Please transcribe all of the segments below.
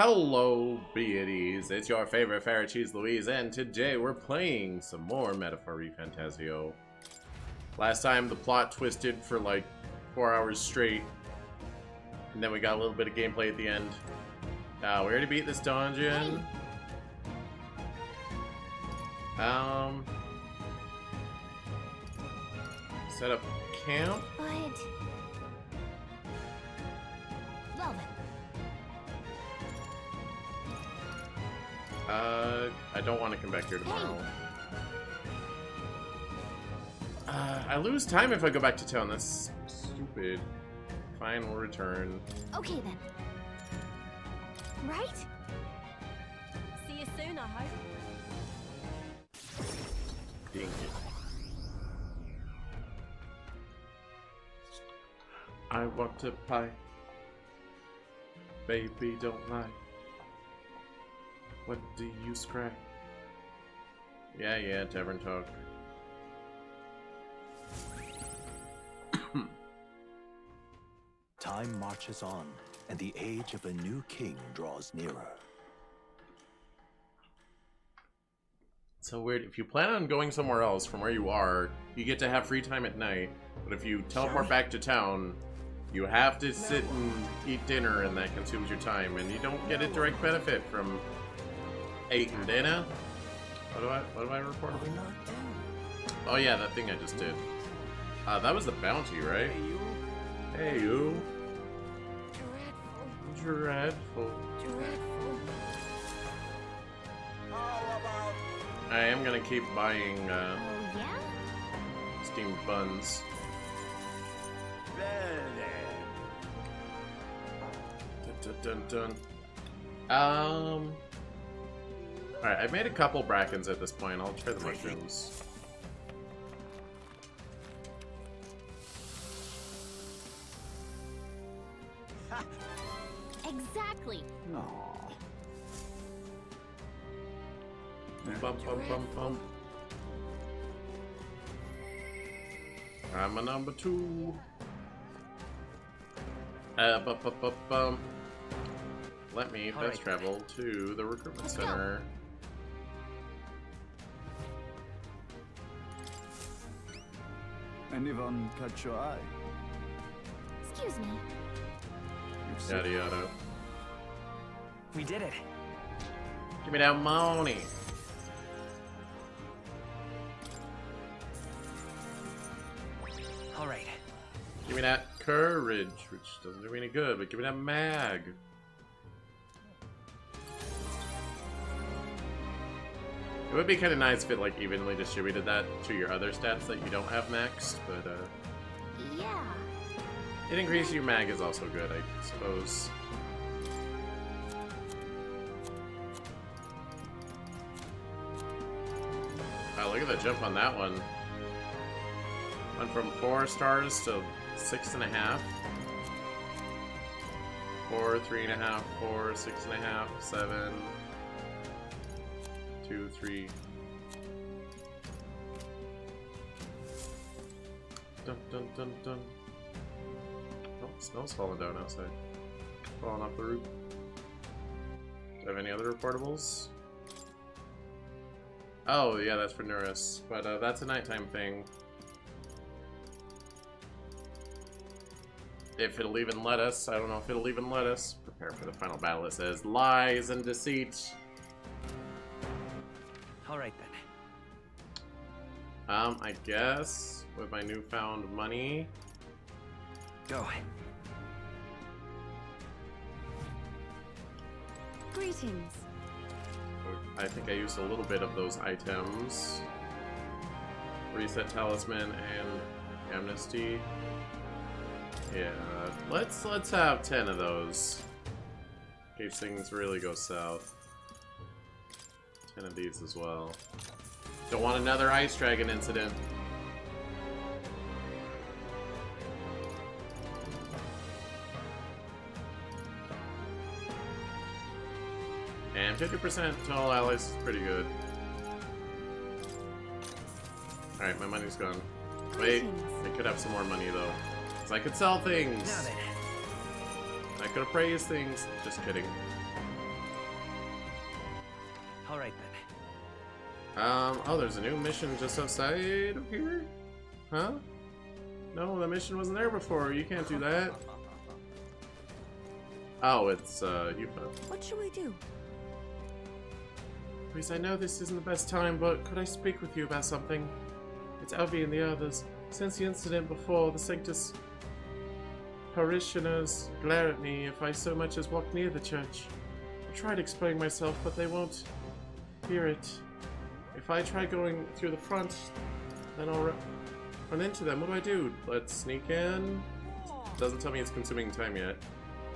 Hello, beauties. It's your favorite Ferret Cheese Louise, and today we're playing some more Metaphor ReFantazio. Last time the plot twisted for like 4 hours straight, and then we got a little bit of gameplay at the end. We already beat this dungeon. Set up camp. Well then. I don't want to come back here tomorrow. I lose time if I go back to town. That's stupid. Fine, we'll return. Okay then. Right? See you soon, I hope. Dang it. I want a pie. Baby, don't lie. What do you scry? Yeah, tavern talk. Time marches on, and the age of a new king draws nearer. So weird. If you plan on going somewhere else from where you are, you get to have free time at night. But if you teleport back to town, you have to sit and eat dinner, and that consumes your time, and you don't get a direct benefit from eating dinner. What do I report? Oh yeah, that thing I just did. That was the bounty, right? Hey you. Dreadful. I am gonna keep buying steamed buns. Dun, dun, dun. Alright, I've made a couple brackens at this point. I'll try the mushrooms. Exactly. Bum, bum, bum, bum. I'm a number 2. Bum. Let me fast travel to the recruitment center. Anyone catch your eye? Excuse me. Yada yada. We did it. Give me that money. All right. Give me that courage, which doesn't do me any good, but give me that mag. It would be kind of nice if it like evenly distributed that to your other stats that you don't have maxed, but Yeah. it increases your mag is also good, I suppose. Wow, look at the jump on that one. Went from 4 stars to 6.5. 4, 3.5, 4, 6.5, 7, 2, 3. Dun dun dun dun. Oh, snow's falling down outside. Falling off the roof. Do I have any other reportables? Oh, yeah, that's for Nuris. But that's a nighttime thing. If it'll even let us. I don't know if it'll even let us. Prepare for the final battle, it says. Lies and deceit. All right then. I guess with my newfound money. Go. Greetings. I think I used a little bit of those items. Reset talisman and amnesty. Yeah, let's have 10 of those. In case things really go south. 10 of these as well. Don't want another ice dragon incident. And 50% to all allies is pretty good. Alright, my money's gone. Wait, I could have some more money though. So I could sell things. Now then. I could appraise things. Just kidding. Oh, there's a new mission just outside of here? Huh? No, the mission wasn't there before. You can't do that. Oh, it's, UFO. What should we do? Please, I know this isn't the best time, but could I speak with you about something? It's Elvie and the others. Since the incident before, the Sanctus parishioners glare at me if I so much as walk near the church. I try to explain myself, but they won't hear it. If I try going through the front, then I'll run into them. What do? Let's sneak in. Doesn't tell me it's consuming time yet.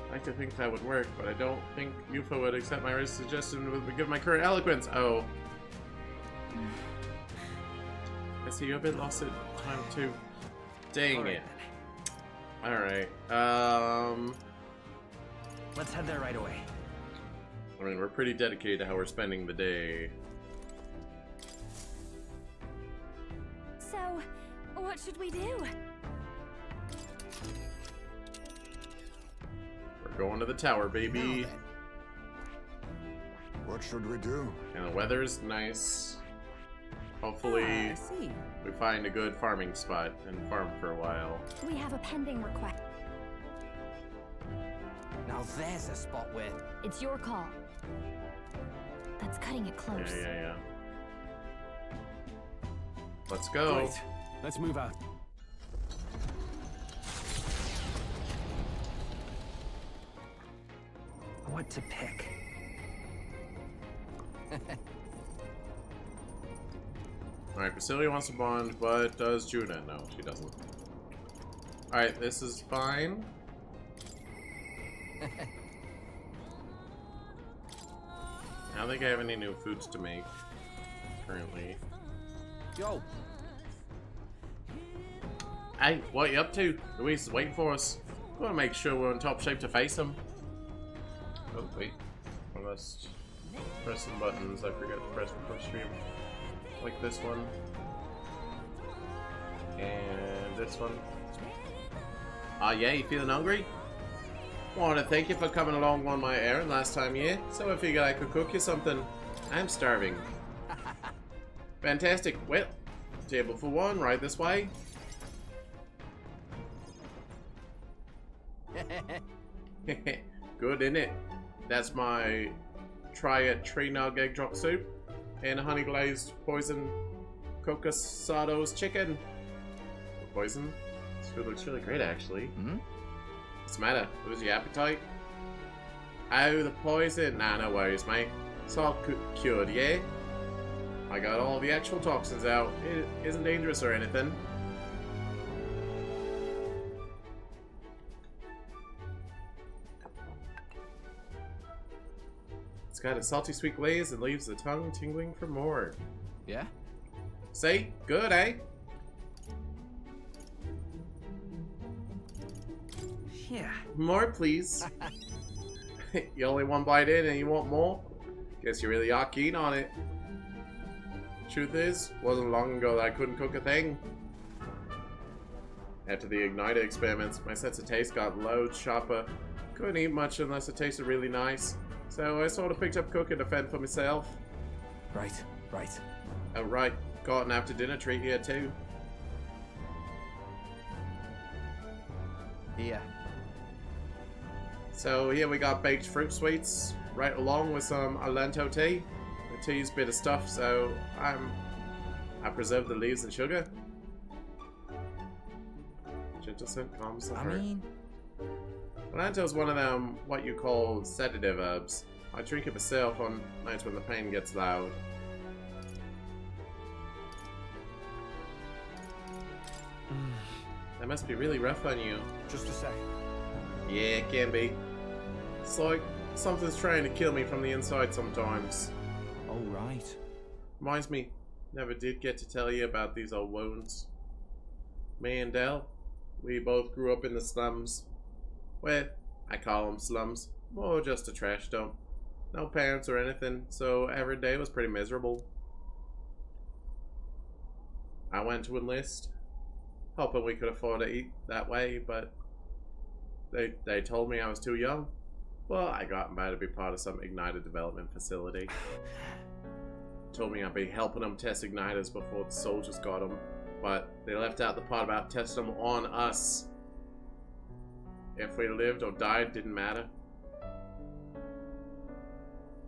I like to think that would work, but I don't think UFO would accept my suggestion given my current eloquence. Oh. I see you're a bit lost at time too. Dang it. Alright. Let's head there right away. I mean, we're pretty dedicated to how we're spending the day. So, what should we do? We're going to the tower, baby. What should we do? And the weather's nice. Hopefully, I see. we find a good farming spot and farm for a while. We have a pending request. Now there's a spot where... It's your call. That's cutting it close. Yeah. Let's go. Great. Let's move out. What to pick? Alright, Basilia wants to bond, but does Juna? No, she doesn't. Alright, this is fine. I don't think I have any new foods to make currently. Yo. Hey, what you up to? Luis is waiting for us. We want to make sure we're in top shape to face him. Oh, wait. I must press some buttons I forgot to press before stream. Like this one. And this one. Ah, yeah, you feeling hungry? Want to thank you for coming along on my errand last time, yeah? So I figured I could cook you something. I'm starving. Fantastic. Well, table for one, right this way. Good, innit? That's my try it tree nug egg drop soup and a honey glazed poison cocosados chicken. Poison? This food looks really great, actually. What's the matter? Lose your appetite? Oh, the poison. Nah, no worries, mate. It's all cured, yeah? I got all the actual toxins out. It isn't dangerous or anything. It's got a salty sweet glaze and leaves the tongue tingling for more. Yeah? See? Good, eh? Yeah. More, please. You only one bite in and you want more? Guess you really are keen on it. Truth is, wasn't long ago that I couldn't cook a thing. After the Igniter experiments, my sense of taste got loads sharper. Couldn't eat much unless it tasted really nice. So I sort of picked up cooking to fend for myself. Right. Oh right, got an after dinner treat here too. Yeah. So here we got baked fruit sweets, right along with some Alento tea. The tea's bitter stuff, so I preserve the leaves and sugar. Gentle scent calms the heart. Alento's one of them, what you call sedative herbs. I drink it myself on nights when the pain gets loud. That must be really rough on you. Just a sec. Yeah, it can be. It's like something's trying to kill me from the inside sometimes. Oh, right. Reminds me, never did get to tell you about these old wounds. Me and Del, we both grew up in the slums. Well, I call them slums, or just a trash dump. No parents or anything, so every day was pretty miserable. I went to enlist, hoping we could afford to eat that way, but they told me I was too young. Well, I got invited to be part of some Ignited development facility. told me I'd be helping them test igniters before the soldiers got them, but they left out the part about testing them on us. If we lived or died, didn't matter.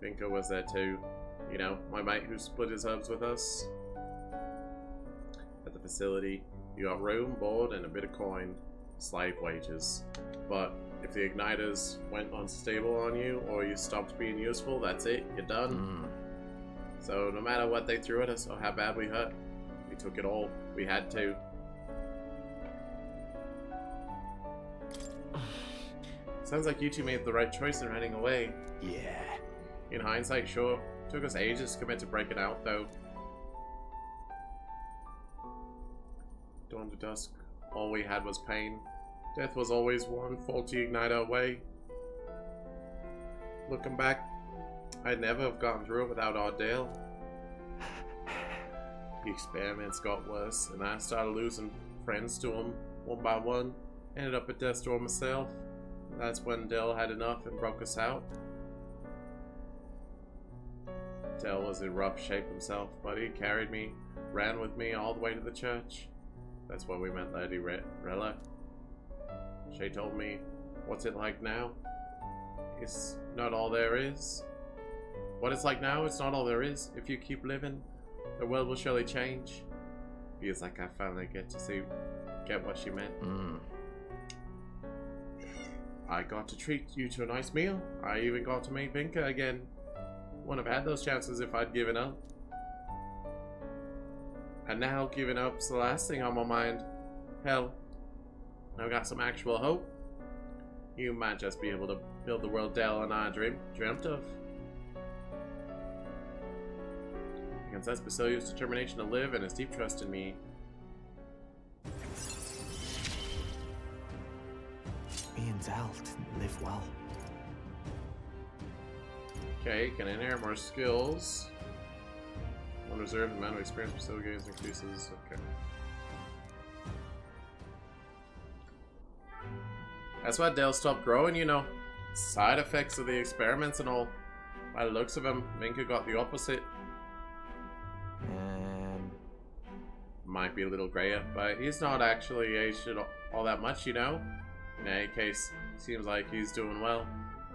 Vinko was there too. You know, my mate who split his herbs with us. At the facility, you got room, board, and a bit of coin. Slave wages. But if the igniters went unstable on you, or you stopped being useful, that's it. You're done. So no matter what they threw at us, or how bad we hurt, we took it all. We had to. Sounds like you two made the right choice in running away. Yeah. In hindsight, sure. Took us ages to commit to breaking out, though. Dawn to dusk, all we had was pain. Death was always one faulty igniter away. Looking back, I'd never have gotten through it without Ardale. The experiments got worse, and I started losing friends to them, one by one. Ended up at death's door myself. That's when Dell had enough and broke us out. Dell was in rough shape himself, but he carried me, ran with me all the way to the church. That's when we met Lady Rella. She told me, what's it like now? It's not all there is. What it's like now, it's not all there is. If you keep living, the world will surely change. Feels like I finally get what she meant. I got to treat you to a nice meal. I even got to meet Vinka again. Wouldn't have had those chances if I'd given up. And now giving up's the last thing on my mind. Hell, I've got some actual hope. You might just be able to build the world Dell and I dreamt of. I can sense Basilio's determination to live and his deep trust in me. Me and Dell didn't live well. Okay, can inherit more skills. Unreserved amount of experience Basilio gains increases. Okay. That's why Dell stopped growing, you know. Side effects of the experiments and all. By the looks of him, Vinka got the opposite. Might be a little grayer, but he's not actually aged all that much, you know. In any case, seems like he's doing well.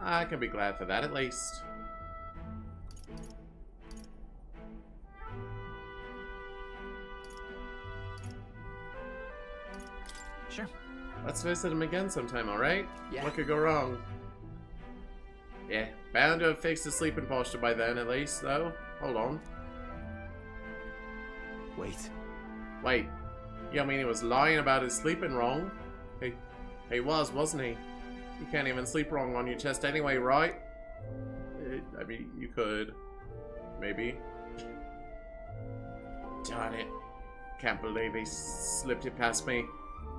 I can be glad for that at least. Sure. Let's visit him again sometime, alright? Yeah. What could go wrong? Yeah, bound to have fixed his sleeping posture by then at least, though. Hold on. Wait. You mean he was lying about his sleeping wrong? He was, wasn't he? You can't even sleep wrong on your chest anyway, right? I mean, you could. Maybe. Darn it. Can't believe he slipped it past me.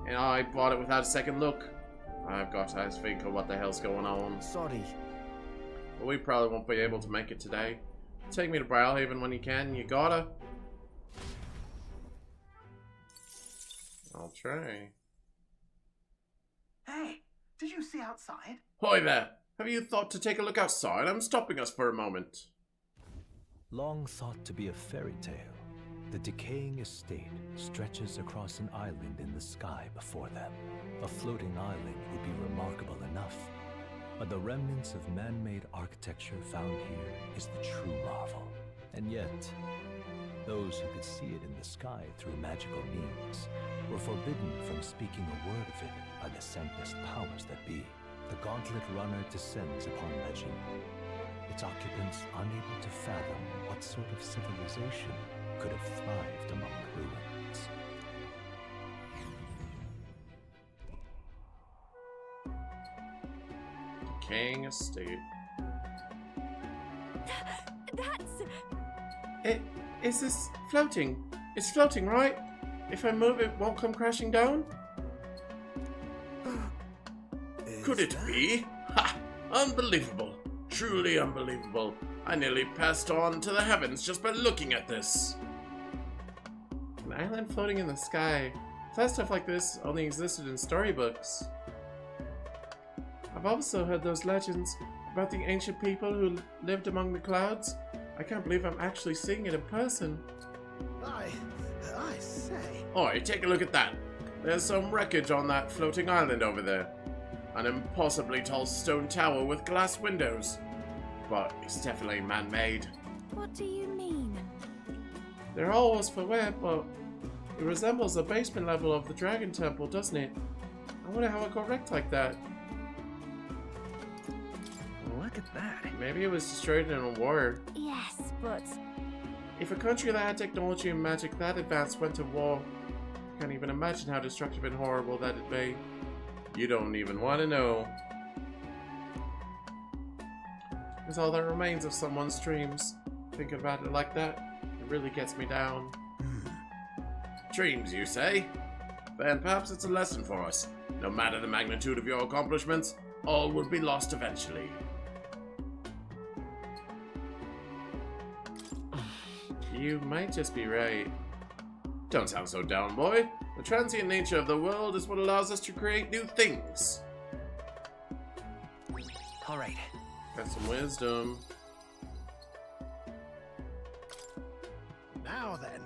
And I bought it without a second look. I've got to ask Vinka what the hell's going on. Sorry. But we probably won't be able to make it today. Take me to Brawlhaven when you can. You gotta. I'll try. Hey, did you see outside? Hoy there! Have you thought to take a look outside? I'm stopping us for a moment. Long thought to be a fairy tale, the decaying estate stretches across an island in the sky before them. A floating island would be remarkable enough, but the remnants of man-made architecture found here is the true marvel. And yet, those who could see it in the sky through magical means were forbidden from speaking a word of it by the scentless powers that be. The gauntlet runner descends upon legend, its occupants unable to fathom what sort of civilization could have thrived among the ruins. Decaying estate. That's... Is this floating? It's floating, right? If I move, it won't come crashing down? Could it be? Ha! Unbelievable. Truly unbelievable. I nearly passed on to the heavens just by looking at this. An island floating in the sky. I thought stuff like this only existed in storybooks. I've also heard those legends about the ancient people who lived among the clouds. I can't believe I'm actually seeing it in person. I say. Oi, take a look at that. There's some wreckage on that floating island over there. An impossibly tall stone tower with glass windows. But it's definitely man-made. What do you mean? They're always for wear, but it resembles the basement level of the Dragon Temple, doesn't it? I wonder how it got wrecked like that. Look at that. Maybe it was destroyed in a war. Yes, but If a country that had technology and magic that advanced went to war, I can't even imagine how destructive and horrible that'd be. You don't even want to know. It's all that remains of someone's dreams. Thinking about it like that, it really gets me down. Dreams, you say? Then perhaps it's a lesson for us. No matter the magnitude of your accomplishments, all will be lost eventually. You might just be right. Don't sound so down, boy. The transient nature of the world is what allows us to create new things. All right. Got some wisdom. Now then.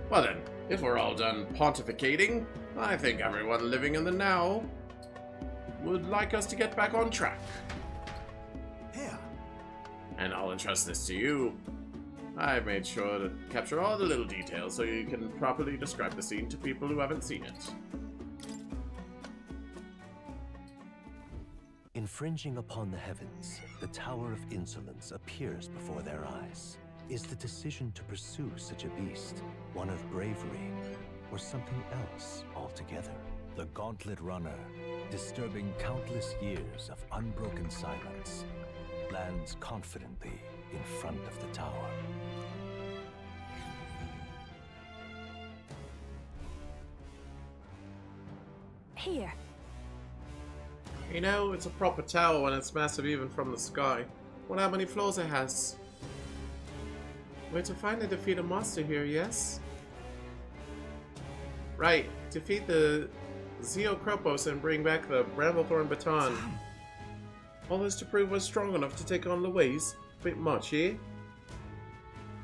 Well then, if we're all done pontificating, I think everyone living in the now would like us to get back on track. Here. And I'll entrust this to you. I've made sure to capture all the little details so you can properly describe the scene to people who haven't seen it. Infringing upon the heavens, the Tower of Insolence appears before their eyes. Is the decision to pursue such a beast one of bravery, or something else altogether? The Gauntlet Runner, disturbing countless years of unbroken silence, lands confidently in front of the tower. here. You know, it's a proper tower when it's massive even from the sky. Wonder how many floors it has. We're to find and defeat a monster here, yes? Right, defeat the Zeokropos and bring back the Bramblethorn Baton. All this to prove we're strong enough to take on Louise. Bit much, eh?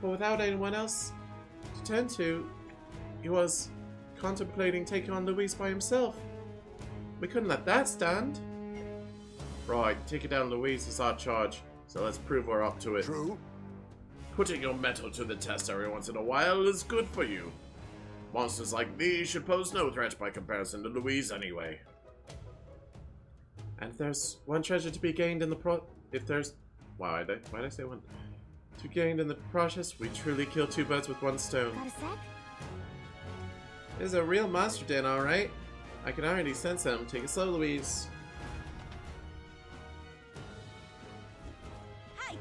But without anyone else to turn to, he was contemplating taking on Louise by himself. We couldn't let that stand. Right, taking down Louise is our charge, so let's prove we're up to it. True. Putting your mettle to the test every once in a while is good for you. Monsters like these should pose no threat by comparison to Louise anyway. And if there's one treasure to be gained in the why'd I say one? To be gained in the process, we truly kill two birds with one stone. Got a sec? This is a real monster den, alright. I can already sense them. Take it slow, Louise. Hey!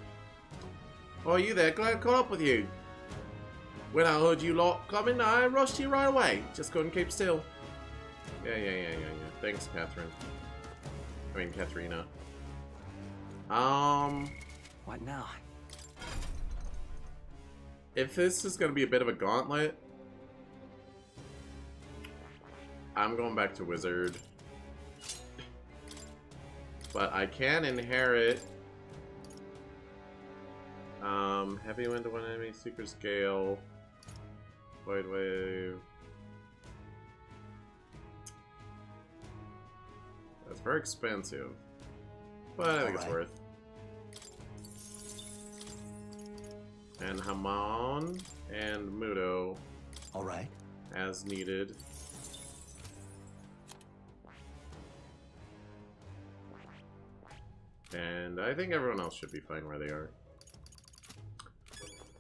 Oh, you there? Glad I caught up with you. When I heard you lot coming, I rushed you right away. Just couldn't keep still. Yeah. Thanks, Catherine. I mean, Katharina. What now? If this is gonna be a bit of a gauntlet, I'm going back to Wizard. But I can inherit Heavy Wind to one enemy, Seeker's Gale, Void Wave. That's very expensive, but I think it's worth. And Hamon and Mudo Alright. as needed. And I think everyone else should be fine where they are.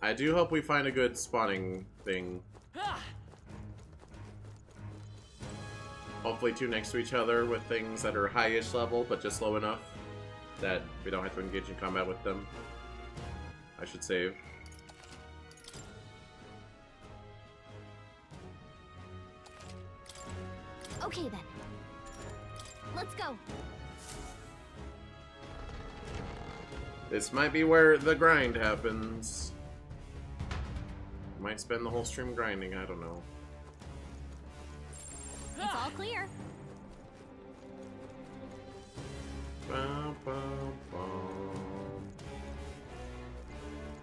I do hope we find a good spawning thing. Hopefully two next to each other with things that are high-ish level, but just low enough that we don't have to engage in combat with them. I should save. Okay then. Let's go. This might be where the grind happens. Might spend the whole stream grinding, I don't know. It's all clear. Bum, bum, bum.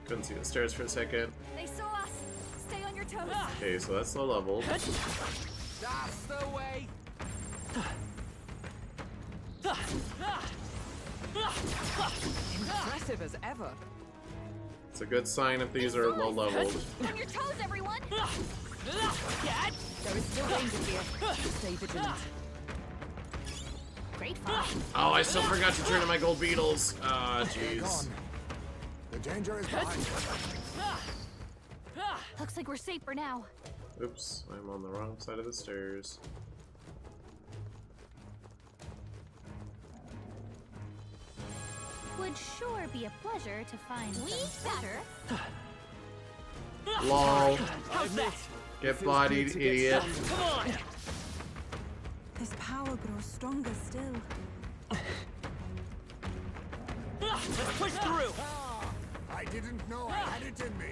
Couldn't see the stairs for a second. They saw us. Stay on your toes. Okay, so that's low level. That's the way. Impressive as ever. It's a good sign if these are low leveled. On your toes, everyone! There is still danger here. Stay vigilant. Great fun. Oh, I still forgot to turn on my gold beetles. Ah, They're jeez. gone. The danger is behind us. Looks like we're safe for now. Oops, I'm on the wrong side of the stairs. Would sure be a pleasure to find some better. LOL. How's that? Get bodied, idiot. Come on! This power grows stronger still. Let's push through! I didn't know I had it in me.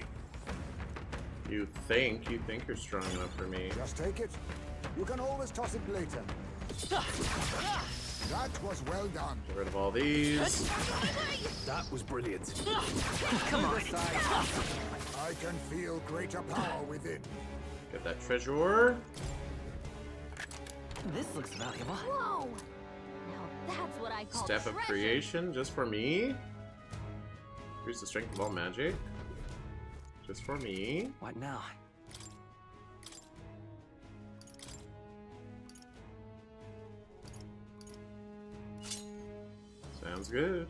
You think you're strong enough for me. Just take it. You can always toss it later. That was well done. Get rid of all these. That was brilliant. Come on! I can feel greater power within. Get that treasure. This looks valuable. Whoa! Now that's what I call Step of treasure. creation, just for me. Here's the strength of all magic. Just for me. What now? Sounds good.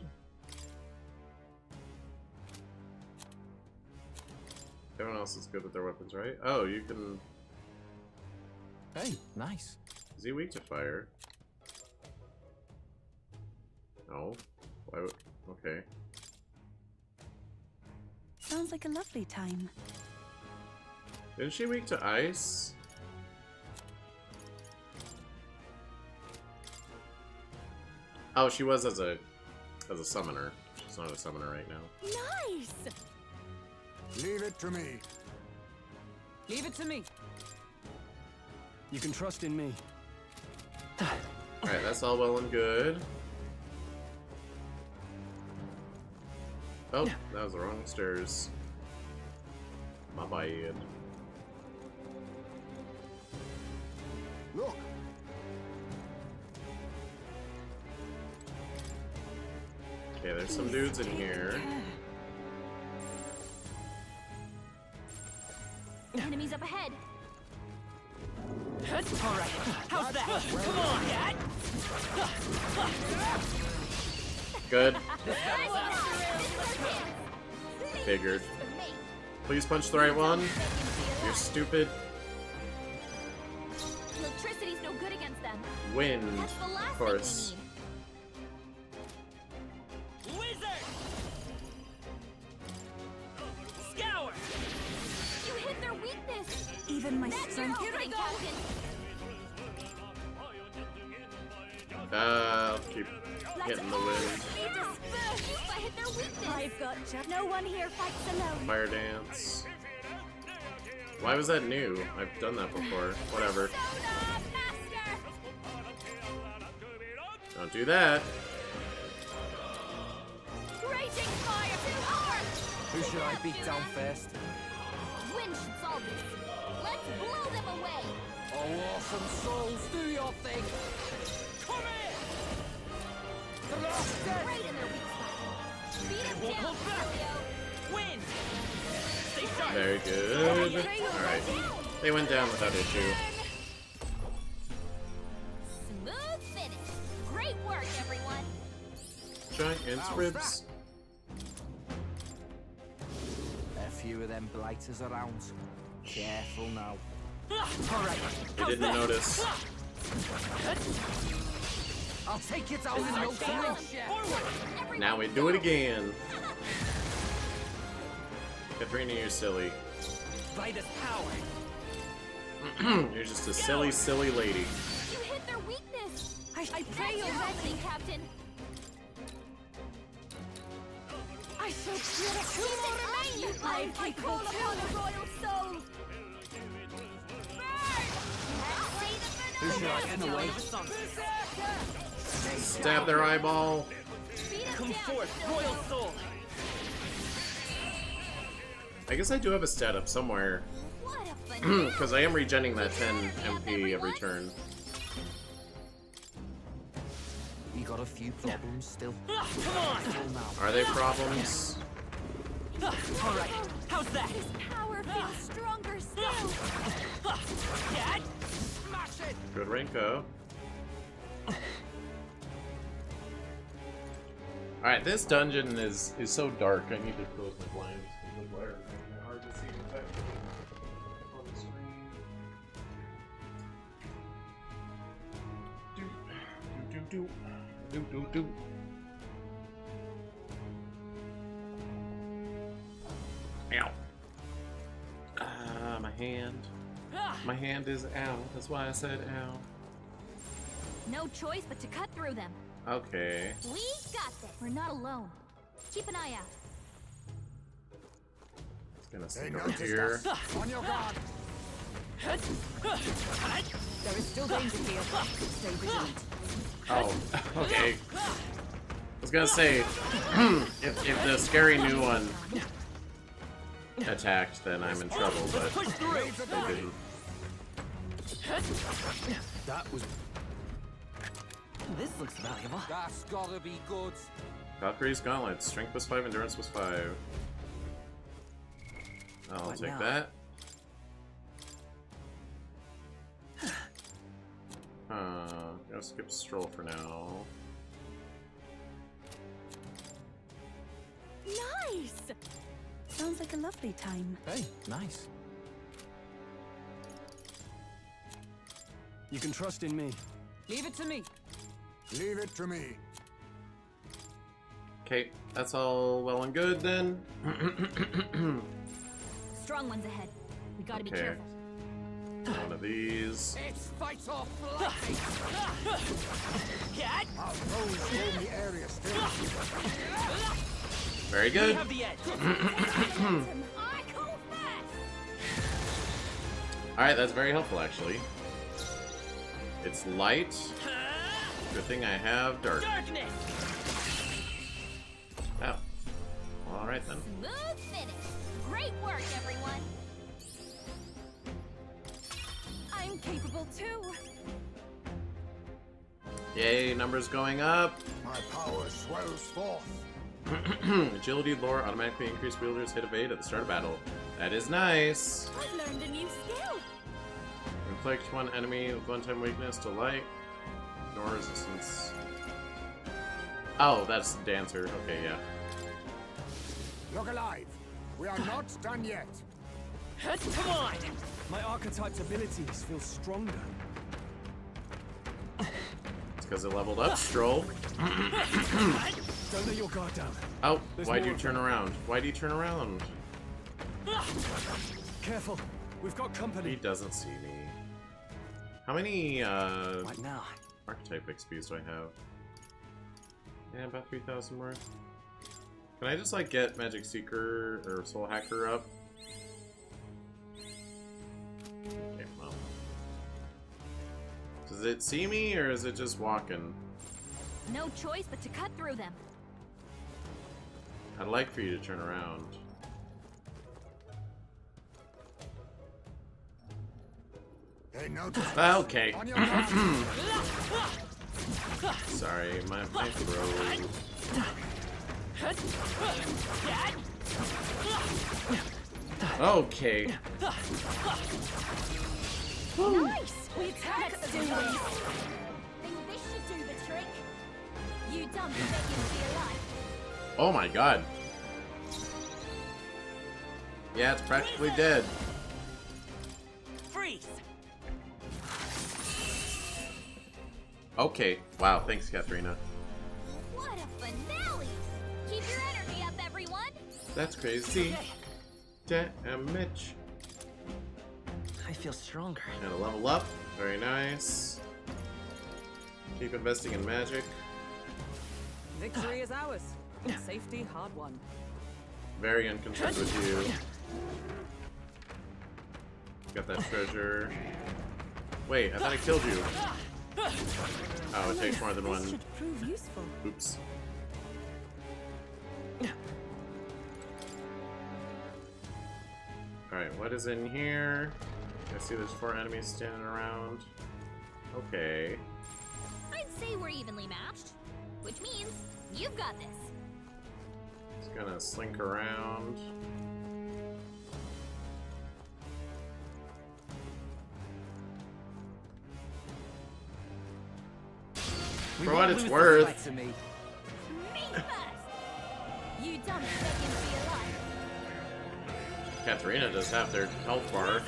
Everyone else is good with their weapons, right? Oh, you can... Hey, nice. Is he weak to fire? No. Why would... Okay. Sounds like a lovely time. Isn't she weak to ice? Oh, she was as a summoner. She's not a summoner right now. Nice! Leave it to me. Leave it to me. You can trust in me. Alright, that's all well and good. Oh, that was the wrong stairs. My bad. Look. Okay, there's some dudes in here. Enemies up ahead. Alright, how's that? Come on! Good. This is our chance. Figured. To me. Please punch the right one. You're stupid. Electricity's no good against them. Wind, That's the last of course. thing Wizard! Scour! we need. You hit their weakness. Even my That's strength. your opening, Captain. I'll keep hitting the wind. Need to spur. If I hit their weakness. I've got you. No one here fights alone. Fire dance. Why was that new? I've done that before. Whatever. Soda Master. Don't do that. Raging fire to earth. Who should I beat down first? Wind should solve this. Let's blow them away. Oh, awesome souls, do your thing! Come here! Thrust Right in their weak spot. Beat them down, Cilio. Win! Stay sharp! Very good. Alright. They went down without issue. Smooth finish. Great work, everyone. Giant ribs. A few of them blighters around. Careful now. Alright, They didn't notice. I'll take it out in no time. Forward. Now we do it again. Katharina, you're silly. By this power. You're just a silly, silly lady. You hit their weakness. I pray That's you're your ready. opening, Captain. I shall clear a few more remain. I'm capable too. The royal soul. Who should I get in the way? Stab their eyeball. Come forth, royal soul! I guess I do have a stat up somewhere. What a finale! Because I am regenning that 10 MP every turn. You got a few problems still. Come on! Are they problems? Alright, how's that? His power feels stronger still. Cat? Smash it! Good rank up. Alright, this dungeon is so dark. I need to close my blinds. The glare is making it hard to see what's actually on the screen. Do. Ow. My hand. My hand is ow. That's why I said ow. No choice but to cut through them. Okay. We got this. We're not alone. Keep an eye out. It's gonna They sneak over noticed here. us. On your guard. There is still danger here. Stay vigilant. Oh, okay. I was gonna say, if the scary new one attacked, then I'm in trouble, but Push through! they didn't. That was... This looks valuable. That's gotta be good. Valkyrie's Gauntlet. Strength plus 5, Endurance plus 5. I'll What take now? that. Gonna skip Stroll for now. Nice! Sounds like a lovely time. Hey, nice. You can trust in me. Leave it to me. Leave it to me. Okay, that's all well and good then. Strong ones ahead. We gotta be Okay. careful. One of these. It's fight or flight! Cat? Our foes hold the area still. Very We good. have the edge. I call fast. Alright, that's very helpful actually. It's light. Good thing I have dark. Darkness! Oh. Alright then. Smooth finish. Great work, everyone. I'm capable too. Yay, numbers going up. My power swells forth. Agility, lore, automatically increase wielders hit evade at the start of battle. That is nice. I've learned a new skill. Inflict one enemy with one-time weakness to light. Ignore resistance. Oh, that's Dancer. Okay, yeah. Look alive. We are not done yet. Come on! My archetype's abilities feel stronger. It's because it leveled up, Stroll. Don't let your guard down. Oh, There's why'd more you of turn them. around? Why'd you turn around? Careful. We've got He company. doesn't see me. How many, What now? archetype XPs do I have? Yeah, about 3,000 worth. Can I just, like, get Magic Seeker or Soul Hacker up? Okay, well. Does it see me, or is it just walking? No choice but to cut through them. I'd like for you to turn around. They noticed. Okay. On your guard. Sorry, my throat. Cat? Okay. Nice! We attack Let's as do one. this. Think this should do the trick. You dumb to beg you to be alive. Oh my god. Yeah, it's practically dead. Freeze! Okay. Wow, thanks, Katharina. What a finale! Keep your energy up, everyone. That's crazy. Damage. I feel stronger. And a level up. Very nice. Keep investing in magic. Victory is ours. Safety hard won. Very unconcerned with you. Got that treasure. Wait, I thought I killed you. Oh, it takes more than This one. should prove useful. Oops. Alright, what is in here? I see there's 4 enemies standing around. Okay. I'd say we're evenly matched, which means you've got this. Just gonna slink around. For what it's worth. To me. Me first! You dumb begging for your life. Katharina does have their health bar.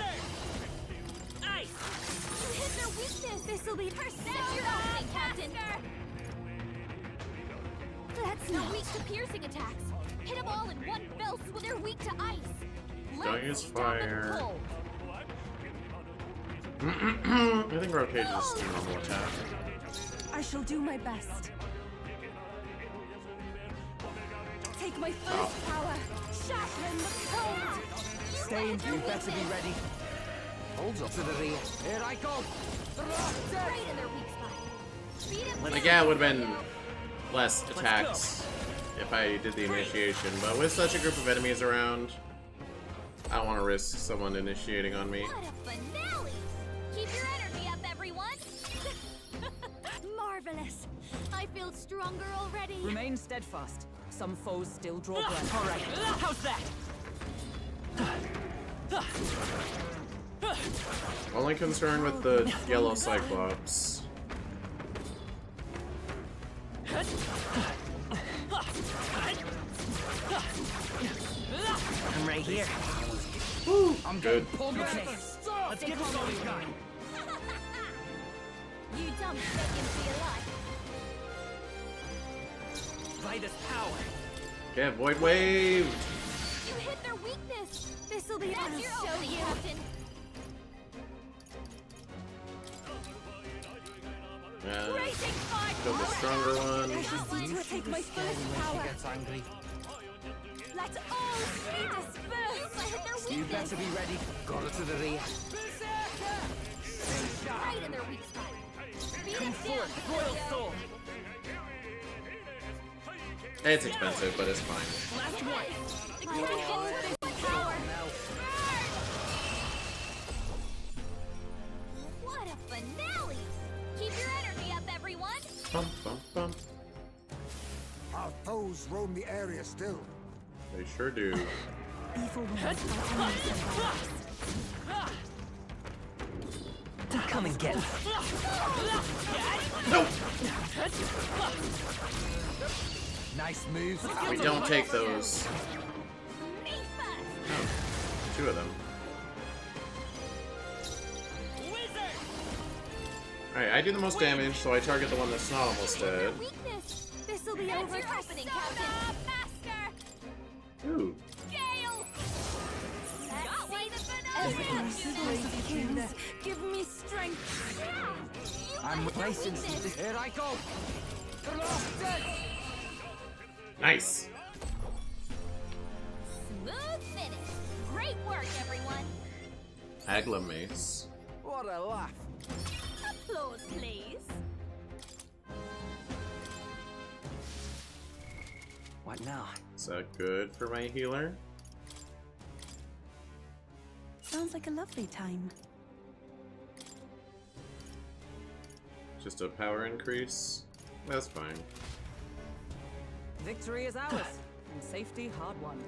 Ice! You hit their weakness. This'll be percent your opening, Captain. That's not weak to piercing attacks. Hit them all in one fell swoop. They're weak to ice. Don't use Stop and fire. pull. I think Rockage is a normal attack. I shall do my best. Take my first power. Shattering the cold. Stain, you better be ready. Hold up to the rear. Here I go. Right in their weak spot. Beat him. Like, yeah, it would have been less attacks if I did the initiation, but with such a group of enemies around, I don't want to risk someone initiating on me. What a finale! Keep your energy up, everyone. Marvelous. I feel stronger already. Remain steadfast. Some foes still draw breath. All right, how's that? Only concerned with the yellow Cyclops. I'm right here. I'm Good. pulled Okay, together. let's give this all we got. You dumb begging for your life. Vitus power. Okay, Void Wave! You hit their weakness. This'll be That's your opening, Captain. Racing fire. Killed the stronger one. I shall see to take my fullest When she power. gets angry. Let all be dispersed. I hit their You weakness. better be ready. Got her to the rear. Right in their weak spot. Beat Come it down. forth, royal soul. It's expensive, but it's fine. Last one. I can hold this power. What a finale! Keep your energy up, everyone. Bum, bum, bum. Our foes roam the area still. They sure do. Evil ones are enemies of ours. Come and get me. Nope! Nice moves. We don't take those. Me first. Oh, 2 of them. Alright, I do the most damage, so I target the one that's not almost Their dead. weakness. This'll be That's over. your opening, Captain. Master. Ooh. Gale. Got way the Everything finale. is of kings. Give me strength. I'm replacing something. Here I go. Nice! Smooth finish. Great work, everyone. Agla Mace. What a laugh. Applause, please. What now? Is that good for my healer? Sounds like a lovely time. Just a power increase? That's fine. Victory is ours, and safety hard won.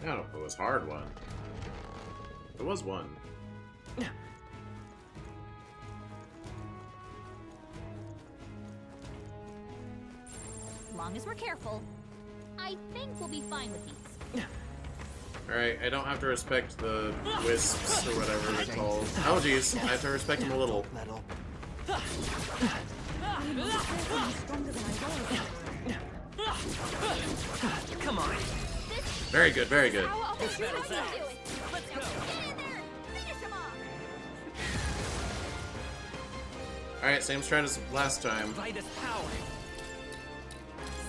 I don't know if it was hard one. It was one. As long as we're careful, I think we'll be fine with these. Alright, I don't have to respect the wisps or whatever they're called. Oh jeez, I have to respect them a little. Metal. I'm stronger than I was. Come on. Very good, very good. How This battle's do ours. it? Let's go. Get in there! Finish him off! Alright, same strat as last time. Vitus power.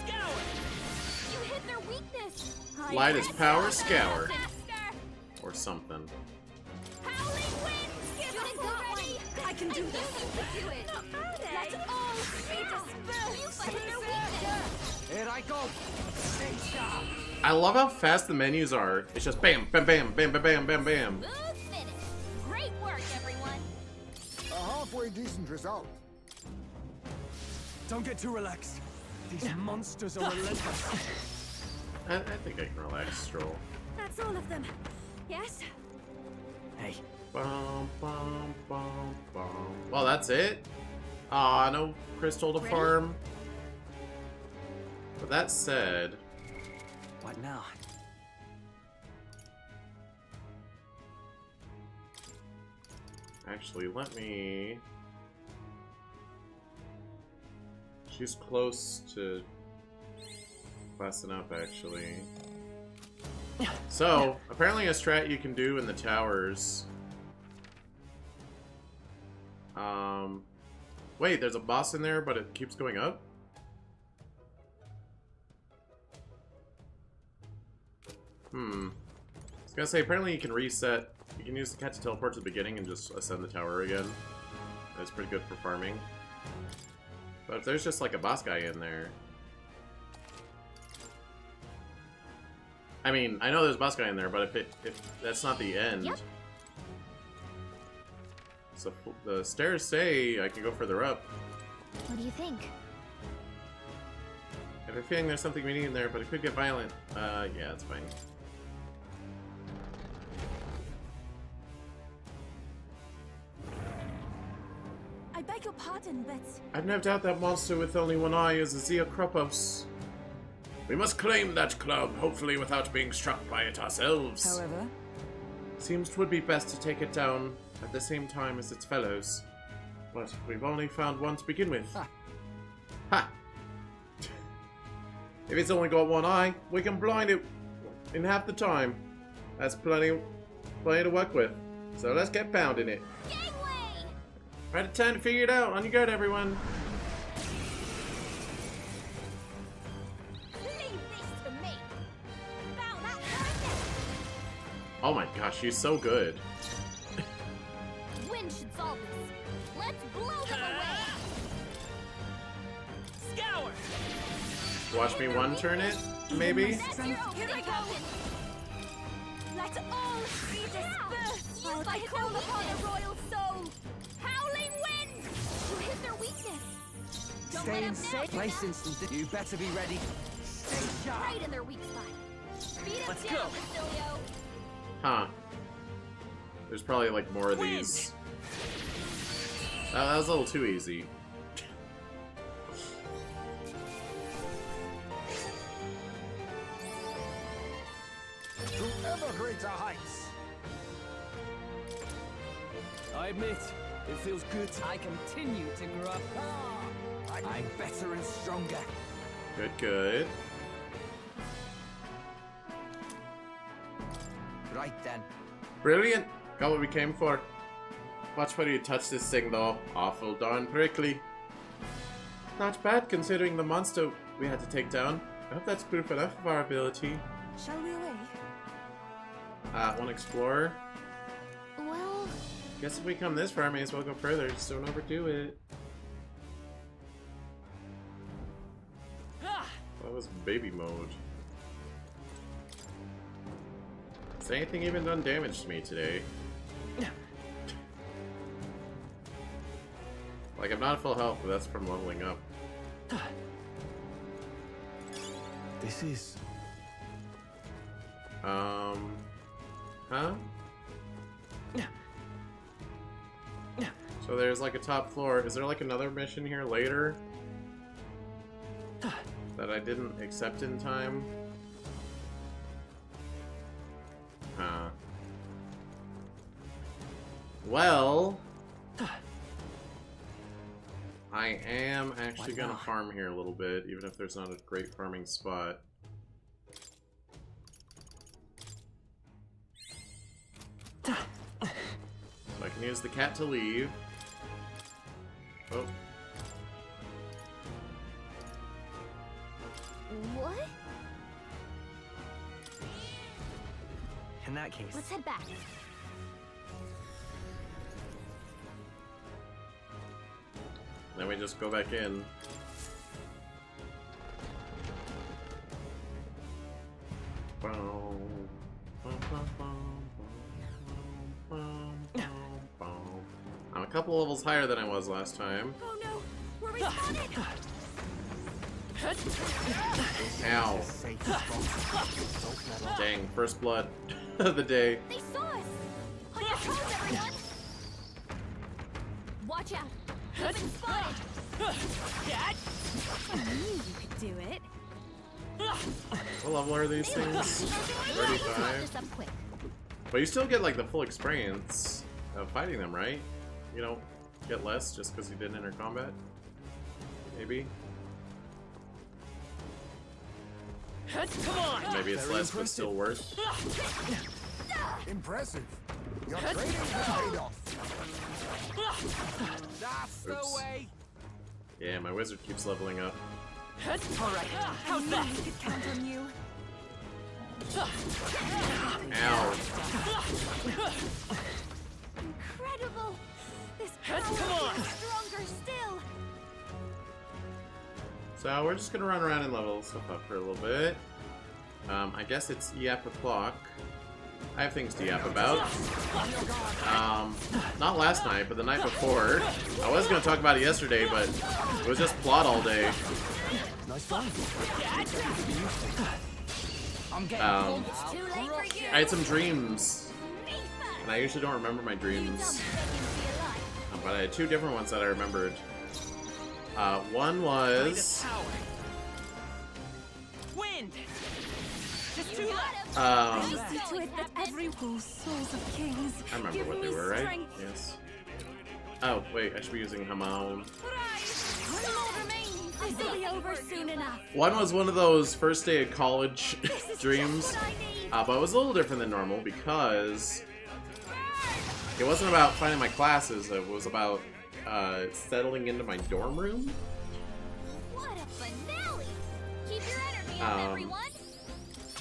Scour. You hit their weakness! Light is power scour. Master! Or something. Howling winds! Get got one! I can do this. Do it. Not bad, eh? Let all be dispersed. You fight their weakness. Here I go. Stay sharp. I love how fast the menus are. It's just bam, bam, bam, bam, bam, bam, bam, bam. Smooth finish. Great work, everyone. A halfway decent result. Don't get too relaxed. These monsters are relentless. I think I can relax, Stroll. That's all of them. Yes? Hey, Bum, bum, bum, bum. Well, that's it? Aw, no crystal to Ready? farm. But that said, what now? actually, let me... She's close to classing up, actually. So, apparently a strat you can do in the towers. Wait, there's a boss in there, but it keeps going up? I was gonna say, apparently you can reset. You can use the cat to teleport to the beginning and just ascend the tower again. That's pretty good for farming. But if there's just like a boss guy in there... I mean, I know there's a boss guy in there, but if that's not the end... Yep. So the stairs say I can go further up. What do you think? I have a feeling there's something we need in there, but it could get violent. Yeah, it's fine. I beg your pardon, but I've no doubt that monster with only one eye is Azia Kropos. We must claim that club, hopefully without being struck by it ourselves. However, Seems 'twould be best to take it down at the same time as its fellows. But we've only found one to begin with. Ha. Ha! If it's only got one eye, we can blind it in half the time. That's plenty to work with. So let's get pounding it. Gangway! Right, time to figure it out. On your guard, everyone. Leave this to me. About that right Oh my gosh, she's so good. now. Wind should solve this. Let's blow them away. Scour! Watch me one turn it, maybe? That's your Here I opening, go. Captain. let all be dispersed. You I call upon a royal soul. Howling wind! You hit their weakness. Don't let Staying them safe. Place instant. You better be ready. Stay sharp. Right in their weak spot. Beat 'em Let's down, go. Basilio. Huh. There's probably like more of these. That was a little too easy. To ever greater heights. I admit, it feels good. I continue to grow. I'm better and stronger. Good, good. Right then. Brilliant! Got what we came for. Watch where you touch this thing though. Awful darn prickly. Not bad considering the monster we had to take down. I hope that's proof enough of our ability. Shall we away? One explorer. Well, Guess if we come this far, may as well go further. Just don't overdo it. That was baby mode. Has anything even done damage to me today? Like, I'm not at full health, but that's from leveling up. This is... Huh? So there's like a top floor. Is there like another mission here later? That I didn't accept in time? Huh. Well... I am actually gonna farm here a little bit, even if there's not a great farming spot. So I can use the cat to leave. Oh. what? In that case, Let's head back. Then we just go back in. I'm a couple levels higher than I was last time. Oh no, we're respawning! Ow. Dang, first blood of the day. They saw us! On your toes, everyone! Watch out! We've been spotted! I knew you could do it. What level are these things? Wrap 35. this up quick. But you still get like the full experience of fighting them, right? You don't get less just because you didn't enter combat? Maybe? Come on! Maybe it's less but still worse. Impressive. Your training has paid off. That's Oops. the way. Yeah, my wizard keeps leveling up. Alright, how's that? We could count on you. Ow. Incredible! This Come power on. is stronger still! So we're just gonna run around and level stuff up for a little bit. I guess it's yap o'clock. I have things to yap about. Not last night, but the night before. I was gonna talk about it yesterday, but it was just plot all day. Nice fun. I'm getting It's too late for you! I had some dreams, and I usually don't remember my dreams. But I had two different ones that I remembered. One was... Wind! Just too left! See to it that every souls of kings. I remember what they were, right? Yes. Oh, wait, I should be using Hamon. This will be over soon enough. One was one of those first day of college dreams, What I need. but it was a little different than normal because it wasn't about finding my classes, it was about settling into my dorm room. What a finale! Keep your energy up, everyone.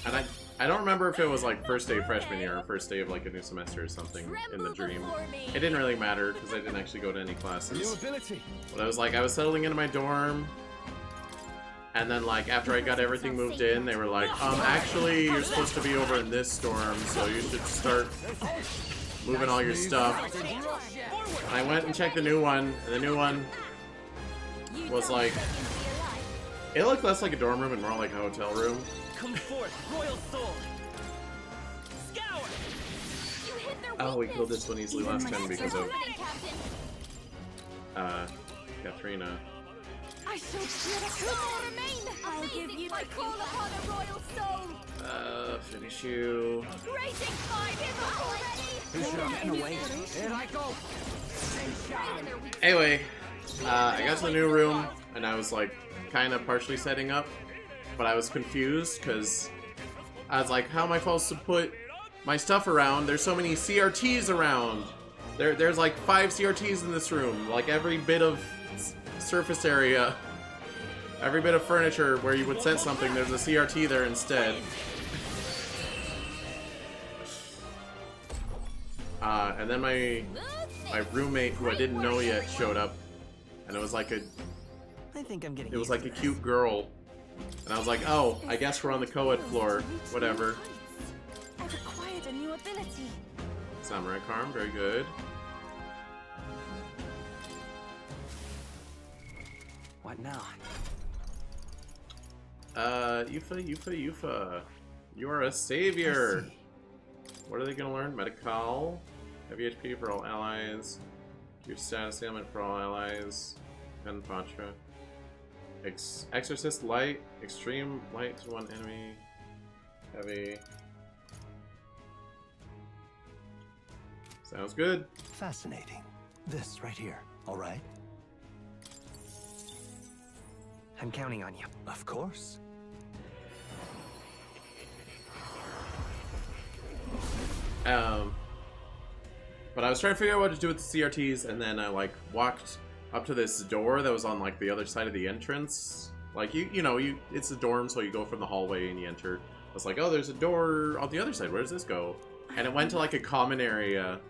And I don't remember if it was like first day of freshman year or first day of like a new semester or something in the dream. It didn't really matter because I didn't actually go to any New classes. ability. But I was like, I was settling into my dorm, and then like after I got everything moved in, they were like, actually you're supposed to be over in this dorm, so you should start moving all your stuff. And I went and checked the new one, and the new one was like, it looked less like a dorm room and more like a hotel room. Come forth, royal soul. Scour. Oh, we killed this one easily last time because of Katharina. I shall remain. I'll give you the call upon a royal soul. Finish you. Raising 5 is already. getting away. Here I go. Anyway, I got to the new room, and I was like kind of partially setting up, but I was confused because I was like, how am I supposed to put my stuff around? There's so many CRTs around. There's like 5 CRTs in this room. Like every bit of surface area, every bit of furniture where you would set something, there's a CRT there instead. And then my roommate, who I didn't know yet, showed up, and it was like a I think I'm getting. it was like a cute girl, and I was like, oh, I guess we're on the co-ed floor, whatever. I've acquired a new ability. Samurai Charm, very good. What now? Yufa. You are a savior. What are they gonna learn? Medical. Heavy HP for all allies. Your status ailment for all allies. Gun Patra. Exorcist Light. Extreme Light to one enemy. Heavy. Sounds good. Fascinating. This right here, all right? I'm counting on you. Of course. But I was trying to figure out what to do with the CRTs, and then I like walked up to this door that was on like the other side of the entrance. Like you know, it's a dorm, so you go from the hallway and you enter. I was like, oh, there's a door on the other side. Where does this go? And it went to like a common area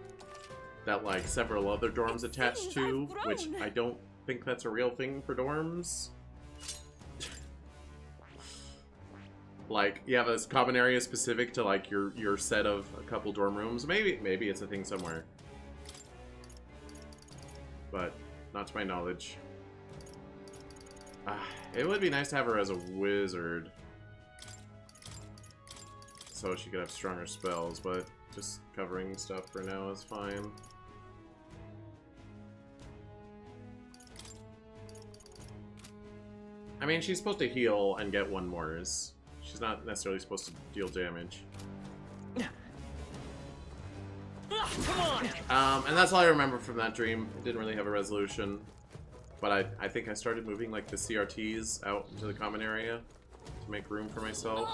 that like several other dorms attached to, which I don't think that's a real thing for dorms. Like, you have this common area specific to like your set of a couple dorm rooms. Maybe it's a thing somewhere, but not to my knowledge. It would be nice to have her as a wizard, so she could have stronger spells. But just covering stuff for now is fine. I mean, she's supposed to heal and get 1 Mors. She's not necessarily supposed to deal damage. And that's all I remember from that dream. It didn't really have a resolution. But I think I started moving like the CRTs out into the common area to make room for myself.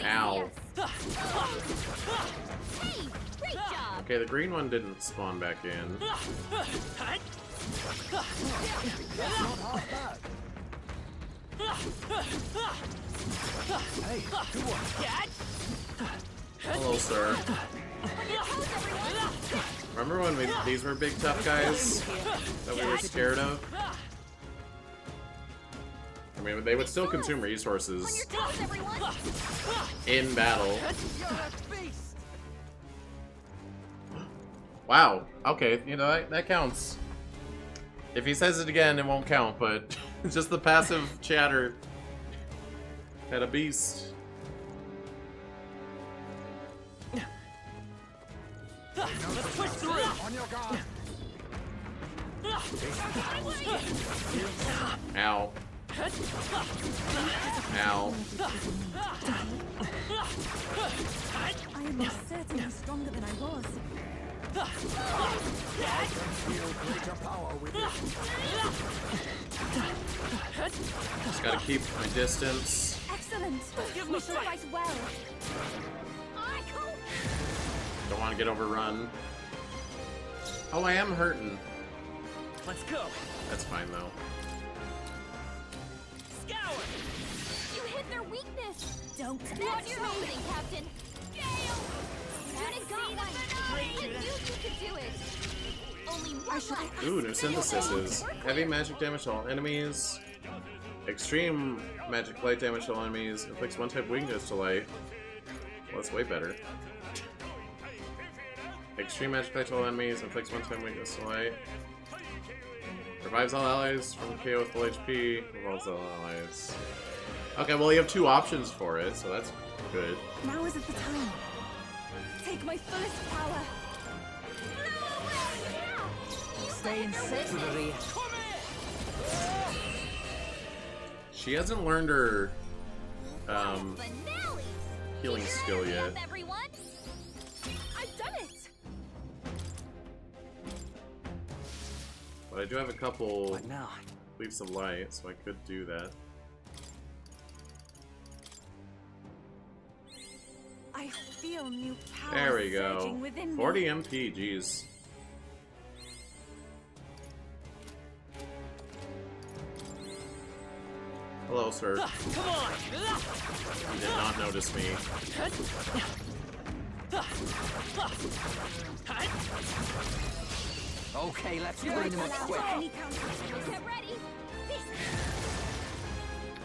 Ow. Hey, great job. Okay, the green one didn't spawn back in. Hey, good one. Hello, sir. Remember when these were big tough guys that we were scared of? I mean, they would still consume On your resources toes, everyone. in battle. Wow. Okay, you know, that counts. If he says it again, it won't count, but just the passive chatter had a beast. Let's push through. On your guard. Ow. Ow. I am most certainly stronger than I was. Feel greater power with it. Just gotta keep my distance. Excellent. We shall fight well. Don't want to get overrun. Oh, I am hurting. Let's go. That's fine though. Scour. You hit their weakness. Don't That's touch your me. opening, Captain. Gale. Unit got one. I knew you could do it. Only one left. Ooh, new synthesises. Heavy magic damage to all enemies. Extreme magic light damage to all enemies. Inflicts 1 type weakness to light. Well, that's way better. Extreme magic light to all enemies. Inflicts 1 time weakness to light. Revives all allies from KO with full HP. Revolves all allies. Okay, well you have 2 options for it, so that's good. Now isn't the time. Take my fullest power. Stay in sanctuary. She hasn't learned her Finale. healing skill Hurry yet. up, everyone. I've done it. But I do have a couple What now? leaves of light, so I could do that. I feel new power There we go. surging within 40 me. MP, jeez. Hello, sir. Come on. You did not notice me. Okay, let's bring them up quick. Any counter. Get ready.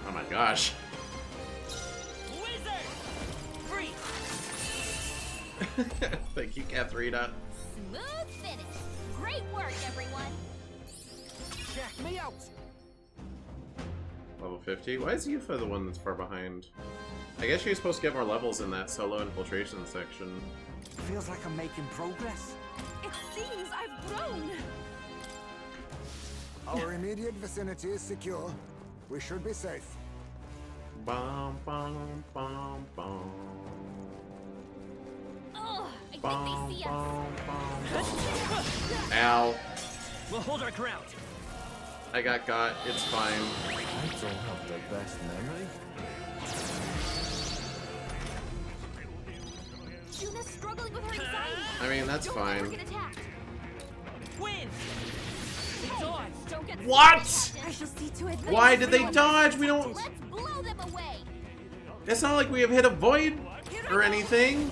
Oh my gosh. Wizard. Free. Thank you, Katharina. Smooth finish. Great work, everyone. Check me out. Level 50. Why is Yufa the one that's far behind? I guess you're supposed to get more levels in that solo infiltration section. Feels like I'm making progress. It seems I've grown. Our immediate vicinity is secure. We should be safe. Bum, bum, bum, bum. Oh, I think Bum, they see us. bum, bum, bum. Ow. We'll hold our ground. I got. It's fine. I don't have the best memory. Juna's struggling with her anxiety. I mean, that's Don't let her fine. get attacked. Win. Hey, Dodge. don't get What? started, I Captain. shall see to it that Why did they everyone dodge? is We don't- protected. Let's blow them away. It's not like we have hit a void or anything.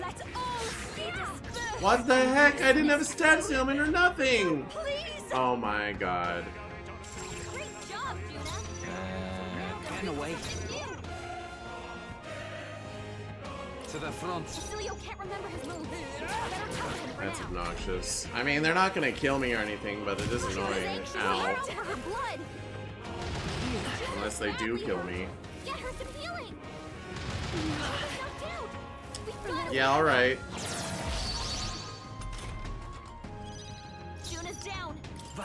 Let What the heck? I didn't have a stat ailment or nothing! Please! Oh my god. Great job, Juna. Getting away. To the front. Cilio can't remember his moves. Better cover him for That's now. obnoxious. I mean, they're not gonna kill me or anything, but it is annoying. Ow. For her blood. Unless they do kill me. Get her some healing. She's knocked out. We got Yeah, alright. Juna's down.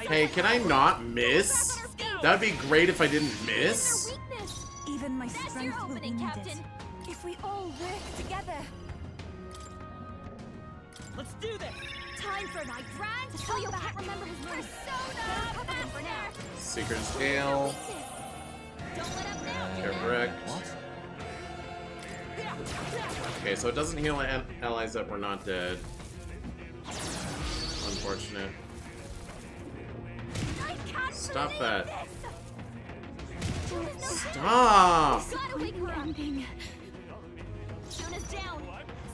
Hey, can I not miss? That'd be great if I didn't miss. Their weakness. Even my That's strength your will be opening, needed. Captain. If we all work together. Let's do this! Time for my grand Cilio comeback. can't remember his moves. Better cover him for now. Seeker's Tail. Don't let up now. Correct. Okay, so it doesn't heal allies that were not dead. Unfortunate. I can't Stop believe that. this. Stop! Gotta wake her up. Ending. Juna's down.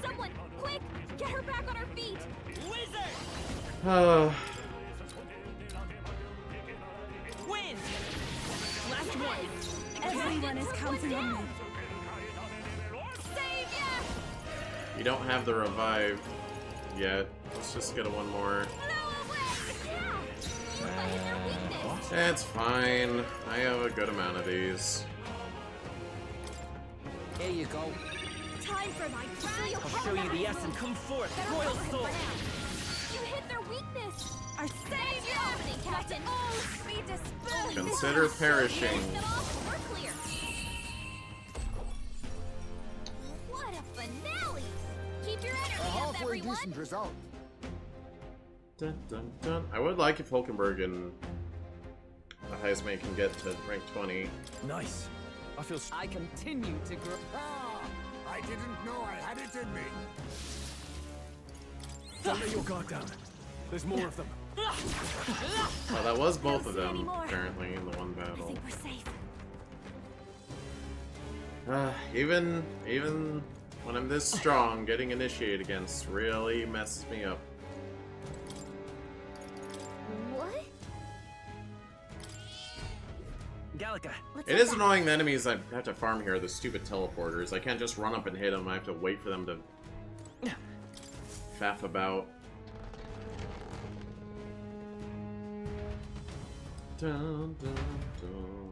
Someone, quick, get her back on her feet. Uh, Win! Last one! Everyone is counting on me. Save ya! you don't have the revive yet. Let's just get a one more. Blow away! Yeah! You let in their weakness. It's fine. I have a good amount of these. Here you go. Time for my grand I'll show you the essence. Come forth, Better Royal cover him Soul! for now. You hit their weakness. Our That's savior. your opening, Captain. All be dispersed. Consider perishing. Get off, we're clear. What a finale! Keep your A energy up, halfway everyone. decent result. Dun, dun, dun. I would like if Hulkenberg and the highest man can get to rank 20. Nice. I feel I continue to grow. Ah, I didn't know I had it in me. Don't let your guard down. There's more of them. Well, that was both of see them, anymore. apparently, in the one I battle. think we're safe. Even when I'm this strong, getting initiated against really messes me up. What? Gallica, It is annoying the enemies I have to farm here are the stupid teleporters. I can't just run up and hit them, I have to wait for them to faff about. Dun, dun, dun.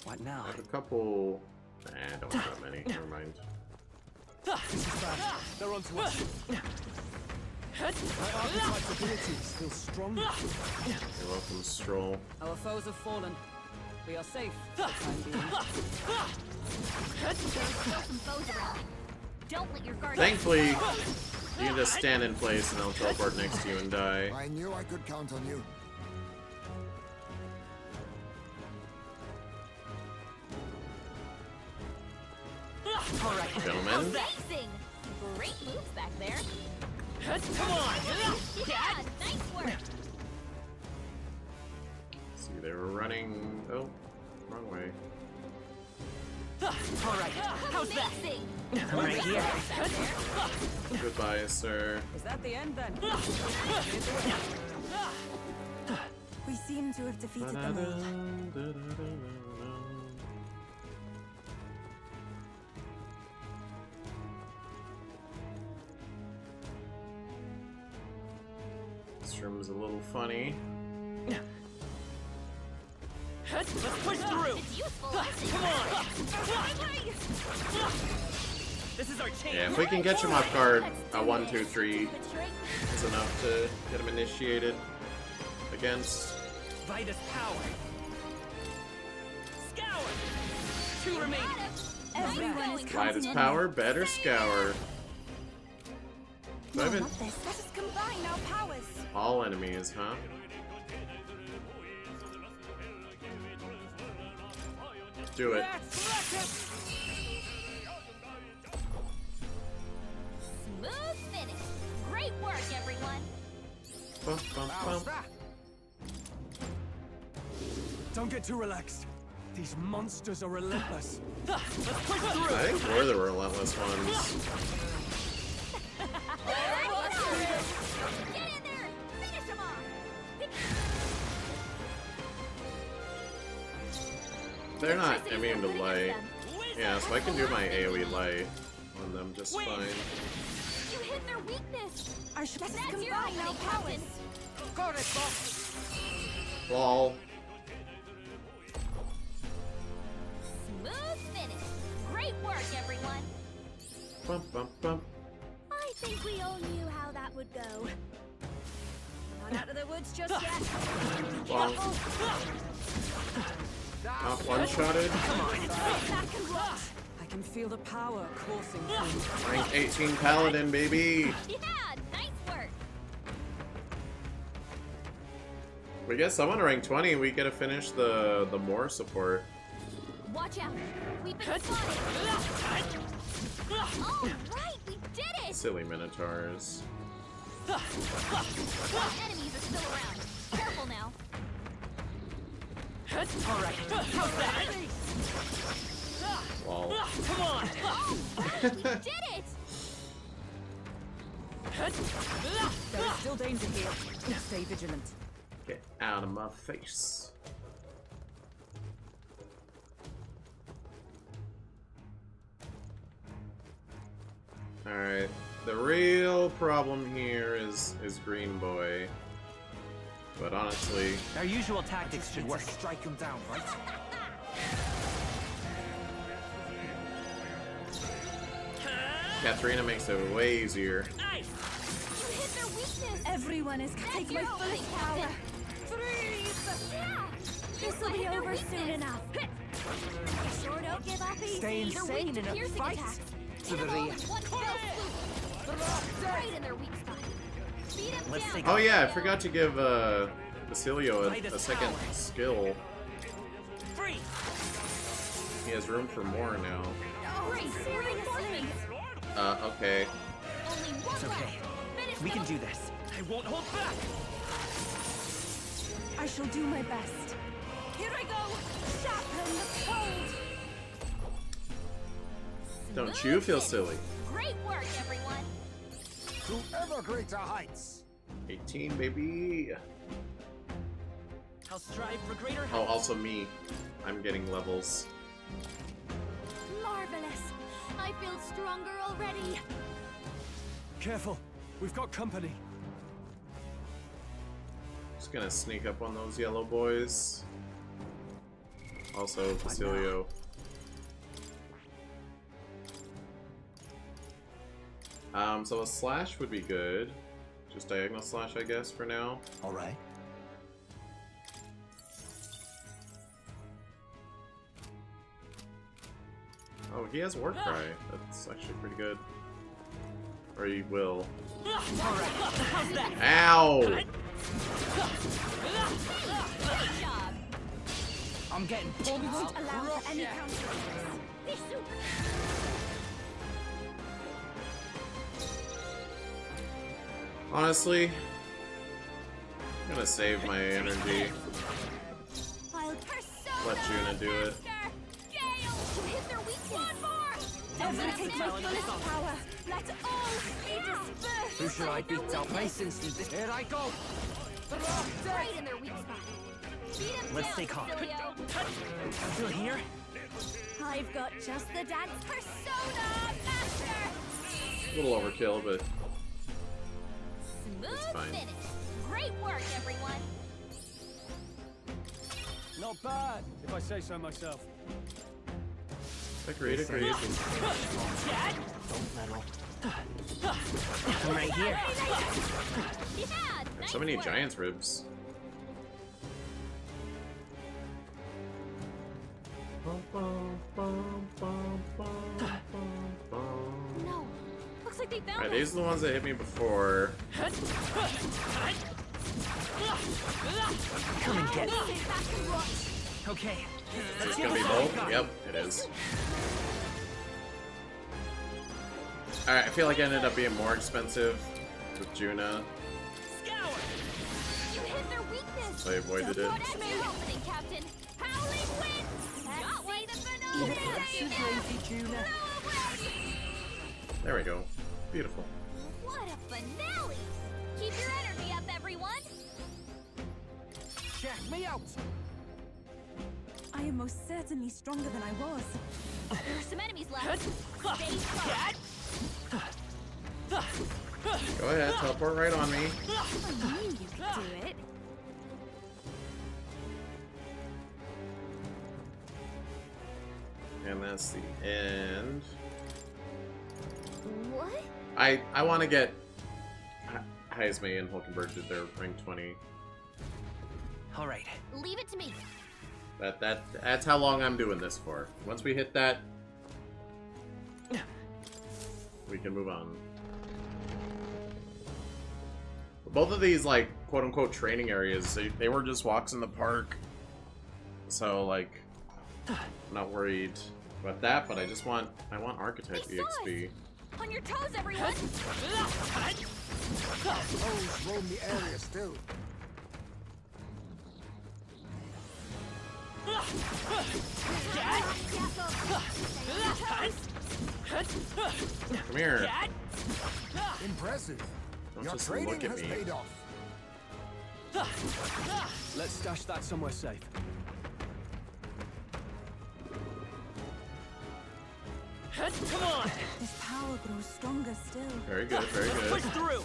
What now? I have a couple... Nah, I don't have that many. Never mind. This is bad. They're onto us. My archetype's abilities feel strong. You're welcome, Stroll. our foes have fallen. We are safe for the time being. Throw some foes around. Don't let your guard Thankfully, you can just stand in place and I'll teleport next to you and die. I knew I could count on you. All right, Gentlemen. Amazing! Great moves back there. come on! Yeah, nice work. See, they were running... Oh, wrong way. All right, how's that? Amazing! Right here. Back there. Goodbye, sir. Is that the end then? We seem to have defeated them all. This room's a little funny. Let's push through! It's useful. Come on! This is our chance! Yeah, if we can get him off guard, a 1, 2, 3 is enough to get him initiated against. Vitus power! Scour! 2 remaining! Everyone is Light counting his on power, better scour. me. I've No, been not this. Let us combine our powers. all enemies, huh? Do it. Smooth finish. Great work, everyone. Bum, bum, bum. Don't get too relaxed. These monsters are relentless. I think we're the relentless ones. Get in there! Finish him off! They're not immune to light. Yeah, so I can do my AoE light on them just fine. You hit their weakness! That's That's your combine our opening, powers. Captain! Got it, boss. Lol. Smooth finish! Great work, everyone! Bum, bum, bum. I think we all knew how that would go. Not out of the woods just yet. Well, not one-shotted. Back and watch. I can feel the power coursing through. Rank 18 Paladin, baby! Yeah, nice work. We get someone rank 20, we get to finish the more support. Watch out. We've been spotted. All right, we did it. Silly Minotaurs. Enemies are still around. Careful now. All right. How's that? Lol. Come on. We did it. There is still danger here. Stay vigilant. Get out of my face. Alright. The real problem here is Green Boy. But honestly, Our usual tactics should work. Strike him down, right? Katrina makes it way easier. You hit their weakness. Everyone is That's taking your my opening, fullest power. Captain. Freeze! Yeah. This will be over soon enough. Sure don't give up easy. Stay They're insane weak in to a piercing fight. attacks. To the Hit 'em all rear. with one fell swoop. Right in their weak spot. Beat 'em Let's down. take Oh yeah, I forgot to give Basilio a second skill. Free. He has room for more now. Great, reinforcements. Okay. Only one It's okay. left. Finish We them can do this. I won't hold back. I shall do my best. Here I go. Sharpen the cold. Don't Smooth you feel finish. silly? Great work, everyone. To ever greater heights. 18, baby. I'll strive for greater Oh, heights. also me. I'm getting levels. Marvelous. I feel stronger already. Careful. We've got company. Just gonna sneak up on those yellow boys. Also, Basilio. So a slash would be good. Just diagonal slash, I guess, for now. All right. Oh, he has Warcry. That's actually pretty good. Or he will. Ow! Good job. I'm getting pulled We won't out. allow for any counterattacks. This soup. Honestly, I'm gonna save my energy. I'll persona. Let Juna do it. Gale, you hit their weak one more. Everyone take my fullest power. Let all be dispersed. Who should I beat out? Nice instant. Here I go. Right in their weak spot. Beat 'em Let's down, stay calm. Basilio. Still here? I've got just the dance persona master. A little overkill, but Smooth fine. finish. Great work, everyone. Not bad, if I say so myself. agreed, agreed. Don't meddle. I'm right here. Yeah, nice So many work. giant's ribs. No, looks like they found Alright, us. these are the ones that hit me before. Come and get me. Sit back and watch. Okay. Is this gonna be both? Yep, it is. Alright, I feel like it ended up being more expensive with Juna, You hit their weakness. so I avoided it. That's your opening, Captain. Howling wind. Even faster, crazy tuna. There we go. Beautiful. What a finale! Keep your energy up, everyone! Check me out! I am most certainly stronger than I was. There are some enemies left. Stay sharp. Go ahead, teleport right on me. I knew you could do it. And that's the end. What? I want to get Heisme and Hulkenberg to their rank 20. All right. Leave it to me. That's how long I'm doing this for. Once we hit that, we can move on. Both of these, like, quote-unquote training areas, they were just walks in the park. So, like, I'm not worried about that, but I want Architect EXP. On your toes, everyone! Foes roam the area still. Come here. Impressive. Don't Your just training look at has me. paid off. Let's stash that somewhere safe. Come on. This power grows stronger still. Very good, very Push good. through.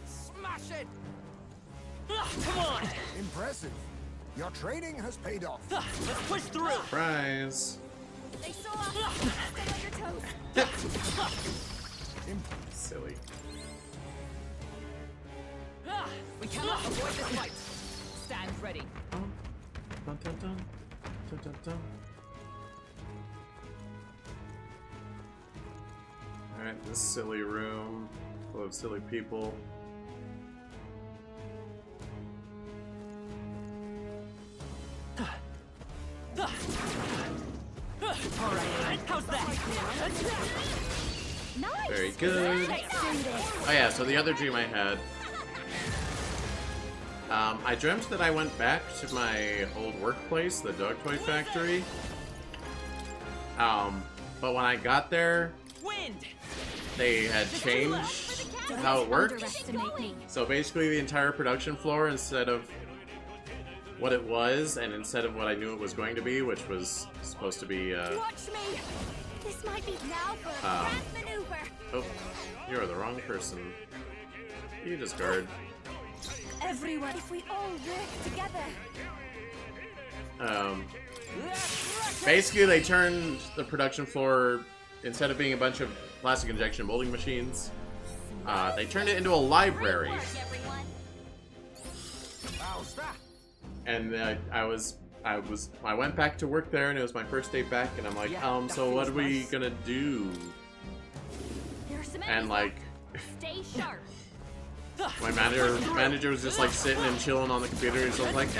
Smash it! Come on. Impressive. Your training has paid off. Let's push through. Surprise. They saw us! Stay on your toes! Silly. We cannot avoid this fight. Stand ready. Dun, dun, dun. Dun, dun, dun. Alright, this silly room full of silly people. All right. How's that? Nice! Very good. Oh yeah, so the other dream I had, I dreamt that I went back to my old workplace, the dog toy factory. But when I got there, Wind. they had changed how it worked. Underestimate me. So basically the entire production floor, instead of what it was, and instead of what I knew it was going to be, which was supposed to be, Watch me! This might be now for a grand maneuver! oh, you're the wrong person. You just guard. Everyone, If we all work together! Basically they turned the production floor, instead of being a bunch of plastic injection molding machines, they turned it into a library. Work, everyone! How's that? And I went back to work there, and it was my first day back, and I'm like, Yeah, that so what feels are we nice. gonna do? There are some And enemies like, left. Stay sharp! my manager was just like sitting and chilling on the computer, so I was like,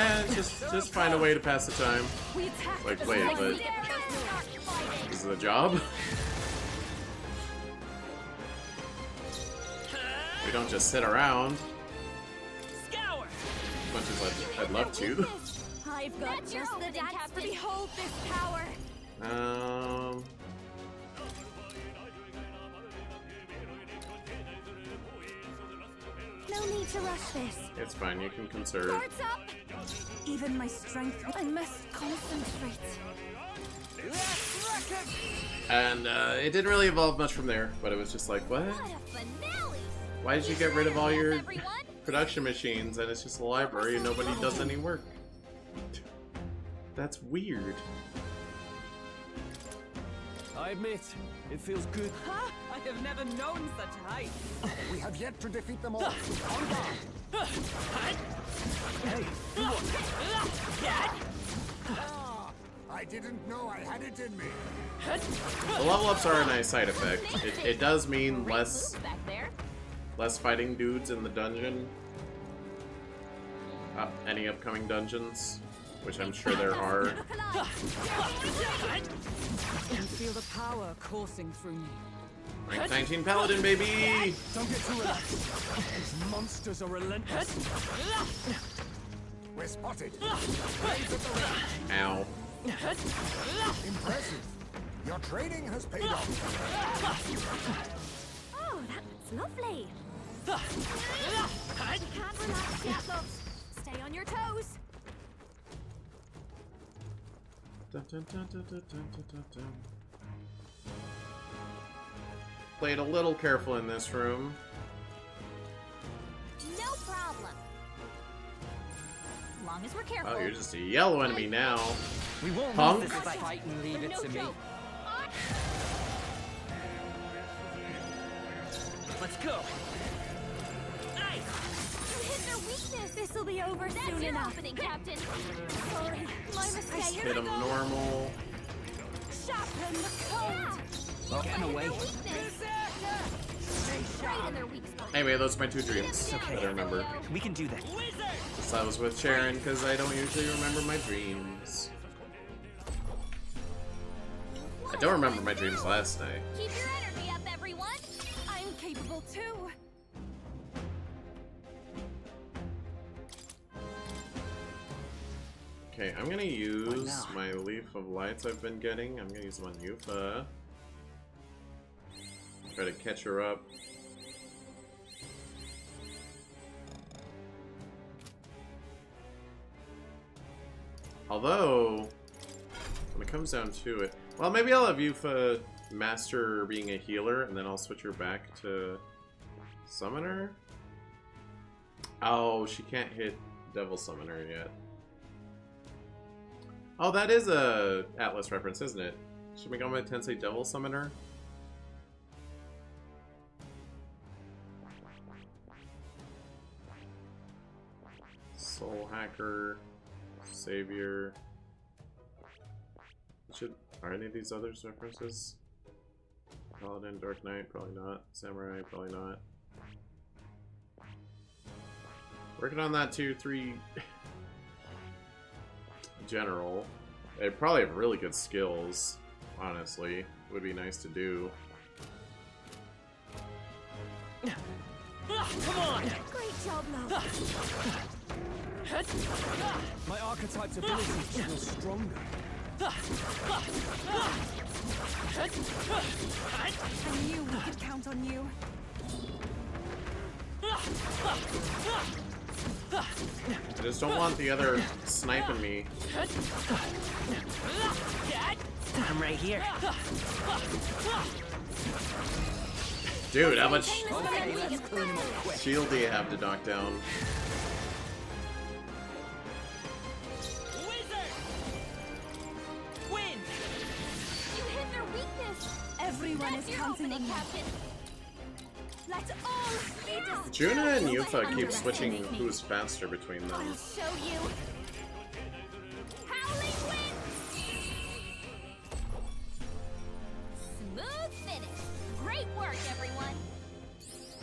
just find a way to pass the time. we attack. Like, the wait, side. but this is a job? We don't just sit around, Scour. as much as I'd love to. I've got That's your just the opening, dance Captain. to behold this power. No need to rush this. It's fine, you can conserve. Guards up! Even my strength, I must concentrate. And it didn't really evolve much from there, but it was just like, what? What a finale! Why did you get rid of all your Everyone? production machines and it's just a library and nobody does any work? That's weird. I admit, it feels good. Ha! I have never known such height. We have yet to defeat them all. On guard. Hey, Ah, I didn't know I had it in me. The level ups are a nice side effect. It does mean Great less move back there. fighting dudes in the dungeon. Any upcoming dungeons, which I'm sure there are. Look alive! I can feel the power coursing through me. Rank 19 Paladin, baby! don't get too relaxed. These monsters are relentless. We're spotted. Ow. Impressive. Your training has paid off. Oh, that's lovely. You can't relax yet, loves. Stay on your toes. Dun, dun, dun, dun, dun, dun, dun, dun. Played a little careful in this room. No problem. As long as we're careful. Oh, you're just a yellow enemy now. We won't Punk. lose this fight and leave it No to me. joke. Let's go. Nice. You hit their weakness. This'll be over That's soon your enough. opening, Captain. Sorry, my mistake. Hit him normal. Sharpen the cold. Well, get him Hit away. their weakness. Right in their weak spot. Anyway, those are my two dreams that I remember. We can do that. Wizard. So I was with Sharon because I don't usually remember my dreams. I don't remember my dreams last night. Keep your energy up, everyone. I'm capable too. Okay, I'm gonna use now? my Leaf of Lights I've been getting. I'm gonna use them on Yufa. Try to catch her up. Although, when it comes down to it, well, maybe I'll have Yufa master being a healer, and then I'll switch her back to Summoner. Oh, she can't hit Devil Summoner yet. Oh, that is a Atlas reference, isn't it? Shin Megami Tensei Devil Summoner? Soul Hacker, Savior. Are any of these others references? Paladin, Dark Knight, probably not. Samurai, probably not. Working on that 2-3 general. They probably have really good skills, honestly. Would be nice to do. Come on. Great job, love. My archetype's ability feels stronger. I knew we could count on you. I just don't want the other sniping me. I'm right here. Dude, how much Okay, let's clean him up quick. shield do you have to knock down? Wizard. Win. You hit their weakness. Everyone That's is your counting on opening, you. Captain. Let's all speed this. Juna and Yufa keep switching who's faster between them. I'll show you. Howling wind. Smooth finish. Great work, everyone.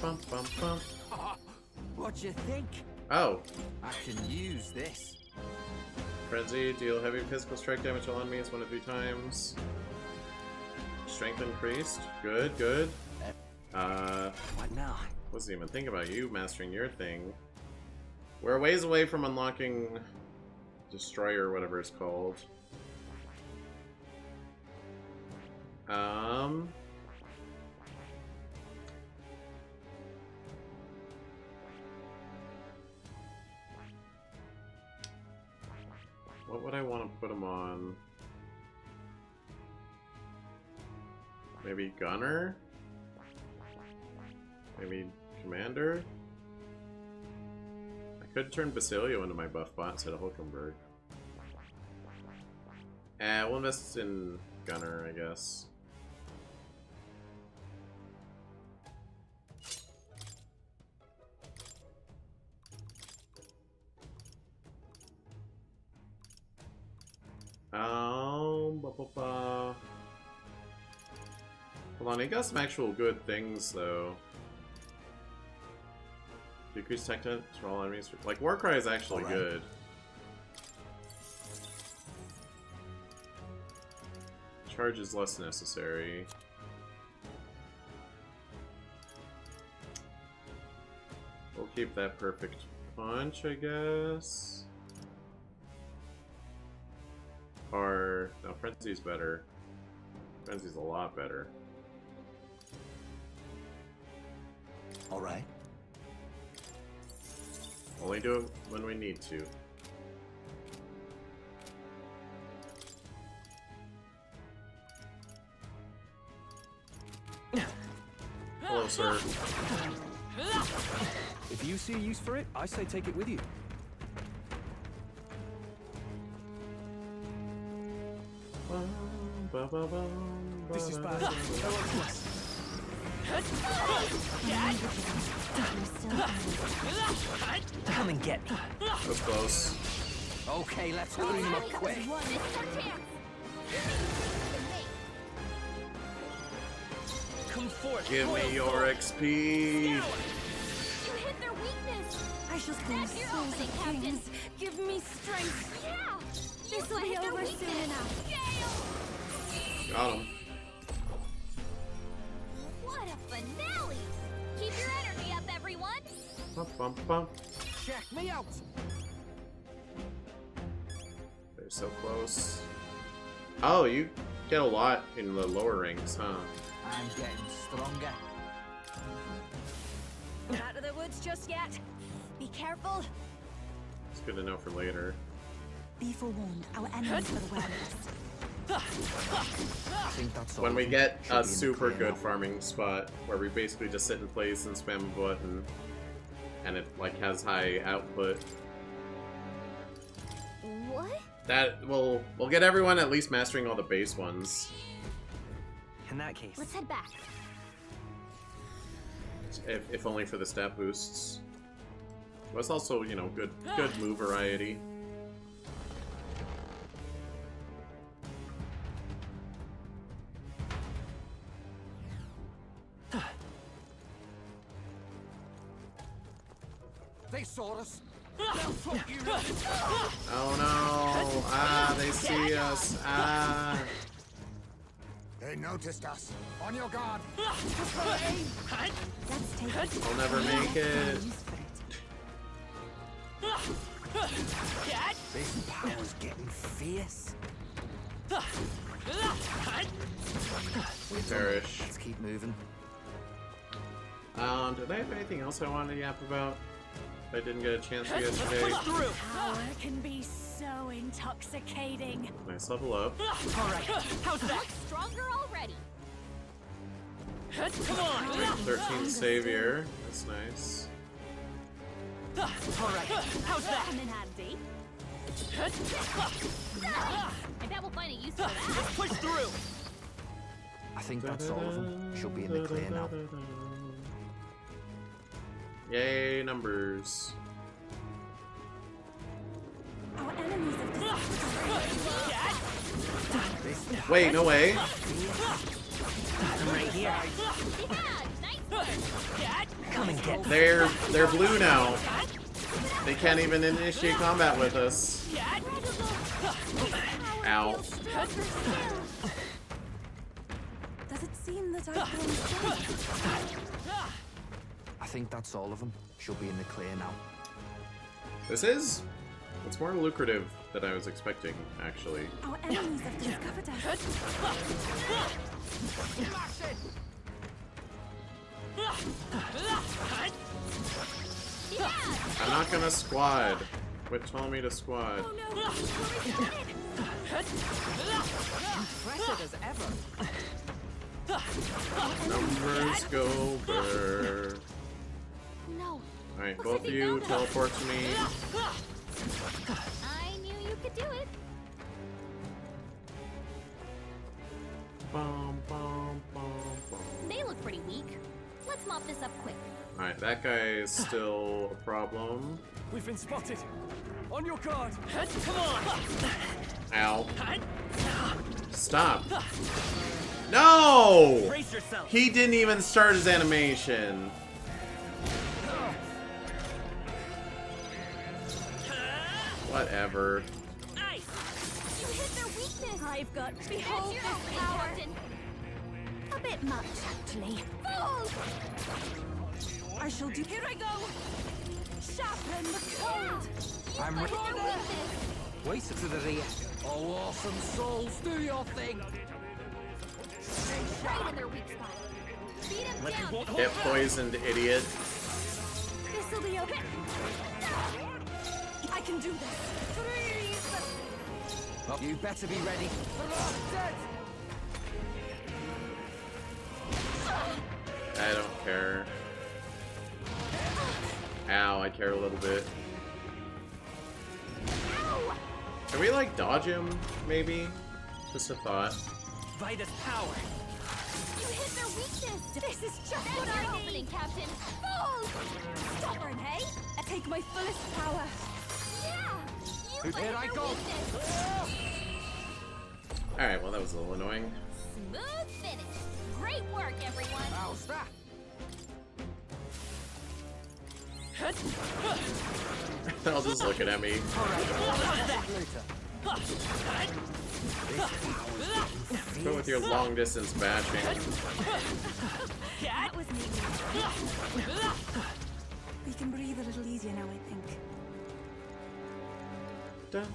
Bum, bum, bum. What you think? Oh, I can use this. Frenzy, deal heavy physical strike damage on enemies 1 to 3 times. Strength increased. Good, good. What now? Wasn't even thinking about you mastering your thing. We're a ways away from unlocking Destroyer, whatever it's called. What would I want to put him on? Maybe Gunner? Maybe Commander? I could turn Basilio into my buff bot instead of Hulkenberg. We'll invest in Gunner, I guess. Hold on, he got some actual good things though. Decrease tech damage for all enemies. Like Warcry is actually good. Charge is less necessary. We'll keep that perfect punch, I guess. Or no, Frenzy's better. Frenzy's a lot better. All right. Only do it when we need to. Hello, sir. If you see a use for it, I say take it with you. This is bad. They're on to us. Come and get me. That was close. Okay, let's clean them up quick. One is our chance. Come forth. Give me your XP. You hit their weakness. I shall go That's your opening, Captain. Give me strength. Yeah. This will be over soon enough. Got him. What a finale! Keep your energy up, everyone. Bum, bum, bum. Check me out. They're so close. Oh, you get a lot in the lower ranks, huh? I'm getting stronger. Not out of the woods just yet. Be careful. It's good to know for later. Be forewarned. Our enemies will wear this. I think that's all. When we of get them. a Should be in the super clear good now. farming spot where we basically just sit in place and spam a button and it like has high output, What? that we'll get everyone at least mastering all the base ones. In that case, Let's head back. If only for the stat boosts. But it's also, you know, good move variety. They saw us. Oh no! Ah, they see us. Ah. They noticed us. On your guard. Let's take it. We'll never make it. This power's getting fierce. We perish. Let's keep moving. Did I have anything else I wanted to yap about? I didn't get a chance to yesterday. Power can be so intoxicating. Nice level up. alright. How's that? Look stronger already. Come on. 13 savior. That's nice. Alright. How's that? Come in handy. I bet we'll find a use for that. Let's push through. I think that's all of them. Should be in the clear now. Yay, numbers. Our enemies have discovered. Wait, no way. I'm right here. Yeah, nice work. Come and get me. They're blue now. They can't even initiate combat with us. Ow. Does it seem that I've grown stronger? I think that's all of them. Should be in the clear now. It's more lucrative than I was expecting, actually. Our enemies have discovered us. I'm not gonna squad. Quit telling me to squad. Oh no, we're retarded. Impressive as ever. Numbers go burr. No. Alright, Looks both like of they you know that. teleport to me. I knew you could do it. Bum, bum, bum, bum. They look pretty weak. Let's mop this up quick. Alright, that guy is still a problem. We've been spotted. On your guard. Come on. Ow. Stop. No! Brace yourself. He didn't even start his animation. Whatever. Ice. You hit their weakness. I've got That's behold your this opening, power. Captain. A bit much, actually. Fools! I shall do. Here I go. Sharpen the cold. I'm Hit their weakness. Wait to the rear. Oh, awesome souls, do your thing. Let me walk. Get poisoned, idiot. This'll be okay. I can do this. Freeze! Well, you better be ready. I don't care. Ow, I care a little bit. Can we, like, dodge him, maybe? Just a thought. Vida's power. You hit their weakness. This is just That's what your I need. opening, Captain. Fall! Stubborn, hey? I take my fullest power. Yeah! You Here hit I their go. weakness. Alright, well, that was a little annoying. Smooth finish. Great work, everyone. How's that? They're all just looking at me. Go with your long distance bashing. That was me. We can breathe a little easier now, I think. Dun,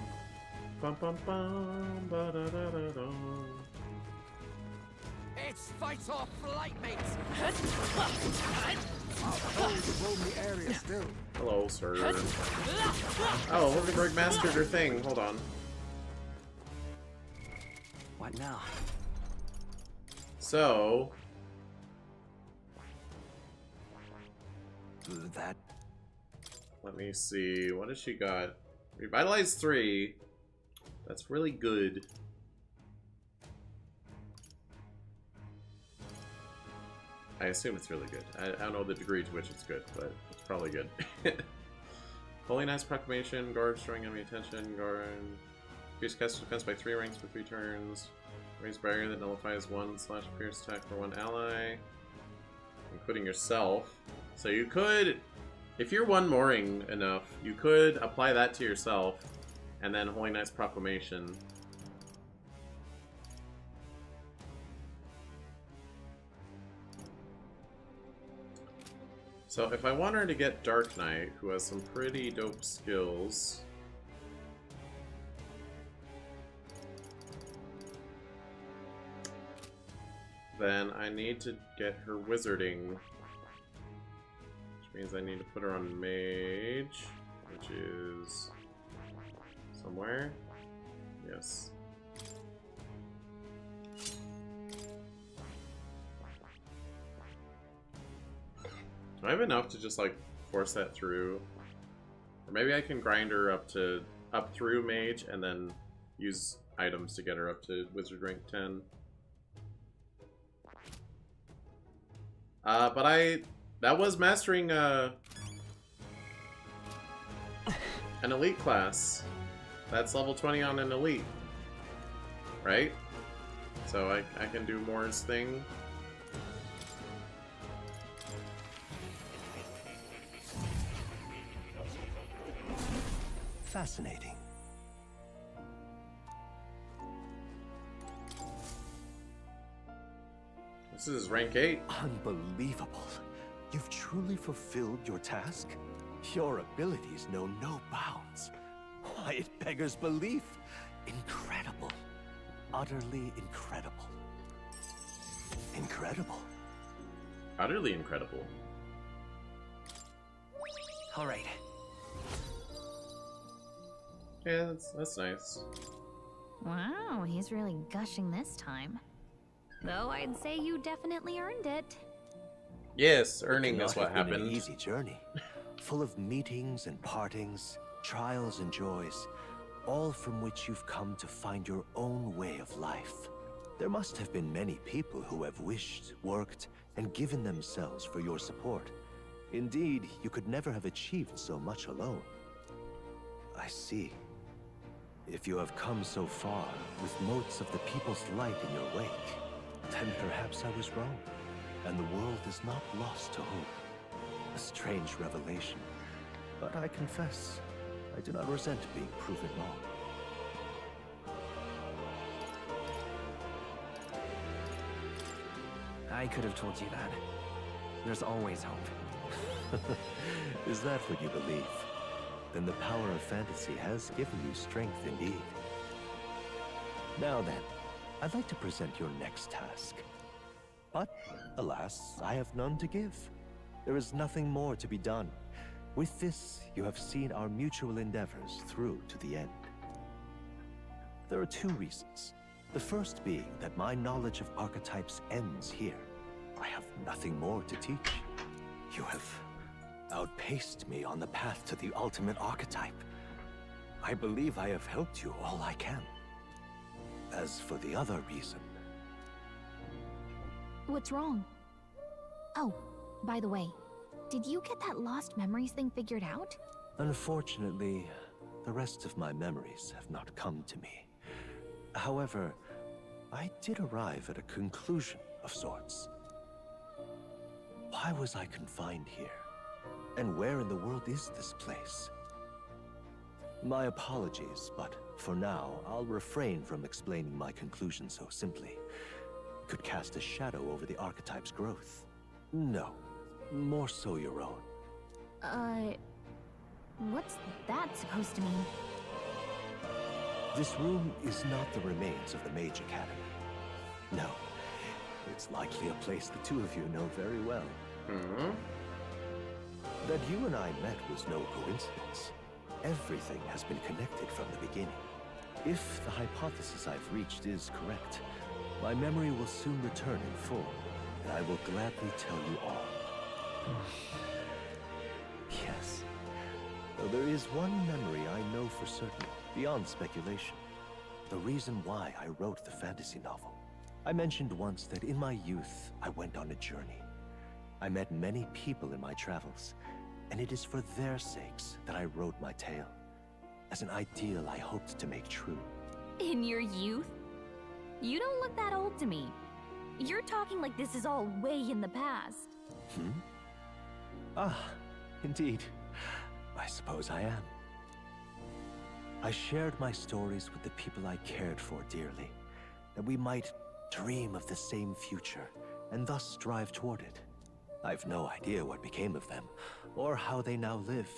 bum, bum, bum, ba, da, da, da, dum. It's fight or flight, mates. Those roam the area still. Hello, sir. Oh, Hildenberg mastered her thing. Hold on. What now? So, That let me see. What has she got? Revitalize 3. That's really good. I assume it's really good. I don't know the degree to which it's good, but it's probably good. Holy Knight's Proclamation, guard destroying enemy attention, guard. Increase cast defense by 3 ranks for 3 turns. Raise barrier that nullifies 1/pierce attack for 1 ally, including yourself. So you could, if you're 1 mooring enough, you could apply that to yourself, and then Holy Knight's Proclamation. So if I want her to get Dark Knight, who has some pretty dope skills, then I need to get her wizarding, which means I need to put her on mage, which is somewhere. Yes. Do I have enough to just like force that through? Or maybe I can grind her up through mage and then use items to get her up to wizard rank 10. But that was mastering an elite class. That's level 20 on an elite, right? So I can do Moore's thing. Fascinating. This is rank 8. Unbelievable. You've truly fulfilled your task? Your abilities know no bounds. Why, it beggars belief. Incredible. Utterly incredible. Incredible. Utterly incredible. All right. Yeah, that's nice. Wow, he's really gushing this time. Though I'd say you definitely earned it. Yes, earning It is cannot what have been happened. an easy journey, full of meetings and partings, trials and joys, all from which you've come to find your own way of life. There must have been many people who have wished, worked, and given themselves for your support. Indeed, you could never have achieved so much alone. I see. If you have come so far, with motes of the people's light in your wake, then perhaps I was wrong, and the world is not lost to hope. A strange revelation, but I confess, I do not resent being proven wrong. I could have told you that. There's always hope. Is that what you believe? Then the power of fantasy has given you strength indeed. Now then, I'd like to present your next task. But Alas, I have none to give. There is nothing more to be done. With this, you have seen our mutual endeavors through to the end. There are two reasons. The first being that my knowledge of archetypes ends here. I have nothing more to teach. You have outpaced me on the path to the ultimate archetype. I believe I have helped you all I can. As for the other reason... What's wrong? Oh, by the way, did you get that lost memories thing figured out? Unfortunately, the rest of my memories have not come to me. However, I did arrive at a conclusion of sorts. Why was I confined here? And where in the world is this place? My apologies, but for now, I'll refrain from explaining my conclusion so simply. It could cast a shadow over the archetype's growth. No, more so your own. What's that supposed to mean? This room is not the remains of the Mage Academy. No, it's likely a place the two of you know very well. Mm-hmm. That you and I met was no coincidence. Everything has been connected from the beginning. If the hypothesis I've reached is correct, my memory will soon return in full, and I will gladly tell you all. Yes. Though there is one memory I know for certain, beyond speculation. The reason why I wrote the fantasy novel. I mentioned once that in my youth, I went on a journey. I met many people in my travels, and it is for their sakes that I wrote my tale, as an ideal I hoped to make true. In your youth? You don't look that old to me. You're talking like this is all way in the past. Ah, indeed. I suppose I am. I shared my stories with the people I cared for dearly, that we might dream of the same future, and thus strive toward it. I've no idea what became of them, or how they now live,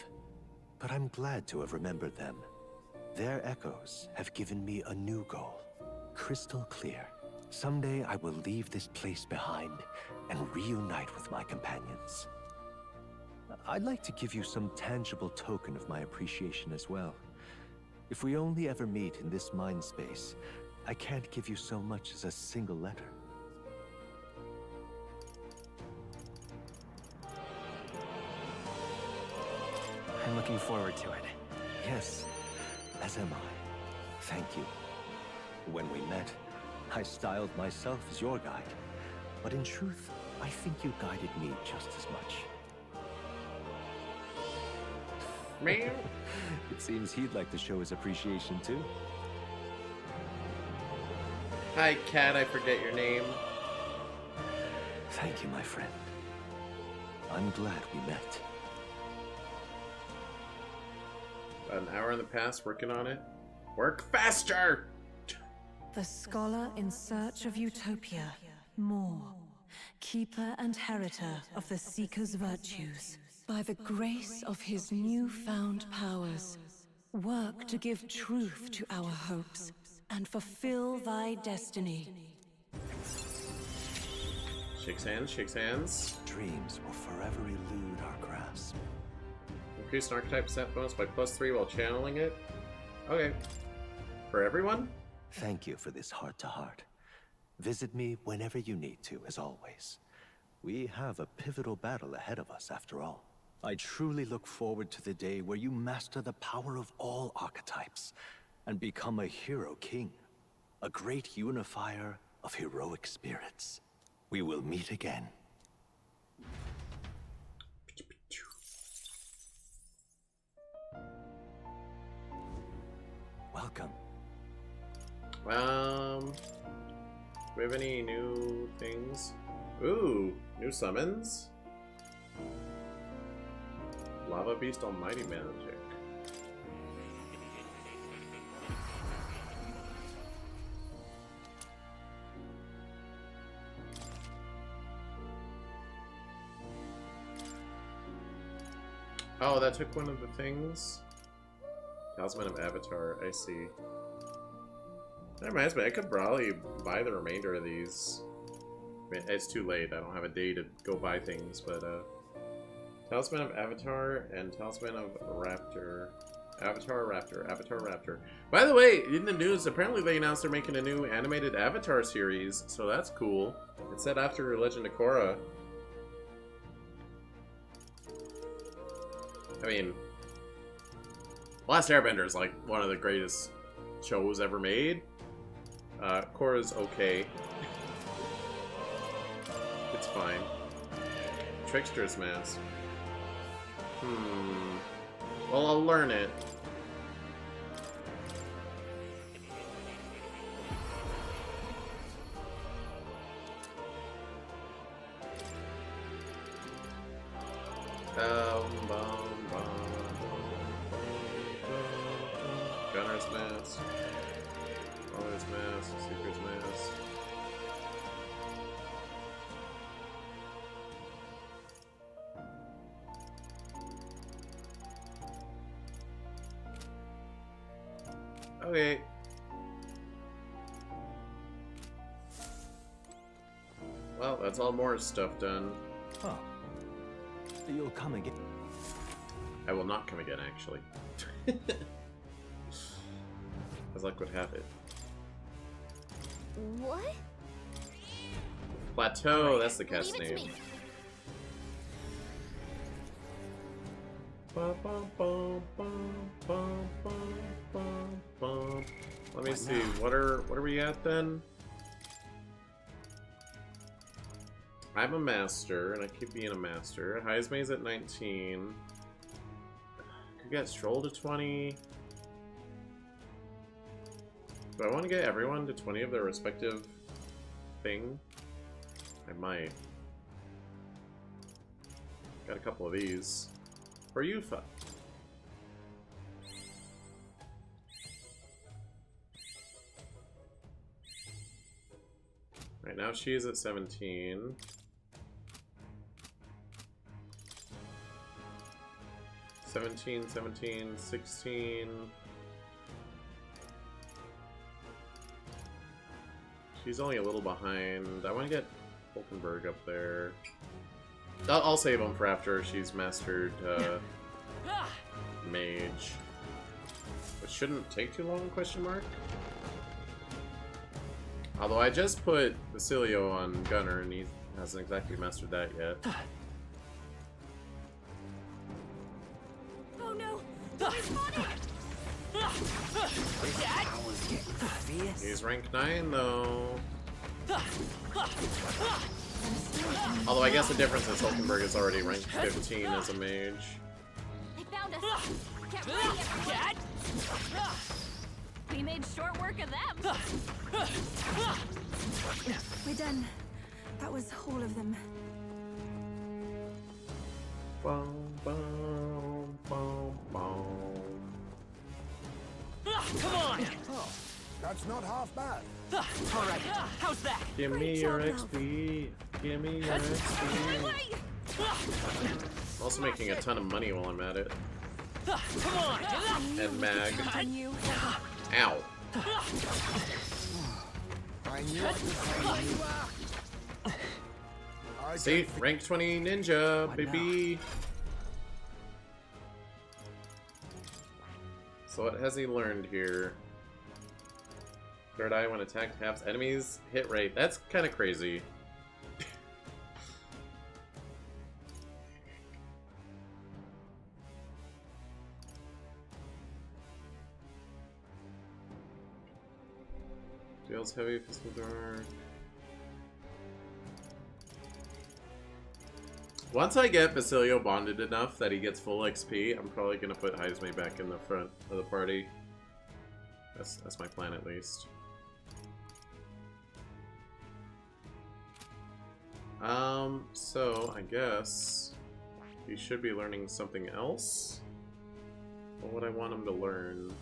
but I'm glad to have remembered them. Their echoes have given me a new goal, crystal clear. Someday I will leave this place behind and reunite with my companions. I'd like to give you some tangible token of my appreciation as well. If we only ever meet in this mind space, I can't give you so much as a single letter. I'm looking forward to it. Yes, as am I. Thank you. When we met, I styled myself as your guide. But in truth, I think you guided me just as much. Meow. It seems he'd like to show his appreciation too. Hi, cat, I forget your name. Thank you, my friend. I'm glad we met. About an hour in the past working on it. Work faster! The scholar in search of utopia. More. Keeper and heritor of the Seeker's virtues. By the grace of his newfound powers, work to give truth to our hopes and fulfill thy destiny. Shakes hands, shakes hands. Dreams will forever elude our grasp. Increase an archetype set bonus by +3 while channeling it. Okay. For everyone? Thank you for this heart-to-heart. Visit me whenever you need to, as always. We have a pivotal battle ahead of us, after all. I truly look forward to the day where you master the power of all archetypes and become a hero king, a great unifier of heroic spirits. We will meet again. Welcome. Do we have any new things? Ooh, new summons? Lava Beast Almighty Magic. Oh, that took one of the things? Talisman of Avatar, I see. That reminds me, I could probably buy the remainder of these. mean, it's too late. I don't have a day to go buy things, but Talisman of Avatar and Talisman of Raptor. Avatar Raptor. Avatar Raptor. By the way, in the news, apparently they announced they're making a new animated Avatar series, so that's cool. It's set after Legend of Korra. I mean, Last Airbender is like one of the greatest shows ever made. Korra's okay. It's fine. Trickster's Mask. Well, I'll learn it. Gunner's Mask. Father's Mask. Seeker's Mask. Okay. Well, that's all more stuff done. Oh. You'll come again. I will not come again, actually. As luck would have it. What? Plateau, that's the cast Leave it to name. me. Let me see. What are we at then? I'm a master, and I keep being a master. Heismei's at 19. Could get Stroll to 20. Do I want to get everyone to 20 of their respective thing? I might. Got a couple of these. For Yufa. Right now she's at 17. Seventeen, 17, 16. She's only a little behind. I want to get Hulkenberg up there. I'll save him for after she's mastered Mage. Which shouldn't take too long, question mark? Although I just put Basilio on Gunner and he hasn't exactly mastered that yet. Oh no! Respawning! He's rank 9 though. Although I guess the difference is Hulkenberg is already ranked 15 as a mage. They found us! Get ready, everyone! We made short work of them! We're done. That was all of them. Boom, boom, boom, boom. Come on! That's not half bad. Alright, how's that? Give me your XP. Give me your XP. I'm also making a ton of money while I'm at it. Come on! And mag. Continue. Ow. I knew it was See? Rank 20 ninja, baby. So what has he learned here? Third eye when attacked halves enemies hit rate. That's kind of crazy. Deals heavy, physical dark. Once I get Basilio bonded enough that he gets full XP, I'm probably gonna put Heismei back in the front of the party. That's my plan at least. So I guess he should be learning something else. What would I want him to learn?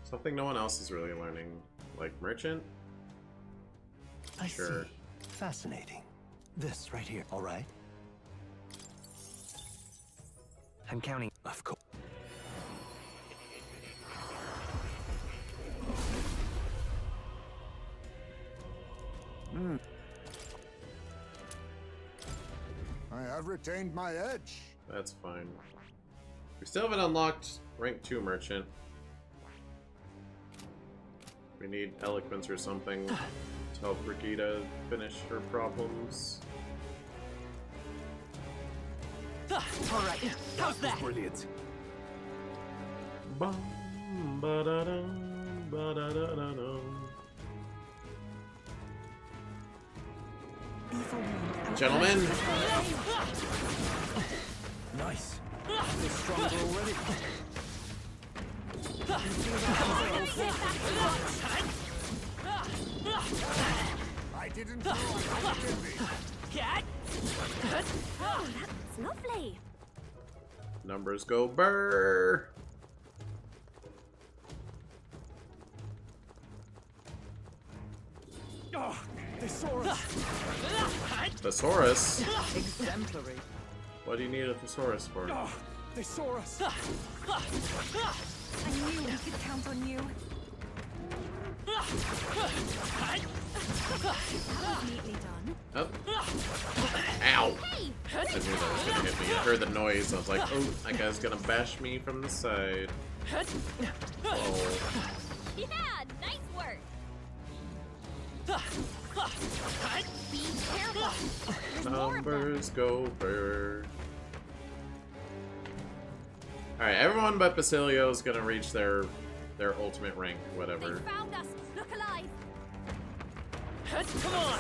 Something no one else is really learning. Like Merchant? I Sure. see. Fascinating. This right here, all right? I'm counting. Of course. I have retained my edge. That's fine. We still haven't unlocked rank 2 merchant. We need eloquence or something to help Brigitte finish her problems. Alright, how's that? Brilliant. Bum, ba-da-dum, ba-da-da-da-dum. Gentlemen, Nice. They're stronger already. I didn't know I could be. Oh, that's lovely. numbers go burr. Oh, thesaurus. Thesaurus? Exemplary. What do you need a thesaurus for? Oh, thesaurus. I knew we could count on you. That was neatly done. Oh. Ow! I knew that was gonna hit me. I heard the noise. I was like, oh, that guy's gonna bash me from the side. Oh. Yeah, nice work. Be careful. There's more of them. Numbers go burr. Alright, everyone but Basilio's gonna reach their ultimate rank, whatever. They found us. Look alive. Come on!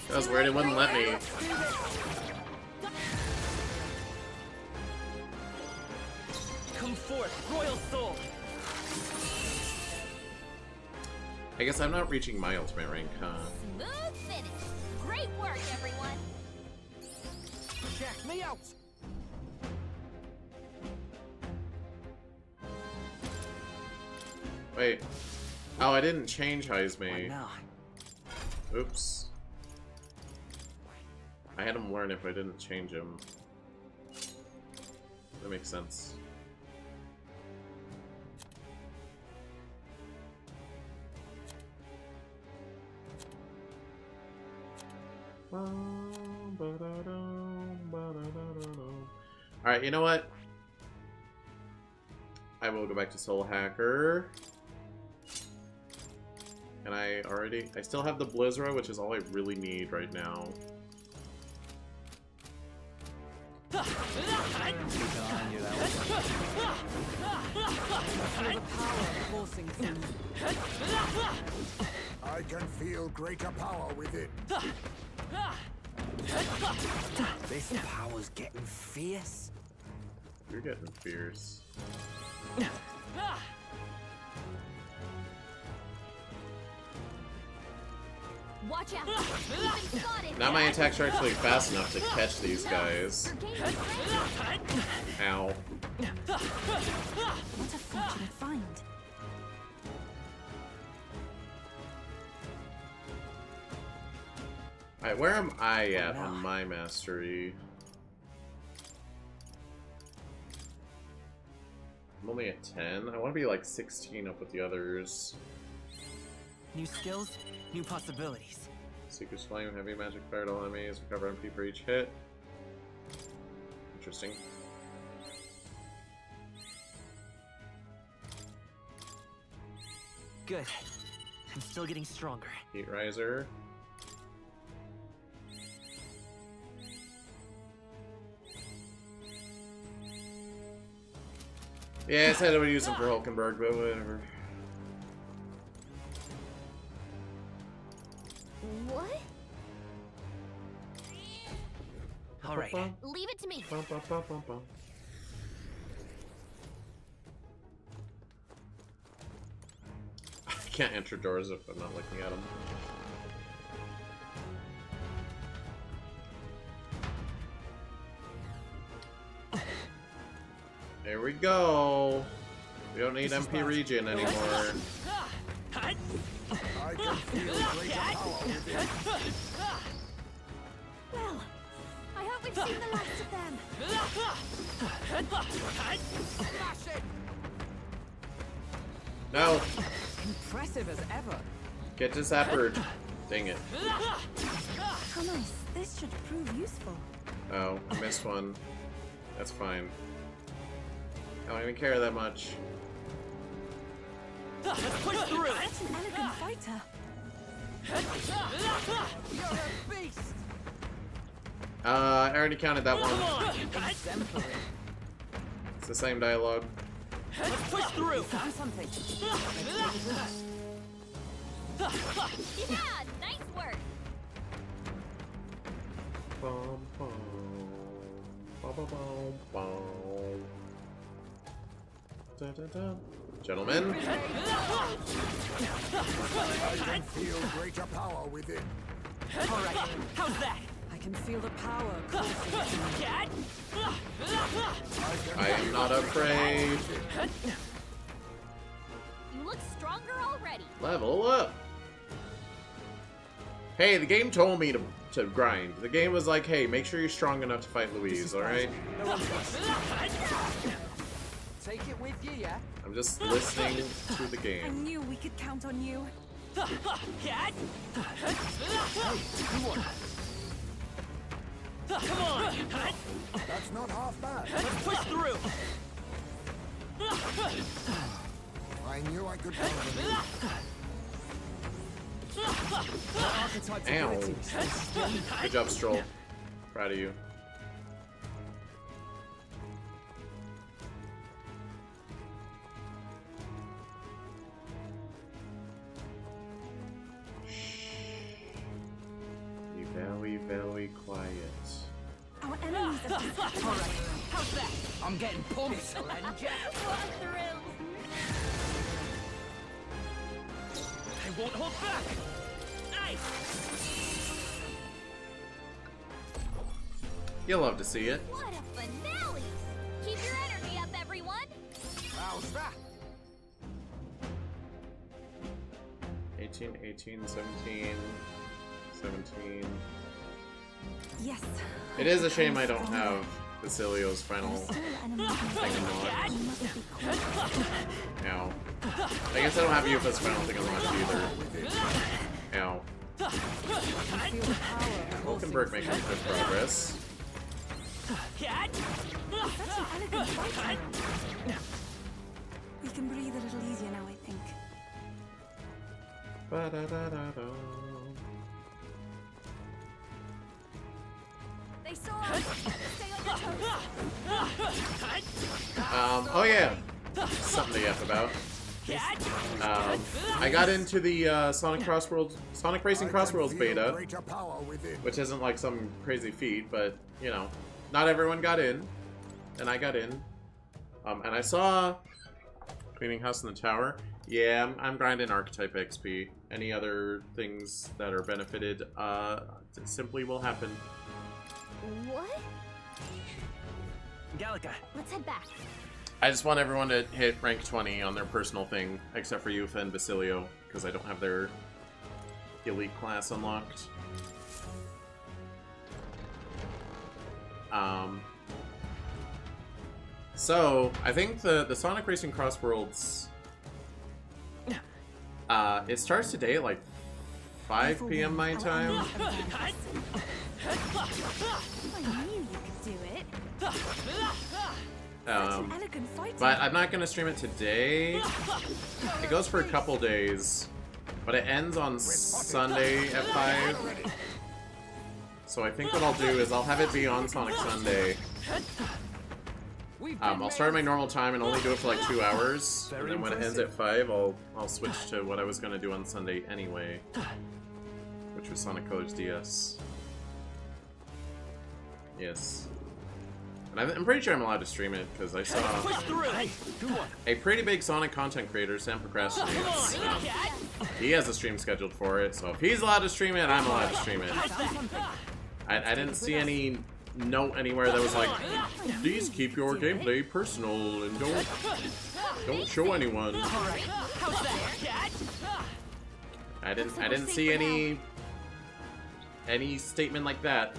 That was weird, it wouldn't let me. Come forth, royal soul! I guess I'm not reaching my ultimate rank, huh? Smooth finish. Great work, everyone. Check me out. Wait. Oh, I didn't change Heisme. No. Oops. I had him learn if I didn't change him. That makes sense. Alright, you know what? I will go back to Soul Hacker. And I still have the Blizzra, which is all I really need right now. I can feel greater power within. This power's getting fierce. You're getting fierce. Watch out. We've been spotted. Now my attacks are actually fast enough to catch these guys. You're gaining ground. Ow. What a fortunate find. Alright, where am I at on my mastery? I'm only at 10. I want to be like 16 up with the others. New skills, new possibilities. Seeker's Flame, Heavy Magic Fire to all enemies, recover MP for each hit. Interesting. Good. I'm still getting stronger. Heat Riser. Yeah, I said I would use them for Hulkenberg, but whatever. What? All right. Leave it to me. I can't enter doors if I'm not looking at them. There we go. We don't need MP Regen anymore. I can feel greater power within. Well, I hope we've seen the last of them. No. Impressive as ever. Get to Zapper. Dang it. How nice. This should prove useful. Oh, I missed one. That's fine. I don't even care that much. Let's push through. Such an elegant fighter. You're a beast. I already counted that one. Exemplary. It's the same dialogue. Let's push through. Found something. Yeah, nice work. Bum, bum. Bum, bum, bum, bum. Da, da, da. Gentlemen, I can feel greater power within. All right. How's that? I can feel the power coursing. I am not afraid. You look stronger already. Level up. Hey, the game told me to grind. The game was like, hey, make sure you're strong enough to fight Louise, alright? Take it with you, yeah? I'm just listening to the I game. knew we could count on you. Come on. That's not half bad. Let's push through. I knew I could count on you. Archetype's Ow. abilities. Good job, Stroll. Proud of you. Be very, very quiet. Our enemies are All right. How's that? I'm getting pumped. What a thrill. I won't hold back. Nice. You'll love to see it. What a finale. Keep your energy up, everyone. How's that? 18, 18, 17, 17. Yes. It is a shame I don't have Basilio's final Still enemies. thing unlocked. You must be quick. Ow. I guess I don't have Yufa's final thing unlocked either. Ow. Feel the power. Hulkenberg making good progress. Such an elegant fighter. We can breathe a little easier now, I think. Ba-da-da-da-da. They saw us. Stay on your toes. Oh yeah. Something to yap about. I got into the Sonic Racing Crossworlds beta, Greater power within. which isn't like some crazy feat, but you know, not everyone got in, and I got in. And I saw Cleaning House in the Tower. Yeah, I'm grinding Archetype XP. Any other things that are benefited simply will happen. What? Gallica. Let's head back. I just want everyone to hit rank 20 on their personal thing, except for Yufa and Basilio, because I don't have their elite class unlocked. So, I think the Sonic Racing Crossworlds, it starts today at like 5 p.m. my time. I knew you could do it. Such an elegant fighter. But I'm not going to stream it today. It goes for a couple days, but it ends on Sunday at 5. So I think what I'll do is I'll have it be on Sonic Sunday. I'll start my normal time and only do it for like 2 hours, and then when it ends at 5, I'll switch to what I was going to do on Sunday anyway, which was Sonic Colors DS. Yes. And I'm pretty sure I'm allowed to stream it, because I saw a pretty big Sonic content creator, Sam Procrastinates. He has a stream scheduled for it, so if he's allowed to stream it, I'm allowed to stream it. I didn't see any note anywhere that was like, please keep your gameplay personal and don't show anyone. I didn't see any statement like that.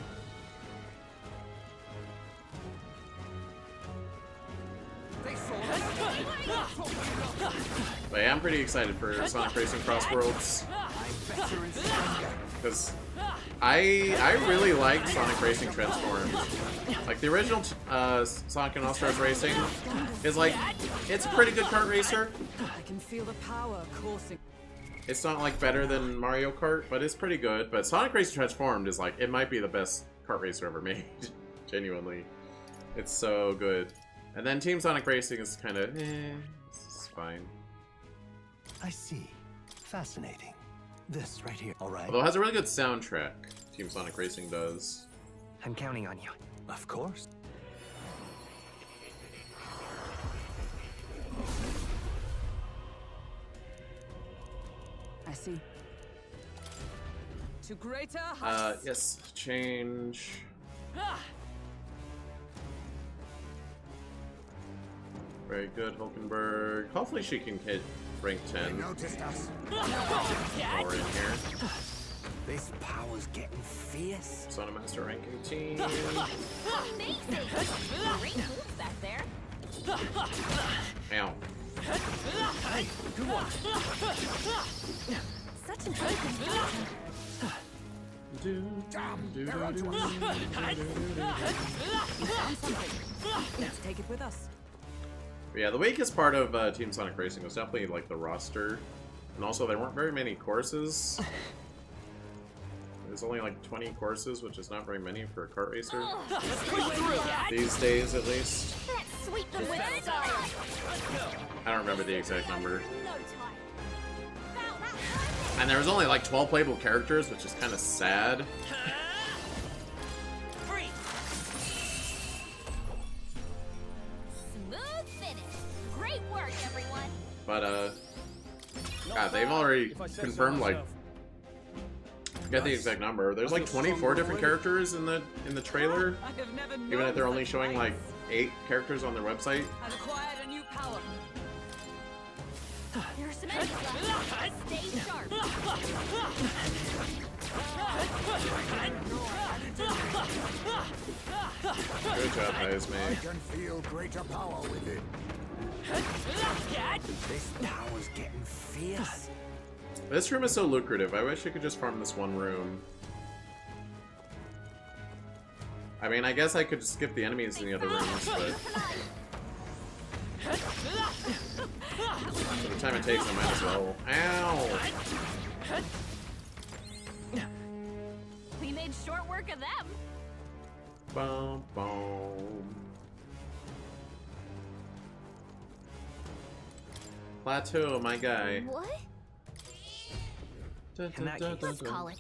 But yeah, I'm pretty excited for Sonic Racing Cross Worlds. Because I really like Sonic Racing Transformed. Like, the original Sonic and All-Stars Racing is like, it's a pretty good kart racer. I can feel the power coursing. It's not like better than Mario Kart, but it's pretty good. But Sonic Racing Transformed is like, it might be the best kart racer ever made. Genuinely. It's so good. And then Team Sonic Racing is kind of, it's fine. I see. Fascinating. This right here, alright? Although it has a really good soundtrack, Team Sonic Racing does. I'm counting on you. Of course. I see. To greater heights. Yes, change. Very good, Hulkenberg. Hopefully she can hit rank 10. Noticed us. More in here. This power's getting fierce. Sonic Master rank 18. Amazing! Great moves back there. Ow. Hey, good one. Such an elegant fighter. Damn, they're onto us. Let's take it with us. But yeah, the weakest part of Team Sonic Racing was definitely like the roster. And also there weren't very many courses. There's only like 20 courses, which is not very many for a kart racer. These days, at least. That sweep them with style. I don't remember the exact number. No time. And there was only like 12 playable characters, which is kind of sad. Smooth finish. Great work, everyone. But God, they've already confirmed like, I forget the exact number. There's like 24 different characters in the trailer, I have never known even if they're only such showing like heights. 8 characters on their website. I've acquired a new power. There's some enemies left. Stay sharp. Good job, guys, I man. can feel greater power with it. This power's getting fierce. This room is so lucrative. I wish I could just farm this one room. I mean, I guess I could just skip the enemies in the other rooms, but for the time it takes, I might as well. Ow! We made short work of them. Boom, boom. Plateau, my guy. What? In that case, Let's call it.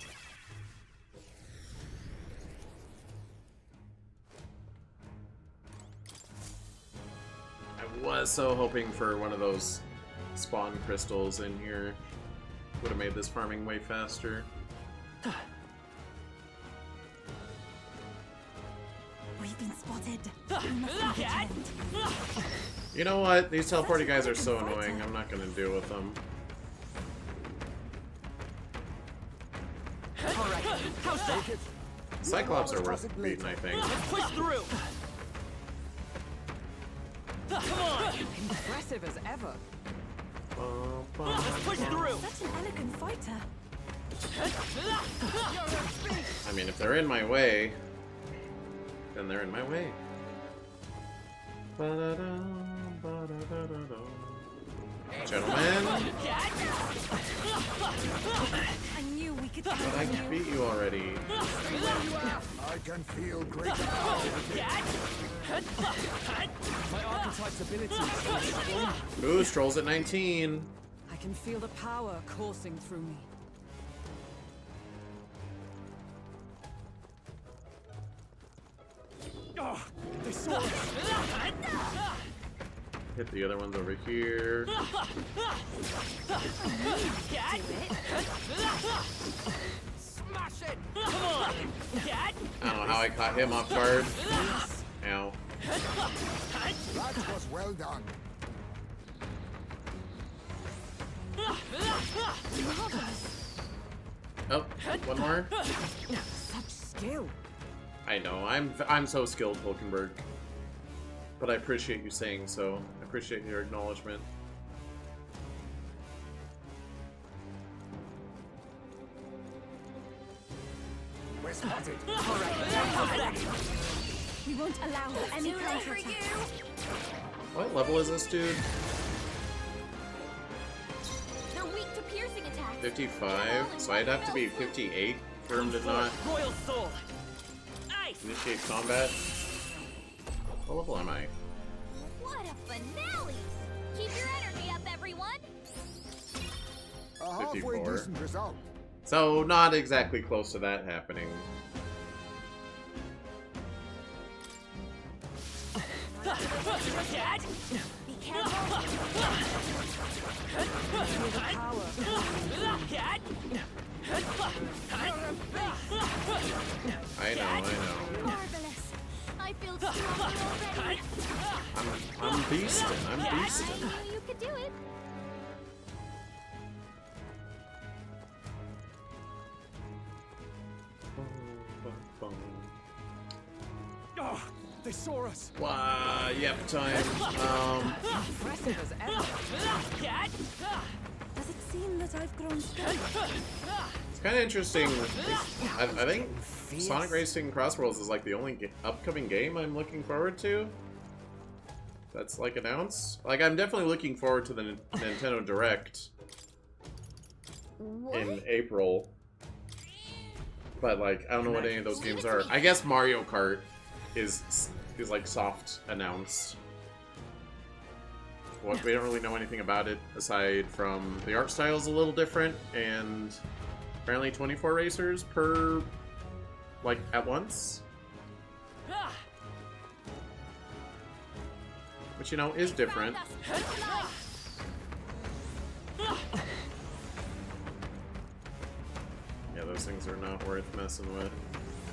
I was so hoping for one of those spawn crystals in here. Would have made this farming way faster. We've been spotted. We must be vigilant. You know what? These teleporting guys are so annoying. I'm not gonna deal with them. Alright, how's that? Cyclops are worth beating, I think. Push through! Come on! Impressive as ever. Let's push through! Such an elegant fighter. I mean, if they're in my way, then they're in my way. Gentlemen, I knew we could but count I on you. beat you already. I can feel greater power with it. My archetype's ability is so strong. Ooh, Strolls at 19. I can feel the power coursing through me. Oh, they saw us! Hit the other ones over here. Smash it! Come on! I don't know how I caught him off guard. Ow. That was well done. Oh, one more. Such skill. I know, I'm so skilled, Hulkenberg. But I appreciate you saying so. I appreciate your acknowledgement. We're spotted. We won't allow for any counterattack. What level is this dude? They're weak to piercing attacks. 55? So I'd have to be 58 for him to not Royal Soul. initiate combat. What level am I? What a finale! Keep your energy up, everyone. A halfway 54. decent result. So not exactly close to that happening. Be careful. I know. Marvelous. I feel stronger already. I'm beastin'. I'm I beastin'. knew you could do it. Oh, they saw us. Wow, yep, time. Impressive as ever. Does it seem that I've grown stronger? It's kind of interesting. I think Sonic Racing Cross Worlds is like the only upcoming game I'm looking forward to. That's like announced. Like I'm definitely looking forward to the Nintendo Direct in April. But like I don't know what any of those games are. I guess Mario Kart is like soft announced. What we don't really know anything about it aside from the art style is a little different and apparently 24 racers per like at once. Which you know is different. Yeah, those things are not worth messing with.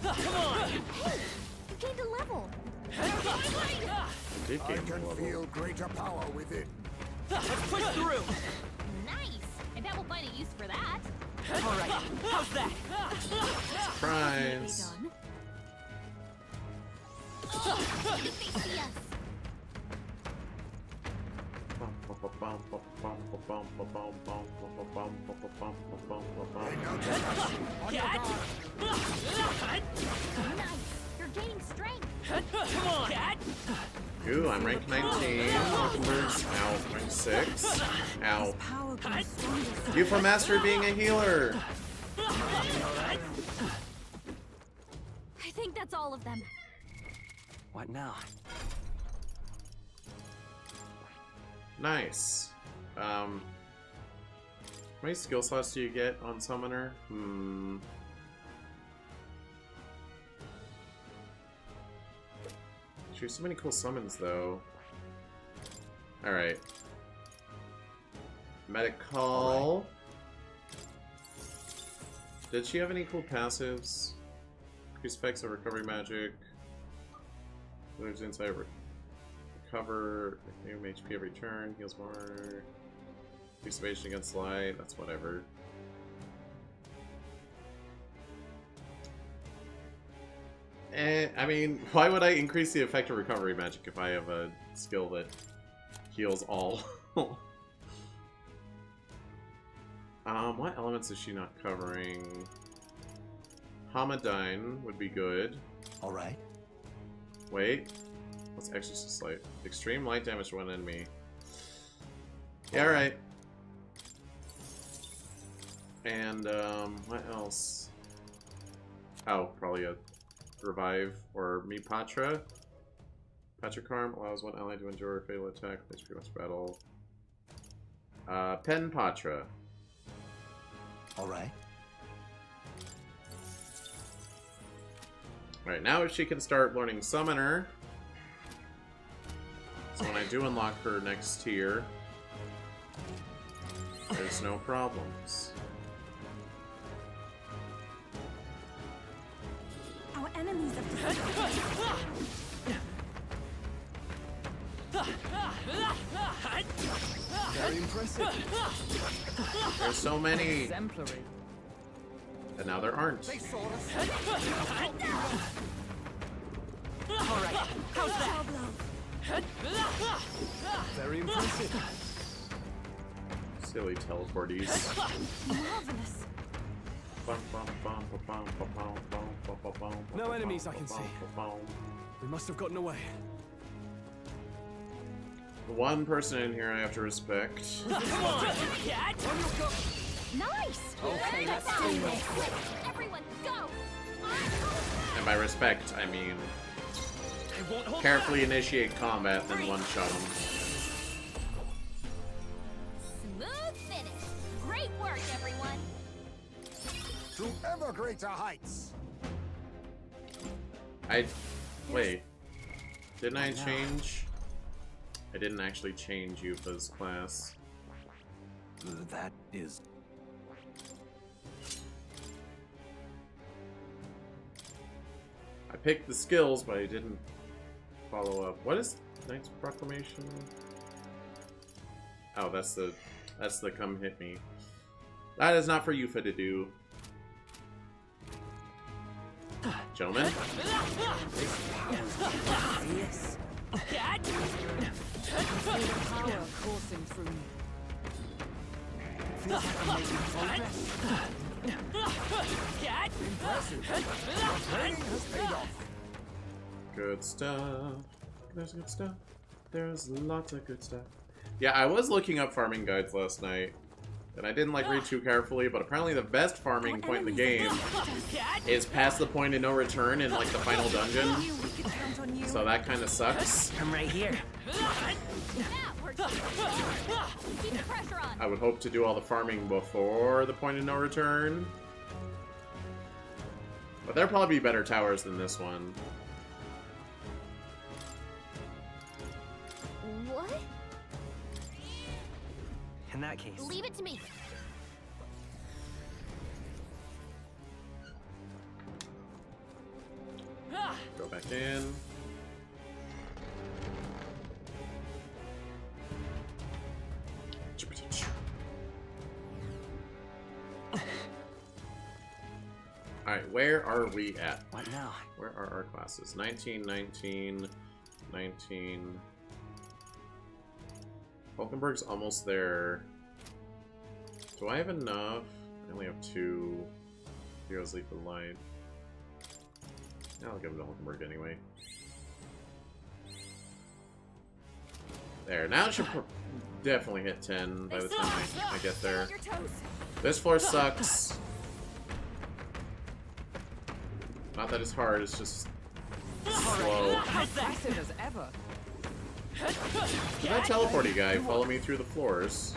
You gained a level. I did I gain can the level. feel greater power within. Let's push through. Nice. I bet we'll find a use for that. All right. How's that? Surprise. Done. Oh, they see us. Nice. You're gaining strength. Come on. Ooh, I'm rank 19. Rokenberg's out. Rank 6. Ow. Power grows stronger. You for master being a healer. I think that's all of them. What now? Nice. How many skill slots do you get on Summoner? There's so many cool summons, though. Alright. Medical. Did she have any cool passives? Increase effects of recovery magic. There's insight recover. New HP every turn. Heals more. Increase evasion against light. That's whatever. I mean, why would I increase the effect of recovery magic if I have a skill that heals all? What elements is she not covering? Homodyne would be good. Alright. Wait. What's Exorcist Light? Extreme light damage to one enemy. Yeah, alright. And, what else? Oh, probably a Revive or Mi Patra. Patricarm allows one ally to endure a fatal attack which prevents battle. Pen Patra. Alright. Alright, now she can start learning Summoner. So when I do unlock her next tier, there's no problems. Our enemies have Very impressive. There's so many, exemplary. and now there aren't. They saw us. All right. How's that? Very impressive. Silly teleporties. Marvelous. No enemies I can see. We must have gotten away. The one person in here I have to respect. Nice! Okay, let's do this. Everyone, go! And by respect, I mean carefully initiate combat, then one-shot them. Smooth finish. Great work, everyone. To ever greater heights. Wait. Didn't I change? I didn't actually change Yufa's class. That is... I picked the skills, but I didn't follow up. What is Knight's Proclamation? Oh, that's the come hit me. That is not for Yufa to do. Gentlemen? Yes. Feel the power coursing through me. Feels like I'm making progress. Training has paid off. Good stuff. There's good stuff. There's lots of good stuff. Yeah, I was looking up farming guides last night, and I didn't like read too carefully, but apparently the best farming point in the game is past the point of no return in like the final dungeon. So that kind of sucks. I'm right here. Keep the pressure on. I would hope to do all the farming before the point of no return. But there'll probably be better towers than this one. What? In that case, Leave it to me. Go back in. Alright, where are we at? what now? Where are our classes? 19, 19, 19. Falkenberg's almost there. Do I have enough? I only have 2. Heroes Leap of Light. Yeah, I'll give it to Falkenberg anyway. There, now it should definitely hit 10 by the time I get there. Stay on your toes. This floor sucks. Not that it's hard, it's just slow. Aggressive as ever. Did that teleporty guy follow me through the floors?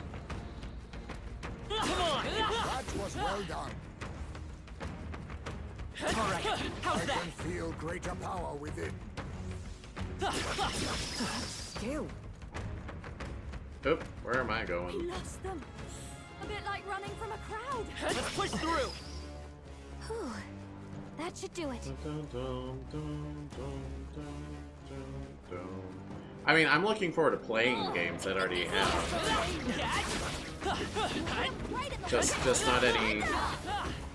That was well done. Alright, I can feel greater power within. Skill. Oop, where am I We going? lost them. A bit like running from a crowd. let's push through. Whew. That should do it. I mean, I'm looking forward to playing games that I already have. Just not any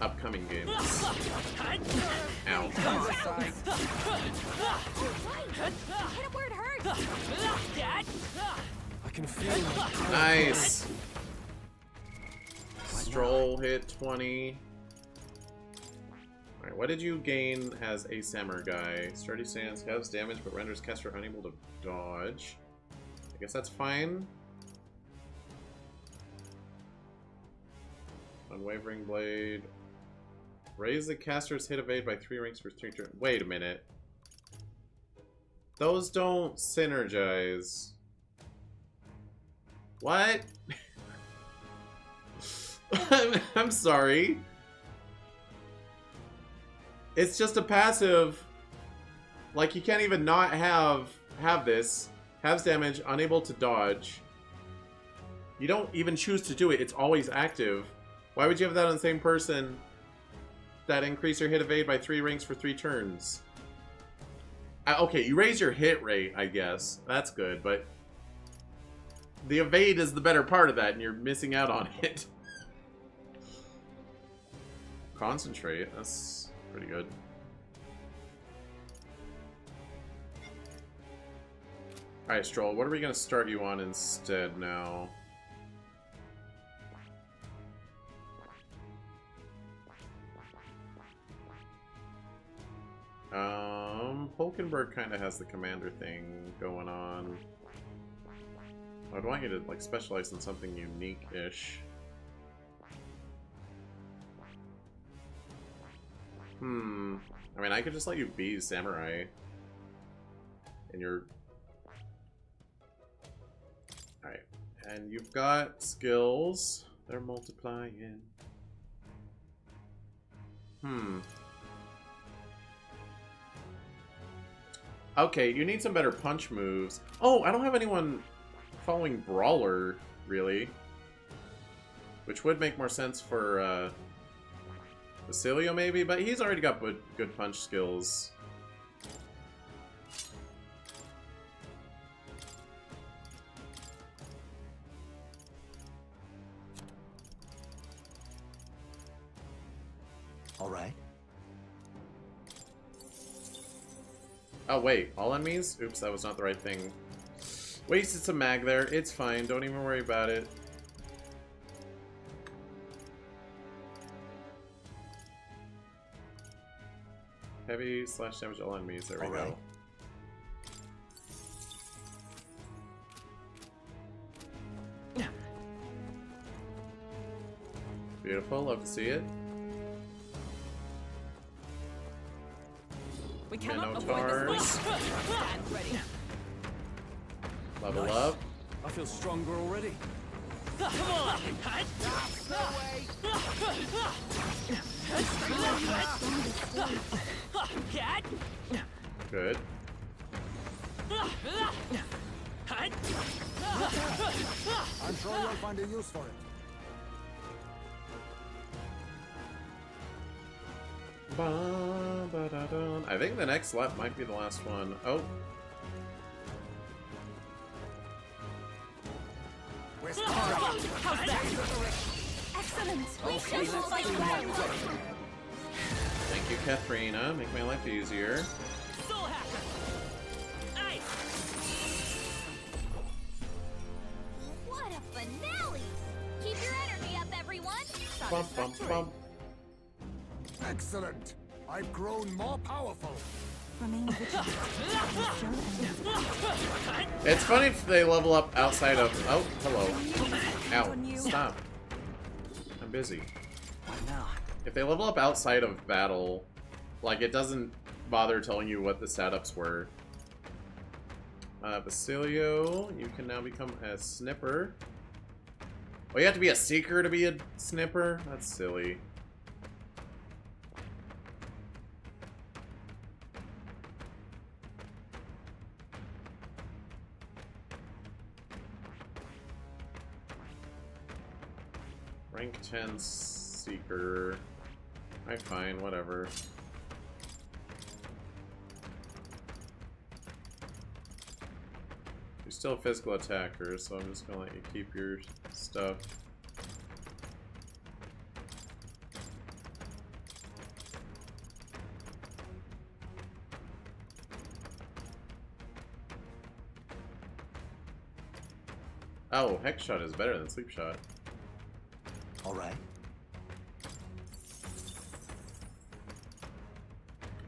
upcoming games. Ow. Hit it where it hurts. I can feel Nice! Stroll hit 20. Alright, what did you gain as a samurai? Sturdy stance, has damage but renders caster unable to dodge. I guess that's fine. Unwavering blade. Raise the caster's hit evade by 3 ranks for 3 turns. Wait a minute. Those don't synergize. What? I'm sorry. It's just a passive. Like, you can't even not have this. Has damage, unable to dodge. You don't even choose to do it. It's always active. Why would you have that on the same person? That increase your hit evade by 3 ranks for 3 turns. Okay, you raise your hit rate, I guess. That's good, but the evade is the better part of that, and you're missing out on it. Concentrate, that's pretty good. Alright, Stroll, what are we going to start you on instead now? Hulkenberg kind of has the commander thing going on. I'd want you to like specialize in something unique-ish. I mean, I could just let you be samurai. And you're... Alright. And you've got skills. They're multiplying. Okay, you need some better punch moves. Oh, I don't have anyone following Brawler, really. Which would make more sense for, Basilio, maybe? But he's already got good punch skills. Alright. Oh, wait. All enemies? Oops, that was not the right thing. Wasted some mag there. It's fine. Don't even worry about it. Heavy slash damage all enemies. There we go. Beautiful. Love to see it. We cannot Minotaurs. avoid this fight. Stand ready. Level Nice. up. I feel stronger already. Come on! Good. I'm sure you'll find a use for it. I think the next lap might be the last one. Oh. Excellent. We shall fight well. Thank you, Katharina. Make my life easier. Soul Hacker. Nice. What a finale! Keep your energy up, everyone. Bump, bump, bump. Excellent. I've grown more powerful. Remain vigilant. It's funny if they level up outside of... Oh, hello. Ow. Stop. I'm busy. What now? If they level up outside of battle, like, it doesn't bother telling you what the setups were. Basilio, you can now become a snipper. Oh, you have to be a seeker to be a snipper? That's silly. Rank 10 seeker. Alright, fine, whatever. You're still a physical attacker, so I'm just gonna let you keep your stuff. Oh, Hex Shot is better than Sleep Shot. Alright.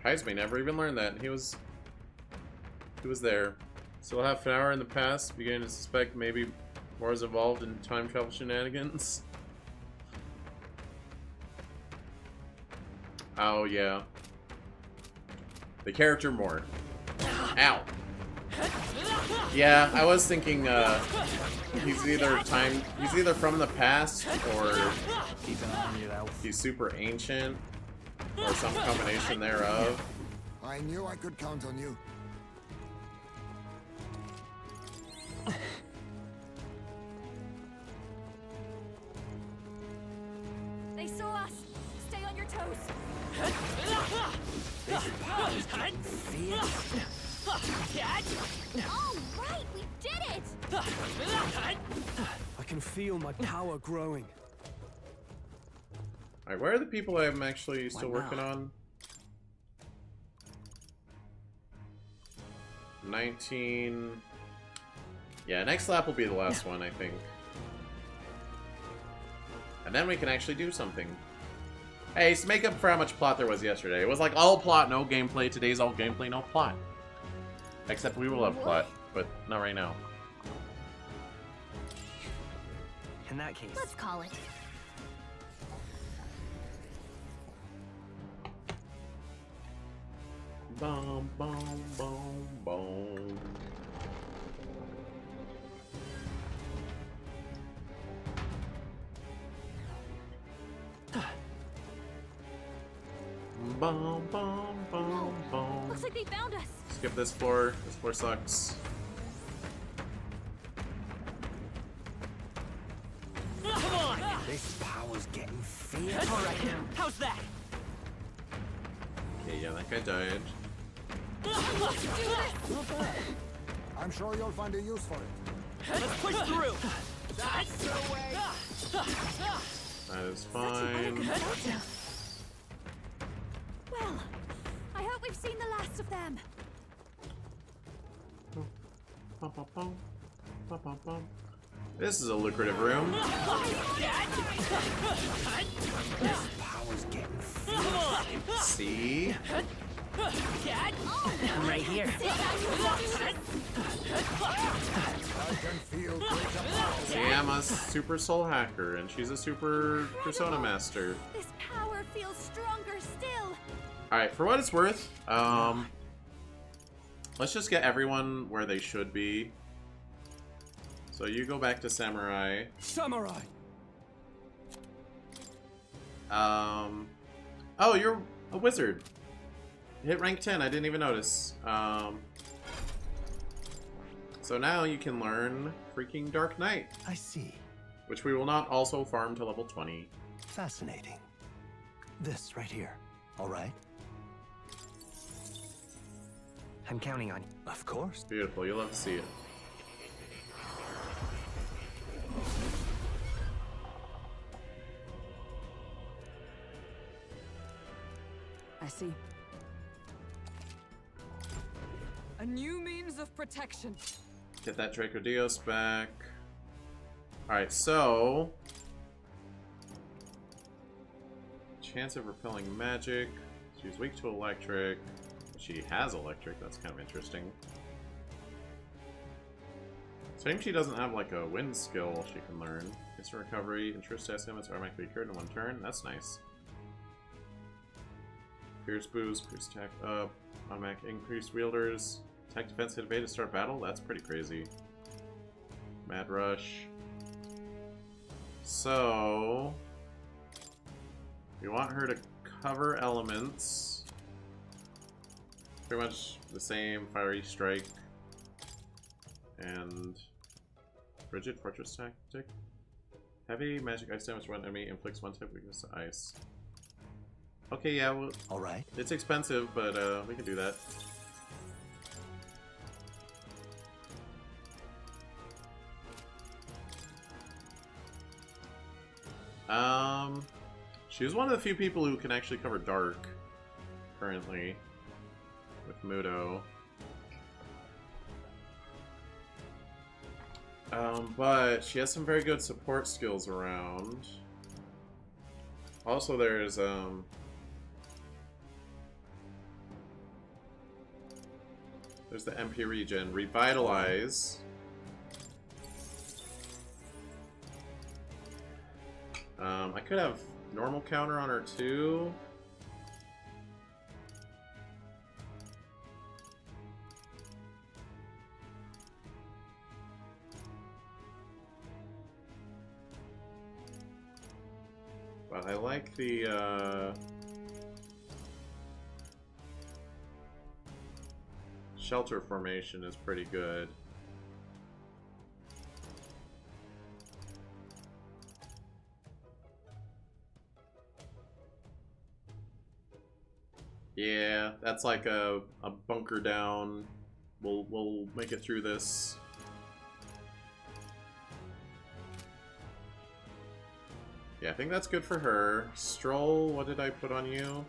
Heisman never even learned that. He was there. Still half an hour in the past, beginning to suspect maybe more is involved in time travel shenanigans. Oh yeah. The character more. Ow. Yeah, I was thinking he's either from the past or Keep an eye on your health. he's super ancient or some combination thereof. I knew I could count on you. They saw us. Stay on your toes. All right, we did it. I can feel my power growing. Alright, where are the people I'm actually still What working now? on? 19... Yeah, next lap will be the last one, I think. And then we can actually do something. Hey, so make up for how much plot there was yesterday. It was like all plot, no gameplay. Today's all gameplay, no plot. Except we will have plot, but not right now. In that case, Let's call it. Boom, boom, boom, boom. Boom, boom, boom, boom. Looks like they found us. Skip this floor. This floor sucks. Come on! This power's getting fierce. all right. How's that? Okay, yeah, that guy died. Not bad. I'm sure you'll find a use for it. Let's push through. That's the way! That is fine. Well, I hope we've seen the last of them. Bum, bum, bum. Bum, bum, bum. This is a lucrative room. Power's getting fierce. See? I'm right here. I can feel greater power. See, I'm a super soul hacker, and she's a super persona master. This power feels stronger still. Alright, for what it's worth, let's just get everyone where they should be. So you go back to Samurai. Samurai! Oh, you're a wizard. Hit rank 10, I didn't even notice. So now you can learn freaking Dark Knight, I see. which we will not also farm to level 20. Fascinating. This right here. All right? I'm counting on you. Of course. Beautiful, you'll love to see it. I see. A new means of protection. Get that Draco Dios back. Alright, so... chance of repelling magic. She's weak to electric. She has electric, that's kind of interesting. Same, she doesn't have like a wind skill she can learn. Instant recovery, interest estimates, automatically cured in one turn. That's nice. Pierce boost, pierce attack up, automatic increased wielders, attack defense hit evade to start battle. That's pretty crazy. Mad rush. So we want her to cover elements. Pretty much the same fiery strike and rigid fortress tactic. Heavy magic ice damage when enemy inflicts one type weakness to ice. Okay, yeah, well, All right. it's expensive, but we can do that. She was one of the few people who can actually cover dark currently with Mudo. But she has some very good support skills around. Also, there's the MP regen, Revitalize. I could have normal counter on her too. But I like the shelter formation is pretty good. Yeah, that's like a bunker down. We'll make it through this. Yeah, I think that's good for her. Stroll, what did I put on you?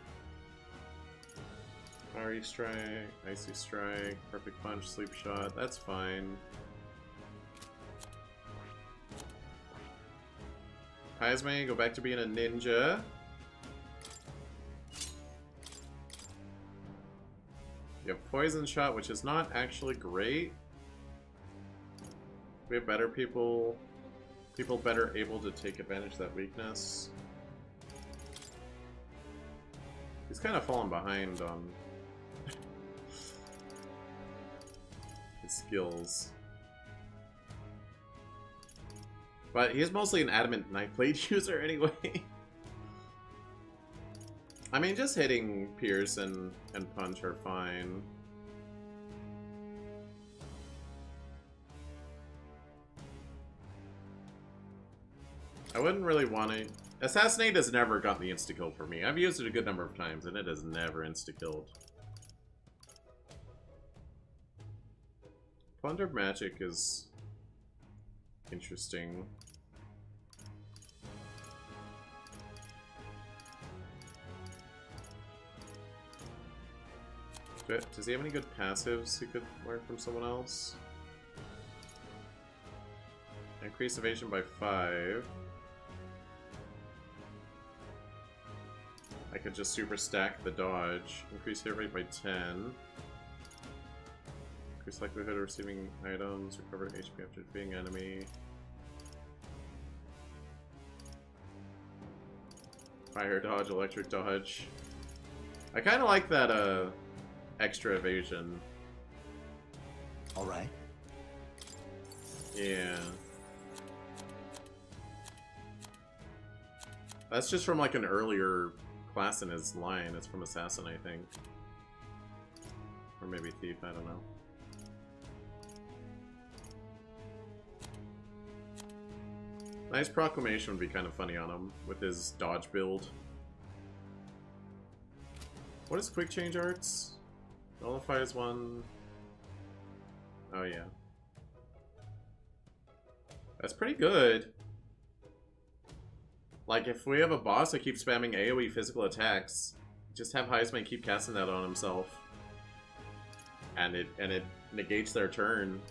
Fiery Strike, Icy Strike, Perfect Punch, Sleep Shot, that's fine. Kaizme, go back to being a ninja. You have Poison Shot, which is not actually great. We have better people better able to take advantage of that weakness. He's kind of fallen behind on his skills. But he's mostly an adamant knife blade user anyway. I mean, just hitting Pierce and Punch are fine. I wouldn't really want to... Assassinate has never gotten the insta-kill for me. I've used it a good number of times, and it has never insta-killed. Plunder Magic is interesting. Does he have any good passives he could learn from someone else? Increase evasion by 5. I could just super stack the dodge. Increase hit rate by 10. Increase likelihood of receiving items. Recover HP after defeating enemy. Fire dodge, electric dodge. I kind of like that extra evasion. Alright. Yeah. That's just from like an earlier class in his line. It's from Assassin, I think. Or maybe Thief, I don't know. Nice Proclamation would be kind of funny on him with his dodge build. What is Quick Change Arts? Nullifies one. Oh yeah. That's pretty good. Like, if we have a boss that keeps spamming AoE physical attacks, just have Heisman keep casting that on himself. And it negates their turn.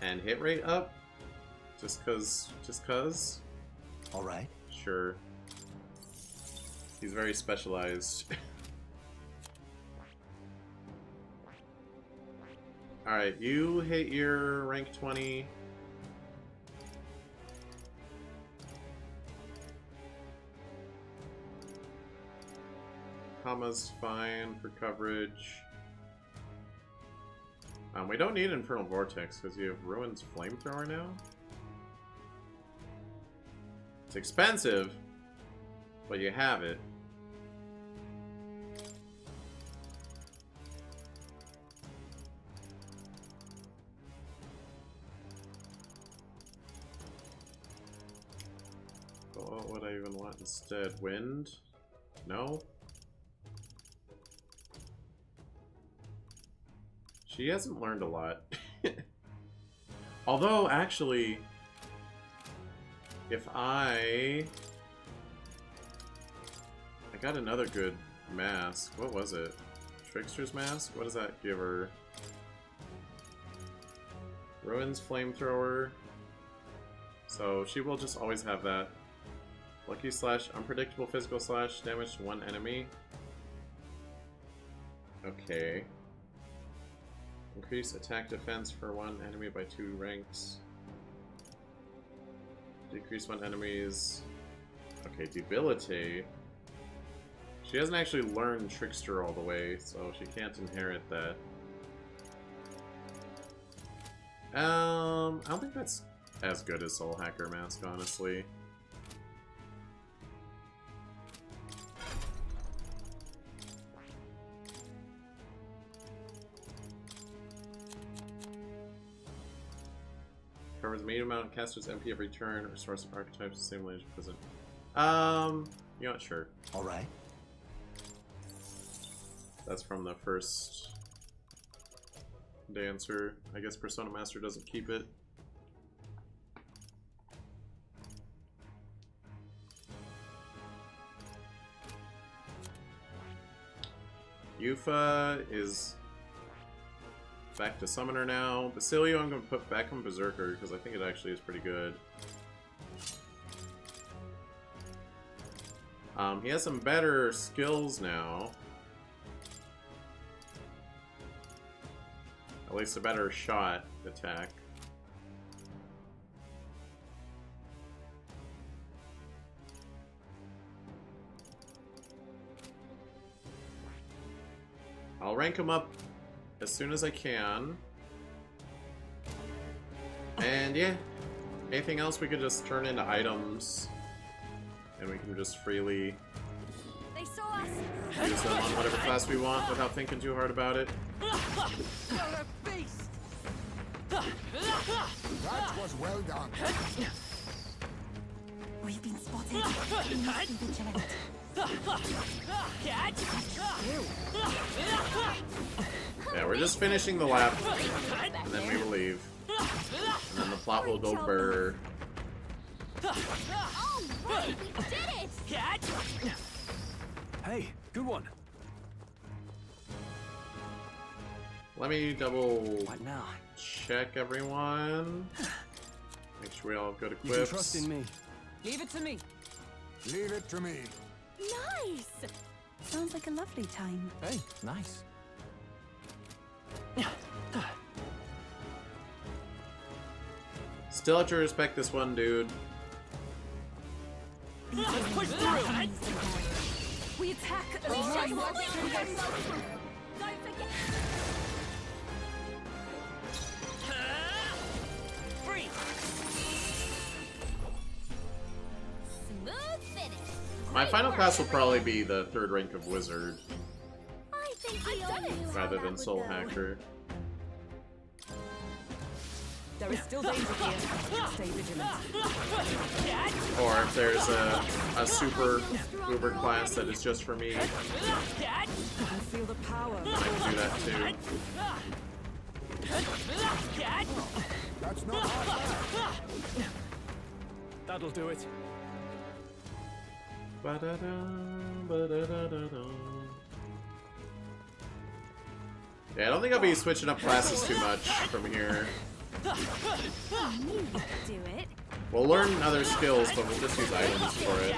And hit rate up? Just cause? Alright. Sure. He's very specialized. Alright, you hit your rank 20. Comma's fine for coverage. We don't need Infernal Vortex because you have Ruin's Flamethrower now. It's expensive, but you have it. What would I even want instead? Wind? No? She hasn't learned a lot. Although, actually, if I got another good mask. What was it? Trickster's Mask? What does that give her? Ruin's Flamethrower. So she will just always have that. Lucky Slash, unpredictable physical slash, damage to one enemy. Okay. Increase attack defense for one enemy by 2 ranks. Decrease one enemy's... Okay, debilitate. She hasn't actually learned Trickster all the way, so she can't inherit that. I don't think that's as good as Soul Hacker Mask, honestly. Covers medium amount of caster's MP every turn, or source of archetypes, same lineage present. You're not sure. Alright. That's from the first dancer. I guess Persona Master doesn't keep it. Yufa is back to Summoner now. Basilio I'm going to put back on Berserker because I think it actually is pretty good. He has some better skills now. At least a better shot attack. I'll rank him up as soon as I can. And yeah, anything else we could just turn into items. And we can just freely They saw us. use them on whatever class we want without thinking too hard about it. You're a beast! That was well done. We've been spotted. We must be vigilant. Yeah, we're just finishing the lap, and then we will leave. And then the plot will go burr. Oh, right, we did it! Hey, good one. Let me double What now? check everyone. Make sure we all have good You can equips. trust in me. Leave it to me. Leave it to me. Nice! Sounds like a lovely time. Hey, nice. Still have to respect this one dude. Let's push through. We attack as Please right. just won't Don't forget. Free. Smooth finish. My Great final work, class will probably everyone. be the 3rd rank of Wizard, I think we all knew how rather that than would Soul go. Hacker. There is still danger here. Stay vigilant. Or if there's a super uber class that is just for me, I can feel the power. I can do that too. That's not hard. That'll do it. Ba-da-dum, ba-da-da-da-dum. Yeah, I don't think I'll be switching up classes too much from here. Do it. We'll learn other skills, but we'll just use items for it.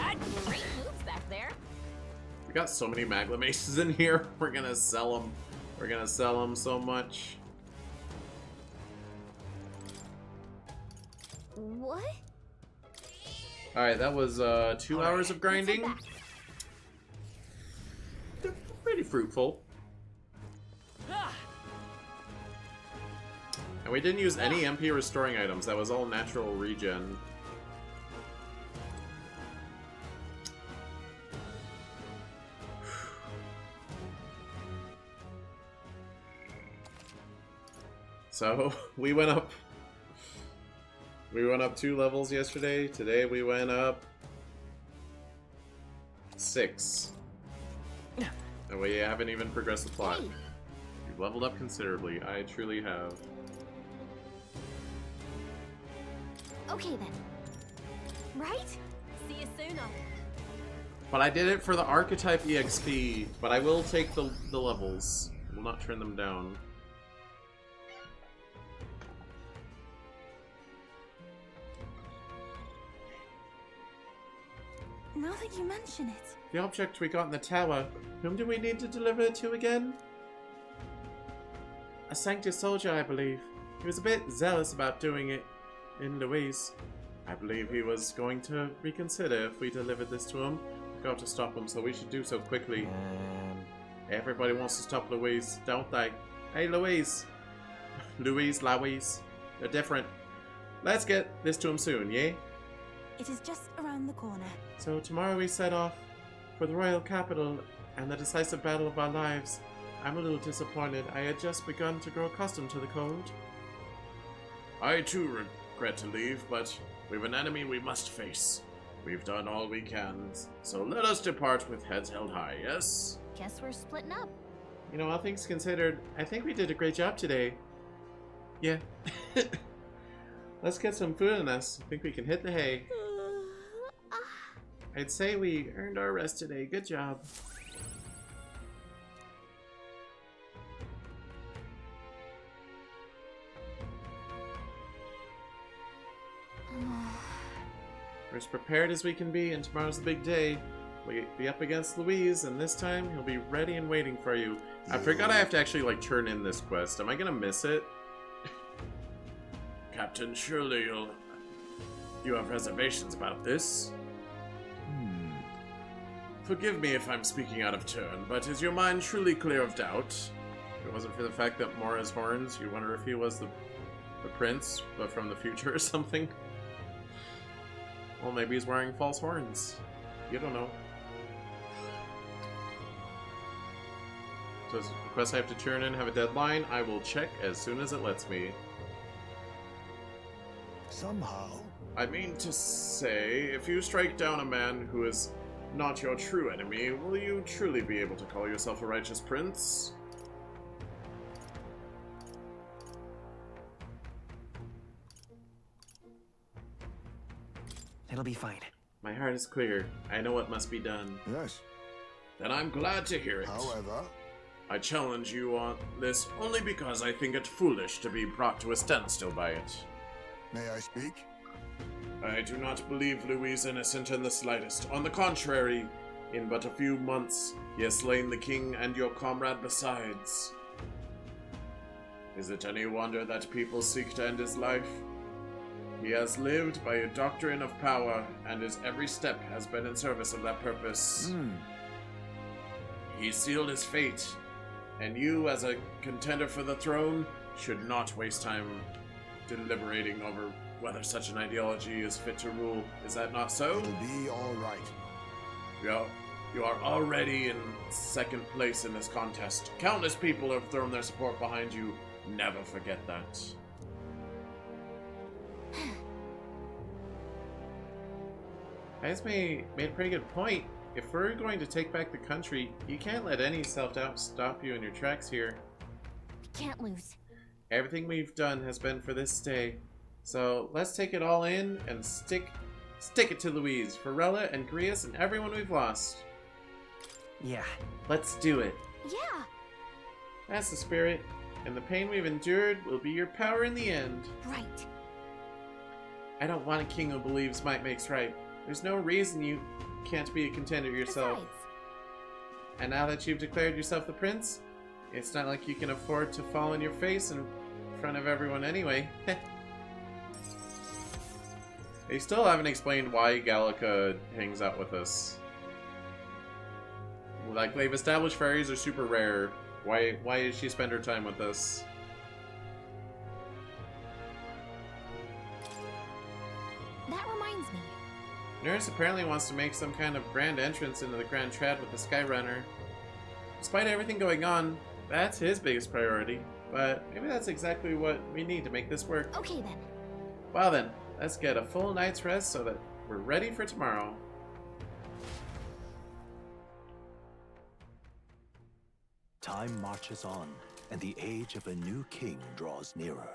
Great moves back there. We got so many Magma Maces in here. We're gonna sell them. We're gonna sell them so much. What? Alright, that was 2 hours of grinding. Let's head Pretty fruitful. And we didn't use any MP restoring items. That was all natural regen. So, we went up 2 levels yesterday. Today we went up 6. And we haven't even progressed the plot. Hey. We've leveled up considerably. I truly have. Okay then. Right? See you sooner. But I did it for the Archetype EXP, but I will take the levels. I will not turn them down. Now that you mention it, The object we got in the tower, whom do we need to deliver it to again? A Sanctus soldier, I believe. He was a bit zealous about doing it in Louise. I believe he was going to reconsider if we delivered this to him. We've got to stop him, so we should do so quickly. Everybody wants to stop Louise, don't they? Hey, Louise. Louise. They're different. Let's get this to him soon, yeah? it is just around the corner. So tomorrow we set off for the royal capital and the decisive battle of our lives. I'm a little disappointed. I had just begun to grow accustomed to the cold. I too regret to leave, but we've an enemy we must face. We've done all we can, so let us depart with heads held high, yes? Guess we're splitting up. You know, all things considered, I think we did a great job today. Yeah. Let's get some food in us. I think we can hit the hay. I'd say we earned our rest today. Good job. We're as prepared as we can be, and tomorrow's the big day. We'll be up against Louise, and this time he'll be ready and waiting for you. I forgot I have to actually, like, turn in this quest. Am I gonna miss it? Captain, surely you have reservations about this? Forgive me if I'm speaking out of turn, but is your mind truly clear of doubt? If it wasn't for the fact that Mor has horns, you wonder if he was the prince, but from the future or something? Well, maybe he's wearing false horns. You don't know. Does the quest I have to turn in have a deadline? I will check as soon as it lets me. Somehow. I mean to say, if you strike down a man who is not your true enemy, will you truly be able to call yourself a righteous prince? It'll be fine. My heart is clear. I know what must be done. Yes. Then I'm glad to hear it. However, I challenge you on this only because I think it foolish to be brought to a standstill by it. may I speak? I do not believe Louis innocent in the slightest. On the contrary, in but a few months, he has slain the king and your comrade besides. Is it any wonder that people seek to end his life? He has lived by a doctrine of power, and his every step has been in service of that purpose. He sealed his fate, and you, as a contender for the throne, should not waste time deliberating over whether such an ideology is fit to rule. Is that not so? It'll be all right. You are already in second place in this contest. Countless people have thrown their support behind you. Never forget that. Esme made a pretty good point. If we're going to take back the country, you can't let any self-doubt stop you in your tracks here. We can't lose. Everything we've done has been for this day. So let's take it all in and stick it to Louise, Varela, and Grius, and everyone we've lost. Yeah. Let's do it. Yeah. That's the spirit, and the pain we've endured will be your power in the end. Right. I don't want a king who believes might makes right. There's no reason you can't be a contender yourself. Besides, And now that you've declared yourself the prince, it's not like you can afford to fall on your face in front of everyone anyway. They still haven't explained why Gallica hangs out with us. Like, they've established fairies are super rare. Why does she spend her time with us? that reminds me. Nurse apparently wants to make some kind of grand entrance into the Grand Trad with the Skyrunner. Despite everything going on, that's his biggest priority. But maybe that's exactly what we need to make this work. Okay then. Well then, let's get a full night's rest so that we're ready for tomorrow. Time marches on, and the age of a new king draws nearer.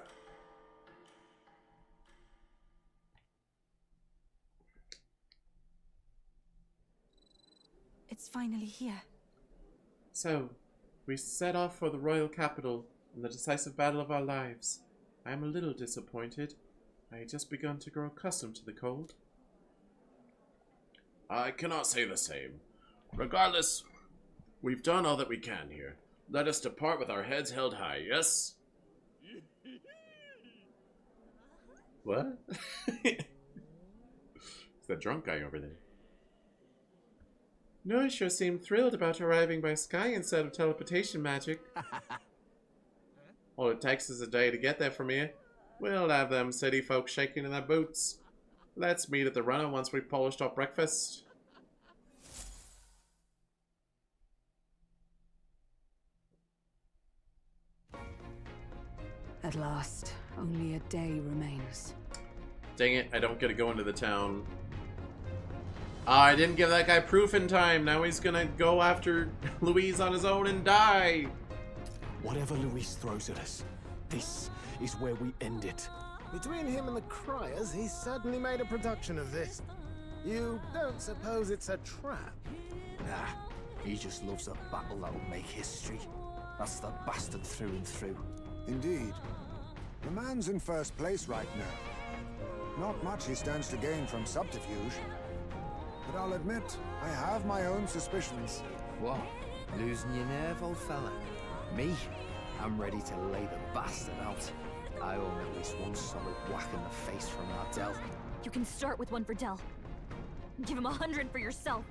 It's finally here. So, we set off for the royal capital in the decisive battle of our lives. I am a little disappointed. I had just begun to grow accustomed to the cold. I cannot say the same. Regardless, we've done all that we can here. Let us depart with our heads held high, yes? What? It's that drunk guy over there. No, I sure seemed thrilled about arriving by sky instead of teleportation magic. All it takes is a day to get there from here. We'll have them city folk shaking in their boots. Let's meet at the runner once we've polished our breakfast. At last, only a day remains. Dang it, I don't get to go into the town. I didn't give that guy proof in time. Now he's gonna go after Louise on his own and die. Whatever Luis throws at us, this is where we end it. Between him and the Criers, he's certainly made a production of this. You don't suppose it's a trap? Nah, he just loves a battle that'll make history. That's the bastard through and through. Indeed. The man's in first place right now. not much he stands to gain from subterfuge. But I'll admit, I have my own suspicions. What? Losing your nerve, old fella? Me? I'm ready to lay the bastard out. I owe him at least one solid whack in the face from Ardell. You can start with one for Del. Give him 100 for yourself.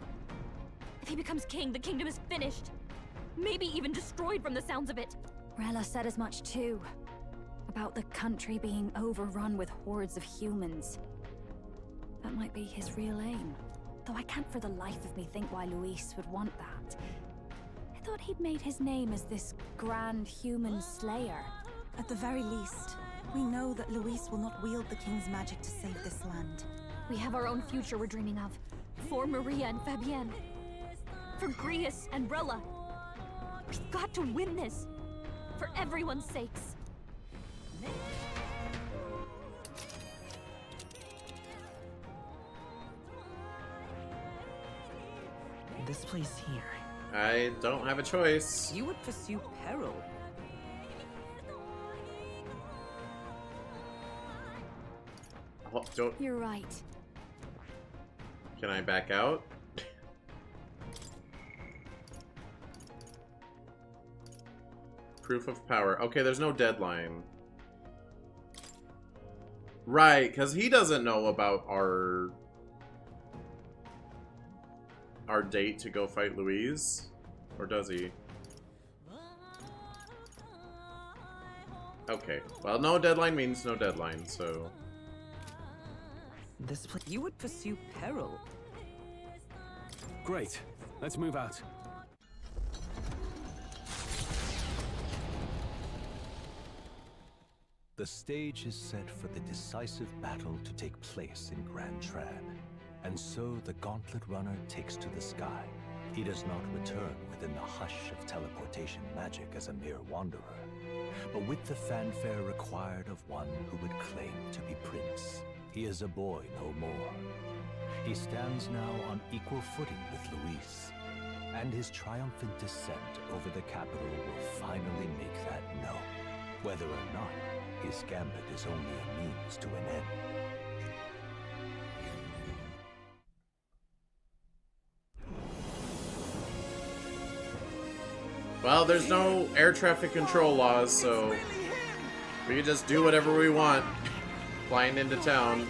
If he becomes king, the kingdom is finished. Maybe even destroyed from the sounds of it. Rella said as much too. About the country being overrun with hordes of humans. That might be his real aim. Though I can't for the life of me think why Luis would want that. I thought he'd made his name as this grand human slayer. At the very least, we know that Luis will not wield the king's magic to save this land. We have our own future we're dreaming of. For Maria and Fabienne. For Grius and Rella. We've got to win this. For everyone's sakes. This place here. I don't have a choice. You would pursue peril. Oh, don't. You're right. Can I back out? Proof of power. Okay, there's no deadline. Right, because he doesn't know about our date to go fight Louise. Or does he? Okay. Well, no deadline means no deadline, so... This place. You would pursue peril. Great. Let's move out. The stage is set for the decisive battle to take place in Grand Trad. And so the Gauntlet Runner takes to the sky. He does not return within the hush of teleportation magic as a mere wanderer, but with the fanfare required of one who would claim to be prince. He is a boy no more. He stands now on equal footing with Luis, and his triumphant descent over the capital will finally make that known, whether or not his gambit is only a means to an end. Well, there's no air traffic control laws, so we can just do whatever we want flying into town.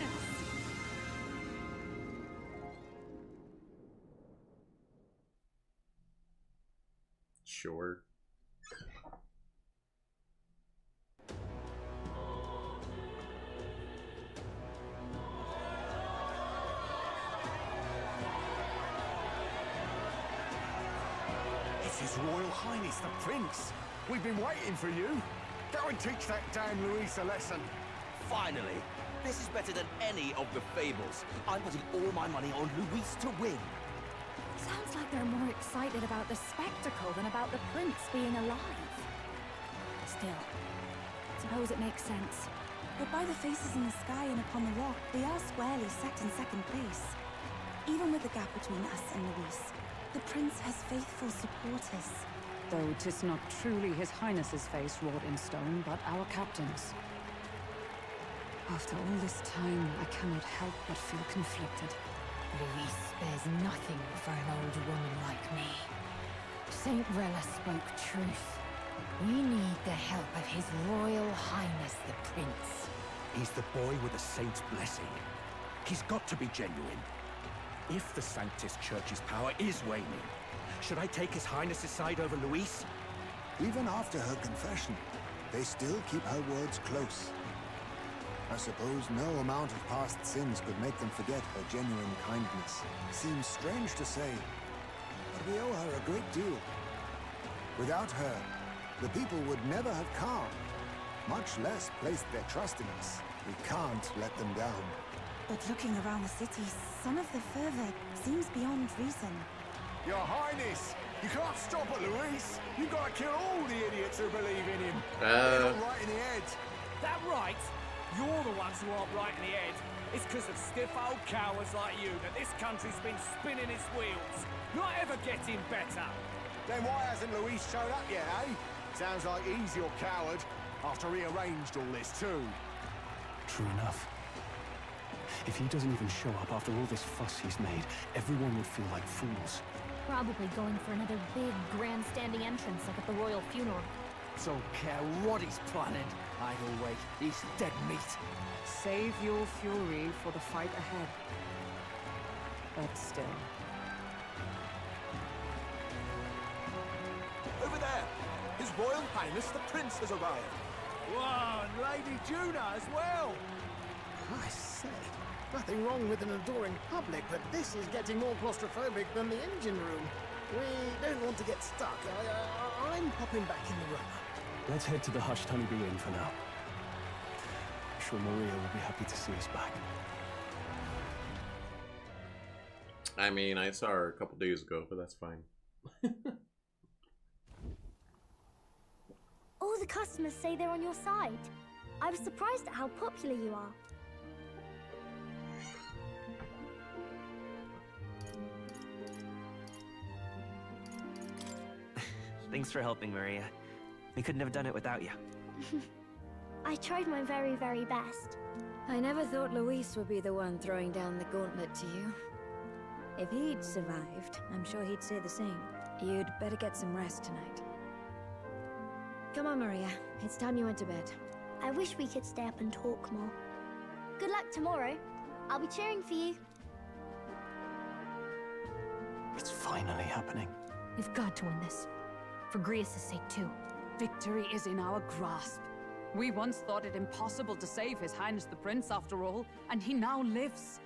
Sure. His Royal Highness the Prince. We've been waiting for you. Go and teach that damn Luis a lesson. Finally. This is better than any of the fables. I'm putting all my money on Luis to win. Sounds like they're more excited about the spectacle than about the prince being alive. Still, suppose it makes sense. But by the faces in the sky and upon the rock, we are squarely set in second place. Even with the gap between us and Luis, the prince has faithful supporters. Though 'tis not truly His Highness's face wrought in stone, but our captain's. After all this time, I cannot help but feel conflicted. Luis spares nothing for an old woman like me. Saint Rella spoke truth. We need the help of His Royal Highness the Prince. He's the boy with the saint's blessing. He's got to be genuine. If the Sanctus Church's power is waning, should I take His Highness's side over Luis? Even after her confession, they still keep her words close. I suppose no amount of past sins could make them forget her genuine kindness. Seems strange to say, but we owe her a great deal. Without her, the people would never have come, much less placed their trust in us. We can't let them down. But looking around the city, some of the fervor seems beyond reason. Your Highness, you can't stop at Luis. You've got to kill all the idiots who believe in him. They're not right in the head. That right? You're the ones who aren't right in the head. It's because of stiff old cowards like you that this country's been spinning its wheels. Not ever getting better. Then why hasn't Luis shown up yet, eh? Sounds like he's your coward after he arranged all this too. True enough. If he doesn't even show up after all this fuss he's made, everyone would feel like fools. Probably going for another big, grandstanding entrance like at the royal funeral. Don't care what he's planning. Either way, he's dead meat. Save your fury for the fight ahead. But still. Over there! His Royal Highness the Prince has arrived! Whoa, and Lady Juna as well! I say, nothing wrong with an adoring public, but this is getting more claustrophobic than the engine room. We don't want to get stuck. I'm popping back in the rubber. Let's head to the Hushed Honeybee Inn for now. I'm sure Maria will be happy to see us back. I mean, I saw her a couple days ago, but that's fine. All the customers say they're on your side. I was surprised at how popular you are. Thanks for helping, Maria. We couldn't have done it without you. I tried my very, very best. I never thought Luis would be the one throwing down the gauntlet to you. If he'd survived, I'm sure he'd say the same. You'd better get some rest tonight. Come on, Maria. It's time you went to bed. I wish we could stay up and talk more. Good luck tomorrow. I'll be cheering for you. It's finally happening. We've got to win this. For Grius' sake, too. Victory is in our grasp. We once thought it impossible to save His Highness the Prince, after all, and he now lives.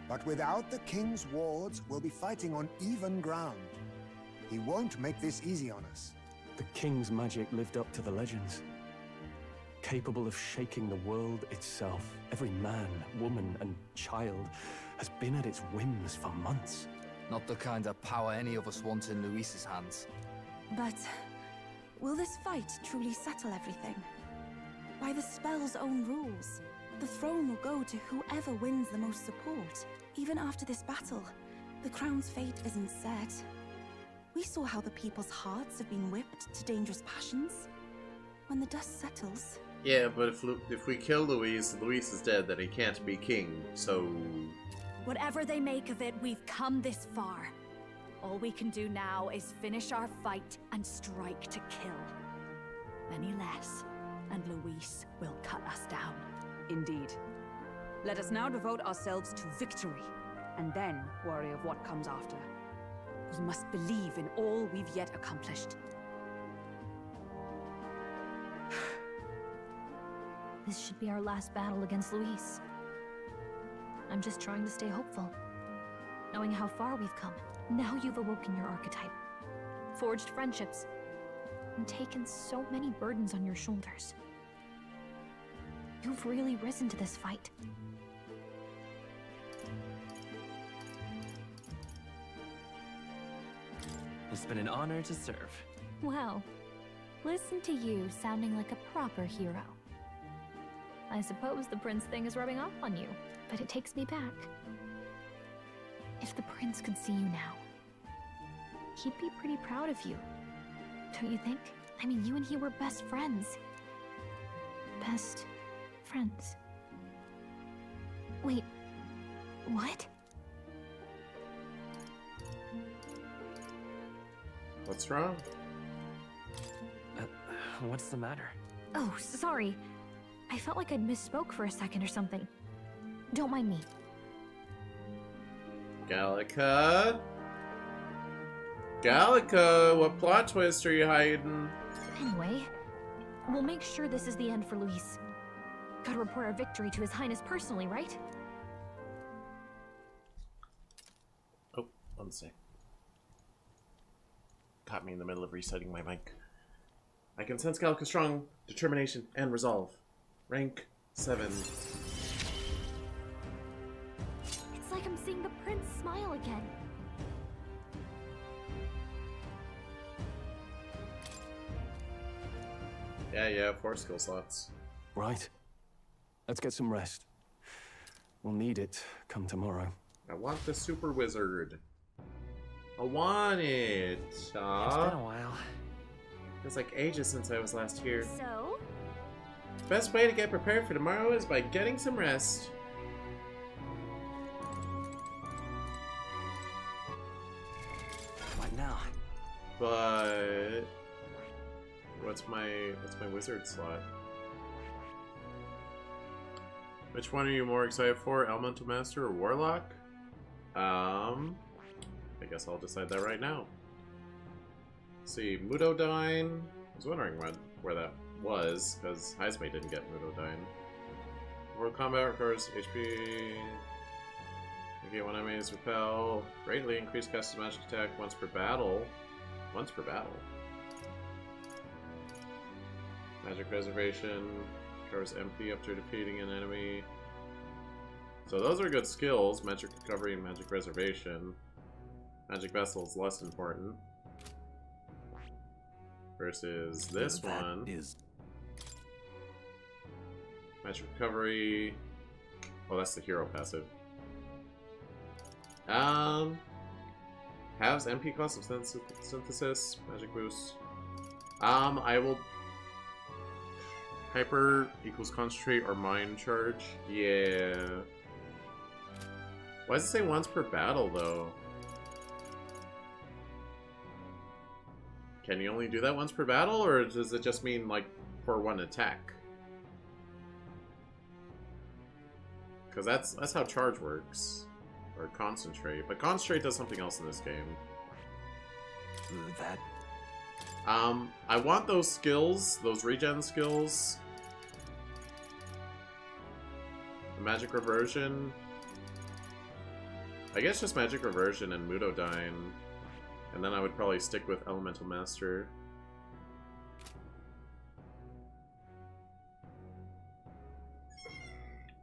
But without the king's wards, we'll be fighting on even ground. He won't make this easy on us. The king's magic lived up to the legends. Capable of shaking the world itself. Every man, woman, and child has been at its whims for months. Not the kind of power any of us want in Luis's hands. But will this fight truly settle everything? By the spell's own rules, the throne will go to whoever wins the most support. Even after this battle, the crown's fate isn't set. We saw how the people's hearts have been whipped to dangerous passions. When the dust settles... Yeah, but if we kill Luis, Luis is dead, then he can't be king, so... Whatever they make of it, we've come this far. All we can do now is finish our fight and strike to kill. Any less, and Luis will cut us down. Indeed. Let us now devote ourselves to victory, and then worry of what comes after. We must believe in all we've yet accomplished. This should be our last battle against Luis. I'm just trying to stay hopeful. Knowing how far we've come. Now you've awoken your archetype. Forged friendships. And taken so many burdens on your shoulders. You've really risen to this fight. It's been an honor to serve. Wow. Listen to you sounding like a proper hero. I suppose the prince thing is rubbing off on you, but it takes me back. If the prince could see you now, he'd be pretty proud of you. Don't you think? I mean, you and he were best friends. Best friends. Wait, what? What's wrong? What's the matter? Oh, sorry. I felt like I'd misspoke for a second or something. Don't mind me. Gallica? Gallica, what plot twist are you hiding? Anyway, we'll make sure this is the end for Luis. Gotta report our victory to His Highness personally, right? Oh, one sec. Caught me in the middle of resetting my mic. I can sense Gallica's strong determination and resolve. Rank 7. It's like I'm seeing the prince smile again. Yeah, 4 skill slots. Right. Let's get some rest. We'll need it come tomorrow. I want the super wizard. I want it. It's been a while. Feels like ages since I was last here. So? The best way to get prepared for tomorrow is by getting some rest. But what's my wizard slot? Which one are you more excited for, Elemental Master or Warlock? I guess I'll decide that right now. Let's see, Mudodyne. I was wondering where that was, because Heisme didn't get Mudodyne. World Combat requires HP. Okay, one enemy's repel. Greatly increase cast magic attack once per battle. Once per battle. Magic Reservation. Covers MP after defeating an enemy. So those are good skills. Magic Recovery and Magic Reservation. Magic Vessel is less important. Versus this one. Magic Recovery. Oh, that's the hero passive. Halves MP cost of synthesis. Magic boost. I will. Hyper equals concentrate or mind charge. Yeah. Why does it say once per battle though? Can you only do that once per battle, or does it just mean like for one attack? Because that's how charge works, or concentrate. But concentrate does something else in this game. That. I want those skills, those regen skills. The Magic Reversion. I guess just Magic Reversion and Mudodyne. And then I would probably stick with Elemental Master.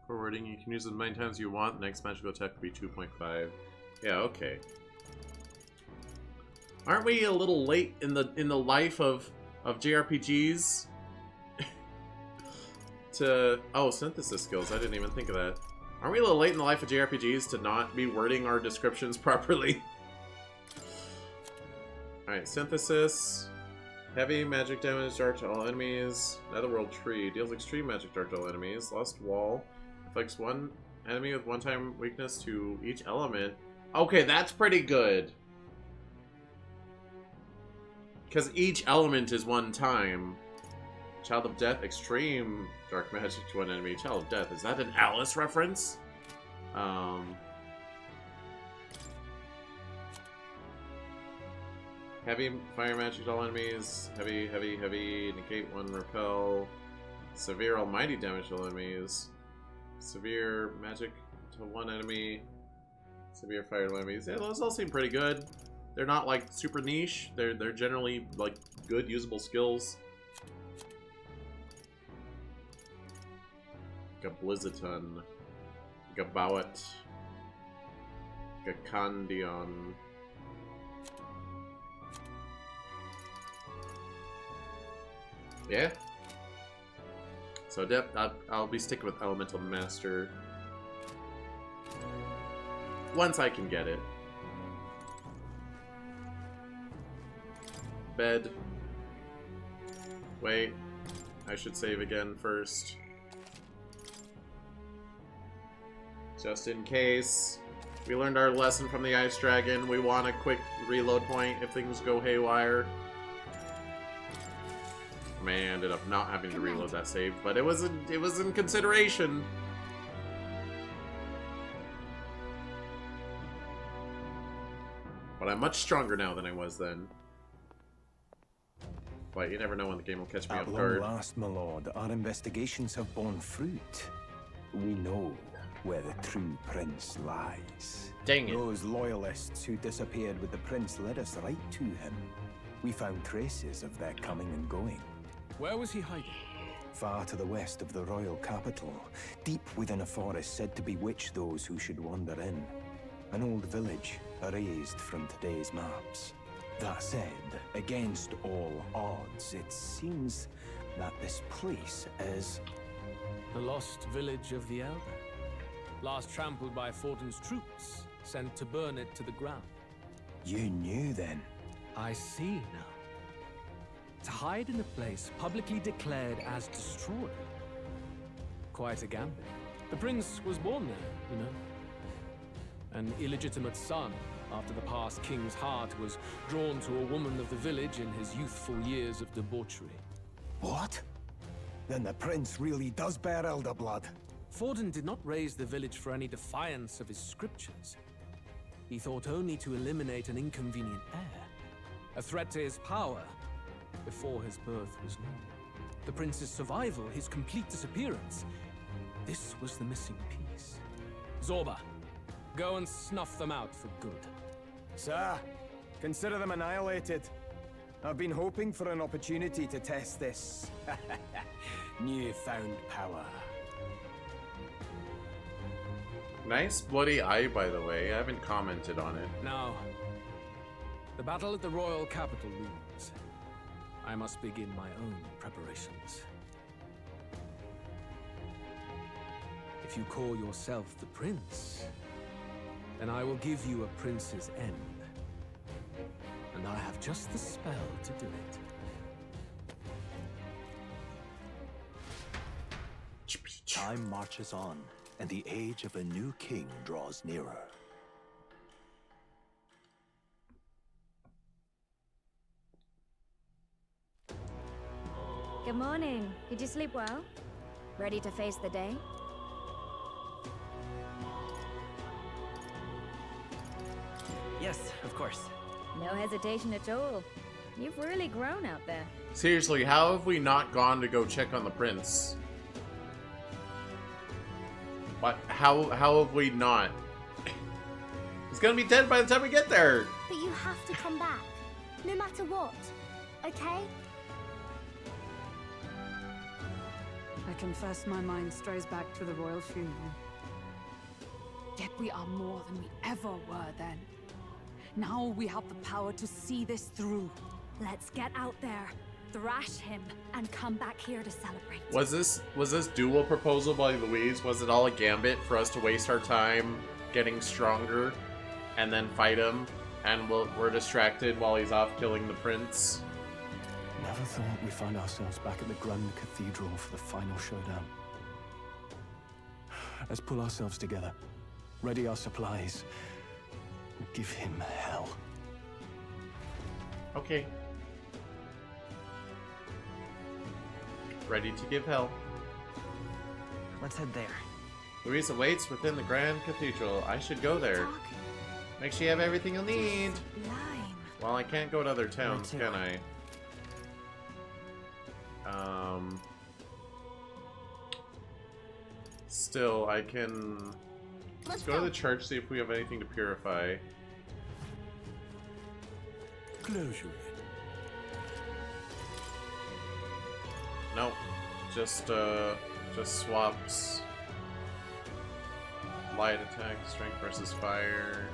Forwarding, you can use it as many times as you want. Next magical attack will be 2.5. Yeah, okay. Aren't we a little late in the life of JRPGs? Oh, synthesis skills. I didn't even think of that. Aren't we a little late in the life of JRPGs to not be wording our descriptions properly? Alright, synthesis. Heavy magic damage, dark to all enemies. Netherworld Tree. Deals extreme magic dark to all enemies. Lost Wall. Afflicts one enemy with one-time weakness to each element. Okay, that's pretty good. Because each element is one time. Child of Death, extreme dark magic to one enemy. Child of Death. Is that an Alice reference? Heavy fire magic to all enemies. Heavy, heavy, heavy. Negate one repel. Severe almighty damage to all enemies. Severe magic to one enemy. Severe fire to enemies. Yeah, those all seem pretty good. They're not like super niche. They're generally like good usable skills. Gablizaton. Gabawat. Gakandion. Yeah. So I'll be sticking with Elemental Master. Once I can get it. Bed. Wait. I should save again first. Just in case. We learned our lesson from the Ice Dragon. We want a quick reload point if things go haywire. Man, I ended up not having to reload that save, but it was in consideration. But I'm much stronger now than I was then. But you never know when the game will catch me off guard. At long last, my lord, our investigations have borne fruit. We know where the true prince lies. Dang it. Those loyalists who disappeared with the prince led us right to him. We found traces of their coming and going. Where was he hiding? Far to the west of the royal capital, deep within a forest said to bewitch those who should wander in. An old village, erased from today's maps. That said, against all odds, it seems that this place is... The lost village of the Elder. Last trampled by Fortin's troops, sent to burn it to the ground. You knew then? I see now. To hide in a place publicly declared as destroyed. Quite a gambit. The prince was born there, you know. An illegitimate son, after the past king's heart was drawn to a woman of the village in his youthful years of debauchery. What? Then the prince really does bear elder blood. Forden did not raise the village for any defiance of his scriptures. He thought only to eliminate an inconvenient heir, a threat to his power, before his birth was known. The prince's survival, his complete disappearance, this was the missing piece. Zorba, go and snuff them out for good. Sir, consider them annihilated. I've been hoping for an opportunity to test this newfound power. Nice bloody eye, by the way. I haven't commented on it. Now, the battle at the royal capital looms. I must begin my own preparations. If you call yourself the prince, then I will give you a prince's end. And I have just the spell to do it. Time marches on, and the age of a new king draws nearer. Good morning. Did you sleep well? Ready to face the day? Yes, of course. No hesitation at all. You've really grown out there. Seriously, how have we not gone to go check on the prince? What? How have we not? He's gonna be dead by the time we get there. But you have to come back, no matter what. Okay? I confess my mind strays back to the royal funeral. Yet we are more than we ever were then. Now we have the power to see this through. Let's get out there, thrash him, and come back here to celebrate. Was this duel proposal by Louise? Was it all a gambit for us to waste our time getting stronger and then fight him, and we're distracted while he's off killing the prince? Never thought we'd find ourselves back at the Grand Cathedral for the final showdown. Let's pull ourselves together, ready our supplies, and give him hell. Okay. Ready to give hell. Let's head there. Louise awaits within the Grand Cathedral. I should go there. Make sure you have everything you'll need. Well, I can't go to other towns, can I? Still, I can... Let's go to the church, see if we have anything to purify. Closure. Nope. Just swaps. Light attack, strength versus fire.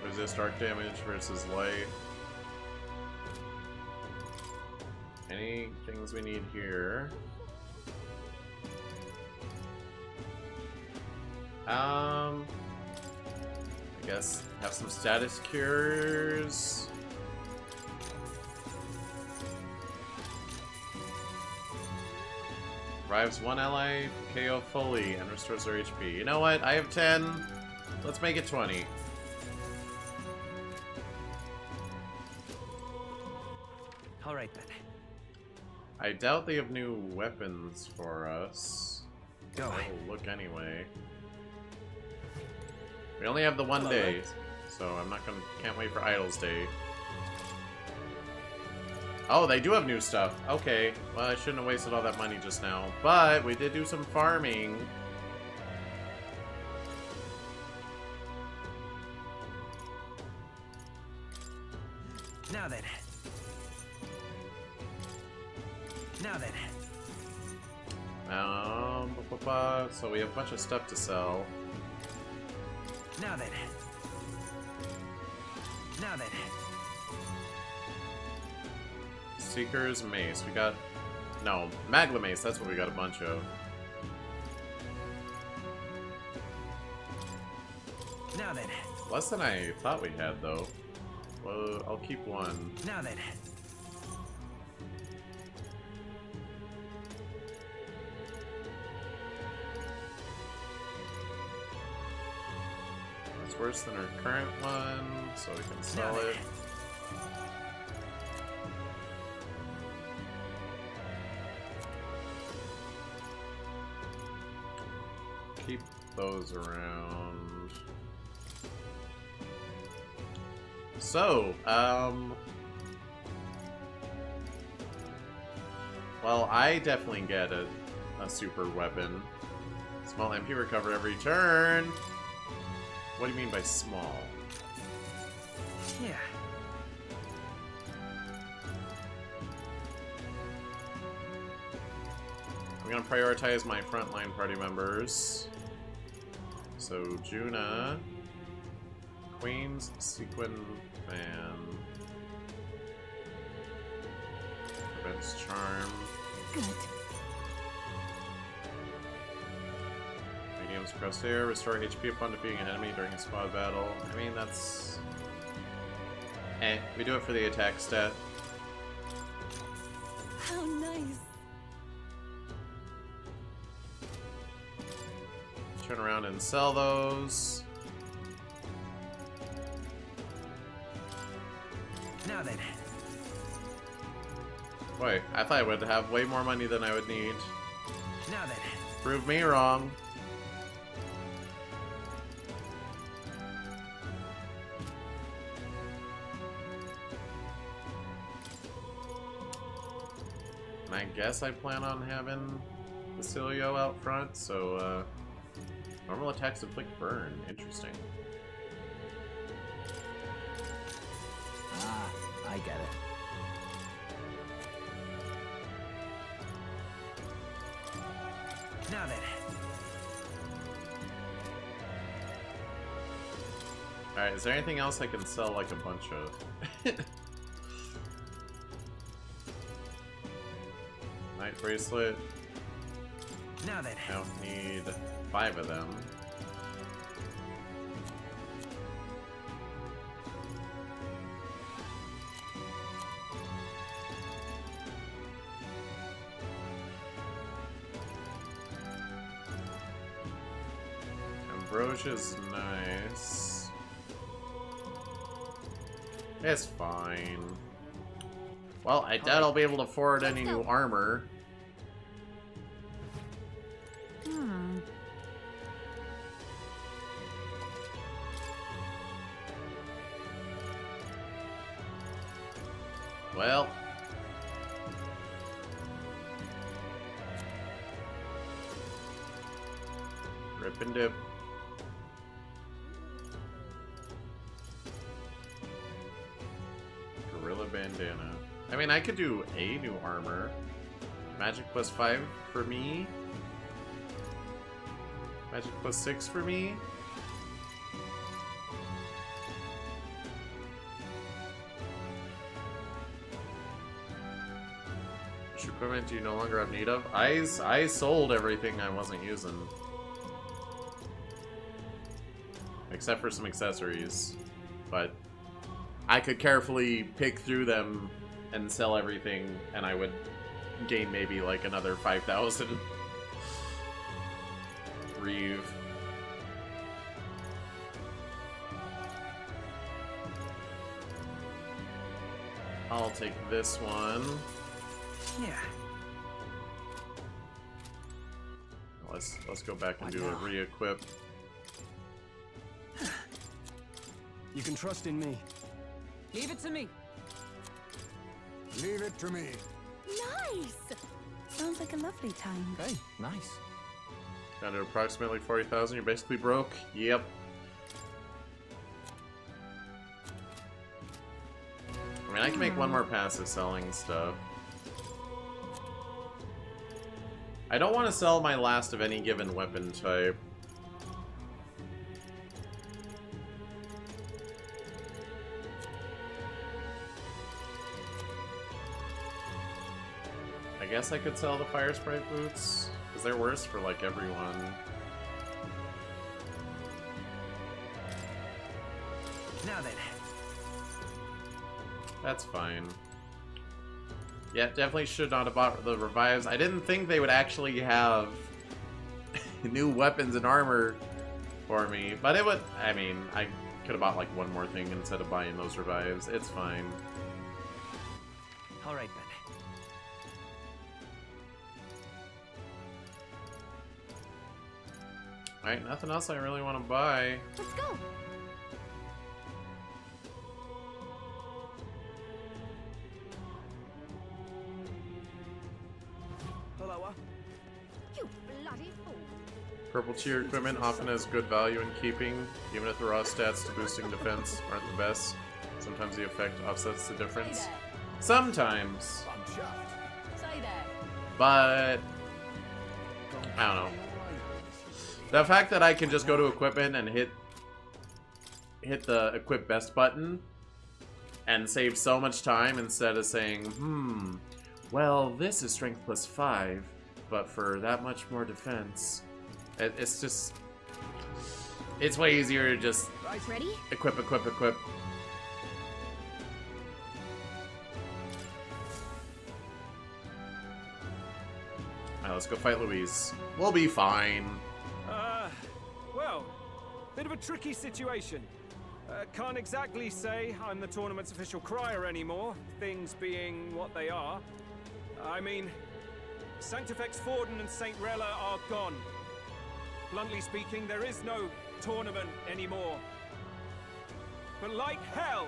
Resist arc damage versus light. Any things we need here? I guess have some status cures. Revives one ally, KO fully, and restores their HP. You know what? I have 10. Let's make it 20. Alright then. I doubt they have new weapons for us. Go. I will look anyway. We only have the one day, so can't wait for Idol's Day. Oh, they do have new stuff. Okay, well, I shouldn't have wasted all that money just now, but we did do some farming. Now then. Now then. So we have a bunch of stuff to sell. Now then. Now then. Seeker's Mace. We got... No, Magla Mace. That's what we got a bunch of. Now then. Less than I thought we had, though. Well, I'll keep one. Now then. worse than our current one, so we can sell it. Keep those around. So, well, I definitely get a super weapon. Small MP recover every turn. What do you mean by small? Yeah. I'm gonna prioritize my frontline party members. So Juna, Queen's Sequin Fan, Prevents Charm. Good. Medium's Crosshair, restore HP upon defeating an enemy during a squad battle. I mean, that's... we do it for the attack stat. How nice. Turn around and sell those. Now then. Wait, I thought I would have way more money than I would need. Now then. Prove me wrong. And I guess I plan on having Basilio out front, so normal attacks inflict burn. Interesting. Ah, I get it. Now then. Alright, is there anything else I can sell like a bunch of? Night bracelet. Now then. I don't need 5 of them. Ambrosia's nice. It's fine. Well, I doubt I'll be able to afford any new armor. Well. Rip and dip. Gorilla bandana. I mean, I could do a new armor. Magic plus 5 for me. Magic plus 6 for me. Which equipment do you no longer have need of? I sold everything I wasn't using. Except for some accessories. But I could carefully pick through them and sell everything, and I would gain maybe like another 5,000. Reeve. I'll take this one. Yeah. Let's go back and do a re-equip. You can trust in me. Leave it to me. Leave it to me. Nice! Sounds like a lovely time. Okay, nice. Down to approximately 40,000. You're basically broke. Yep. I mean, I can make one more pass of selling stuff. I don't want to sell my last of any given weapon type. I guess I could sell the Fire Sprite boots, because they're worse for, like, everyone. Now then. That's fine. Yeah, definitely should not have bought the revives. I didn't think they would actually have new weapons and armor for me. But it would, I mean, I could have bought like one more thing instead of buying those revives. It's fine. All right then. Alright, nothing else I really want to buy. Let's go. Hello. You bloody fool. Purple tier equipment often has good value in keeping, even if the raw stats to boosting defense aren't the best. Sometimes the effect offsets the difference. Sometimes. But I don't know. The fact that I can just go to equipment and hit the equip best button and save so much time instead of saying, well, this is strength plus 5, but for that much more defense. It's just, it's way easier to just ready? Equip. Alright, Let's go fight Louise. We'll be fine. Well, bit of a tricky situation. Can't exactly say I'm the tournament's official crier anymore, things being what they are. I mean, Sanctifex Forden and St. Rella are gone. Bluntly speaking, there is no tournament anymore. But like hell,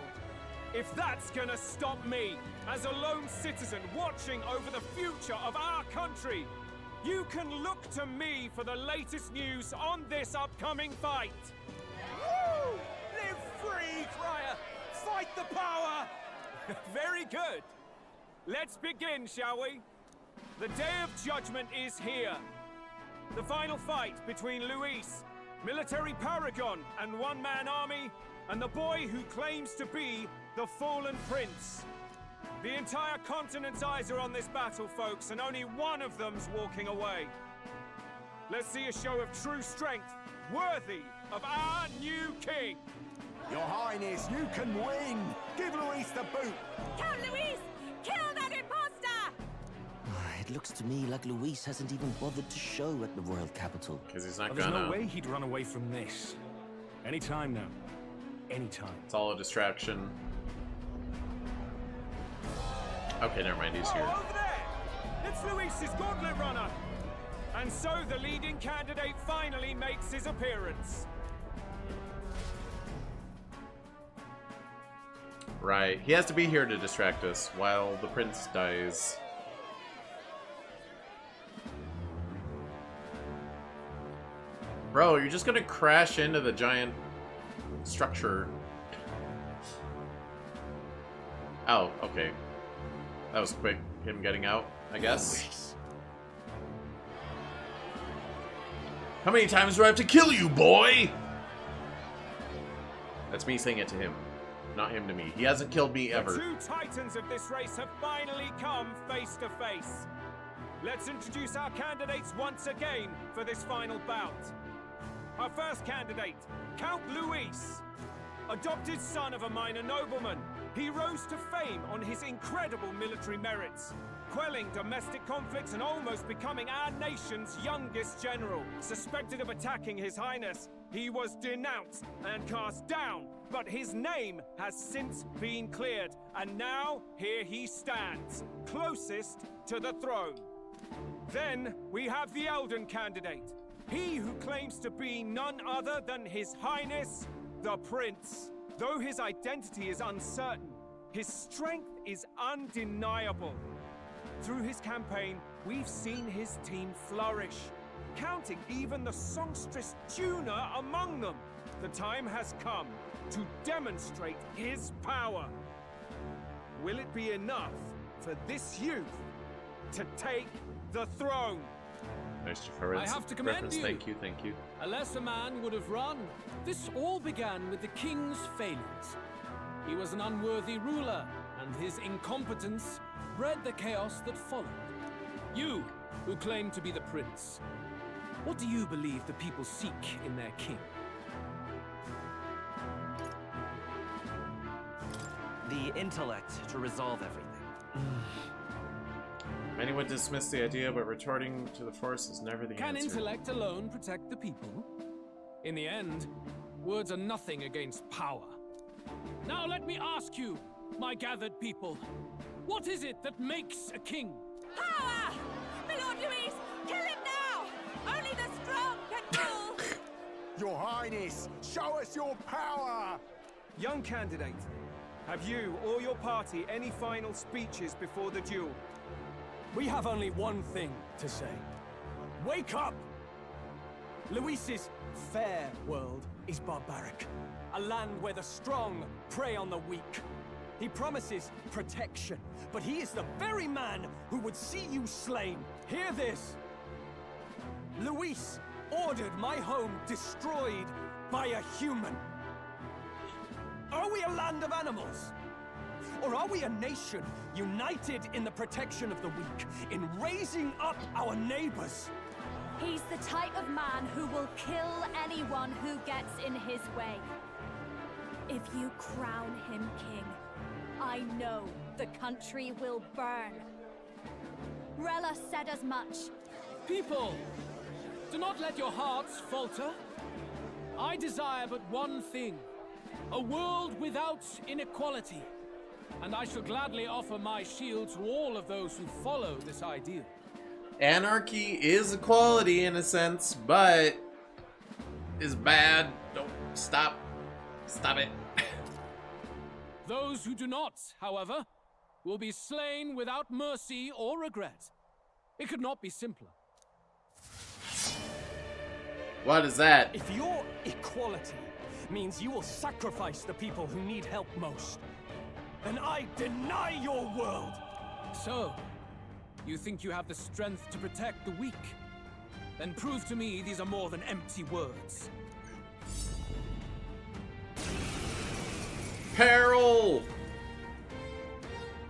if that's gonna stop me, as a lone citizen watching over the future of our country, you can look to me for the latest news on this upcoming fight. Woo! Live free, crier! Fight the power! Very good. Let's begin, shall we? The Day of Judgment is here. The final fight between Luis, military paragon and one-man army, and the boy who claims to be the fallen prince. The entire continent's eyes are on this battle, folks, and only one of them's walking away. Let's see a show of true strength, worthy of our new king. Your Highness, you can win! Give Luis the boot! Count Luis! Kill that imposter! It looks to me like Luis hasn't even bothered to show at the royal capital. Because he's not There's gonna. no way he'd run away from this. Anytime now. Anytime. It's all a distraction. Okay, never mind, he's here. Over there! It's Luis's gauntlet runner! And so the leading candidate finally makes his appearance. Right, he has to be here to distract us while the prince dies. Bro, you're just gonna crash into the giant structure. Oh, okay. That was quick, him getting out, I guess. How many times do I have to kill you, boy? That's me saying it to him, not him to me. He hasn't killed me ever. The two titans of this race have finally come face to face. Let's introduce our candidates once again for this final bout. Our first candidate, Count Luis. Adopted son of a minor nobleman, he rose to fame on his incredible military merits, quelling domestic conflicts and almost becoming our nation's youngest general. Suspected of attacking His Highness, he was denounced and cast down, but his name has since been cleared, and now here he stands, closest to the throne. Then we have the Elden candidate, he who claims to be none other than His Highness, the Prince. Though his identity is uncertain, his strength is undeniable. Through his campaign, we've seen his team flourish, counting even the songstress Juna among them. The time has come to demonstrate his power. Will it be enough for this youth to take the throne? Nice reference. I have to commend you. Thank you, thank you. A lesser man would have run. This all began with the king's failures. He was an unworthy ruler, and his incompetence bred the chaos that followed. You, who claim to be the prince, what do you believe the people seek in their king? The intellect to resolve everything. Many would dismiss the idea, but retorting to the force is never the Can answer. intellect alone protect the people? In the end, words are nothing against power. Now let me ask you, my gathered people, what is it that makes a king? Power! My Lord Louise, kill him now! Only the strong can rule! Your Highness, show us your power! Young candidate, have you or your party any final speeches before the duel? We have only one thing to say. Wake up! Luis's fair world is barbaric. A land where the strong prey on the weak. He promises protection, but he is the very man who would see you slain. Hear this! Luis ordered my home destroyed by a human. Are we a land of animals? Or are we a nation united in the protection of the weak, in raising up our neighbors? He's the type of man who will kill anyone who gets in his way. If you crown him king, I know the country will burn. Rella said as much. People, do not let your hearts falter. I desire but one thing, a world without inequality. And I shall gladly offer my shield to all of those who follow this ideal. Anarchy is equality in a sense, but is bad. Don't stop. Stop it. Those who do not, however, will be slain without mercy or regret. It could not be simpler. What is that? If your equality means you will sacrifice the people who need help most, then I deny your world! So, you think you have the strength to protect the weak? Then prove to me these are more than empty words. Peril!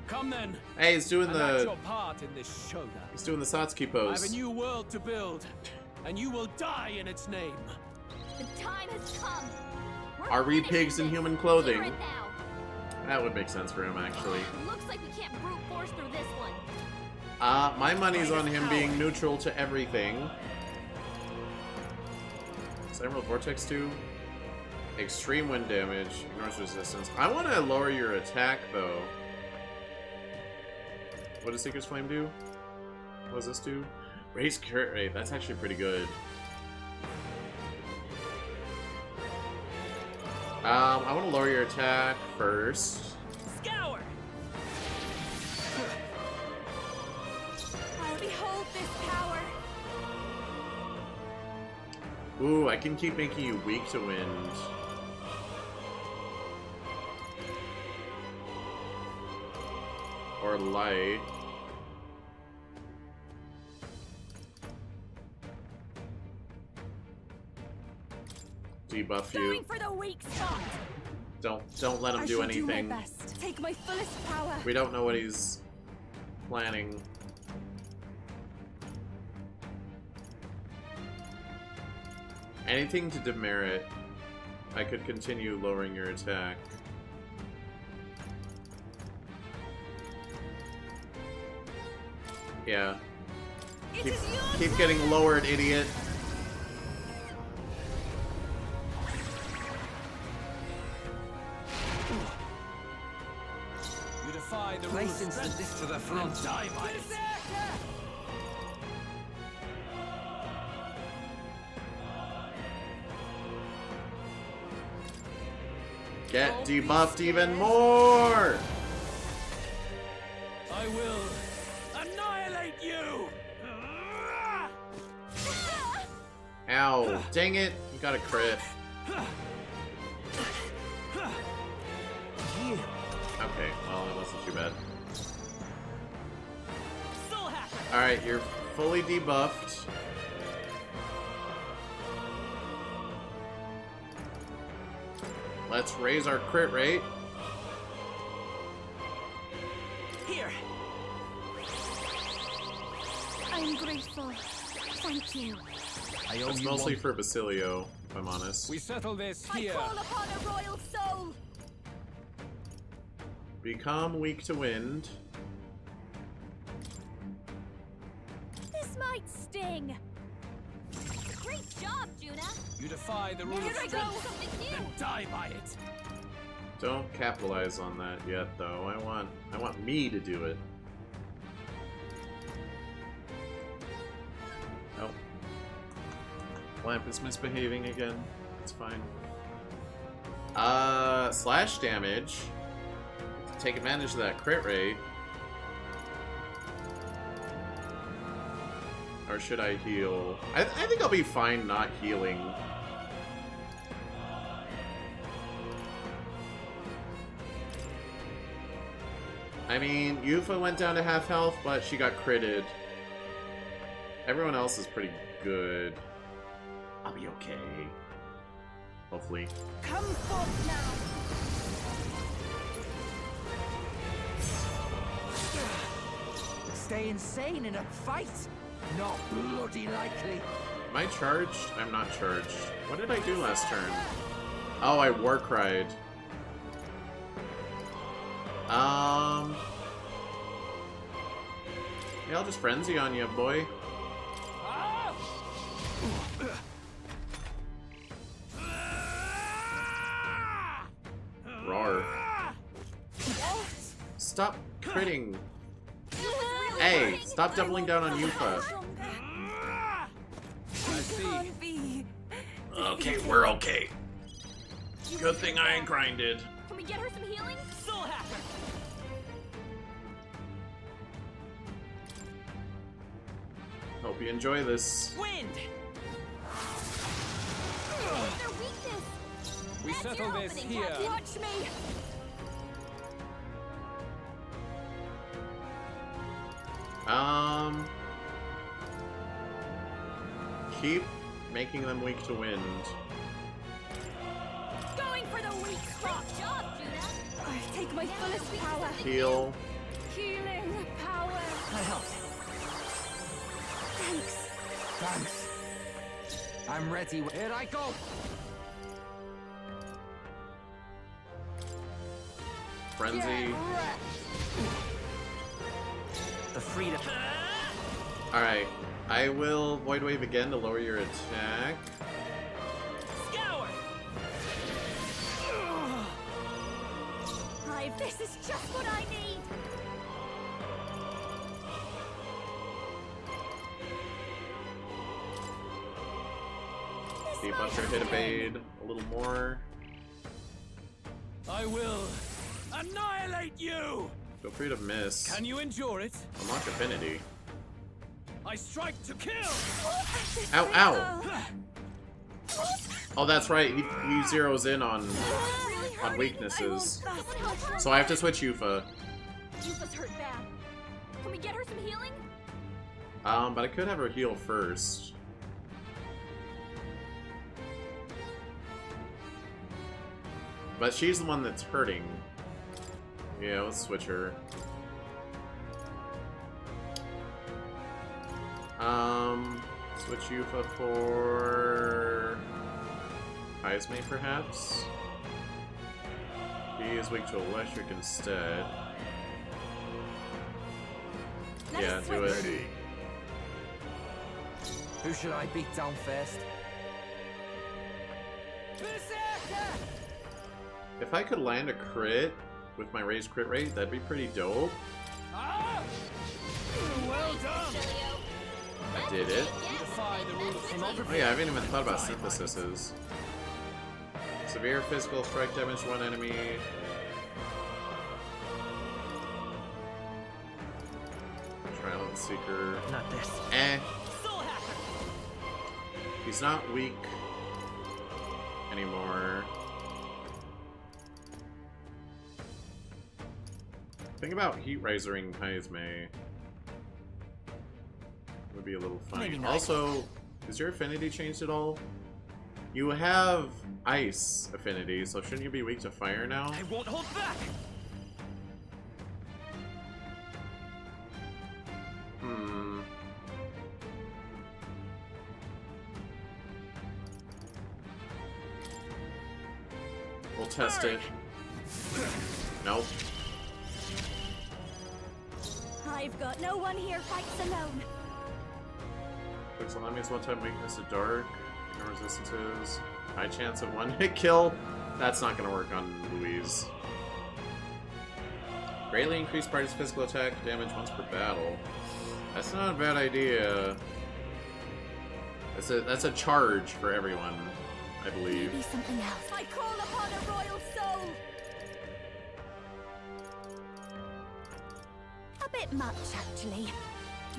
Come then. Hey, he's doing the... your part in this showdown. He's doing the Satsuki I pose. have a new world to build, and you will die in its name. The time has come. Are we pigs in human clothing? That would make sense for him, actually. Looks like we can't brute force through this one. My money's on him being neutral to everything. Emerald Vortex 2. Extreme wind damage. Ignores resistance. I want to lower your attack, though. What does Seeker's Flame do? What does this do? Raise crit rate. That's actually pretty good. I want to lower your attack first. Scour! I'll behold this power. Ooh, I can keep making you weak to wind. Or light. Debuff you. Going for the weak spot. Don't let him do anything. Do my best. Take my fullest power. We don't know what he's planning. Anything to demerit. I could continue lowering your attack. Yeah. Keep getting lowered, idiot. You defy the Place instance to the front. Die by it. Get debuffed even more! I will annihilate you! Ow, dang it, you got a crit. Okay, well, it wasn't too bad. Alright, you're fully debuffed. Let's raise our crit rate. Here. I'm grateful. Thank you. It's mostly for Basilio, if I'm honest. We settle this I here. call upon a royal soul. Become weak to wind. This might sting. Great job, Juna. You defy the rule of strength, then die by it. Don't capitalize on that yet, though. I want me to do it. Oh. Lamp is misbehaving again. It's fine. Slash damage. Take advantage of that crit rate. Or should I heal? I think I'll be fine not healing. I mean, Yufa went down to half health, but she got critted. Everyone else is pretty good. I'll be okay. Hopefully. Come forth now. Stay insane in a fight? Not bloody likely. Am I charged? I'm not charged. What did I do last turn? Oh, I war cried. Yeah, I'll just frenzy on you, boy. Roar. Stop critting. Hey, stop doubling down on Yufa. I see. Okay, we're okay. Good thing I ain't grinded. Can we get her some healing? Soul Hacker. Hope you enjoy this. Wind. Their weakness. We That's settle your this opening, here. Captain. Watch me. Keep making them weak to wind. Going for the weak spot. Good job, Juna. I take my fullest power. Heal. Healing power. I help. Thanks. Thanks. I'm ready. Here I go. Frenzy. The freedom. Alright. I will Void Wave again to lower your attack. Scour. Hive, this is just what I need. Debuff your hit evade a little more. I will annihilate you! Feel free to miss. Can you endure it? Unlock affinity. I strike to kill! Ow, ow! Oh, that's right. He zeroes in on weaknesses. So I have to switch Yufa. Yufa's hurt bad. Can we get her some healing? But I could have her heal first. But she's the one that's hurting. Yeah, let's switch her. Switch Yufa for Heisme, perhaps? He is weak to electric instead. Yeah, do it. Who should I beat down first? If I could land a crit with my raised crit rate, that'd be pretty dope. Well done. I did it. Oh yeah, I haven't even thought about syntheses. Severe physical strike damage to one enemy. Trial Seeker. Not this. Eh. He's not weak anymore. Think about Heat Risering Heisme. Would be a little fun. Also, is your affinity changed at all? You have ice affinity, so shouldn't you be weak to fire now? I won't hold back. We'll test it. Nope. I've got no one here fights alone. Quick Salami's one-time weakness to dark. No resistances. High chance of one hit kill. That's not going to work on Louise. Greatly increase party's physical attack damage once per battle. That's not a bad idea. That's a charge for everyone, I believe. Maybe something else. I call upon a royal soul. A bit much, actually.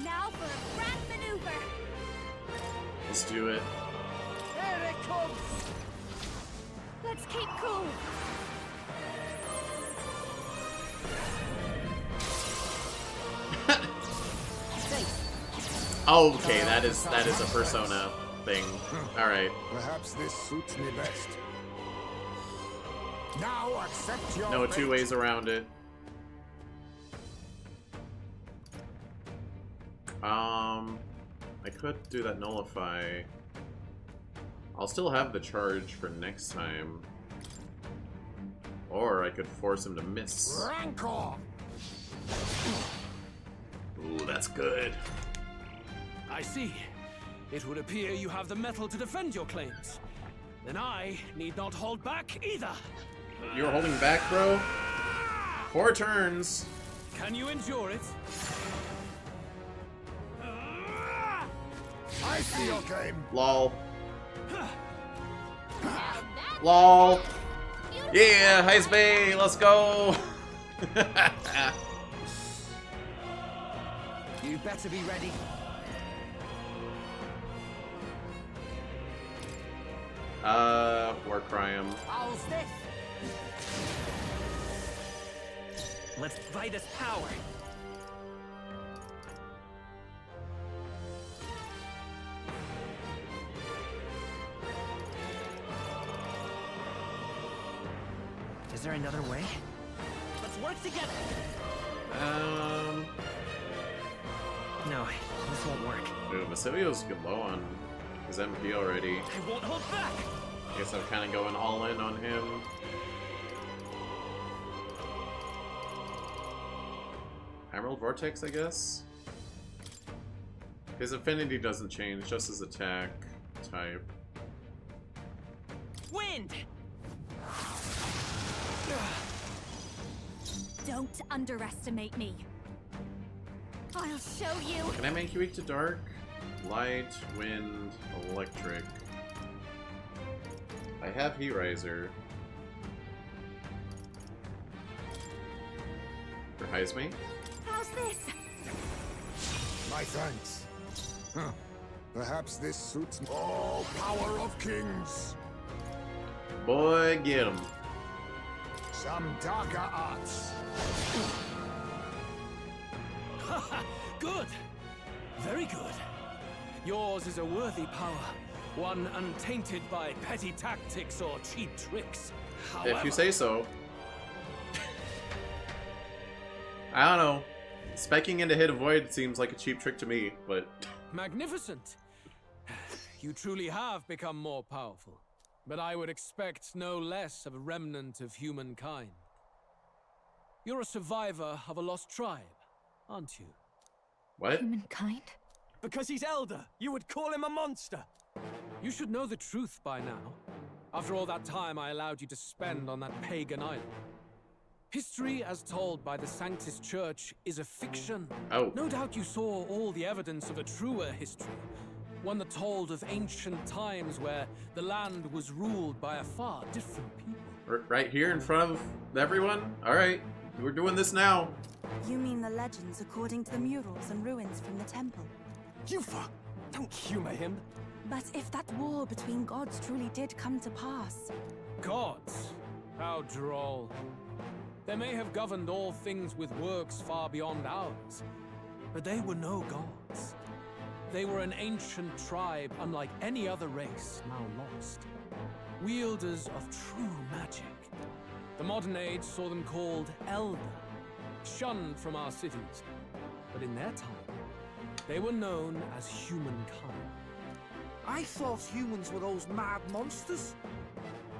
Now for a grand maneuver. Let's do it. Here it comes! Let's keep cool. Okay, that is a persona thing. All right. Perhaps this suits me best. Now accept your No fate. two ways around it. I could do that nullify. I'll still have the charge for next time. Or I could force him to miss. Rancor! Ooh, that's good. I see. It would appear you have the metal to defend your claims. Then I need not hold back either. You're holding back, bro? 4 turns. Can you endure it? I see your game. Lol. Lol. Yeah, Heist Bay, let's go. You better be ready. War Crime. How's this? Let's fight his power. Is there another way? Let's work together. No, this won't work. Dude, Vasivio's low on his MP already. I won't hold back. I guess I'm kind of going all in on him. Emerald Vortex, I guess? His affinity doesn't change, just his attack type. Wind! Don't underestimate me. I'll show you. Can I make you weak to dark? Light, wind, electric. I have Heat Riser. For Heisme? How's this? My thanks. Huh. Perhaps this suits me. Oh, power of kings! Boy, get him. Some darker arts. Good. Very good. Yours is a worthy power. One untainted by petty tactics or cheap tricks. However, If you say so. I don't know. Specking into Hit Avoid seems like a cheap trick to me, but... magnificent. You truly have become more powerful. But I would expect no less of a remnant of humankind. You're a survivor of a lost tribe, aren't you? What? Humankind? Because he's elder, you would call him a monster. You should know the truth by now. After all that time I allowed you to spend on that pagan island. History, as told by the Sanctus Church, is a fiction. Oh. No doubt you saw all the evidence of a truer history. One that told of ancient times where the land was ruled by a far different people. Right here in front of everyone? Alright, we're doing this now. You mean the legends according to the murals and ruins from the temple? Yufa, don't humor him. But if that war between gods truly did come to pass... Gods? How droll. They may have governed all things with works far beyond ours, but they were no gods. They were an ancient tribe unlike any other race now lost. Wielders of true magic. The modern age saw them called Elder, shunned from our cities. But in their time, they were known as humankind. I thought humans were those mad monsters.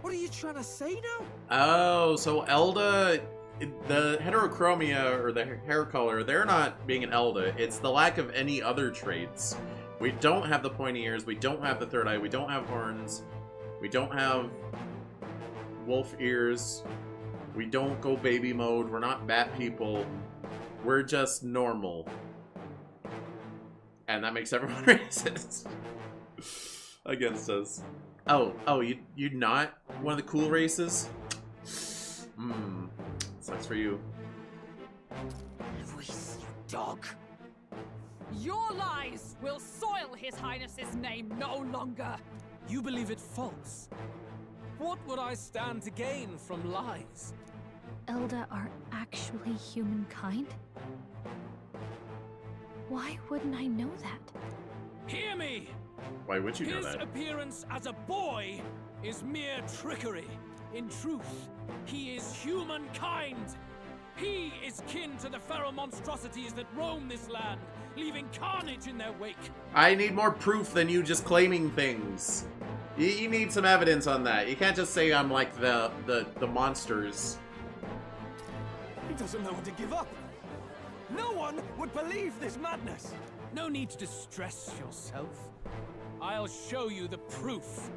What are you trying to say now? Oh, so Elda, the heterochromia or the hair color, they're not being an Elda. It's the lack of any other traits. We don't have the pointy ears, we don't have the third eye, we don't have horns, we don't have wolf ears, we don't go baby mode, we're not bat people, we're just normal. And that makes everyone racist against us. Oh, you're not one of the cool races? Sucks for you. Luis, you dog! Your lies will soil His Highness's name no longer. You believe it false? What would I stand to gain from lies? Elda are actually humankind? Why wouldn't I know that? Hear me! Why would you know His that? appearance as a boy is mere trickery. In truth, he is humankind. He is kin to the feral monstrosities that roam this land, leaving carnage in their wake. I need more proof than you just claiming things. You need some evidence on that. You can't just say I'm like the monsters. He doesn't know when to give up. No one would believe this madness. No need to distress yourself. I'll show you the proof.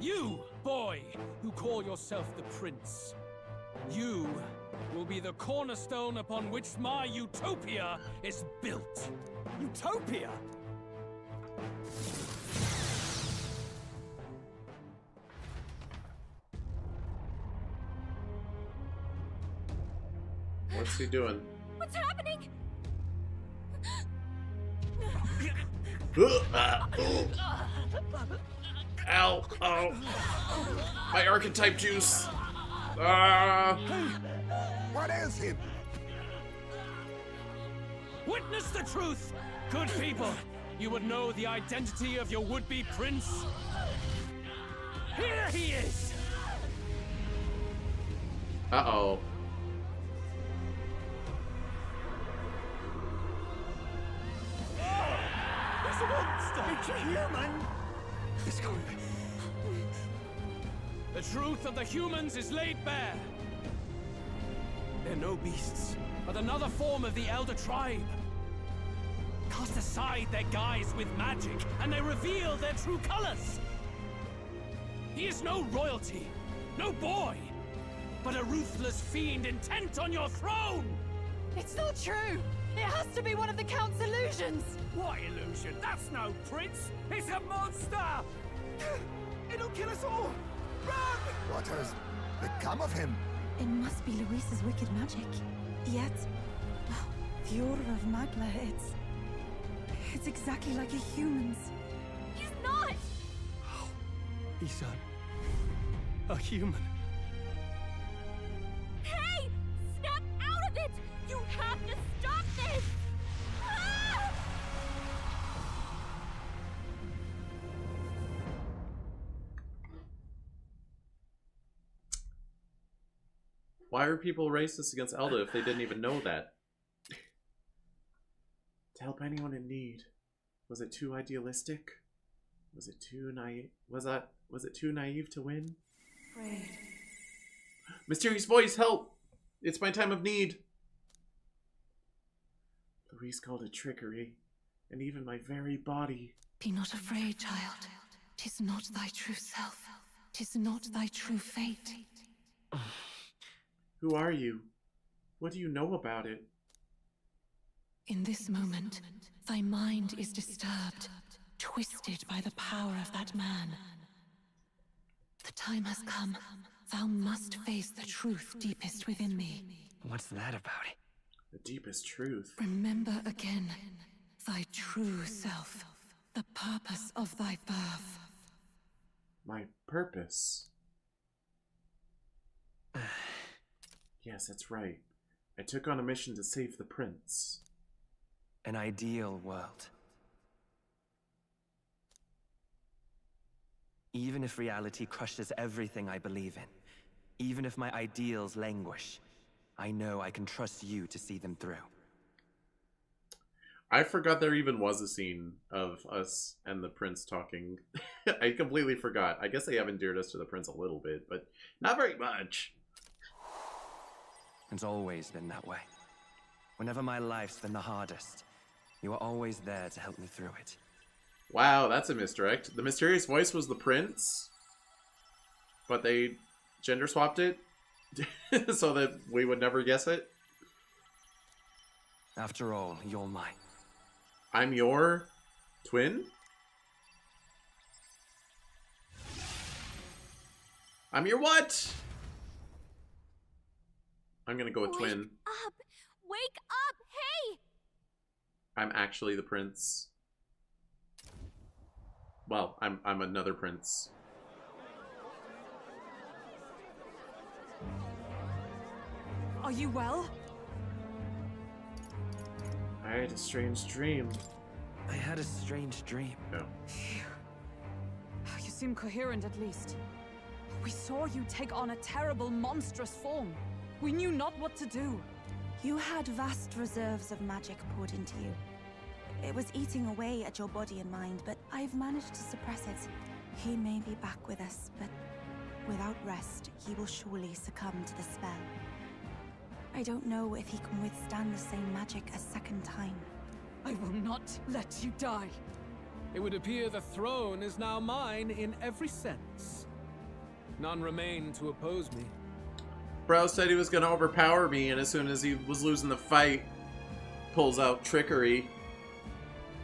You, boy, who call yourself the prince. You will be the cornerstone upon which my utopia is built. Utopia? What's he doing? What's happening? Ow! Oh! My archetype juice! What is him? Witness the truth! Good people, you would know the identity of your would-be prince. Here he is! Uh-oh. It's a monster! It's a human! It's going. The truth of the humans is laid bare. They're no beasts, but another form of the Elder Tribe. Cast aside their guise with magic, and they reveal their true colors. He is no royalty, no boy, but a ruthless fiend intent on your throne! It's not true! It has to be one of the Count's illusions! What illusion? That's no prince! It's a monster! It'll kill us all! Run! What has become of him? It must be Luis's wicked magic. Yet, the aura of Magla, it's exactly like a human's. He's not! He's a human. Hey! Snap out of it! You have to stop this! Ah! Why are people racist against Elda if they didn't even know that? To help anyone in need. Was it too idealistic? Was it too naive? Was it too naive to win? Afraid. Mysterious voice, help! It's my time of need. Luis called it trickery, and even my very body. Be not afraid, child. 'Tis not thy true self. 'Tis not thy true fate. Who are you? What do you know about it? In this moment, thy mind is disturbed, twisted by the power of that man. The time has come. Thou must face the truth deepest within thee. What's that about? The deepest truth. Remember again thy true self, the purpose of thy birth. My purpose? Yes, that's right. I took on a mission to save the prince. An ideal world. Even if reality crushes everything I believe in, even if my ideals languish, I know I can trust you to see them through. I forgot there even was a scene of us and the prince talking. I completely forgot. I guess they have endeared us to the prince a little bit, but not very much. It's always been that way. Whenever my life's been the hardest, you are always there to help me through it. Wow, that's a misdirect. The mysterious voice was the prince, but they gender swapped it so that we would never guess it. After all, you're mine. I'm your twin? I'm your what? I'm gonna go with twin. Wake up! Wake up! Hey! I'm actually the prince. Well, I'm another prince. Are you well? I had a strange dream. I had a strange dream. No. You seem coherent at least. We saw you take on a terrible, monstrous form. We knew not what to do. You had vast reserves of magic poured into you. It was eating away at your body and mind, but I've managed to suppress it. He may be back with us, but without rest, he will surely succumb to the spell. I don't know if he can withstand the same magic a second time. I will not let you die. It would appear the throne is now mine in every sense. None remain to oppose me. Bro said he was gonna overpower me, and as soon as he was losing the fight, pulls out trickery.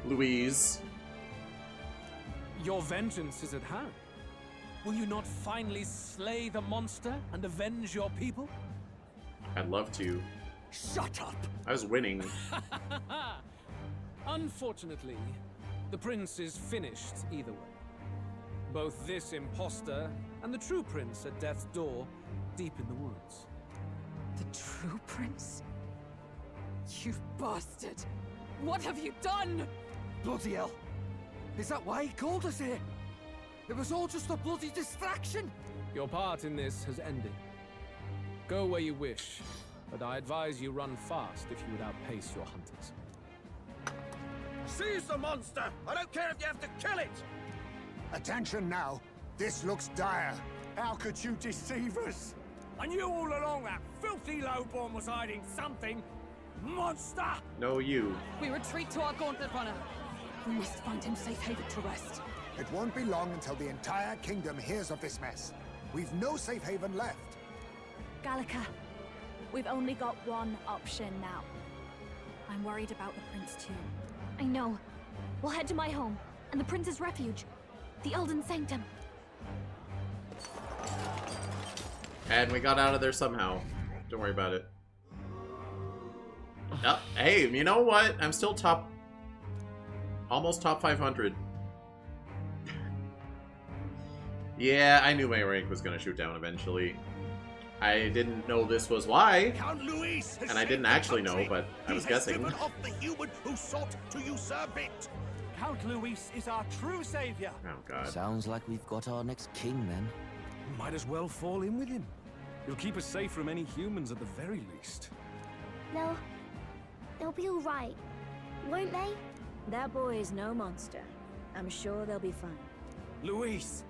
Louise. Your vengeance is at hand. Will you not finally slay the monster and avenge your people? I'd love to. Shut up! I was winning. Unfortunately, the prince is finished either way. Both this imposter and the true prince at death's door, deep in the woods. The true prince? You bastard! What have you done? Bloody hell! Is that why he called us here? It was all just a bloody distraction! Your part in this has ended. Go where you wish, but I advise you run fast if you would outpace your hunters. Seize the monster! I don't care if you have to kill it! Attention now. This looks dire. How could you deceive us? I knew all along that filthy lowborn was hiding something. Monster! No, you. We retreat to our gauntlet runner. We must find him safe haven to rest. It won't be long until the entire kingdom hears of this mess. We've no safe haven left. Gallica, we've only got one option now. I'm worried about the prince too. I know. We'll head to my home, and the prince's refuge. The Elden Sanctum. And we got out of there somehow. Don't worry about it. Oh, hey, you know what? I'm still almost top 500. Yeah, I knew my rank was going to shoot down eventually. I didn't know this was why. And I didn't actually know, but I was guessing. Off the human who sought to usurp it. Count Luis is our true savior. Oh, God. Sounds like we've got our next king, then. Might as well fall in with him. He'll keep us safe from any humans at the very least. They'll be all right, won't they? That boy is no monster. I'm sure they'll be fine. Luis!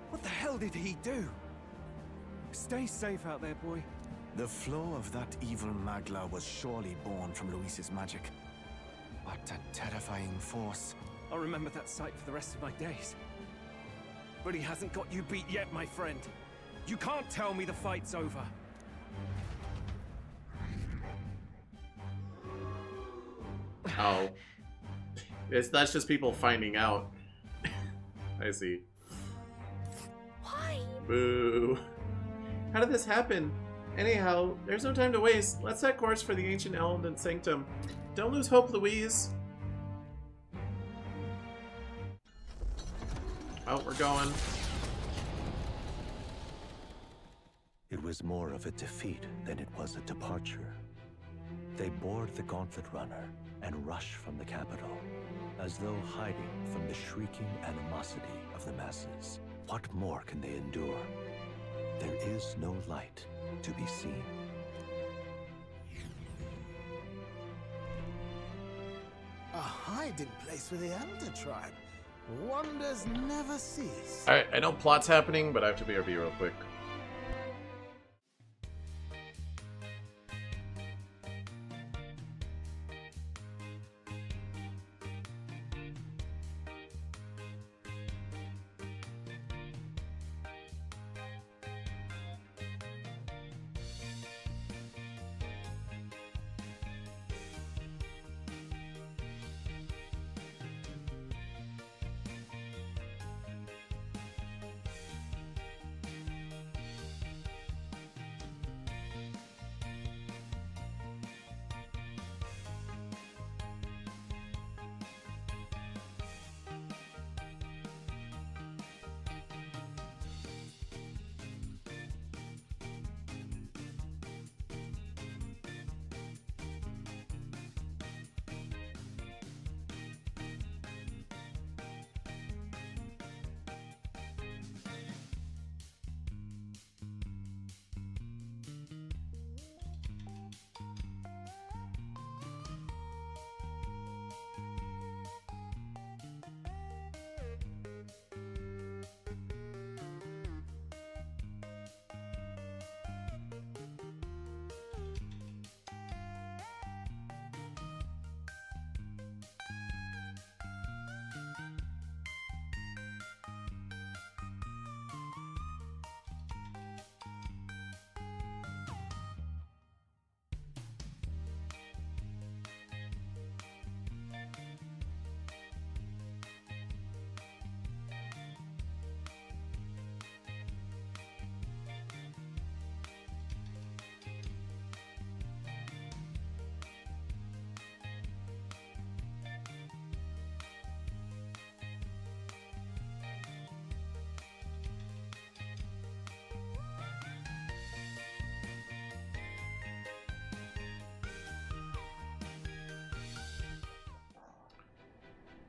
What the hell did he do? Stay safe out there, boy. The flow of that evil Magla was surely born from Luis's magic. What a terrifying force. I'll remember that sight for the rest of my days. But he hasn't got you beat yet, my friend. You can't tell me the fight's over. Oh. That's just people finding out. I see. Why? Boo. How did this happen? Anyhow, there's no time to waste. Let's set course for the ancient Elden Sanctum. Don't lose hope, Louise. Oh, we're going. It was more of a defeat than it was a departure. They board the gauntlet runner and rush from the capital, as though hiding from the shrieking animosity of the masses. What more can they endure? There is no light to be seen. A hiding place for the Elder tribe. Wonders never cease. Alright, I know plot's happening, but I have to BRB real quick.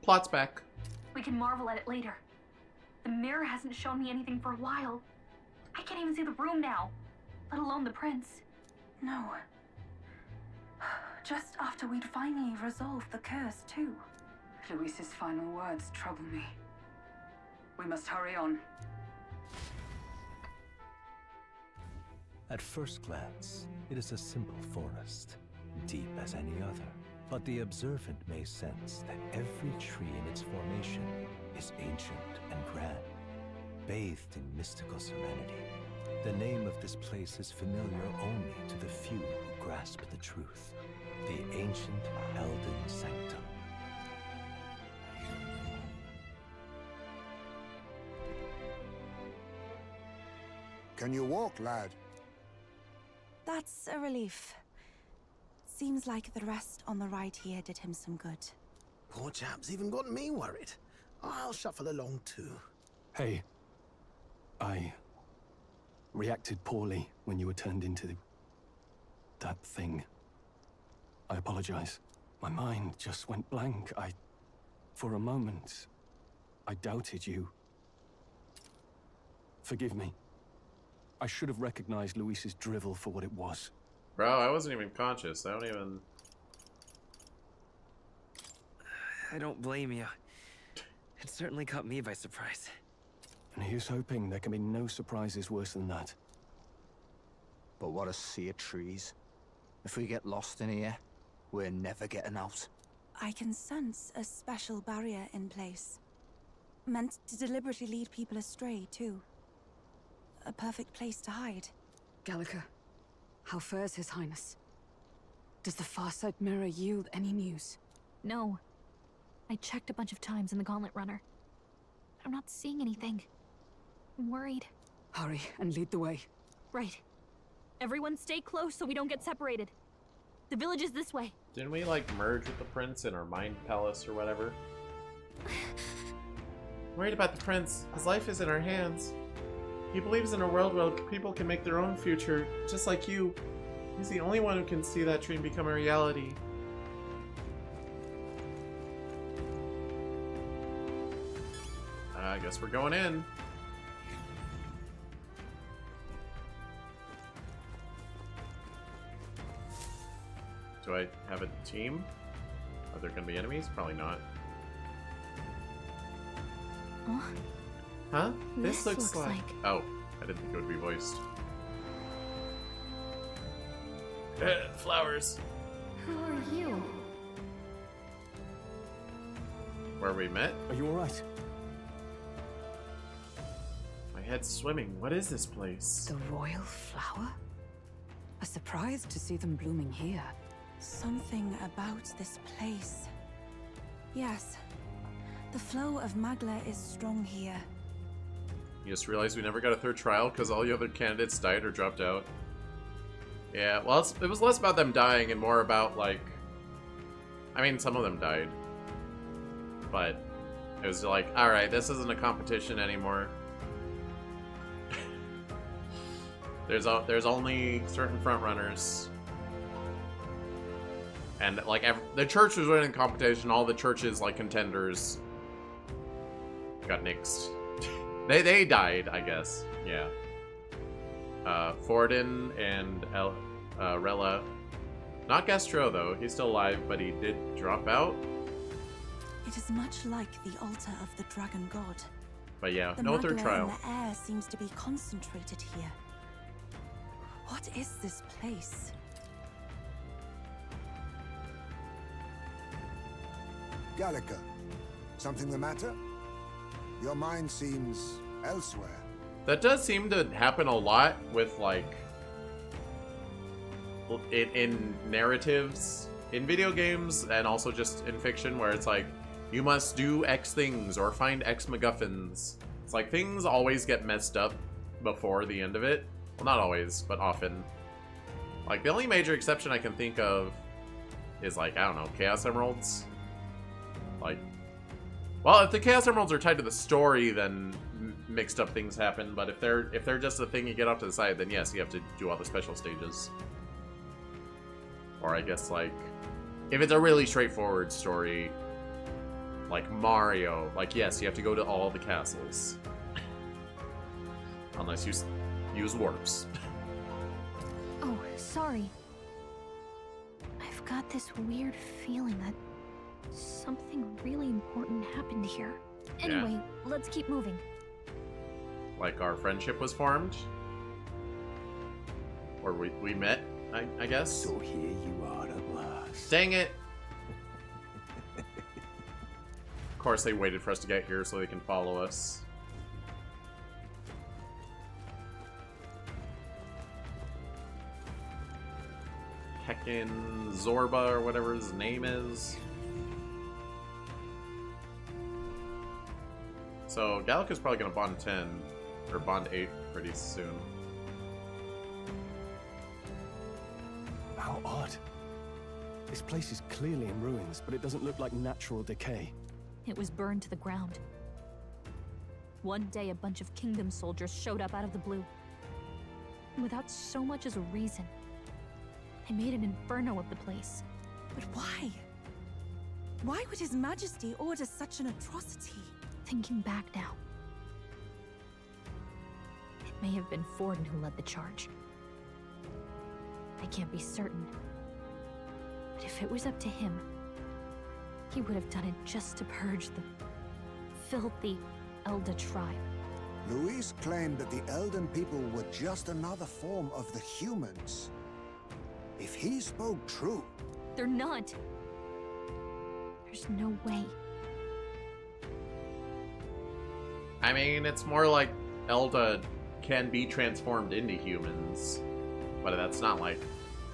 Plot's back. We can marvel at it later. The mirror hasn't shown me anything for a while. I can't even see the room now, let alone the prince. No. Just after we'd finally resolved the curse, too. Luis's final words trouble me. We must hurry on. At first glance, it is a simple forest, deep as any other. But the observant may sense that every tree in its formation is ancient and grand, bathed in mystical serenity. The name of this place is familiar only to the few who grasp the truth. The ancient Elden Sanctum. Can you walk, lad? That's a relief. Seems like the rest on the right here did him some good. Poor chap's even got me worried. I'll shuffle along too. Hey, I reacted poorly when you were turned into that thing. I apologize. My mind just went blank. For a moment, I doubted you. Forgive me. I should have recognized Luis's drivel for what it was. Bro, I wasn't even conscious. I don't blame you. It certainly caught me by surprise. And here's hoping there can be no surprises worse than that. But what a sea of trees. If we get lost in here, we're never getting out. I can sense a special barrier in place. Meant to deliberately lead people astray, too. A perfect place to hide. Gallica, how fares His Highness? Does the Farsight Mirror yield any news? No. I checked a bunch of times in the Gauntlet Runner. I'm not seeing anything. I'm worried. Hurry and lead the way. Right. Everyone stay close so we don't get separated. The village is this way. Didn't we, like, merge with the prince in our mind palace or whatever? Worried about the prince. His life is in our hands. He believes in a world where people can make their own future, just like you. He's the only one who can see that dream become a reality. I guess we're going in. Do I have a team? Are there going to be enemies? Probably not. Huh? This looks like... Oh, I didn't think it would be voiced. Flowers. Who are you? Where we met? Are you alright? My head's swimming. What is this place? The royal flower? A surprise to see them blooming here. Something about this place. Yes. The flow of Magla is strong here. You just realized we never got a third trial because all the other candidates died or dropped out. Yeah, well, it was less about them dying and more about, like... I mean, some of them died. But it was like, alright, this isn't a competition anymore. There's only certain frontrunners. And, like, the church was winning the competition, all the churches, like, contenders got nixed. They died, I guess. Yeah. Forden and Rella. Not Gastro, though. He's still alive, but he did drop out. It is much like the altar of the dragon god. But yeah, the no third Magla trial. in the air seems to be concentrated here. What is this place? Gallica, something the matter? Your mind seems elsewhere. That does seem to happen a lot with, like, in narratives, in video games, and also just in fiction, where it's like, you must do X things or find X MacGuffins. It's like, things always get messed up before the end of it. Well, not always, but often. Like, the only major exception I can think of is, like, I don't know, Chaos Emeralds. Like, well, if the Chaos Emeralds are tied to the story, then mixed up things happen. But if they're just a thing you get off to the side, then yes, you have to do all the special stages. Or I guess, like, if it's a really straightforward story, Like Mario. Like, yes, you have to go to all the castles. Unless you use warps. Oh, sorry. I've got this weird feeling that something really important happened here. Anyway, let's keep moving. Like our friendship was formed? Or we met, I guess? So here you are at last. Dang it! Of course they waited for us to get here so they can follow us. Heckin' Zorba or whatever his name is. So Gallica's probably gonna bond 10 or bond 8 pretty soon. How odd. This place is clearly in ruins, but it doesn't look like natural decay. It was burned to the ground. One day, a bunch of kingdom soldiers showed up out of the blue. Without so much as a reason. They made an inferno of the place. But why? Why would His Majesty order such an atrocity? Thinking back now, it may have been Forden who led the charge. I can't be certain. But if it was up to him, he would have done it just to purge the filthy Elda tribe. Luis claimed that the Elden people were just another form of the humans. If he spoke true... They're not. There's no way. I mean, it's more like Elda can be transformed into humans, but that's not like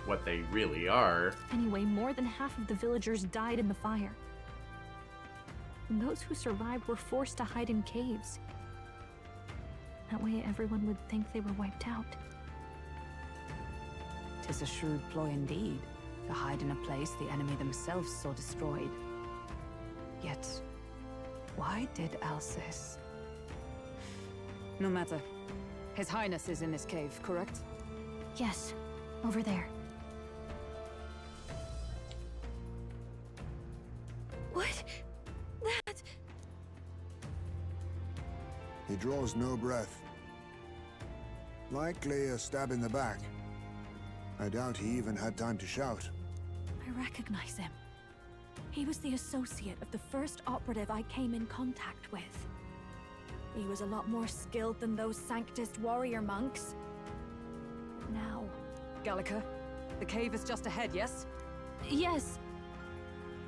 what they really are. Anyway, more than half of the villagers died in the fire. And those who survived were forced to hide in caves. That way everyone would think they were wiped out. 'Tis a shrewd ploy indeed, to hide in a place the enemy themselves saw destroyed. Yet, why did Alcest? No matter. His Highness is in this cave, correct? Yes, over there. What? That... He draws no breath. Likely a stab in the back. I doubt he even had time to shout. I recognize him. He was the associate of the first operative I came in contact with. He was a lot more skilled than those Sanctist warrior monks. Now... Gallica, the cave is just ahead, yes? Yes.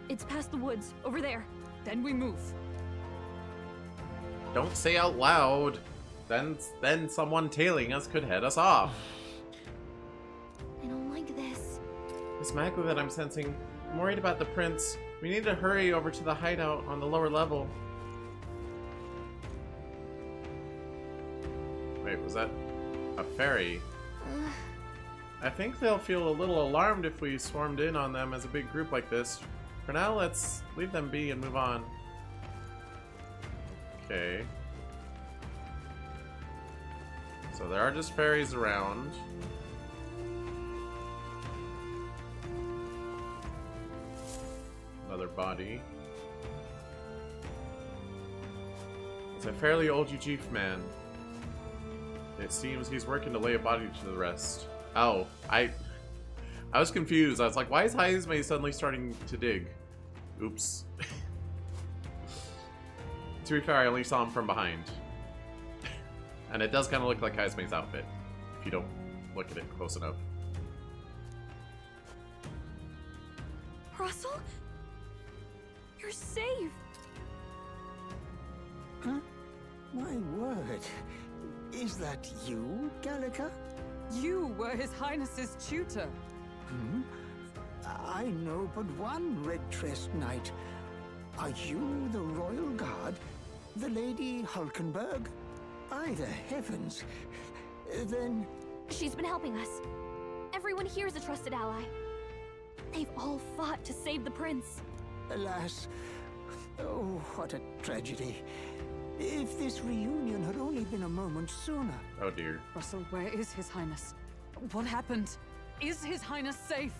It's past the woods, over there. Then we move. Don't say out loud. Then someone tailing us could head us off. I don't like this. Miss Magla that I'm sensing. I'm worried about the prince. We need to hurry over to the hideout on the lower level. Wait, was that a fairy? I think they'll feel a little alarmed if we swarmed in on them as a big group like this. For now, let's leave them be and move on. Okay. So there are just fairies around. Another body. It's a fairly old Ujif man. It seems he's working to lay a body to the rest. Oh, I was confused. I was like, why is Haizme suddenly starting to dig? Oops. To be fair, I only saw him from behind. And it does kind of look like Haizme's outfit, if you don't look at it close enough. Russell? You're safe! Huh? My word. Is that you, Gallica? You were His Highness's tutor. Hmm? I know but one red-tressed knight. Are you the Royal Guard? The Lady Hulkenberg? By the heavens. Then... She's been helping us. Everyone here is a trusted ally. They've all fought to save the prince. Alas. Oh, what a tragedy. If this reunion had only been a moment sooner. Oh dear. Russell, where is His Highness? What happened? Is His Highness safe?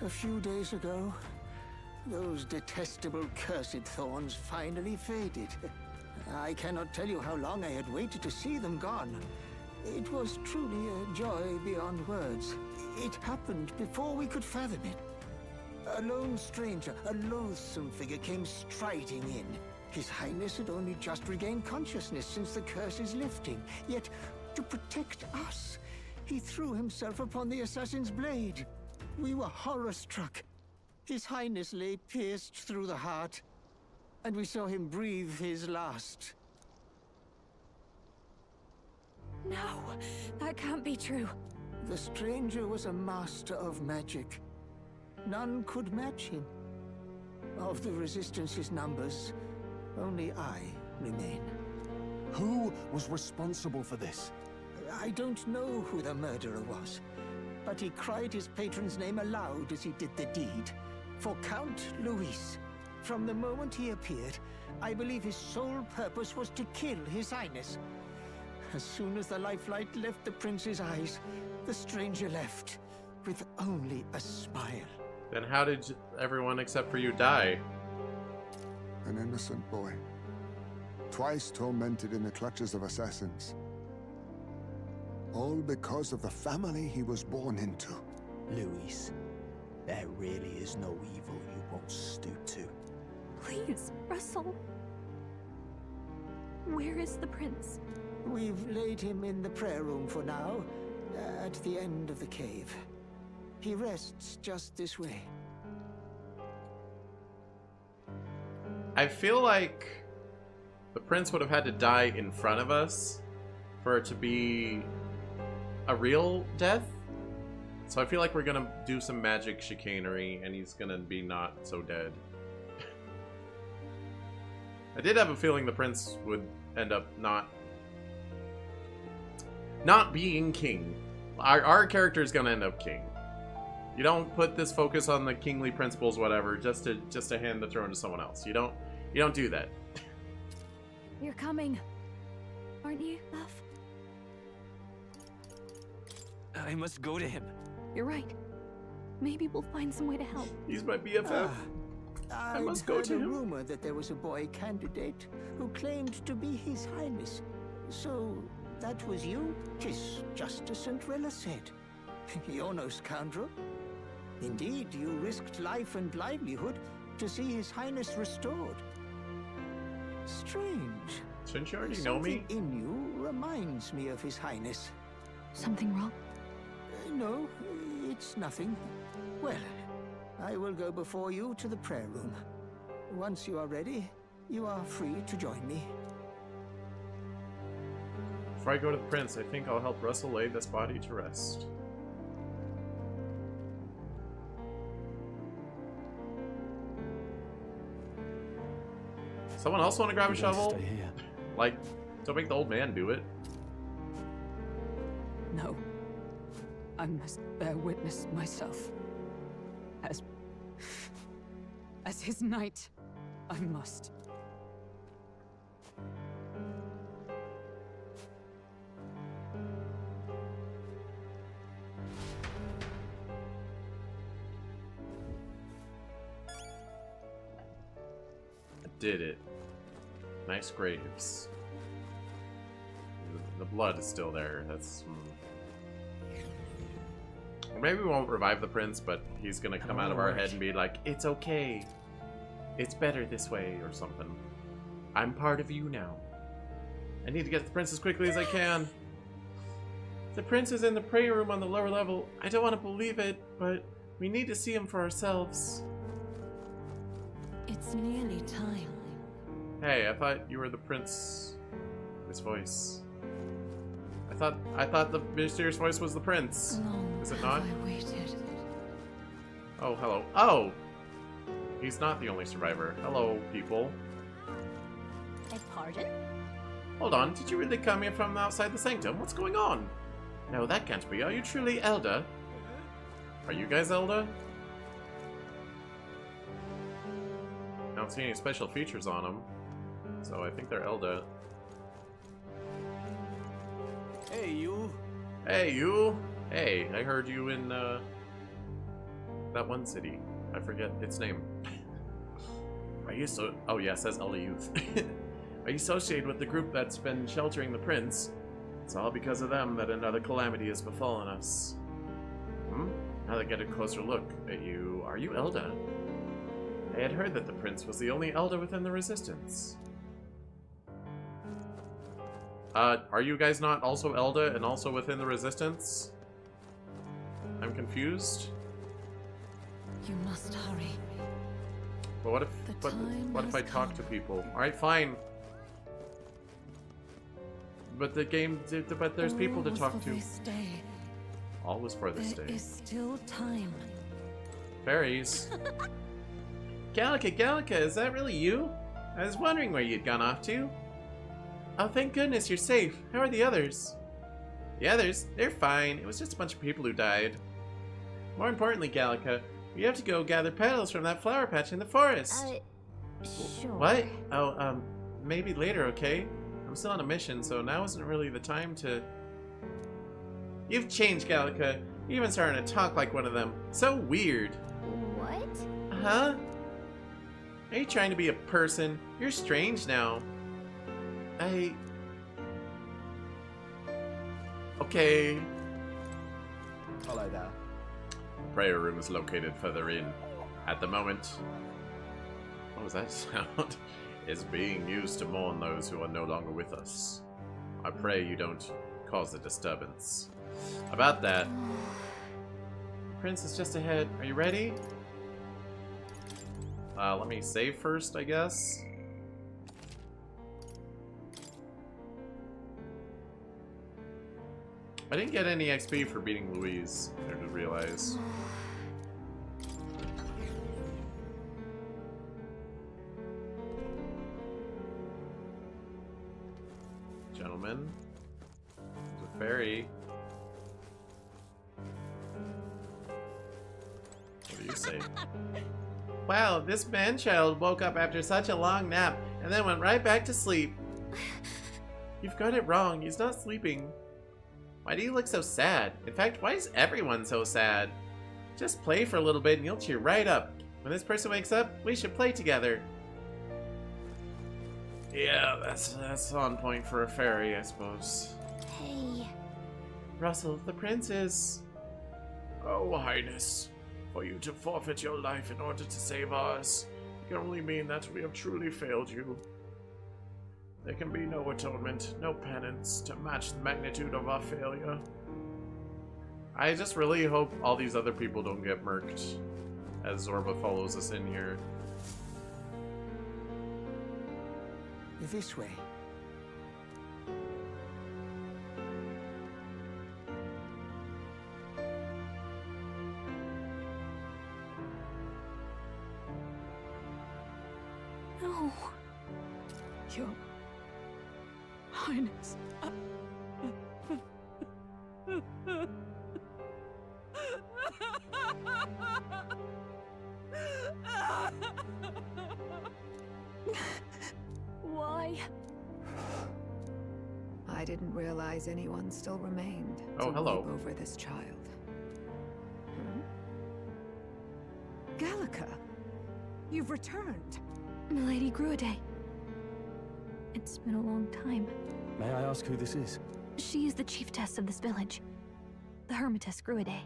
A few days ago, Those detestable cursed thorns finally faded. I cannot tell you how long I had waited to see them gone. It was truly a joy beyond words. It happened before we could fathom it. A lone stranger, a loathsome figure, came striding in. His Highness had only just regained consciousness since the curse's lifting. Yet, to protect us, he threw himself upon the assassin's blade. We were horror-struck. His Highness lay pierced through the heart, and we saw him breathe his last. No, that can't be true. The stranger was a master of magic. None could match him. Of the Resistance's numbers, only I remain. Who was responsible for this? I don't know who the murderer was, but he cried his patron's name aloud as he did the deed. For Count Luis. From the moment he appeared, I believe his sole purpose was to kill His Highness. As soon as the lifelight left the prince's eyes, the stranger left, with only a smile. Then how did everyone except for you die? An innocent boy. Twice tormented in the clutches of assassins. All because of the family he was born into. Luis, there really is no evil you won't stoop to. Please, Russell. Where is the prince? We've laid him in the prayer room for now, at the end of the cave. He rests just this way. I feel like the prince would have had to die in front of us for it to be a real death. So I feel like we're gonna do some magic chicanery and he's gonna be not so dead. I did have a feeling the prince would end up not being king. Our character is gonna end up king. You don't put this focus on the kingly principles, whatever, just to hand the throne to someone else. You don't do that. You're coming, aren't you, love? I must go to him. You're right. Maybe we'll find some way to help. He's my BFF. I must go to him. I heard a rumor that there was a boy candidate who claimed to be His Highness. So that was you? 'Tis just as St. Rilla said. You're no scoundrel. Indeed, you risked life and livelihood to see His Highness restored. Strange. Shouldn't you already know me? Something in you reminds me of His Highness. Something wrong? No, it's nothing. Well, I will go before you to the prayer room. Once you are ready, you are free to join me. Before I go to the prince, I think I'll help Russell lay this body to rest. Someone else want to grab a shovel? Like, don't make the old man do it. No. I must bear witness myself. As his knight, I must. I did it. Nice graves. The blood is still there. That's... Maybe we won't revive the prince, but he's gonna come out of our head and be like, it's okay. It's better this way, or something. I'm part of you now. I need to get to the prince as quickly as I can. The prince is in the prayer room on the lower level. I don't want to believe it, but we need to see him for ourselves. It's nearly time. Hey, I thought you were the prince. His voice. I thought the mysterious voice was the prince. Is it not? I waited. Oh, hello. Oh! He's not the only survivor. Hello, people. Beg pardon? Hold on, did you really come here from outside the sanctum? What's going on? No, that can't be. Are you truly Elda? Are you guys Elda? I don't see any special features on them, so I think they're Elda. Hey, you. Hey, you. Hey, I heard you in that one city. I forget its name. Are you so... Oh yeah, it says Elder Youth. Are you associated with the group that's been sheltering the prince? It's all because of them that another calamity has befallen us. Now that I get a closer look at you, are you Elda? I had heard that the prince was the only Elda within the resistance. Are you guys not also Elda and also within the resistance? I'm confused. You must hurry. But what if I talk to people? Alright, fine. But the game, but there's people to talk to. Always for this day. There is still time. Fairies. Gallica, is that really you? I was wondering where you'd gone off to. Oh, thank goodness you're safe. How are the others? The others? They're fine. It was just a bunch of people who died. More importantly, Gallica, we have to go gather petals from that flower patch in the forest. Sure. What? Oh, maybe later, okay? I'm still on a mission, so now isn't really the time to... You've changed, Gallica. You're even starting to talk like one of them. So weird. What? Huh? Are you trying to be a person? You're strange now. Okay. Hello there. Prayer room is located further in. At the moment... What was that sound? Is being used to mourn those who are no longer with us. I pray you don't cause a disturbance. About that... Prince is just ahead. Are you ready? Let me save first, I guess. I didn't get any XP for beating Louise, I didn't realize. Gentlemen, there's a fairy. What do you say? Wow, this man-child woke up after such a long nap and then went right back to sleep. You've got it wrong. He's not sleeping. Why do you look so sad? In fact, why is everyone so sad? Just play for a little bit and you'll cheer right up. When this person wakes up, we should play together. Yeah, that's on point for a fairy, I suppose. Hey. Russell, the prince is... Oh, Highness. For you to forfeit your life in order to save ours can only mean that we have truly failed you. There can be no atonement, no penance to match the magnitude of our failure. I just really hope all these other people don't get murked as Zorba follows us in here. This way. No. Your Highness. Why? I didn't realize anyone still remained to hello. Weep over this child. Gallica, you've returned. Milady Gruiday. It's been a long time. May I ask who this is? She is the chiefess of this village. The Hermitess Gruiday.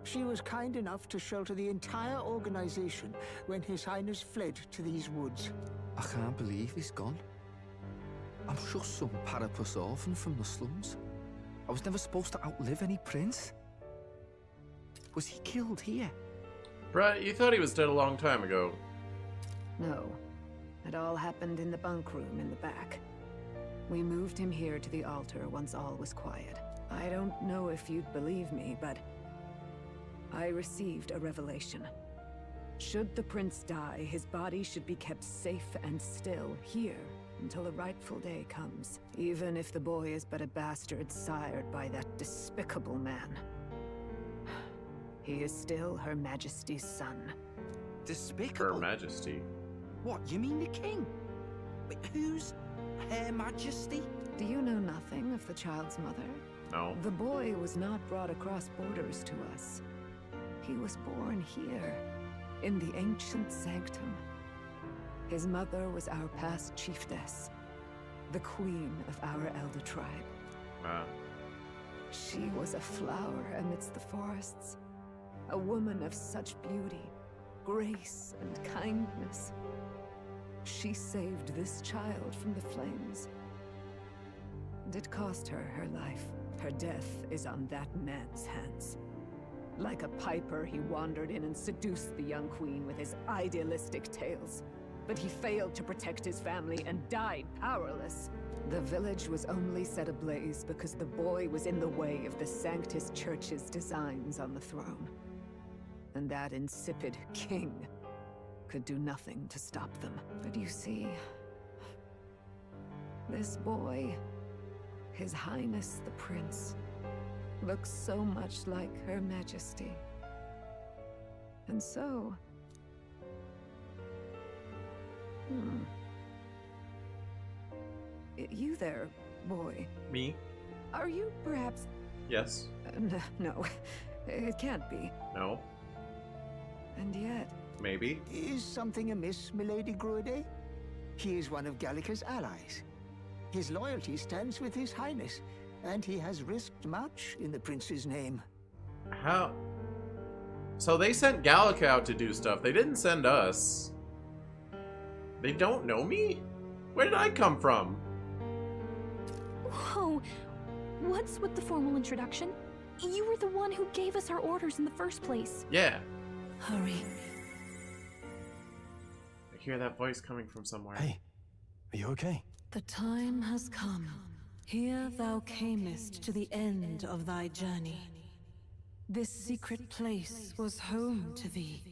She was kind enough to shelter the entire organization when His Highness fled to these woods. I can't believe he's gone. I'm just some parapus orphan from the slums. I was never supposed to outlive any prince. Was he killed here? Bruh, you thought he was dead a long time ago. No. It all happened in the bunk room in the back. We moved him here to the altar once all was quiet. I don't know if you'd believe me, but I received a revelation. Should the prince die, his body should be kept safe and still here until the rightful day comes, even if the boy is but a bastard sired by that despicable man. He is still Her Majesty's son. Despicable? Her Majesty? What, you mean the king? Wait, who's Her Majesty? Do you know nothing of the child's mother? No. The boy was not brought across borders to us. He was born here, in the ancient sanctum. His mother was our past chiefess, the queen of our elder tribe. Wow. She was a flower amidst the forests, a woman of such beauty, grace, and kindness. She saved this child from the flames. And it cost her her life. Her death is on that man's hands. Like a piper, he wandered in and seduced the young queen with his idealistic tales. But he failed to protect his family and died powerless. The village was only set ablaze because the boy was in the way of the Sanctus Church's designs on the throne. And that insipid king could do nothing to stop them. But you see, this boy, His Highness the Prince, looks so much like Her Majesty. And so... You there, boy. Me? Are you perhaps... Yes. No, it can't be. No. And yet... Maybe. Is something amiss, Milady Gruede? He is one of Gallica's allies. His loyalty stands with His Highness, and he has risked much in the Prince's name. How? So they sent Gallica out to do stuff. They didn't send us. They don't know me? Where did I come from? Whoa! What's with the formal introduction? You were the one who gave us our orders in the first place. Yeah. Hurry. I hear that voice coming from somewhere. Hey, are you okay? The time has come. Here thou camest to the end of thy journey. This secret place was home to thee.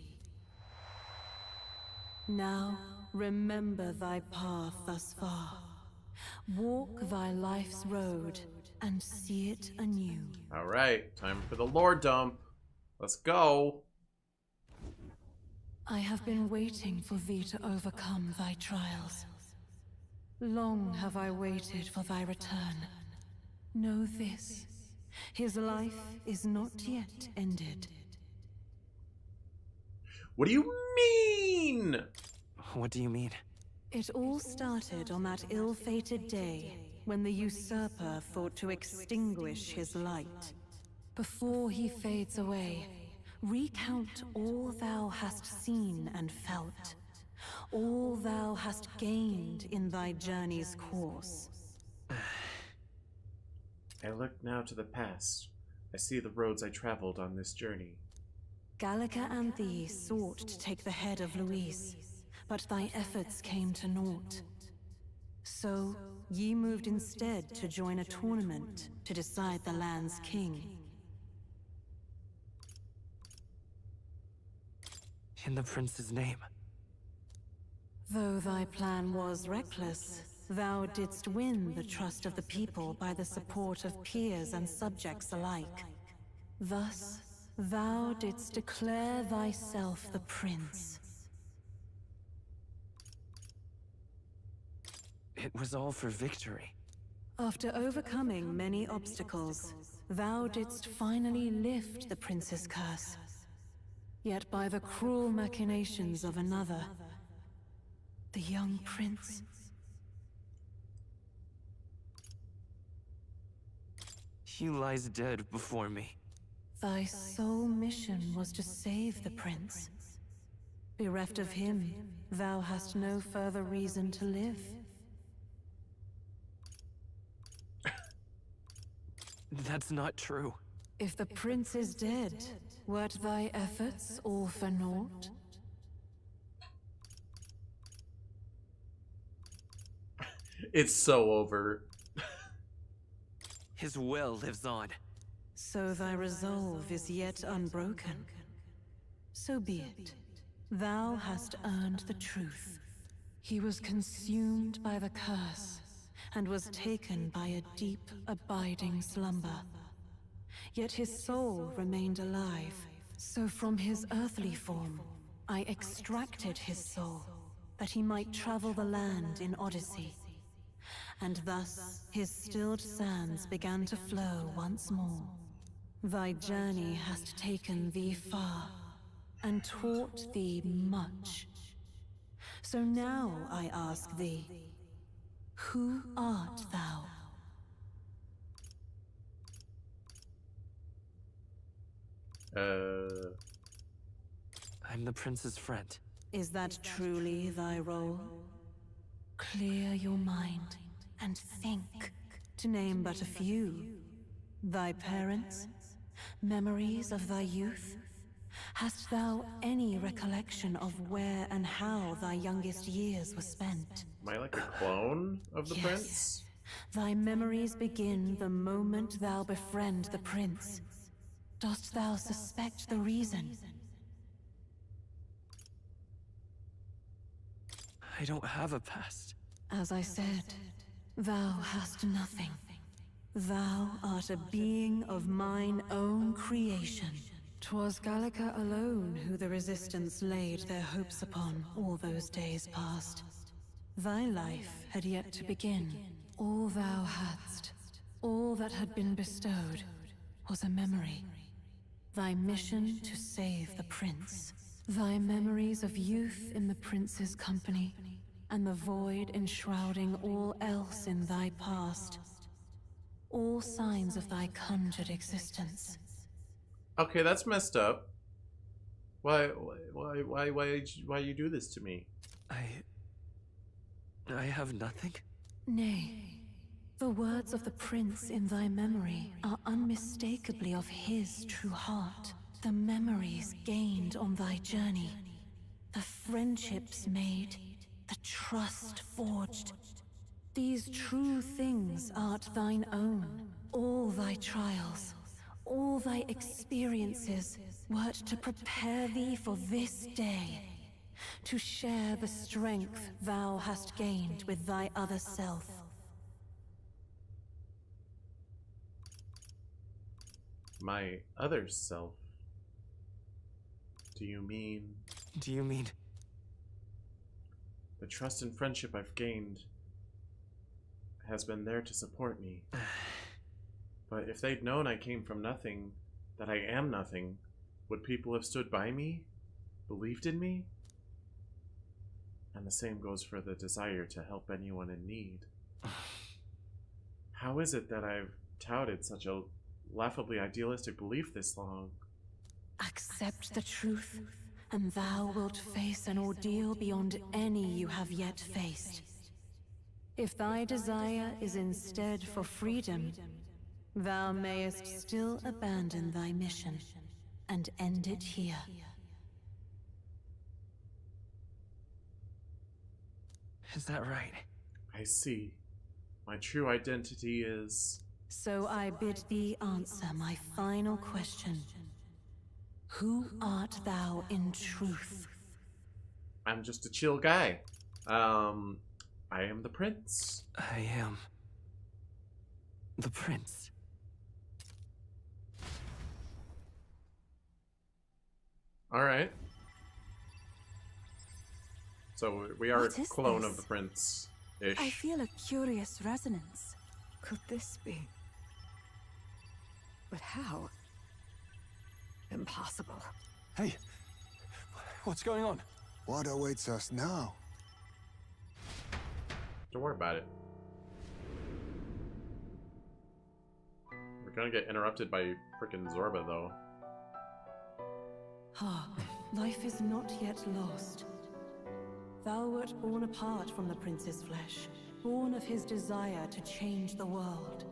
Now, remember thy path thus far. Walk thy life's road and see it anew. Alright, time for the lore dump. Let's go. I have been waiting for thee to overcome thy trials. Long have I waited for thy return. Know this, his life is not yet ended. What do you mean? What do you mean? It all started on that ill-fated day when the usurper thought to extinguish his light. Before he fades away, recount all thou hast seen and felt, all thou hast gained in thy journey's course. I look now to the past. I see the roads I traveled on this journey. Gallica and thee sought to take the head of Luis, but thy efforts came to naught. So, ye moved instead to join a tournament to decide the land's king. In the prince's name. Though thy plan was reckless, thou didst win the trust of the people by the support of peers and subjects alike. Thus, thou didst declare thyself the prince. It was all for victory. After overcoming many obstacles, thou didst finally lift the prince's curse. Yet by the cruel machinations of another, the young prince... He lies dead before me. Thy sole mission was to save the prince. Bereft of him, thou hast no further reason to live. That's not true. If the prince is dead, wert thy efforts all for naught? It's so over. His will lives on. So thy resolve is yet unbroken. So be it. Thou hast earned the truth. He was consumed by the curse, and was taken by a deep, abiding slumber. Yet his soul remained alive. So from his earthly form, I extracted his soul, that he might travel the land in Odyssey. And thus his stilled sands began to flow once more. Thy journey hast taken thee far, and taught thee much. So now I ask thee, who art thou? I'm the prince's friend. Is that truly thy role? Clear your mind and think, to name but a few. Thy parents? Memories of thy youth? Hast thou any recollection of where and how thy youngest years were spent? Am I like a clone of the prince? Thy memories begin the moment thou befriend the prince. Dost thou suspect the reason? I don't have a past. As I said, thou hast nothing. Thou art a being of mine own creation. 'Twas Gallica alone who the Resistance laid their hopes upon all those days past. Thy life had yet to begin. All thou hadst, all that had been bestowed, was a memory. Thy mission to save the prince. Thy memories of youth in the prince's company, and the void enshrouding all else in thy past. All signs of thy conjured existence. Okay, that's messed up. Why you do this to me? I have nothing? Nay, the words of the prince in thy memory are unmistakably of his true heart. The memories gained on thy journey, the friendships made, the trust forged. These true things art thine own. All thy trials, all thy experiences wert to prepare thee for this day, to share the strength thou hast gained with thy other self. My other self? Do you mean... The trust and friendship I've gained has been there to support me. But if they'd known I came from nothing, that I am nothing, would people have stood by me? Believed in me? And the same goes for the desire to help anyone in need. How is it that I've touted such a laughably idealistic belief this long? Accept the truth, and thou wilt face an ordeal beyond any you have yet faced. If thy desire is instead for freedom, thou mayest still abandon thy mission and end it here. Is that right? I see. My true identity is... So I bid thee answer my final question. Who art thou in truth? I'm just a chill guy. I am the prince. I am... the prince. Alright. So we are a clone of the prince-ish. I feel a curious resonance. Could this be? But how? Impossible. Hey, what's going on? What awaits us now? Don't worry about it. We're gonna get interrupted by frickin' Zorba, though. Hark, life is not yet lost. Thou wert born apart from the prince's flesh, born of his desire to change the world.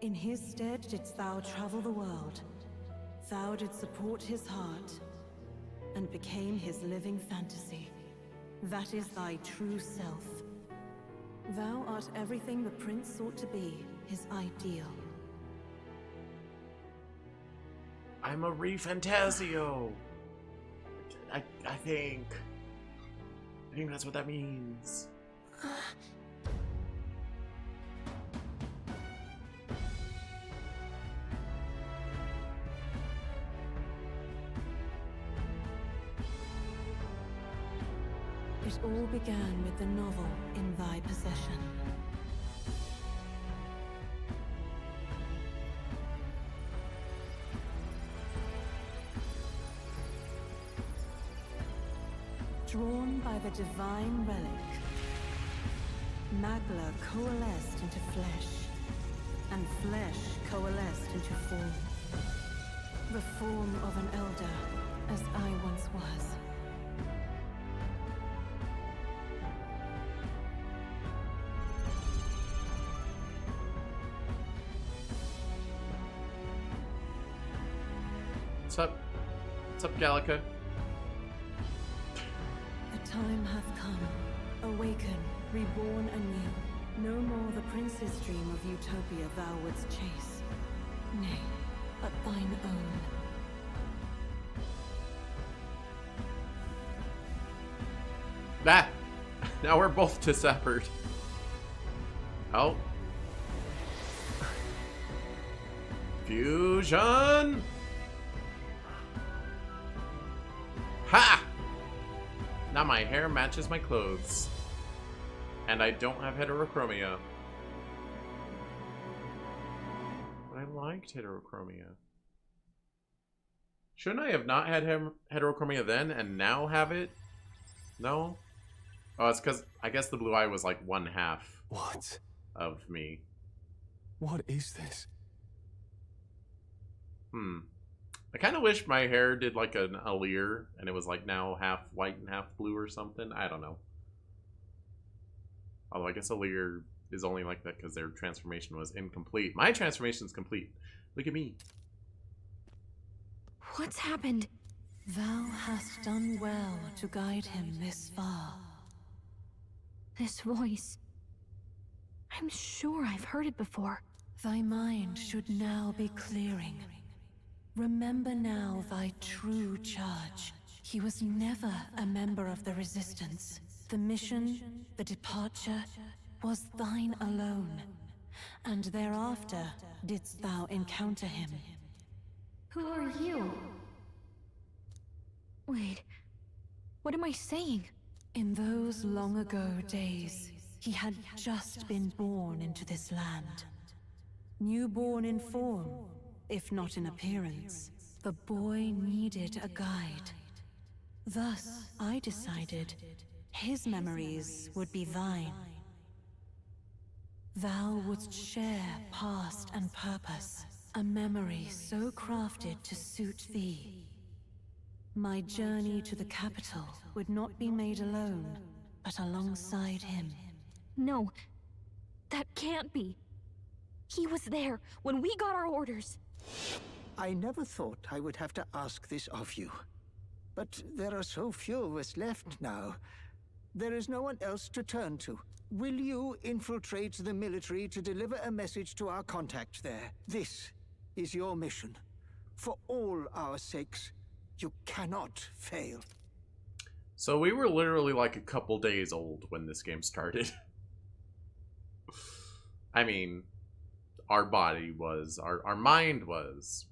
In his stead didst thou travel the world. Thou didst support his heart, and became his living fantasy. That is thy true self. Thou art everything the prince sought to be, his ideal. I'm a ReFantazio! I think that's what that means. It all began with the novel in thy possession. Drawn by the divine relic, Magla coalesced into flesh, and flesh coalesced into form. The form of an elder, as I once was. What's up? What's up, Gallica? The time hath come. Awaken, reborn anew. No more the prince's dream of utopia thou wouldst chase. Nay, but thine own. Ah! Now we're both disappeared. Oh. Fusion! Ha! Now my hair matches my clothes. And I don't have heterochromia. But I liked heterochromia. Shouldn't I have not had heterochromia then and now have it? No? Oh, it's because I guess the blue eye was like 1/2 What? Of me. What is this? I kind of wish my hair did like an Alir and it was like now half white and half blue or something. I don't know. Although I guess Alir is only like that because their transformation was incomplete. My transformation's complete. Look at me. What's happened? Thou hast done well to guide him this far. This voice. I'm sure I've heard it before. Thy mind should now be clearing. Remember now thy true charge. He was never a member of the Resistance. The mission, the departure, was thine alone. And thereafter didst thou encounter him. Who are you? Wait, what am I saying? In those long ago days, he had just been born into this land. Newborn in form, if not in appearance, the boy needed a guide. Thus, I decided his memories would be thine. Thou wouldst share past and purpose, a memory so crafted to suit thee. My journey to the capital would not be made alone, but alongside him. No, that can't be. He was there when we got our orders. I never thought I would have to ask this of you. But there are so few of us left now. There is no one else to turn to. Will you infiltrate the military to deliver a message to our contact there? This is your mission. For all our sakes, you cannot fail. So we were literally like a couple days old when this game started. I mean, our body was, our mind was.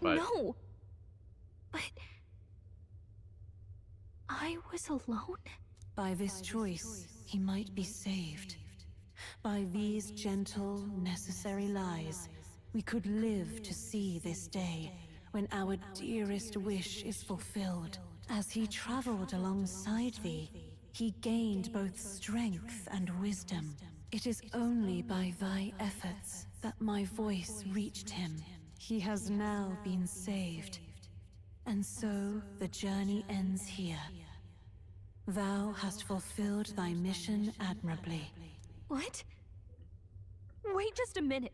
But no! But I was alone? By this choice, he might be saved. By these gentle, necessary lies, we could live to see this day, when our dearest wish is fulfilled. As he traveled alongside thee, he gained both strength and wisdom. It is only by thy efforts that my voice reached him. He has now been saved. And so the journey ends here. Thou hast fulfilled thy mission admirably. What? Wait just a minute.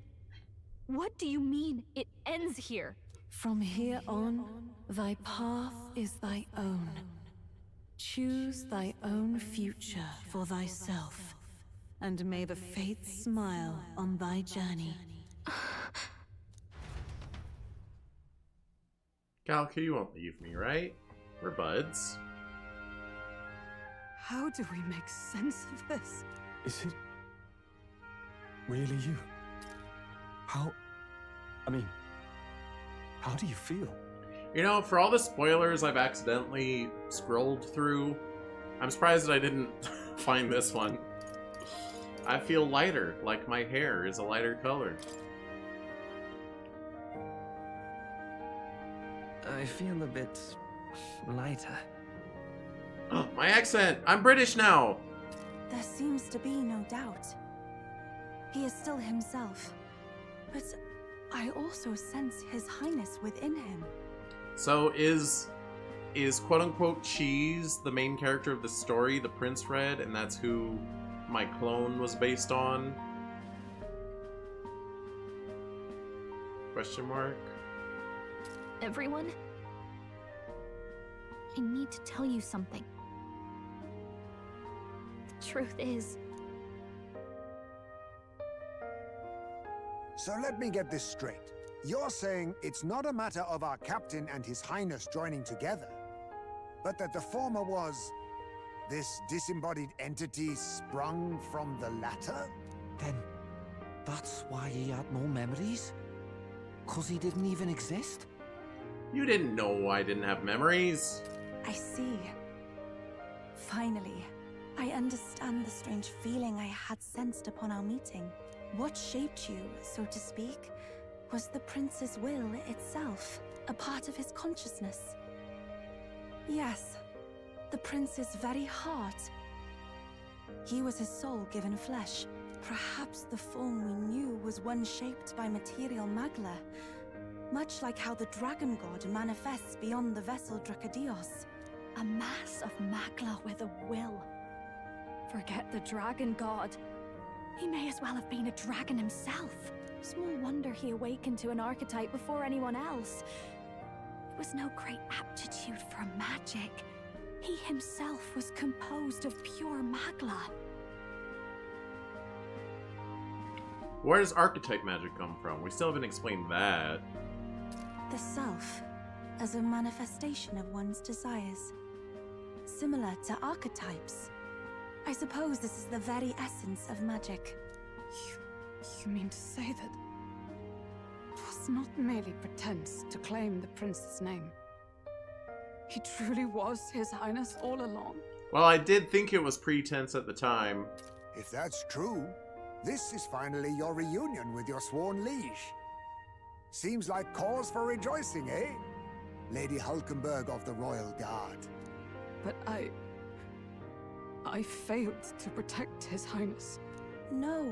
What do you mean, it ends here? From here on, thy path is thy own. Choose thy own future for thyself, and may the fates smile on thy journey. Galka, you won't leave me, right? We're buds. How do we make sense of this? Is it really you? How do you feel? You know, for all the spoilers I've accidentally scrolled through, I'm surprised that I didn't find this one. I feel lighter, like my hair is a lighter color. I feel a bit lighter. My accent! I'm British now! There seems to be no doubt. He is still himself. But I also sense His Highness within him. So is quote-unquote Cheese the main character of the story, the Prince Red, and that's who my clone was based on? Question mark? Everyone? I need to tell you something. The truth is... So let me get this straight. You're saying it's not a matter of our captain and His Highness joining together, but that the former was this disembodied entity sprung from the latter? Then that's why he had no memories? 'Cause he didn't even exist? You didn't know I didn't have memories. I see. Finally, I understand the strange feeling I had sensed upon our meeting. What shaped you, so to speak, was the prince's will itself, a part of his consciousness. Yes, the prince's very heart. He was his soul given flesh. Perhaps the form we knew was one shaped by material magla, much like how the dragon god manifests beyond the vessel Drakadios. A mass of magla with a will. Forget the dragon god. He may as well have been a dragon himself. Small wonder he awakened to an archetype before anyone else. It was no great aptitude for magic. He himself was composed of pure magla. Where does archetype magic come from? We still haven't explained that. The self, as a manifestation of one's desires. Similar to archetypes. I suppose this is the very essence of magic. You mean to say that it was not merely pretense to claim the prince's name? He truly was His Highness all along? Well, I did think it was pretense at the time. If that's true, this is finally your reunion with your sworn liege. Seems like cause for rejoicing, eh? Lady Hulkenberg of the Royal Guard. But I failed to protect His Highness. No.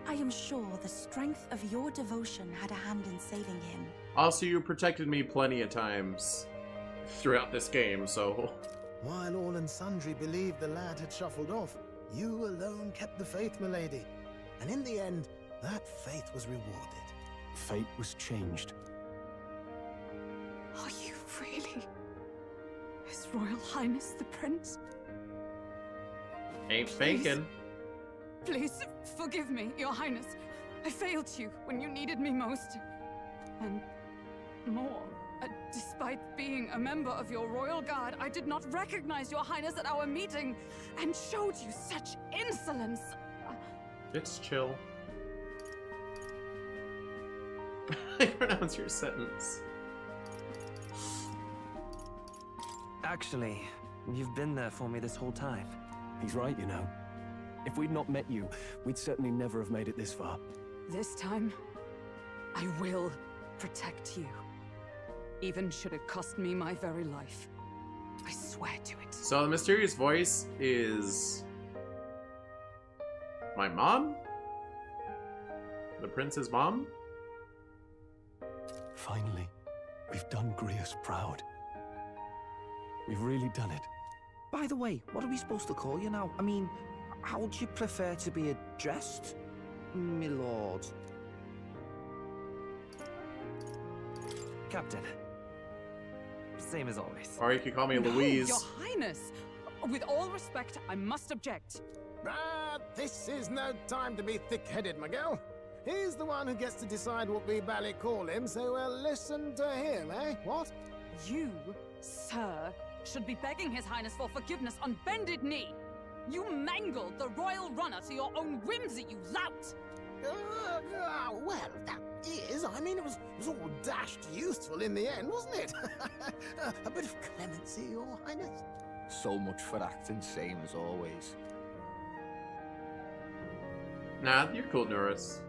I am sure the strength of your devotion had a hand in saving him. Also, you protected me plenty of times throughout this game, so... While all and sundry believed the lad had shuffled off, you alone kept the faith, milady. And in the end, that faith was rewarded. Fate was changed. Are you really His Royal Highness the Prince? Ain't faking. Please, forgive me, Your Highness. I failed you when you needed me most. And more, despite being a member of your Royal Guard, I did not recognize Your Highness at our meeting and showed you such insolence. It's chill. I pronounce your sentence. Actually, you've been there for me this whole time. He's right, you know. If we'd not met you, we'd certainly never have made it this far. This time, I will protect you. Even should it cost me my very life. I swear to it. So the mysterious voice is... my mom? The prince's mom? Finally, we've done Grius proud. We've really done it. By the way, what are we supposed to call you now? I mean, how would you prefer to be addressed, my lord? Captain. Same as always. Or you could call me No, Louise. Your Highness! With all respect, I must object. But this is no time to be thick-headed, my girl. He's the one who gets to decide what we bally call him, so we'll listen to him, eh? What? You, sir, should be begging His Highness for forgiveness on bended knee. You mangled the royal runner to your own whimsy, you lout! Well, that is, I mean, it was all dashed useful in the end, wasn't it? A bit of clemency, Your Highness. So much for acting same as always. Nah, you're cool, Norris.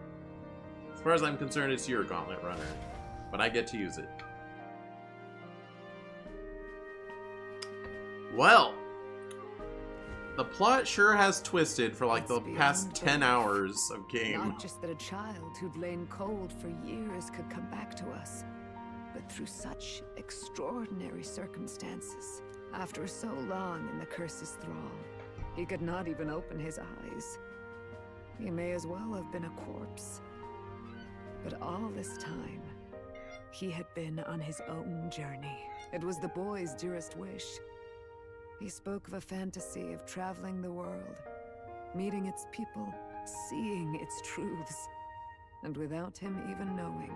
As far as I'm concerned, it's your gauntlet runner. But I get to use it. Well, The plot sure has twisted for like the past 10 hours of game. Not just that a child who'd lain cold for years could come back to us, but through such extraordinary circumstances. After so long in the curse's thrall, he could not even open his eyes. He may as well have been a corpse. But all this time, he had been on his own journey. It was the boy's dearest wish. He spoke of a fantasy of traveling the world, meeting its people, seeing its truths. And without him even knowing,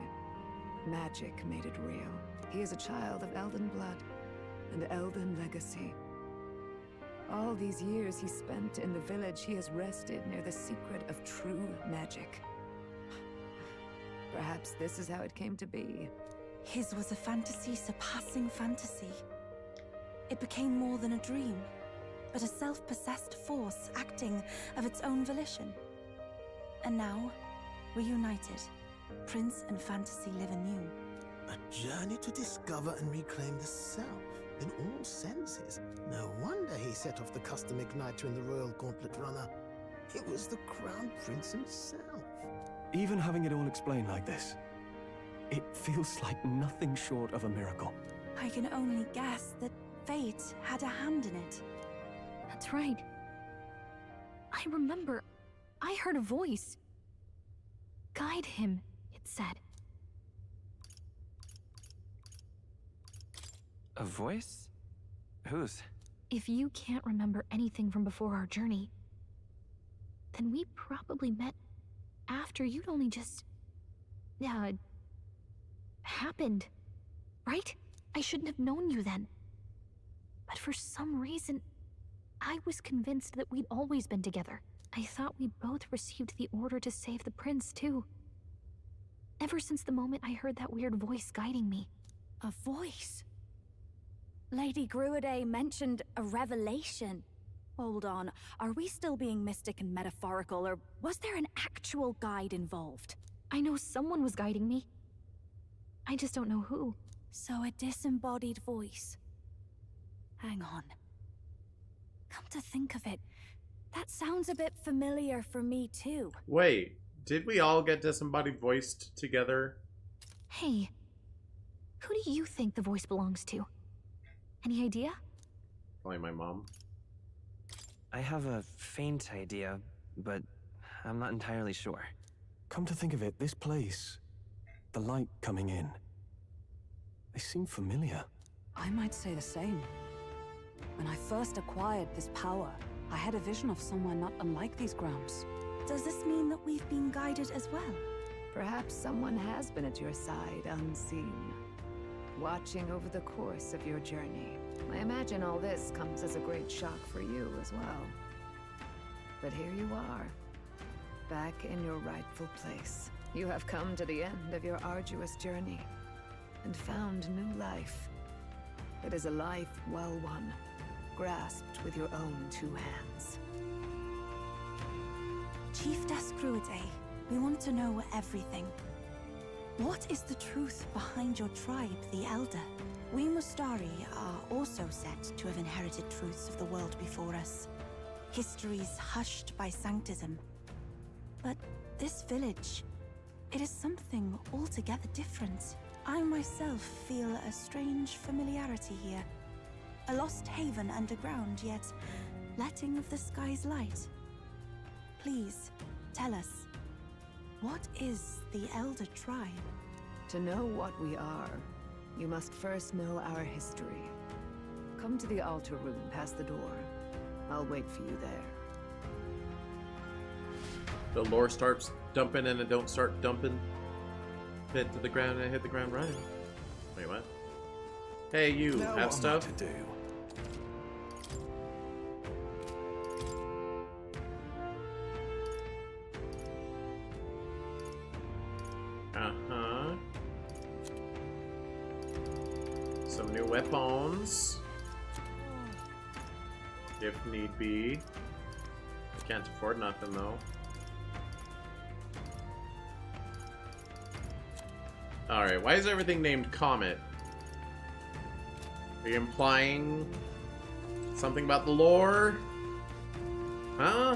magic made it real. He is a child of Elden blood and Elden legacy. All these years he spent in the village, he has rested near the secret of true magic. Perhaps this is how it came to be. His was a fantasy surpassing fantasy. It became more than a dream, but a self-possessed force acting of its own volition. And now, reunited, Prince and fantasy live anew. A journey to discover and reclaim the self, in all senses. No wonder he set off the custom igniter in the Royal Gauntlet Runner. It was the Crown Prince himself. Even having it all explained like this, it feels like nothing short of a miracle. I can only guess that fate had a hand in it. That's right. I remember, I heard a voice. Guide him, it said. A voice? Whose? If you can't remember anything from before our journey, then we probably met after you'd only just... happened, right? I shouldn't have known you then. But for some reason, I was convinced that we'd always been together. I thought we both received the order to save the prince, too. Ever since the moment I heard that weird voice guiding me. A voice? Lady Gruiday mentioned a revelation. Hold on, are we still being mystic and metaphorical, or was there an actual guide involved? I know someone was guiding me. I just don't know who. So a disembodied voice. Hang on. Come to think of it, that sounds a bit familiar for me too. Wait, did we all get disembodied voiced together? Hey, who do you think the voice belongs to? Any idea? Probably my mom. I have a faint idea, but I'm not entirely sure. Come to think of it, this place, the light coming in, they seem familiar. I might say the same. When I first acquired this power, I had a vision of somewhere not unlike these grounds. Does this mean that we've been guided as well? Perhaps someone has been at your side unseen, watching over the course of your journey. I imagine all this comes as a great shock for you as well. But here you are, back in your rightful place. You have come to the end of your arduous journey and found new life. It is a life well won, grasped with your own two hands. Chiefess Gruiday, we want to know everything. What is the truth behind your tribe, the Elder? We Mustari are also said to have inherited truths of the world before us. Histories hushed by sanctism. But this village, it is something altogether different. I myself feel a strange familiarity here. A lost haven underground, yet letting of the sky's light. Please, tell us, what is the Elder Tribe? To know what we are, you must first know our history. Come to the altar room past the door. I'll wait for you there. The lore starts dumping and it don't start dumping. Hit to the ground and I hit the ground running. Wait, what? Hey, you Now have what stuff? to do? Uh-huh. Some new weapons. If need be. Can't afford nothing though. Alright, why is everything named Comet? Are you implying something about the lore? Huh?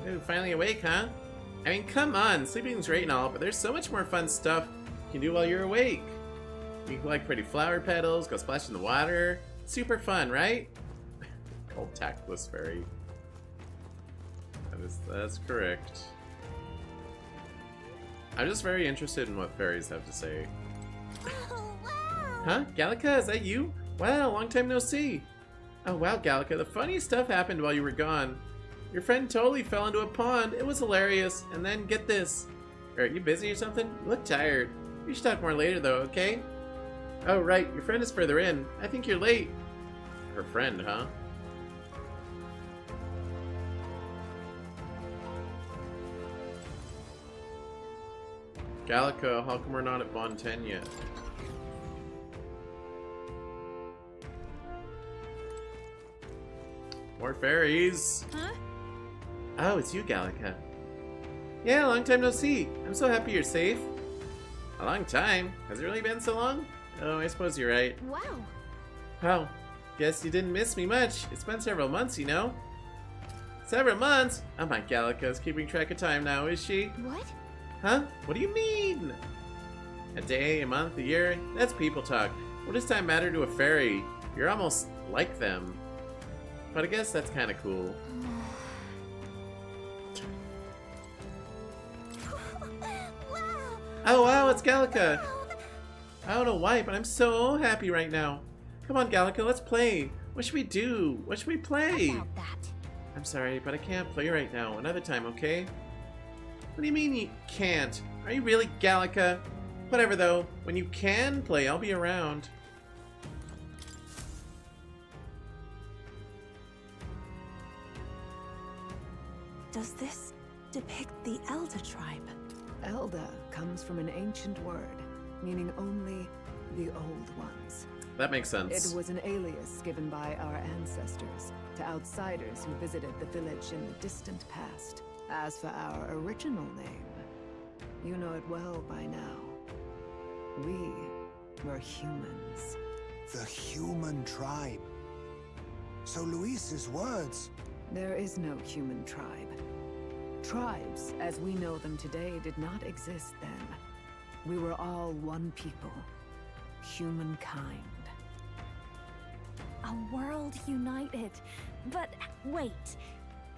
Ooh, finally awake, huh? I mean, come on, sleeping's great and all, but there's so much more fun stuff you can do while you're awake. You can collect pretty flower petals, go splash in the water. Super fun, right? Old tactless fairy. That's correct. I'm just very interested in what fairies have to say. Huh? Gallica, is that you? Wow, long time no see. Oh wow, Gallica, the funniest stuff happened while you were gone. Your friend totally fell into a pond. It was hilarious. And then, get this. Are you busy or something? You look tired. We should talk more later though, okay? Oh right, your friend is further in. I think you're late. Her friend, huh? Gallica, how come we're not at Bond 10 yet? More fairies. Huh? Oh, it's you, Gallica. Yeah, long time no see. I'm so happy you're safe. A long time? Has it really been so long? Oh, I suppose you're right. Wow. Oh, guess you didn't miss me much. It's been several months, you know? Several months? Oh my, Gallica's keeping track of time now, is she? What? Huh? What do you mean? A day, a month, a year? That's people talk. What does time matter to a fairy? You're almost like them. But I guess that's kind of cool. Oh wow, it's Gallica! I don't know why, but I'm so happy right now. Come on, Gallica, let's play. What should we do? What should we play? About that. I'm sorry, but I can't play right now. Another time, okay? What do you mean you can't? Are you really, Gallica? Whatever though, when you can play, I'll be around. Does this depict the Elder tribe? Elder comes from an ancient word, meaning only the old ones. That makes sense. It was an alias given by our ancestors to outsiders who visited the village in the distant past. As for our original name, you know it well by now. We were humans. The human tribe. So Luis's words... There is no human tribe. Tribes, as we know them today, did not exist then. We were all one people. Humankind. A world united. But wait.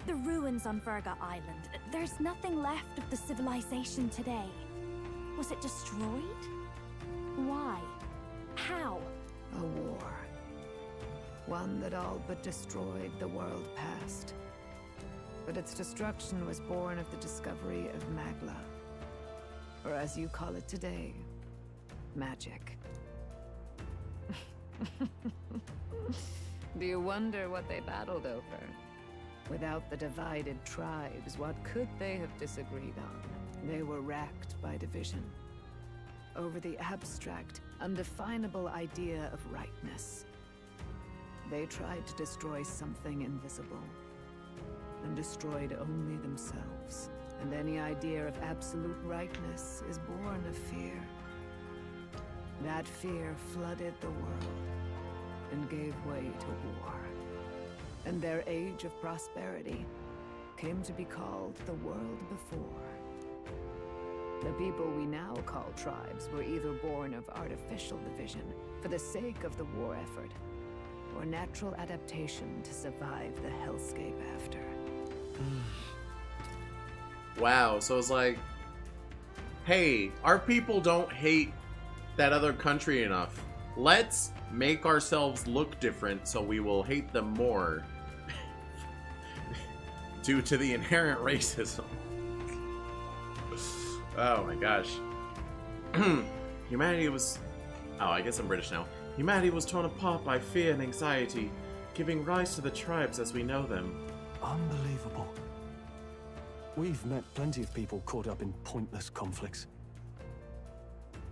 The ruins on Virga Island. There's nothing left of the civilization today. Was it destroyed? Why? How? A war. One that all but destroyed the world past. But its destruction was born of the discovery of Magla. Or as you call it today, magic. Do you wonder what they battled over? Without the divided tribes, what could they have disagreed on? They were racked by division. Over the abstract, undefinable idea of rightness. They tried to destroy something invisible, and destroyed only themselves. And any idea of absolute rightness is born of fear. That fear flooded the world, and gave way to war. And their age of prosperity came to be called the world before. The people we now call tribes were either born of artificial division for the sake of the war effort, or natural adaptation to survive the hellscape after. Wow, so it's like, hey, our people don't hate that other country enough. Let's make ourselves look different so we will hate them more. Due to the inherent racism. Oh my gosh. Humanity was... Oh, I guess I'm British now. Humanity was torn apart by fear and anxiety, giving rise to the tribes as we know them. Unbelievable. We've met plenty of people caught up in pointless conflicts.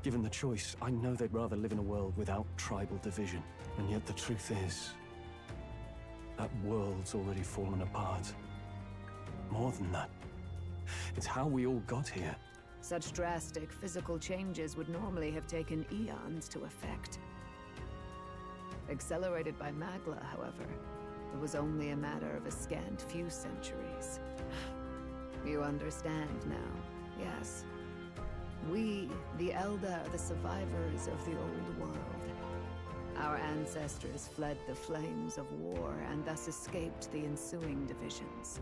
Given the choice, I know they'd rather live in a world without tribal division. And yet the truth is, that world's already fallen apart. More than that, it's how we all got here. Such drastic physical changes would normally have taken eons to effect. Accelerated by Magla, however, It was only a matter of a scant few centuries. You understand now, yes? We, the Elder, are the survivors of the old world. Our ancestors fled the flames of war and thus escaped the ensuing divisions.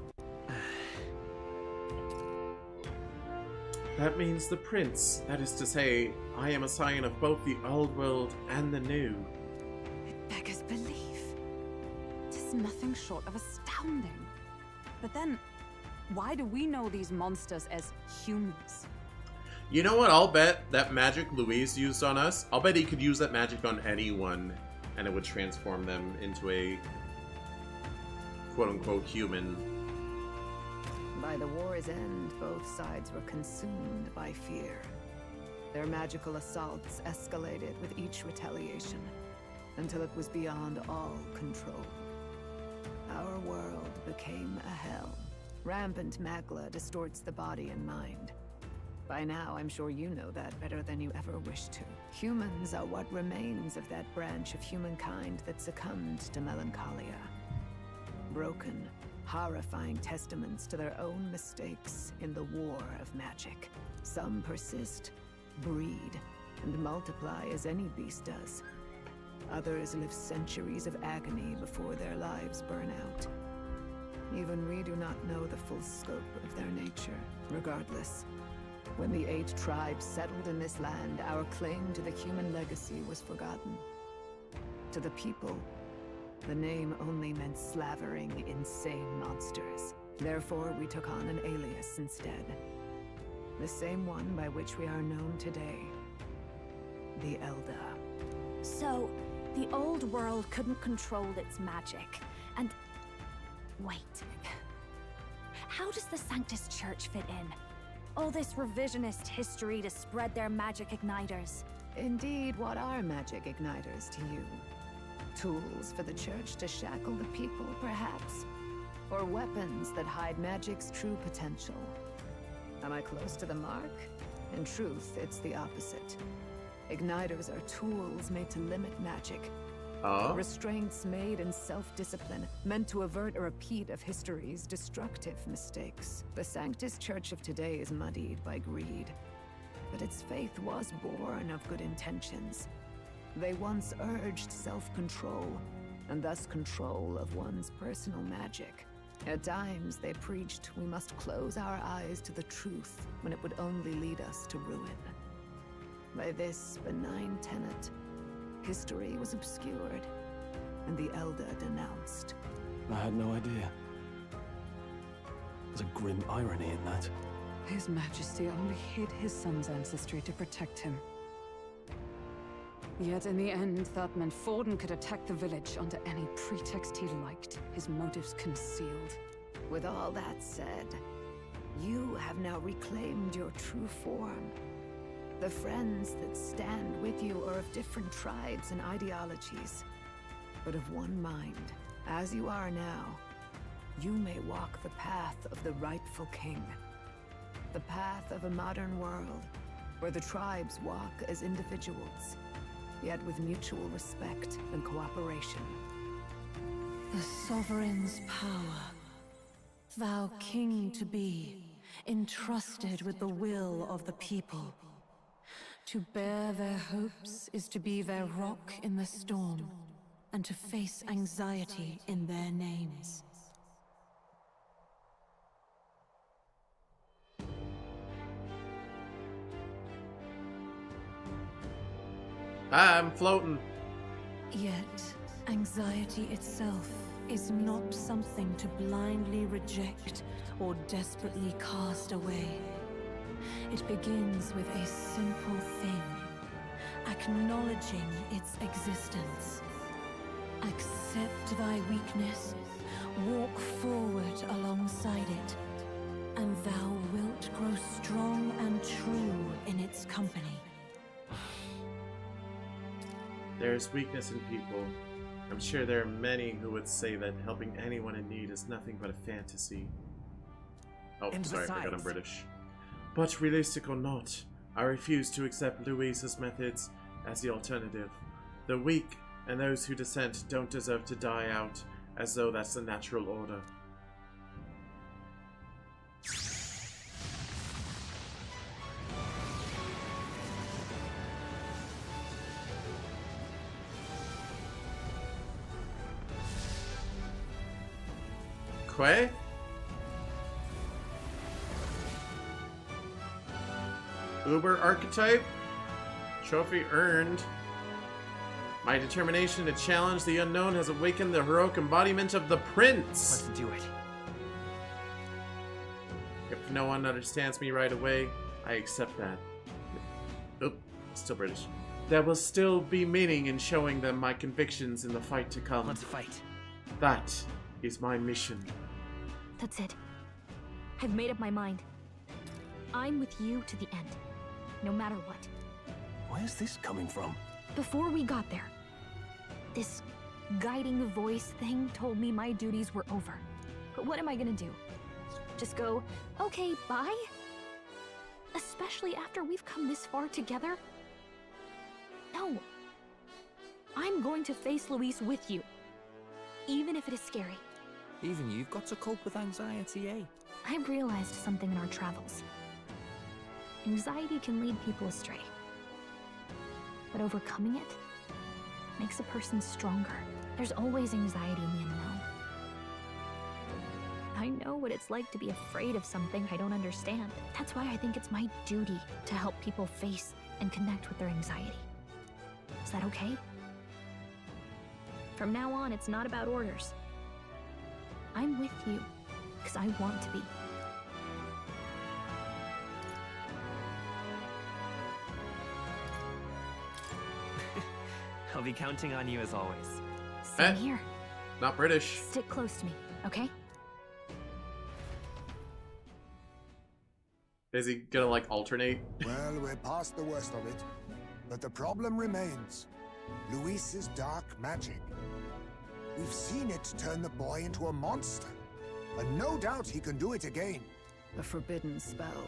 That means the prince. That is to say, I am a scion of both the old world and the new. It beggars belief. It is nothing short of astounding. But then, why do we know these monsters as humans? You know what? I'll bet that magic Luis used on us, I'll bet he could use that magic on anyone, and it would transform them into a quote-unquote human. By the war's end, both sides were consumed by fear. Their magical assaults escalated with each retaliation, until it was beyond all control. Our world became a hell. Rampant magla distorts the body and mind. By now, I'm sure you know that better than you ever wished to. Humans are what remains of that branch of humankind that succumbed to melancholia. Broken, horrifying testaments to their own mistakes in the war of magic. Some persist, breed, and multiply as any beast does. Others live centuries of agony before their lives burn out. Even we do not know the full scope of their nature. Regardless, when the 8 tribes settled in this land, our claim to the human legacy was forgotten. To the people, the name only meant slavering, insane monsters. Therefore, we took on an alias instead. The same one by which we are known today. The Elder. So, the old world couldn't control its magic, and... Wait. How does the Sanctus Church fit in? All this revisionist history to spread their magic igniters. Indeed, what are magic igniters to you? Tools for the church to shackle the people, perhaps? Or weapons that hide magic's true potential? Am I close to the mark? In truth, it's the opposite. Igniters are tools made to limit magic. Restraints made in self-discipline, meant to avert a repeat of history's destructive mistakes. The Sanctus Church of today is muddied by greed, but its faith was born of good intentions. They once urged self-control, and thus control of one's personal magic. At times, they preached we must close our eyes to the truth when it would only lead us to ruin. By this benign tenet, history was obscured, and the Elder denounced. I had no idea. There's a grim irony in that. His Majesty only hid his son's ancestry to protect him. Yet in the end, that meant Forden could attack the village under any pretext he liked, his motives concealed. With all that said, you have now reclaimed your true form. The friends that stand with you are of different tribes and ideologies, but of one mind. As you are now, you may walk the path of the rightful king. The path of a modern world, where the tribes walk as individuals, yet with mutual respect and cooperation. The sovereign's power, thou king to be, entrusted with the will of the people. To bear their hopes is to be their rock in the storm, and to face anxiety in their names. I'm floating. Yet, anxiety itself is not something to blindly reject or desperately cast away. It begins with a simple thing, acknowledging its existence. Accept thy weakness, walk forward alongside it, and thou wilt grow strong and true in its company. There is weakness in people. I'm sure there are many who would say that helping anyone in need is nothing but a fantasy. Oh, And sorry, I forgot I'm besides- British. But realistic or not, I refuse to accept Louise's methods as the alternative. The weak and those who dissent don't deserve to die out As though that's the natural order. Quay? Uber archetype? Trophy earned. My determination to challenge the unknown has awakened the heroic embodiment of the prince. Let's do it. If no one understands me right away, I accept that. Oop, still British. There will still be meaning in showing them my convictions in the fight to come. Let's fight. That is my mission. That's it. I've made up my mind. I'm with you to the end, no matter what. Where's this coming from? Before we got there, this guiding voice thing told me my duties were over. But what am I gonna do? Just go, okay, bye? Especially after we've come this far together? No. I'm going to face Luis with you, even if it is scary. Even you've got to cope with anxiety, eh? I've realized something in our travels. Anxiety can lead people astray. But overcoming it makes a person stronger. There's always anxiety in the unknown. I know what it's like to be afraid of something I don't understand. That's why I think it's my duty to help people face and connect with their anxiety. Is that okay? From now on, it's not about orders. I'm with you, because I want to be. I'll be counting on you as always. Same here. Not British. Stick close to me, okay? Is he gonna, like, alternate? Well, we're past the worst of it. But the problem remains. Luis's dark magic. We've seen it turn the boy into a monster. And no doubt he can do it again. A forbidden spell,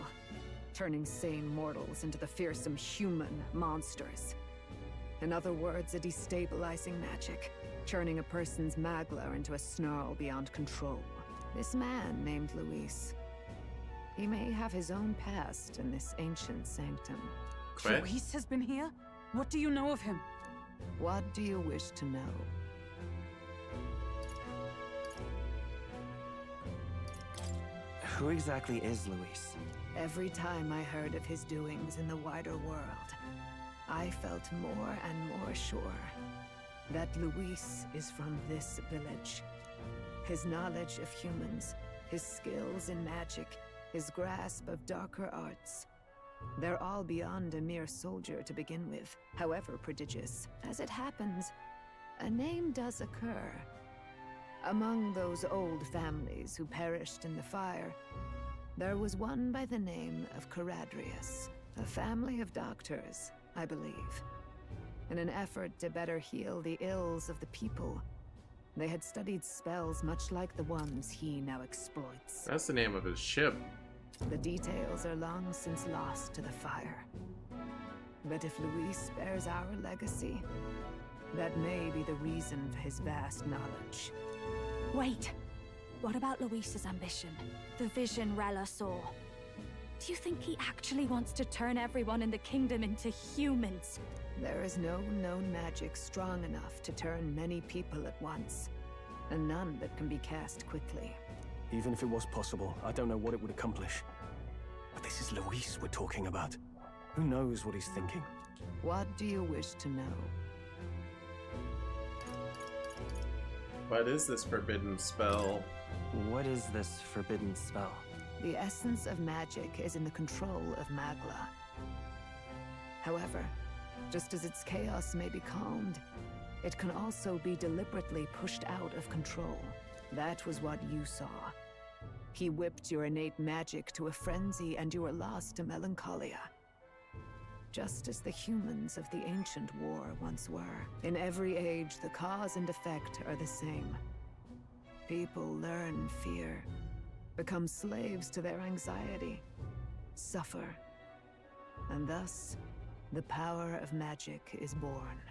turning sane mortals into the fearsome human monsters. In other words, a destabilizing magic, turning a person's magla into a snarl beyond control. This man named Luis. He may have his own past in this ancient sanctum. Luis has been here? What do you know of him? What do you wish to know? Who exactly is Luis? Every time I heard of his doings in the wider world, I felt more and more sure that Luis is from this village. His knowledge of humans, his skills in magic, his grasp of darker arts. They're all beyond a mere soldier to begin with, however prodigious. As it happens, a name does occur. Among those old families who perished in the fire, there was one by the name of Caradrius, a family of doctors, I believe. In an effort to better heal the ills of the people, they had studied spells much like the ones he now exploits. That's the name of his ship. The details are long since lost to the fire. But if Luis bears our legacy, that may be the reason for his vast knowledge. Wait. What about Luis's ambition? The vision Rella saw? Do you think he actually wants to turn everyone in the kingdom into humans? There is no known magic strong enough to turn many people at once, and none that can be cast quickly. Even if it was possible, I don't know what it would accomplish. But this is Luis we're talking about. Who knows what he's thinking? What do you wish to know? What is this forbidden spell? What is this forbidden spell? The essence of magic is in the control of Magla. However, just as its chaos may be calmed, it can also be deliberately pushed out of control. That was what you saw. He whipped your innate magic to a frenzy and you were lost to melancholia. Just as the humans of the ancient war once were. In every age, the cause and effect are the same. People learn fear, become slaves to their anxiety, suffer, and thus, the power of magic is born.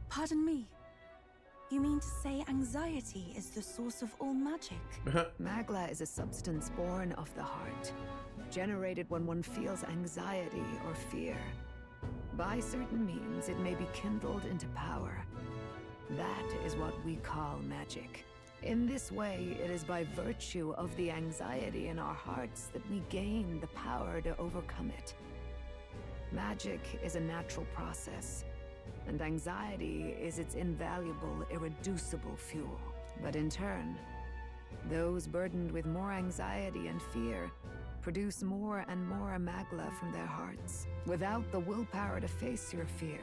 Pardon me. You mean to say anxiety is the source of all magic? Magla is a substance born of the heart, generated when one feels anxiety or fear. By certain means, it may be kindled into power. That is what we call magic. In this way, it is by virtue of the anxiety in our hearts that we gain the power to overcome it. Magic is a natural process, and anxiety is its invaluable, irreducible fuel. But in turn, those burdened with more anxiety and fear produce more and more Magla from their hearts. Without the willpower to face your fear,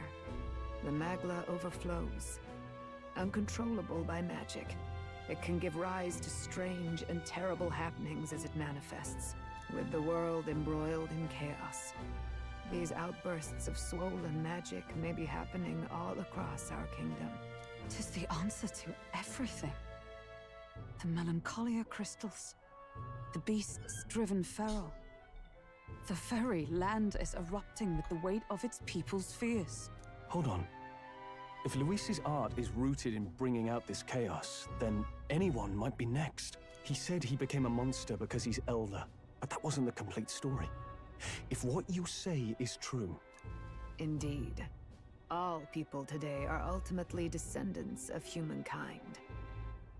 the Magla overflows. Uncontrollable by magic, it can give rise to strange and terrible happenings as it manifests, with the world embroiled in chaos. These outbursts of swollen magic may be happening all across our kingdom. 'Tis the answer to everything. The melancholia crystals, the beasts driven feral. The very land is erupting with the weight of its people's fears. Hold on. If Luis's art is rooted in bringing out this chaos, then anyone might be next. He said he became a monster because he's elder, but that wasn't the complete story. If what you say is true... Indeed. All people today are ultimately descendants of humankind.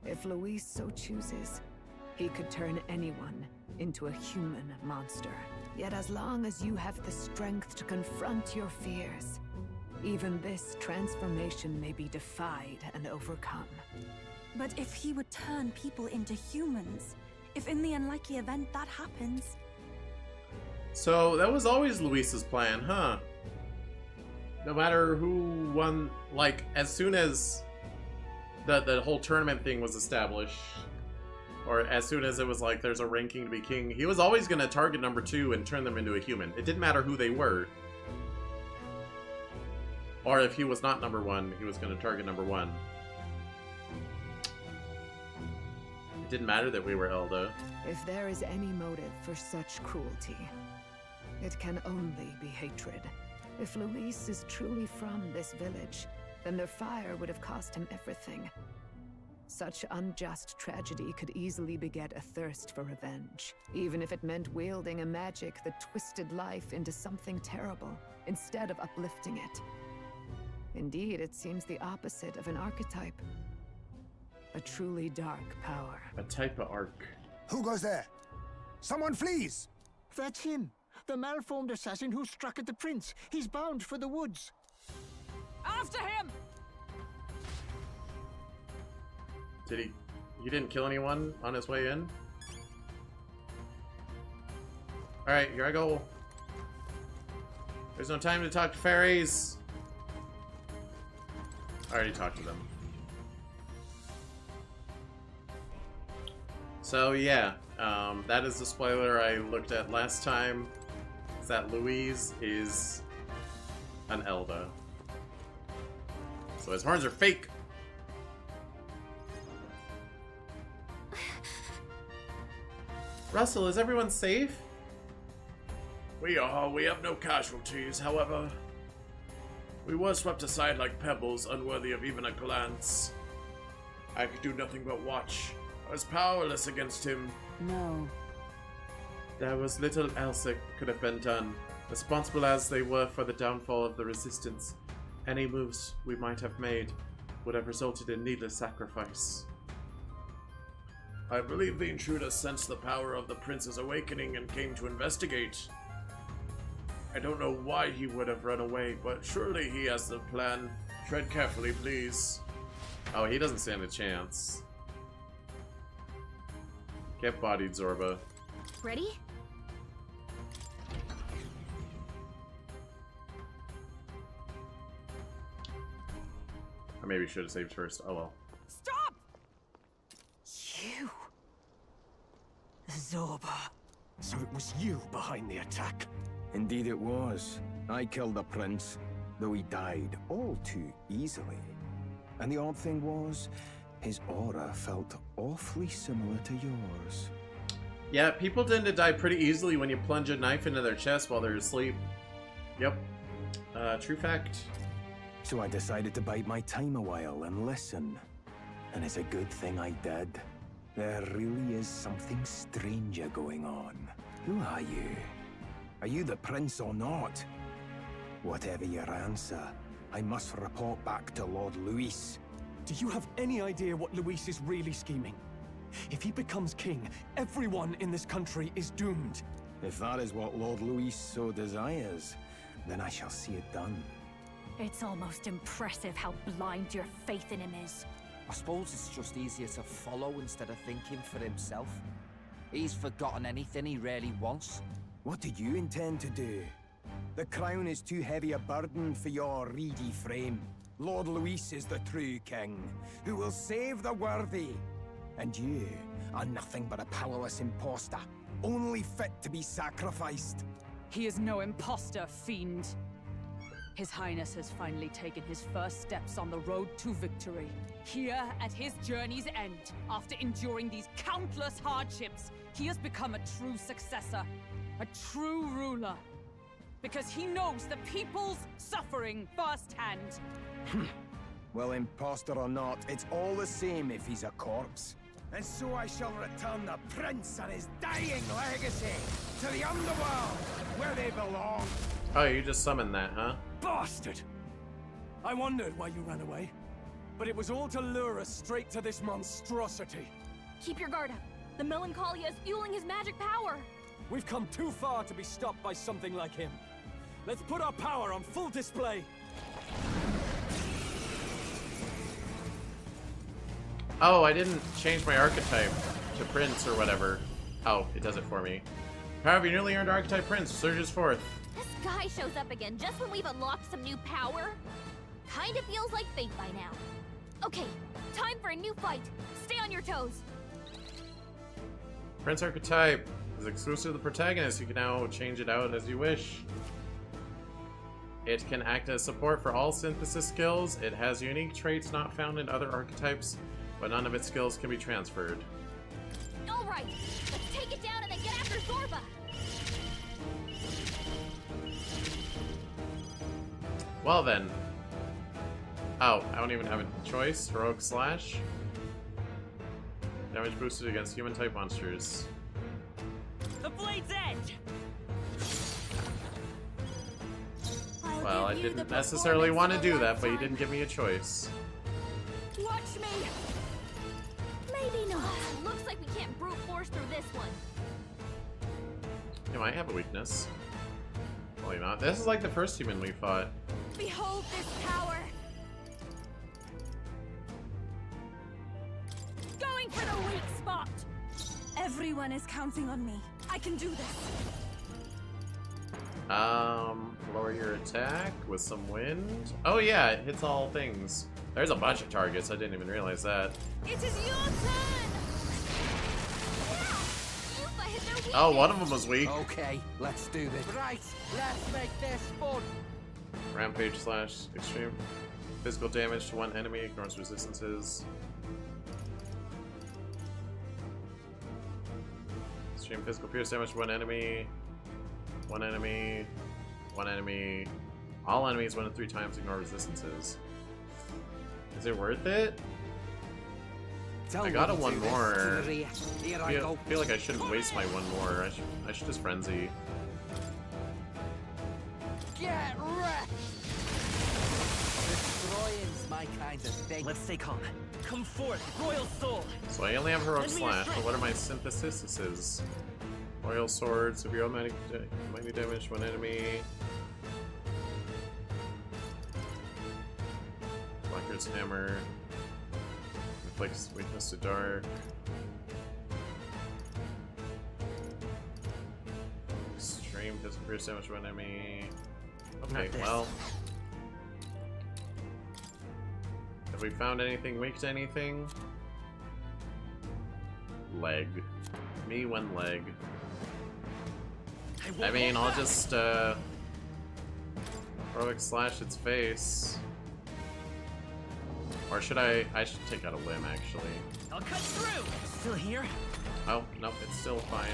If Luis so chooses, he could turn anyone into a human monster. Yet as long as you have the strength to confront your fears, even this transformation may be defied and overcome. But if he would turn people into humans, if in the unlikely event that happens... So that was always Luis's plan, huh? No matter who won, like, as soon as the whole tournament thing was established, or as soon as it was like there's a ranking to be king, he was always going to target number 2 and turn them into a human. It didn't matter who they were. Or if he was not number 1, he was going to target number 1. It didn't matter that we were Elda. If there is any motive for such cruelty, it can only be hatred. If Luis is truly from this village, then their fire would have cost him everything. Such unjust tragedy could easily beget a thirst for revenge, even if it meant wielding a magic that twisted life into something terrible, instead of uplifting it. Indeed, it seems the opposite of an archetype. A truly dark power. A type of arc. Who goes there? Someone flees! That's him. The malformed assassin who struck at the prince. He's bound for the woods. After him! Did he didn't kill anyone on his way in? Alright, here I go. There's no time to talk to fairies. I already talked to them. So yeah, that is the spoiler I looked at last time. Is that Louise is an Elda. So his horns are fake. Russell, is everyone safe? We are. We have no casualties, however. We were swept aside like pebbles, unworthy of even a glance. I could do nothing but watch. I was powerless against him. No. There was little else that could have been done. Responsible as they were for the downfall of the Resistance, any moves we might have made would have resulted in needless sacrifice. I believe the intruder sensed the power of the prince's awakening and came to investigate. I don't know why he would have run away, but surely he has the plan. Tread carefully, please. Oh, he doesn't stand a chance. Get bodied, Zorba. Ready? I maybe should have saved first. Oh well. Stop! You... Zorba. So it was you behind the attack? Indeed it was. I killed the prince, though he died all too easily. And the odd thing was, his aura felt awfully similar to yours. Yeah, people tend to die pretty easily when you plunge a knife into their chest while they're asleep. Yep. True fact. So I decided to bide my time a while and listen. And it's a good thing I did. There really is something stranger going on. Who are you? Are you the prince or not? Whatever your answer, I must report back to Lord Luis. Do you have any idea what Luis is really scheming? If he becomes king, everyone in this country is doomed. If that is what Lord Luis so desires, then I shall see it done. It's almost impressive how blind your faith in him is. I suppose it's just easier to follow instead of thinking for himself. He's forgotten anything he really wants. What do you intend to do? The crown is too heavy a burden for your reedy frame. Lord Luis is the true king, who will save the worthy. And you are nothing but a powerless imposter, only fit to be sacrificed. He is no imposter, fiend. His Highness has finally taken his first steps on the road to victory. Here, at his journey's end, after enduring these countless hardships, he has become a true successor, a true ruler. Because he knows the people's suffering firsthand. Well, imposter or not, it's all the same if he's a corpse. And so I shall return the prince and his dying legacy to the underworld, where they belong. Oh, you just summoned that, huh? Bastard! I wondered why you ran away, but it was all to lure us straight to this monstrosity. Keep your guard up. The Melancholia is fueling his magic power. We've come too far to be stopped by something like him. Let's put our power on full display. Oh, I didn't change my archetype to Prince or whatever. Oh, it does it for me. Power of your newly earned archetype Prince surges forth. This guy shows up again just when we've unlocked some new power. Kinda feels like fate by now. Okay, time for a new fight. Stay on your toes. Prince archetype is exclusive to the protagonist. You can now change it out as you wish. It can act as support for all synthesis skills. It has unique traits not found in other archetypes, but none of its skills can be transferred. Alright, let's take it down and then get after Zorba! Well then. Oh, I don't even have a choice. Heroic Slash. Damage boosted against human-type monsters. The blade's edge! Well, I didn't necessarily want to do that, but you didn't give me a choice. Watch me! Maybe not. Looks like we can't brute force through this one. You might have a weakness. Probably not. This is like the first human we fought. Behold this power! Going for the weak spot! Everyone is counting on me. I can do this. Lower your attack with some wind. Oh yeah, it hits all things. There's a bunch of targets. I didn't even realize that. It is your turn! Yuffie hit their weakness. Oh, one of them was weak. Okay, let's do this. Right, let's make this fun. Rampage slash extreme. Physical damage to one enemy, ignores resistances. Extreme physical pierce damage to one enemy. One enemy. One enemy. All enemies 1 to 3 times, ignore resistances. Is it worth it? I got a one more. Feel like I shouldn't waste my one more. I should just frenzy. Get wrecked! Destroying's my kind of thing. Let's stay calm. Come forth, Royal Soul! So I only have Heroic Slash, but what are my synthesises? Royal Sword, severe mighty damage to one enemy. Blackbeard's Hammer. Inflicts weakness to dark. Extreme physical pierce damage to one enemy. Okay, well. Have we found anything weak to anything? Leg. Me one leg. I mean, I'll just Heroic Slash its face. Or should I should take out a limb, actually. I'll cut through! Still here? Oh, nope, it's still fine.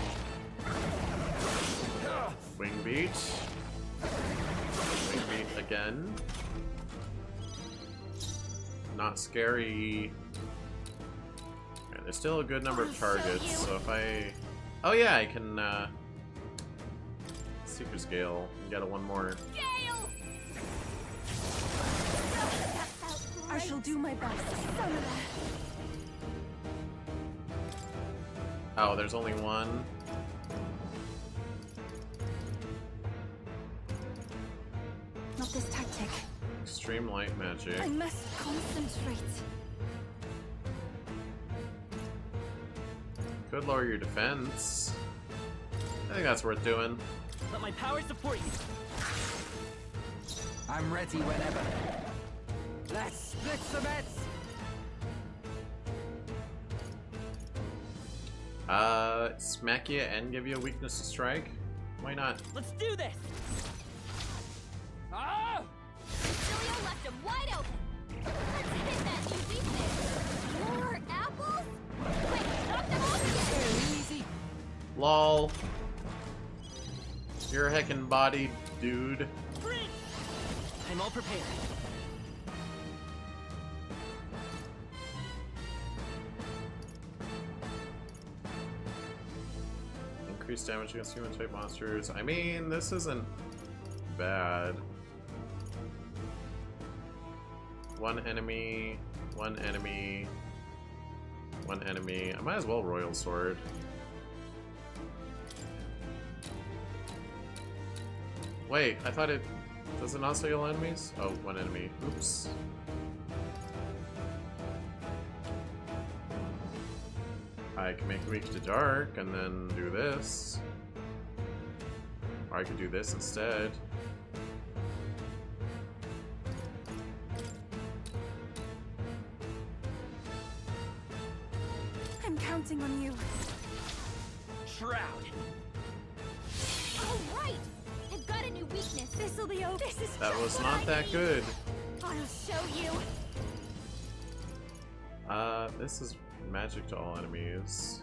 Wing beat. Wing beat again. Not scary. There's still a good number of targets, so if I... Oh yeah, I can, Seeker Scale and get a one more. I shall do my best. Oh, there's only one. Not this tactic. Extreme light magic. I must concentrate. Could lower your defense. I think that's worth doing. Let my power support you. I'm ready whenever. Let's split some bets. Smack you and give you a weakness to strike? Why not? Let's do this. Oh! Julio left him wide open. Let's hit that new weakness. More apples? Quick, knock them off again. Easy. LOL. You're a heckin' body, dude. I'm all prepared. Increased damage against human type monsters. I mean, this isn't bad. One enemy, one enemy, one enemy. I might as well Royal Sword. Wait, I thought it... Does it not say all enemies? Oh, one enemy. Oops. I can make weak to dark and then do this. Or I could do this instead. I'm counting on you. Shroud. All right. I've got a new weakness. This'll be over. This is That just was what not I that need. good. I'll show you. This is magic to all enemies.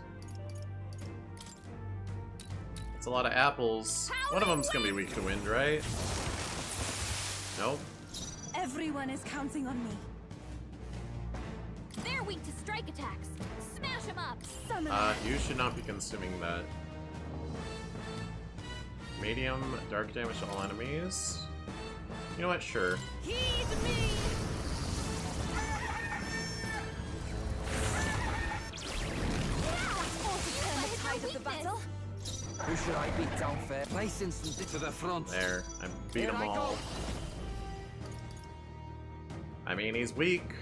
It's a lot of apples. One of them's gonna be weak to wind, right? Nope. Everyone is counting on me. They're weak to strike attacks. Smash them up. You should not be consuming that. Medium, dark damage to all enemies. You know what? Sure. Heed me. Of the battle. Who should I beat down fair? Placing something to the front. There, I beat them all. I mean, he's weak.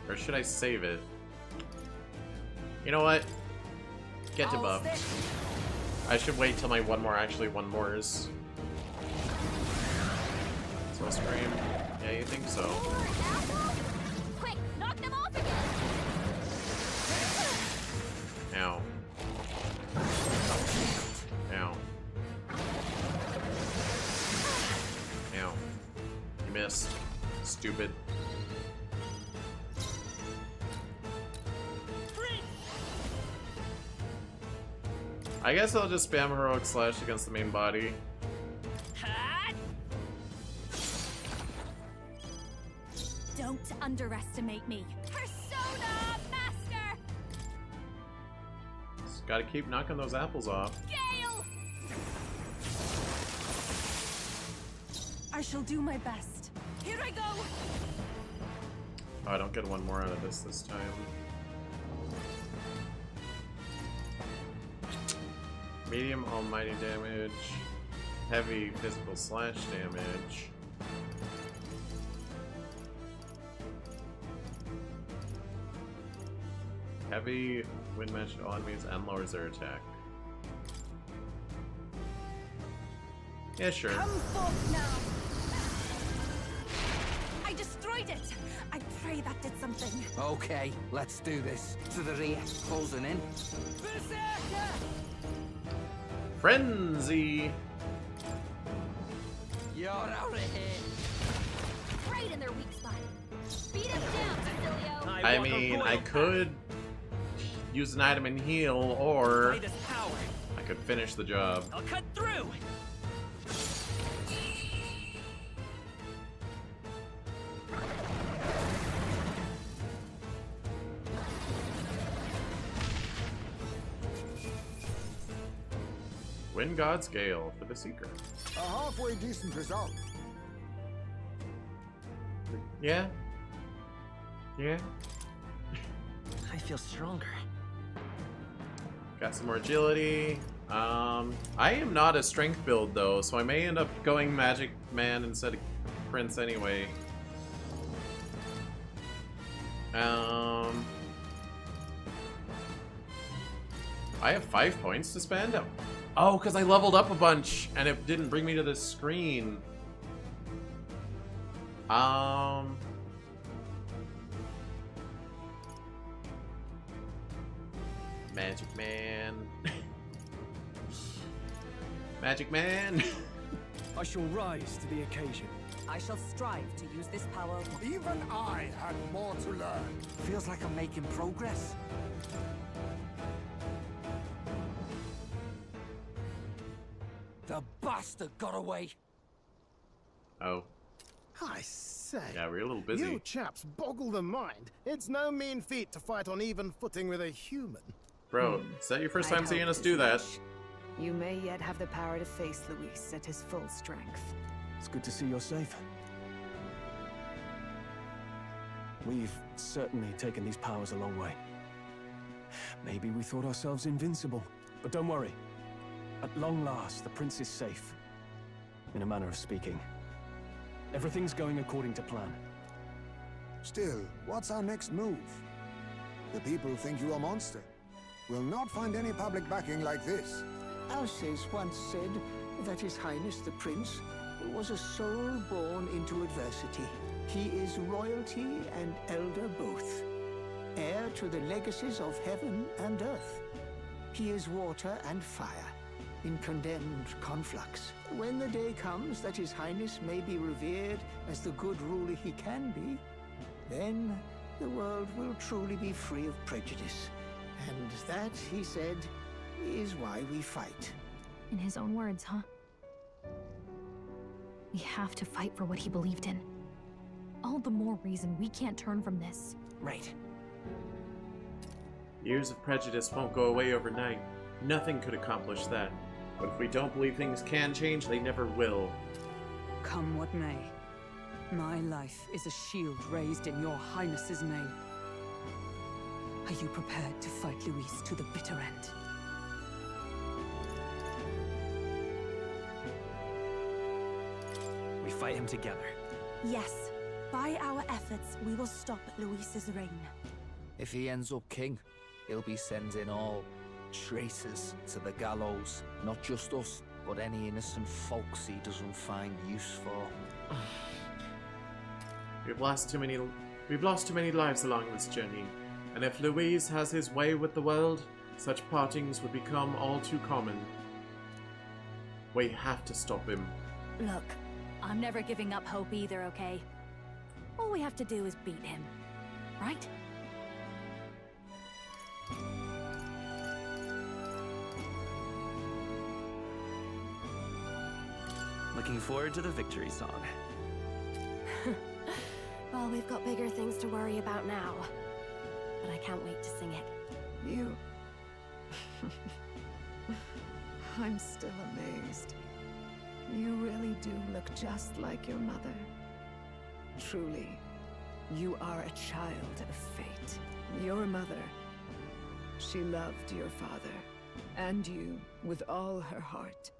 Or should I save it? You know what? Get debuffed. I should wait till my one more actually one more is. So I'll scream. Yeah, you think so? Quick, knock them off again. Ow. Ow. Ow. You missed. Stupid. I guess I'll just spam Heroic Slash against the main body. Don't underestimate me. Persona Master! Just gotta keep knocking those apples off. Gale! I shall do my best. Here I go! Oh, I don't get one more out of this time. Medium almighty damage. Heavy physical slash damage. Heavy wind magic to all enemies and lowers their attack. Yeah, sure. Come forth now. I destroyed it. I pray that did something. Okay, let's do this. To the rear, closing in. Frenzy! You're out of here. Right in their weak spot. Beat him down, Cecilio. I mean, I could use an item and heal, or I could finish the job. I'll cut through. Wind God's Gale for the Seeker. A halfway decent result. Yeah. Yeah. I feel stronger. Got some more agility. I am not a strength build though, so I may end up going Magic Man instead of Prince anyway. I have 5 points to spend? Oh, because I leveled up a bunch and it didn't bring me to this screen. Magic Man. Magic Man. I shall rise to the occasion. I shall strive to use this power. Even I had more to learn. Feels like I'm making progress. The bastard got away. Oh. I say. Yeah, we're a little busy. You chaps boggle the mind. It's no mean feat to fight on even footing with a human. Bro, is that your first time I seeing hope us this do that? much. You may yet have the power to face Luis at his full strength. It's good to see you're safe. We've certainly taken these powers a long way. Maybe we thought ourselves invincible, but don't worry. At long last, the prince is safe. In a manner of speaking. Everything's going according to plan. Still, what's our next move? The people think you a monster. Will not find any public backing like this. Alsace once said that His Highness the Prince was a soul born into adversity. He is royalty and elder both, heir to the legacies of heaven and earth. He is water and fire, in condemned conflux. When the day comes that His Highness may be revered as the good ruler he can be, then the world will truly be free of prejudice. And that, he said, is why we fight. In his own words, huh? We have to fight for what he believed in. All the more reason we can't turn from this. Right. Years of prejudice won't go away overnight. Nothing could accomplish that. But if we don't believe things can change, they never will. Come what may, my life is a shield raised in your highness's name. Are you prepared to fight Luis to the bitter end? We fight him together. Yes. By our efforts, we will stop Luis's reign. If he ends up king, he'll be sending all traitors to the gallows. Not just us, but any innocent folks he doesn't find use for. We've lost too many lives along this journey, and if Luis has his way with the world, such partings would become all too common. We have to stop him. Look, I'm never giving up hope either, okay? All we have to do is beat him, right? Looking forward to the victory song. Well, we've got bigger things to worry about now. But I can't wait to sing it. You... I'm still amazed. You really do look just like your mother. Truly, you are a child of fate. Your mother, she loved your father, and you with all her heart.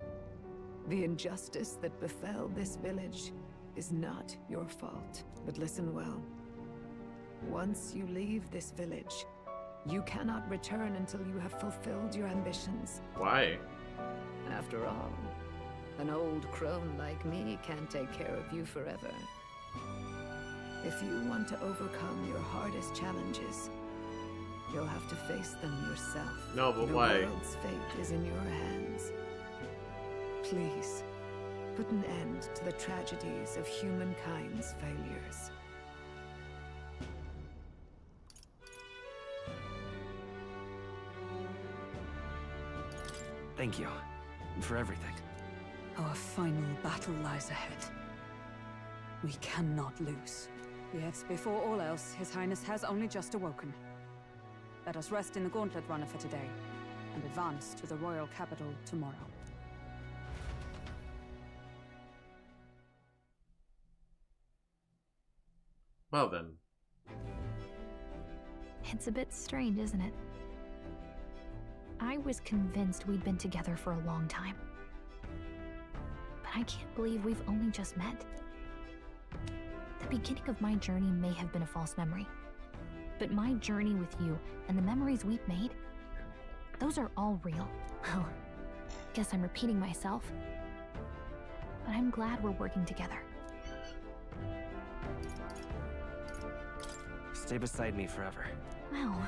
The injustice that befell this village is not your fault. But listen well. Once you leave this village, you cannot return until you have fulfilled your ambitions. Why? After all, an old crone like me can't take care of you forever. If you want to overcome your hardest challenges, you'll have to face them yourself. No, but the why? The world's fate is in your hands. Please, put an end to the tragedies of humankind's failures. Thank you for everything. Our final battle lies ahead. We cannot lose. Yet, before all else, His Highness has only just awoken. Let us rest in the Gauntlet Runner for today, and advance to the royal capital tomorrow. Well then. It's a bit strange, isn't it? I was convinced we'd been together for a long time. But I can't believe we've only just met. The beginning of my journey may have been a false memory. But my journey with you and the memories we've made, those are all real. Well, guess I'm repeating myself. But I'm glad we're working together. Stay beside me forever. Wow.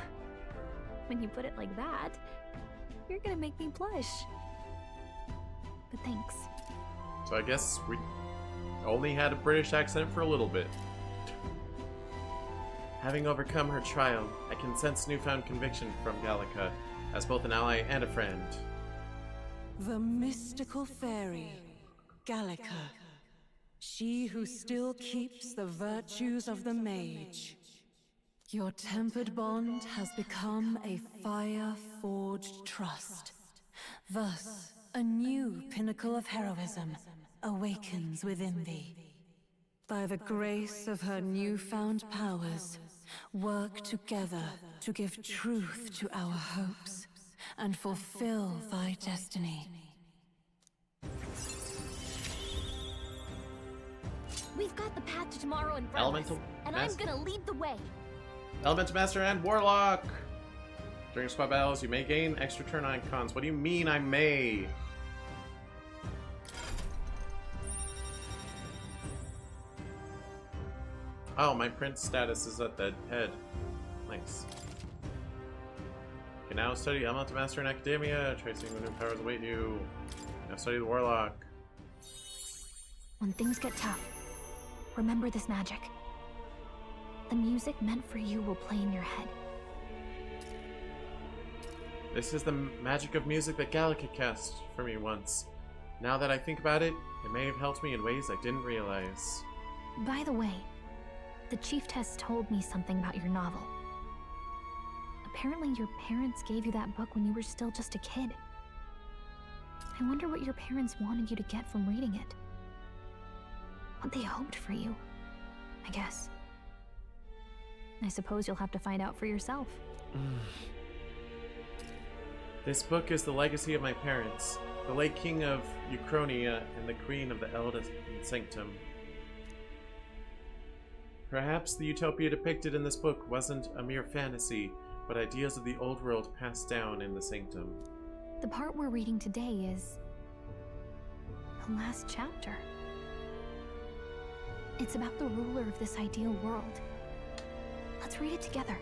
When you put it like that, you're gonna make me blush. But thanks. So I guess we only had a British accent for a little bit. Having overcome her trial, I can sense newfound conviction from Gallica as both an ally and a friend. The mystical fairy, Gallica. She who still keeps the virtues of the mage. Your tempered bond has become a fire-forged trust. Thus, a new pinnacle of heroism awakens within thee. By the grace of her newfound powers, work together to give truth to our hopes and fulfill thy destiny. We've got the path to tomorrow in front of us, and I'm gonna lead the way. Elemental Master and Warlock! During squad battles, you may gain extra turn icons. What do you mean I may? Oh, my prince status is at the head. Nice. You can now study Elemental Master in Academia. Tracing the new powers await you. Now study the Warlock. When things get tough, remember this magic. The music meant for you will play in your head. This is the magic of music that Gallica cast for me once. Now that I think about it, it may have helped me in ways I didn't realize. By the way, the Chieftess told me something about your novel. Apparently your parents gave you that book when you were still just a kid. I wonder what your parents wanted you to get from reading it. What they hoped for you, I guess. I suppose you'll have to find out for yourself. This book is the legacy of my parents, the late king of Uchronia and the queen of the Eldest Sanctum. Perhaps the utopia depicted in this book wasn't a mere fantasy, but ideas of the old world passed down in the Sanctum. The part we're reading today is the last chapter. It's about the ruler of this ideal world. Let's read it together.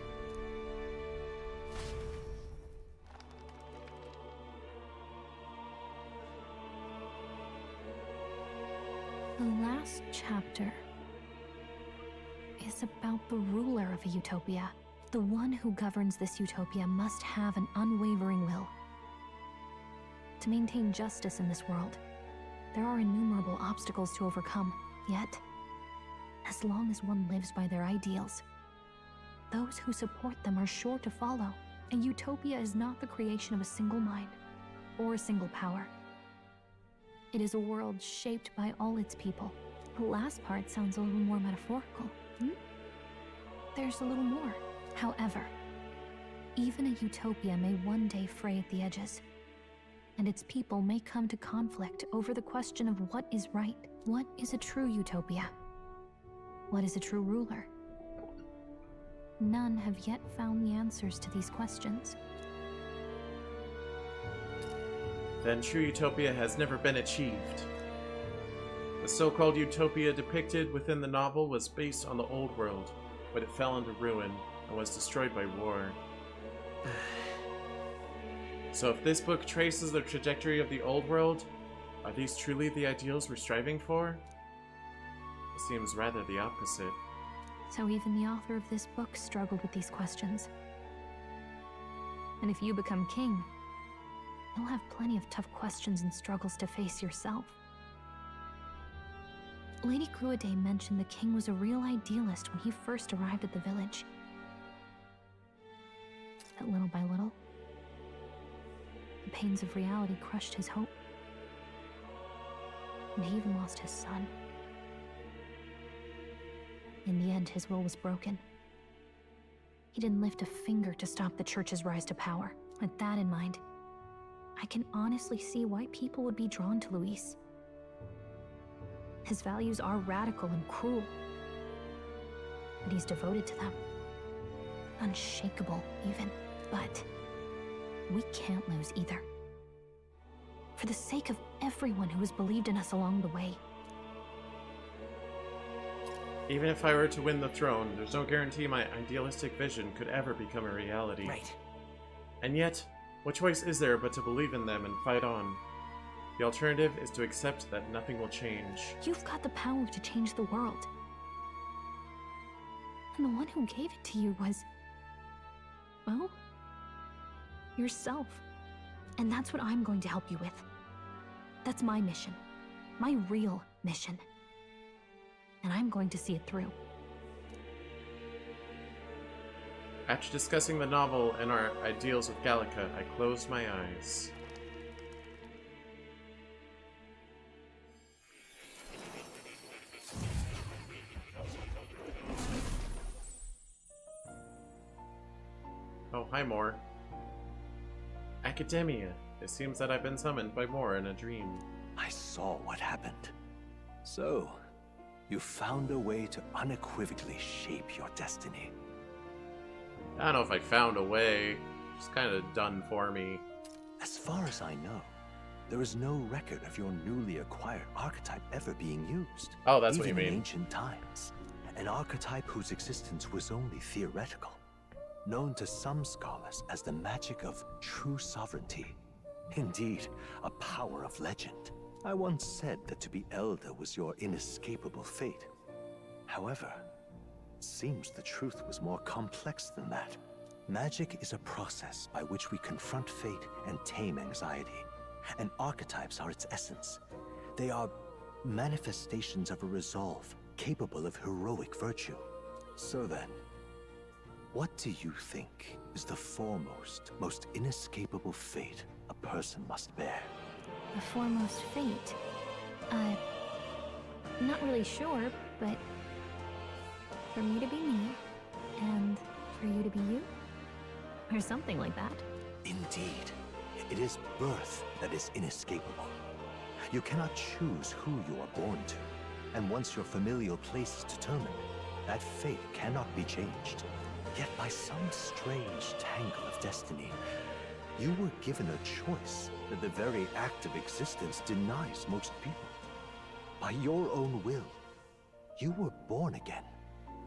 The last chapter is about the ruler of a utopia. The one who governs this utopia must have an unwavering will. To maintain justice in this world, there are innumerable obstacles to overcome. Yet, as long as one lives by their ideals, those who support them are sure to follow. A utopia is not the creation of a single mind or a single power. It is a world shaped by all its people. The last part sounds a little more metaphorical. There's a little more. However, even a utopia may one day fray at the edges, and its people may come to conflict over the question of what is right. What is a true utopia? What is a true ruler? None have yet found the answers to these questions. Then true utopia has never been achieved. The so-called utopia depicted within the novel was based on the old world, but it fell into ruin and was destroyed by war. So if this book traces the trajectory of the old world, are these truly the ideals we're striving for? It seems rather the opposite. So even the author of this book struggled with these questions. And if you become king, you'll have plenty of tough questions and struggles to face yourself. Lady Cruaday mentioned the king was a real idealist when he first arrived at the village. But little by little, the pains of reality crushed his hope. And he even lost his son. In the end, his will was broken. He didn't lift a finger to stop the church's rise to power. With that in mind, I can honestly see why people would be drawn to Luis. His values are radical and cruel, but he's devoted to them. Unshakable, even. But we can't lose either. For the sake of everyone who has believed in us along the way. Even if I were to win the throne, there's no guarantee my idealistic vision could ever become a reality. Right. And yet, what choice is there but to believe in them and fight on? The alternative is to accept that nothing will change. You've got the power to change the world. And the one who gave it to you was, well, yourself. And that's what I'm going to help you with. That's my mission. My real mission. And I'm going to see it through. After discussing the novel and our ideals with Gallica, I closed my eyes. Oh, hi, Moore. Academia. It seems that I've been summoned by Moore in a dream. I saw what happened. So, you found a way to unequivocally shape your destiny. I don't know if I found a way. It's kind of done for me. As far as I know, there is no record of your newly acquired archetype ever being used. Oh, that's what you Even mean. in ancient times, an archetype whose existence was only theoretical, known to some scholars as the magic of true sovereignty. Indeed, a power of legend. I once said that to be elder was your inescapable fate. However, it seems the truth was more complex than that. Magic is a process by which we confront fate and tame anxiety, and archetypes are its essence. They are manifestations of a resolve capable of heroic virtue. So then, what do you think is the foremost, most inescapable fate a person must bear? The foremost fate? Not really sure, but for me to be me, and for you to be you? Or something like that. Indeed. It is birth that is inescapable. You cannot choose who you are born to, and once your familial place is determined, that fate cannot be changed. Yet by some strange tangle of destiny, you were given a choice that the very act of existence denies most people. By your own will, you were born again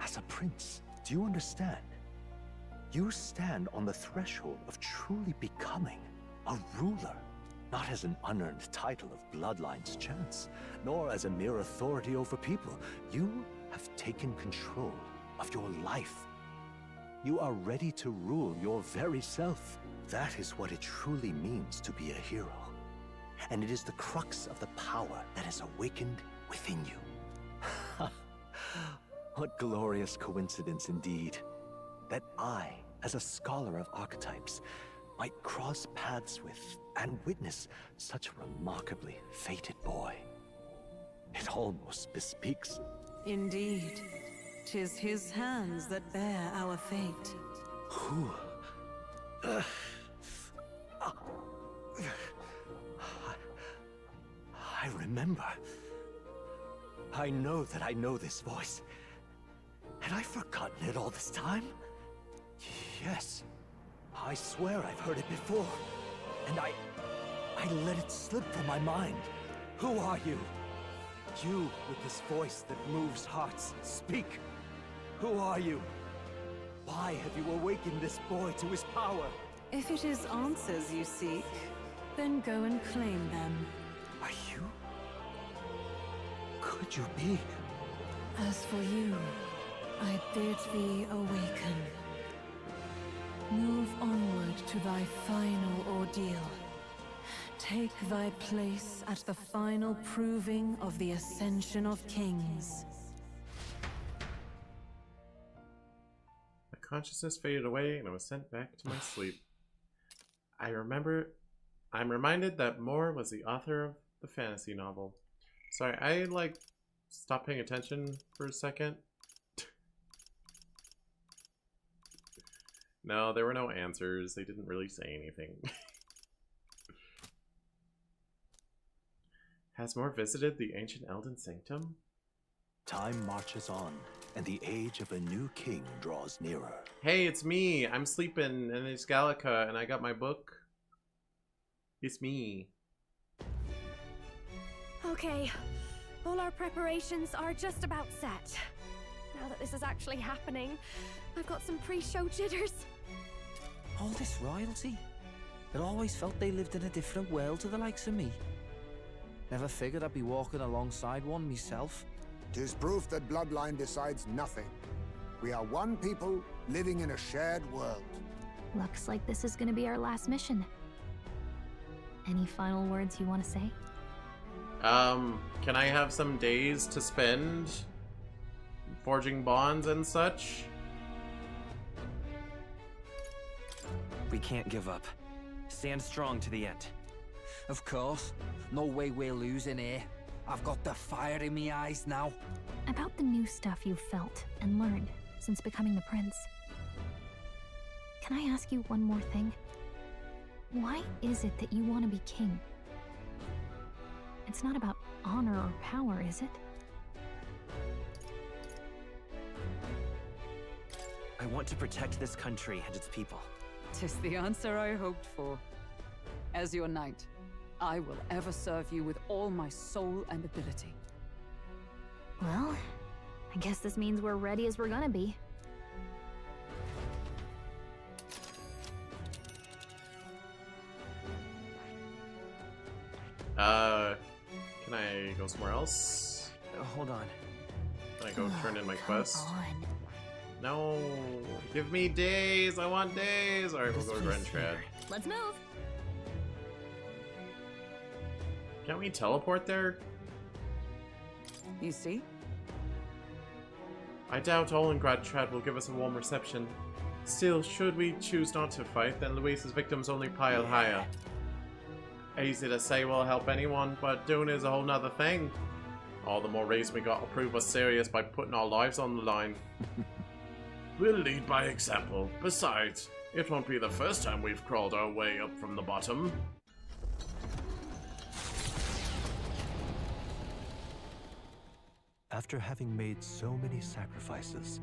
as a prince. Do you understand? You stand on the threshold of truly becoming a ruler, not as an unearned title of bloodline's chance, nor as a mere authority over people. You have taken control of your life. You are ready to rule your very self. That is what it truly means to be a hero. And it is the crux of the power that is awakened within you. What glorious coincidence indeed, that I, as a scholar of archetypes, might cross paths with and witness such a remarkably fated boy. It almost bespeaks. Indeed, 'tis his hands that bear our fate. Who? I remember. I know that I know this voice. Had I forgotten it all this time? Yes. I swear I've heard it before. And I let it slip from my mind. Who are you? You with this voice that moves hearts. Speak. Who are you? Why have you awakened this boy to his power? If it is answers you seek, then go and claim them. Are you? Could you be? As for you, I bid thee awaken. Move onward to thy final ordeal. Take thy place at the final proving of the Ascension of Kings. My consciousness faded away and I was sent back to my sleep. I'm reminded that Moore was the author of the fantasy novel. Sorry, I stopped paying attention for a second. No, there were no answers. They didn't really say anything. Has More visited the ancient Elden Sanctum? Time marches on, and the age of a new king draws nearer. Hey, it's me. I'm sleeping, and it's Gallica, and I got my book. It's me. Okay, all our preparations are just about set. Now that this is actually happening, I've got some pre-show jitters. All this royalty? It always felt they lived in a different world to the likes of me. Never figured I'd be walking alongside one myself. 'Tis proof that bloodline decides nothing. We are one people living in a shared world. Looks like this is gonna be our last mission. Any final words you want to say? Can I have some days to spend forging bonds and such? We can't give up. Stand strong to the end. Of course. No way we're losing here. I've got the fire in my eyes now. About the new stuff you've felt and learned since becoming the prince. Can I ask you one more thing? Why is it that you want to be king? It's not about honor or power, is it? I want to protect this country and its people. 'Tis the answer I hoped for. As your knight, I will ever serve you with all my soul and ability. Well, I guess this means we're ready as we're gonna be. Can I go somewhere else? Hold on. Can I go turn in my quest? On. No, give me days. I want days. All right, we'll go to Grand Trad. Let's move. Can't we teleport there? You see? I doubt all in Grand Trad will give us a warm reception. Still, should we choose not to fight, then Luis's victims only pile higher. Easy to say will help anyone, but doing is a whole nother thing. All the more reason we gotta prove we're serious by putting our lives on the line. We'll lead by example. Besides, it won't be the first time we've crawled our way up from the bottom. After having made so many sacrifices,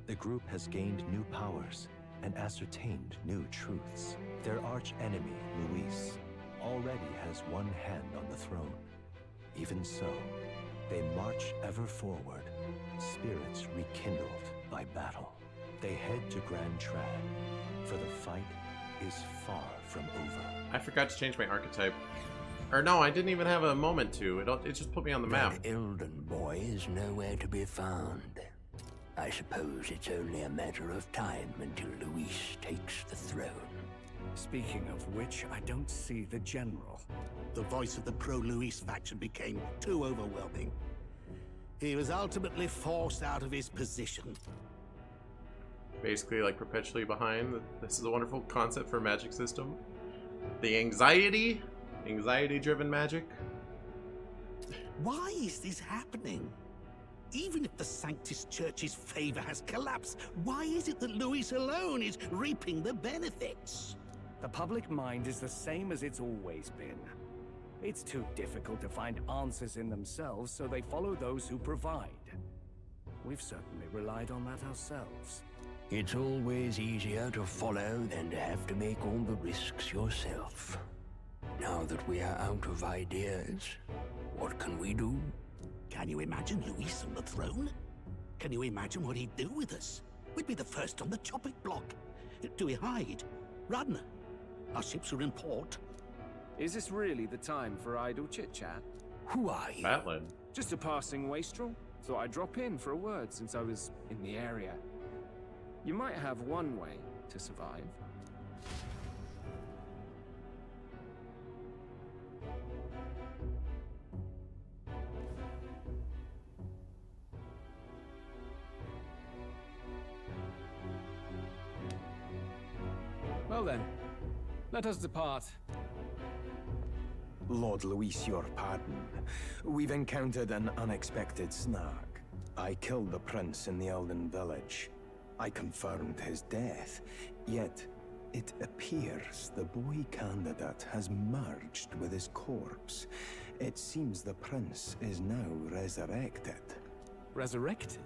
the group has gained new powers and ascertained new truths. Their arch-enemy, Luis, already has one hand on the throne. Even so, they march ever forward, spirits rekindled by battle. They head to Grand Trad, for the fight is far from over. I forgot to change my archetype. Or no, I didn't even have a moment to. It just put me on the map. That Elden boy is nowhere to be found. I suppose it's only a matter of time until Luis takes the throne. Speaking of which, I don't see the general. The voice of the pro-Luis faction became too overwhelming. He was ultimately forced out of his position. Basically, like, perpetually behind. This is a wonderful concept for a magic system. The anxiety-driven magic. Why is this happening? Even if the Sanctus Church's favor has collapsed, why is it that Luis alone is reaping the benefits? The public mind is the same as it's always been. It's too difficult to find answers in themselves, so they follow those who provide. We've certainly relied on that ourselves. It's always easier to follow than to have to make all the risks yourself. Now that we are out of ideas, what can we do? Can you imagine Luis on the throne? Can you imagine what he'd do with us? We'd be the first on the chopping block. Do we hide? Run? Our ships are in port. Is this really the time for idle chit-chat? Who are you? Batlin. Just a passing wastrel. Thought I'd drop in for a word since I was in the area. You might have one way to survive. Well then, let us depart. Lord Luis, your pardon. We've encountered an unexpected snag. I killed the prince in the Elden village. I confirmed his death, yet it appears the boy candidate has merged with his corpse. It seems the prince is now resurrected. Resurrected?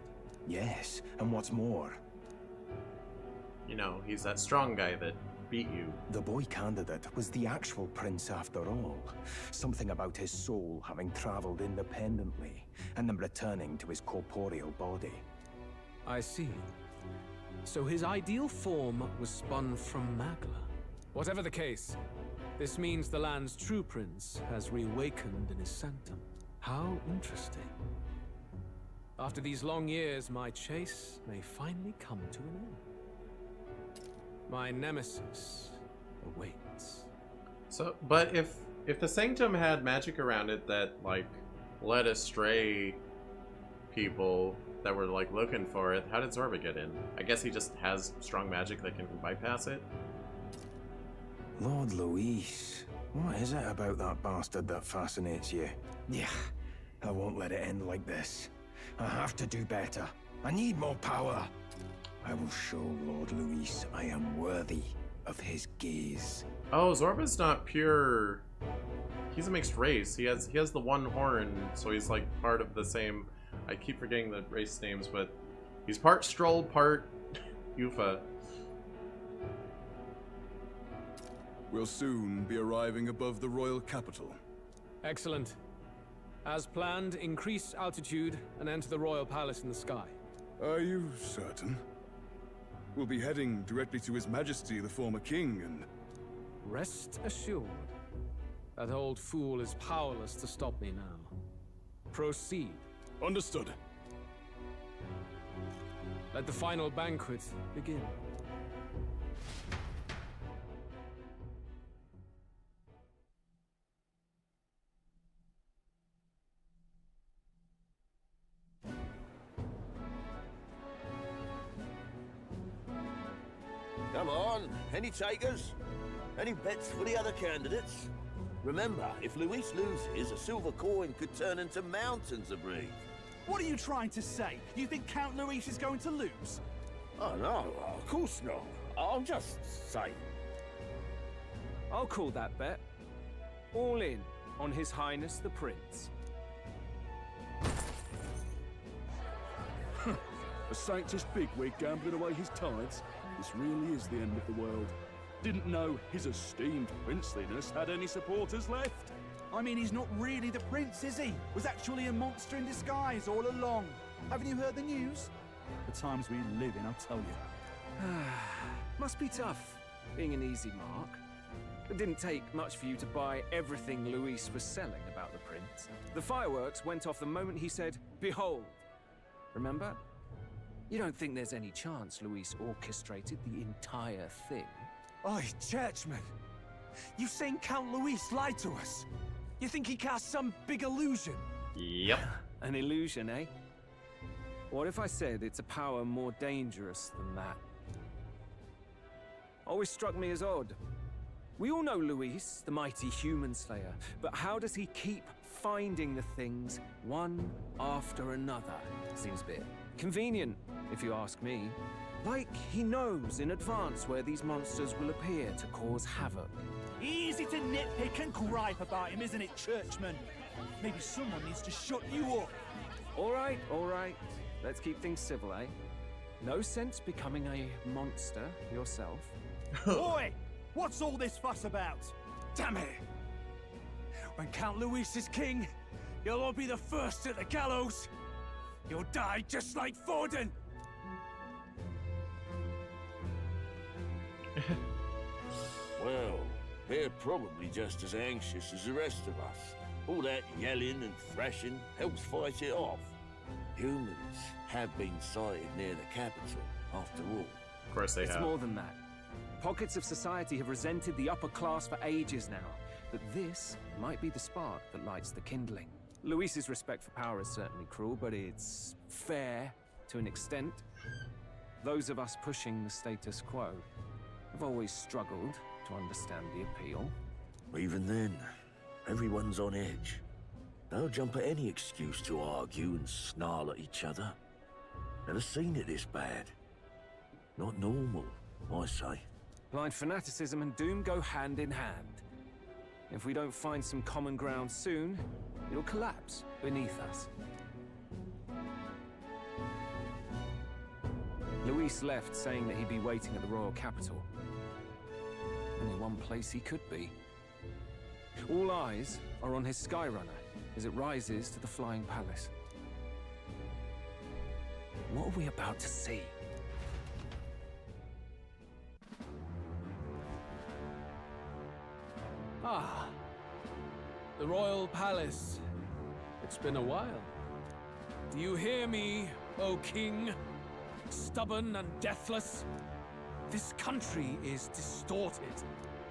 Yes, and what's more... You know, he's that strong guy that beat you. The boy candidate was the actual prince after all. Something about his soul having traveled independently, and then returning to his corporeal body. I see. So his ideal form was spun from Magla. Whatever the case, this means the land's true prince has reawakened in his sanctum. How interesting. After these long years, my chase may finally come to an end. My nemesis awaits. So, but if the sanctum had magic around it that, like, led astray people that were, like, looking for it, how did Zorba get in? I guess he just has strong magic that can bypass it? Lord Luis, what is it about that bastard that fascinates you? Yeah, I won't let it end like this. I have to do better. I need more power. I will show Lord Luis I am worthy of his gaze. Oh, Zorba's not pure. He's a mixed race. He has the one horn, so he's like part of the same. I keep forgetting the race names, but he's part Stroll, part Yufa. We'll soon be arriving above the royal capital. Excellent. As planned, increase altitude and enter the royal palace in the sky. Are you certain? We'll be heading directly to His Majesty, the former king, and... Rest assured, that old fool is powerless to stop me now. Proceed. Understood. Let the final banquet begin. Come on, any takers? Any bets for the other candidates? Remember, if Luis loses, a silver coin could turn into mountains of Reeve. What are you trying to say? You think Count Luis is going to lose? Oh no, of course not. I'm just saying. I'll call that bet. All in on His Highness the Prince. A Sanctus bigwig gambling away his tides? This really is the end of the world. Didn't know his esteemed princeliness had any supporters left. I mean, he's not really the prince, is he? Was actually a monster in disguise all along. Haven't you heard the news? The times we live in, I'll tell you. Must be tough, being an easy mark. It didn't take much for you to buy everything Luis was selling about the prince. The fireworks went off the moment he said, "Behold." Remember? You don't think there's any chance Luis orchestrated the entire thing? Oi, churchman! You saying Count Luis lied to us? You think he cast some big illusion? Yep. An illusion, eh? What if I said it's a power more dangerous than that? Always struck me as odd. We all know Luis, the mighty human slayer, but how does he keep finding the things one after another? Seems a bit convenient, if you ask me. Like he knows in advance where these monsters will appear to cause havoc. Easy to nitpick and gripe about him, isn't it, churchman? Maybe someone needs to shut you up. All right. Let's keep things civil, eh? No sense becoming a monster yourself. Oi! What's all this fuss about? Damn it! When Count Luis is king, you'll all be the first at the gallows. You'll die just like Forden. Well, they're probably just as anxious as the rest of us. All that yelling and thrashing helps fight it off. Humans have been sighted near the capital, after all. Of course they have. It's more than that. Pockets of society have resented the upper class for ages now, but this might be the spark that lights the kindling. Luis's respect for power is certainly cruel, but it's fair to an extent. Those of us pushing the status quo have always struggled to understand the appeal. Even then, everyone's on edge. They'll jump at any excuse to argue and snarl at each other. Never seen it this bad. Not normal, I say. Blind fanaticism and doom go hand in hand. If we don't find some common ground soon, it'll collapse beneath us. Luis left saying that he'd be waiting at the royal capital. Only one place he could be. All eyes are on his Skyrunner as it rises to the flying palace. What are we about to see? Ah, the royal palace. It's been a while. Do you hear me, O king? Stubborn and deathless? This country is distorted.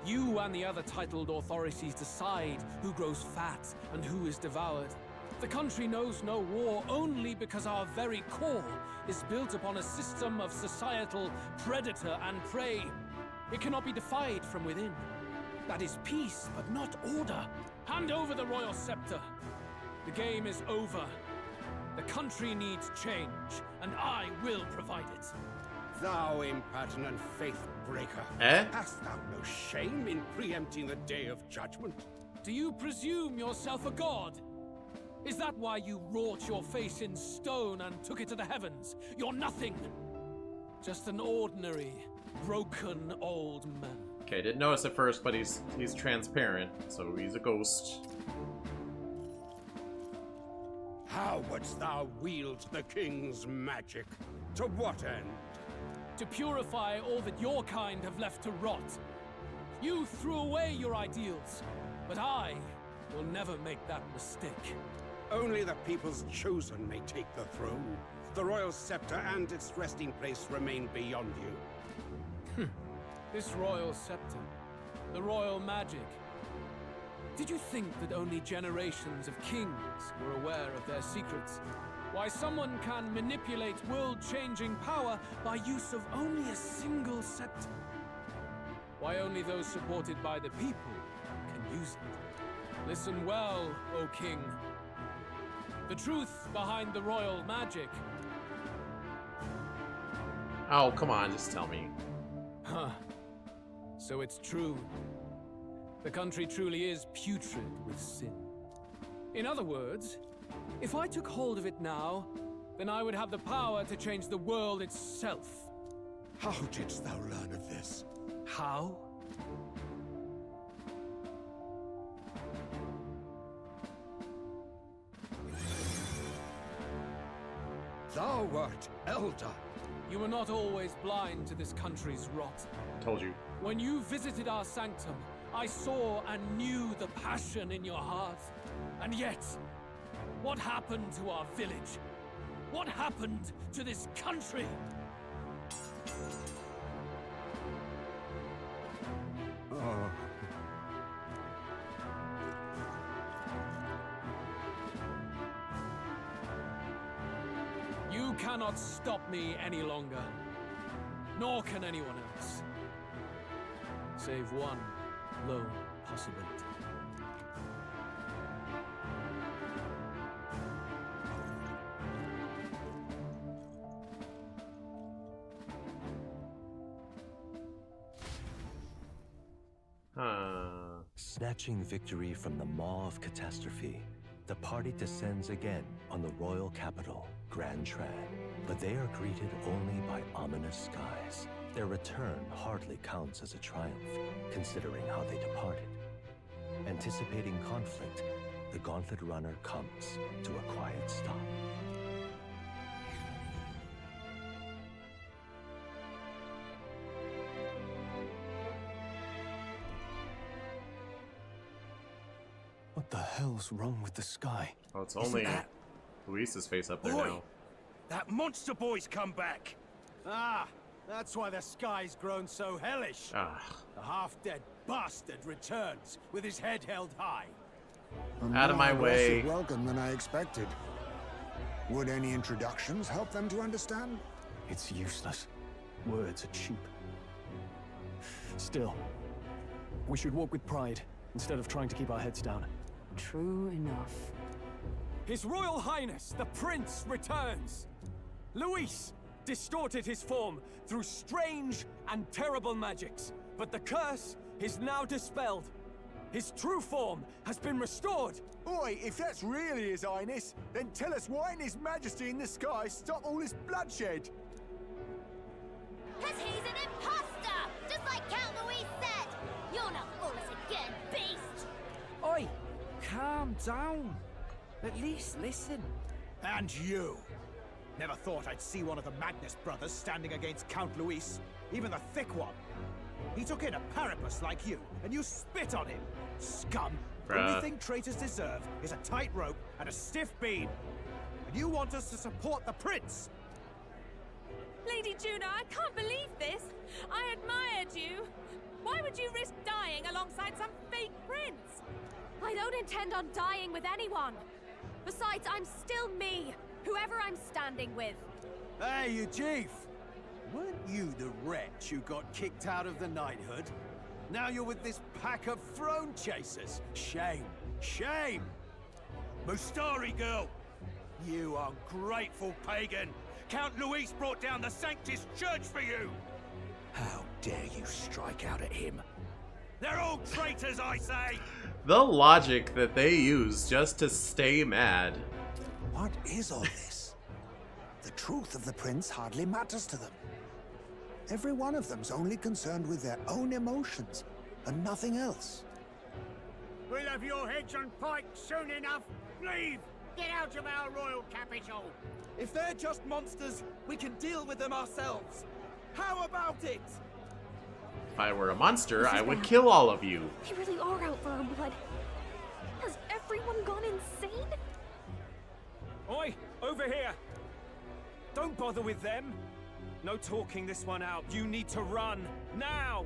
You and the other titled authorities decide who grows fat and who is devoured. The country knows no war only because our very core is built upon a system of societal predator and prey. It cannot be defied from within. That is peace, but not order. Hand over the royal scepter. The game is over. The country needs change, and I will provide it. Thou impertinent faith breaker. Hast thou no shame in preempting the day of judgment? Do you presume yourself a god? Is that why you wrought your face in stone and took it to the heavens? You're nothing. Just an ordinary, broken old man. Okay, didn't notice at first, but he's transparent, so he's a ghost. How wouldst thou wield the king's magic? To what end? To purify all that your kind have left to rot. You threw away your ideals, but I will never make that mistake. Only the people's chosen may take the throne. The royal scepter and its resting place remain beyond you. This royal scepter, the royal magic. Did you think that only generations of kings were aware of their secrets? Why someone can manipulate world-changing power by use of only a single scepter? Why only those supported by the people can use it? Listen well, O king. The truth behind the royal magic. Oh, come on, just tell me. Huh. So it's true. The country truly is putrid with sin. In other words, if I took hold of it now, then I would have the power to change the world itself. How didst thou learn of this? How? Thou wert elder. You were not always blind to this country's rot. Told you. When you visited our sanctum, I saw and knew the passion in your heart. And yet, what happened to our village? What happened to this country? Oh. You cannot stop me any longer. Nor can anyone else. Save one lone possibility. Snatching victory from the maw of catastrophe, the party descends again on the royal capital, Grand Trad. But they are greeted only by ominous skies. Their return hardly counts as a triumph, considering how they departed. Anticipating conflict, the Gauntlet Runner comes to a quiet stop. What the hell's wrong with the sky? Oh, it's only Luis's face up there now. That monster boy's come back! Ah, that's why the sky's grown so hellish. The half-dead bastard returns with his head held high. Out of my way. Welcome than I expected. Would any introductions help them to understand? It's useless. Words are cheap. Still, we should walk with pride instead of trying to keep our heads down. True enough. His Royal Highness, the Prince, returns! Luis, distorted his form through strange and terrible magics. But the curse is now dispelled. His true form has been restored. Oi, if that's really His Highness, then tell us why in His Majesty in the sky stop all this bloodshed? Cause he's an imposter! Just like Count Louis said! You'll not fool us again, beast! Oi, calm down. At least listen. And you! Never thought I'd see one of the Magnus brothers standing against Count Louis, even the thick one. He took in a parapus like you, and you spit on him. Scum! The only thing traitors deserve is a tight rope and a stiff beam. And you want us to support the prince? Lady Juna, I can't believe this. I admired you. Why would you risk dying alongside some fake prince? I don't intend on dying with anyone. Besides, I'm still me, whoever I'm standing with. Hey, you chief! Weren't you the wretch who got kicked out of the knighthood? Now you're with this pack of throne chasers. Shame. Shame! Mustari girl! You ungrateful pagan! Count Louis brought down the Sanctus Church for you! How dare you strike out at him? They're all traitors, I say! The logic that they use just to stay mad. What is all this? The truth of the prince hardly matters to them. Every one of them's only concerned with their own emotions, and nothing else. We'll have your heads on pikes soon enough. Leave! Get out of our royal capital! If they're just monsters, we can deal with them ourselves. How about it? If I were a monster, I would kill all of you. They really are out for our blood. Has everyone gone insane? Oi, over here! Don't bother with them. No talking this one out. You need to run, now!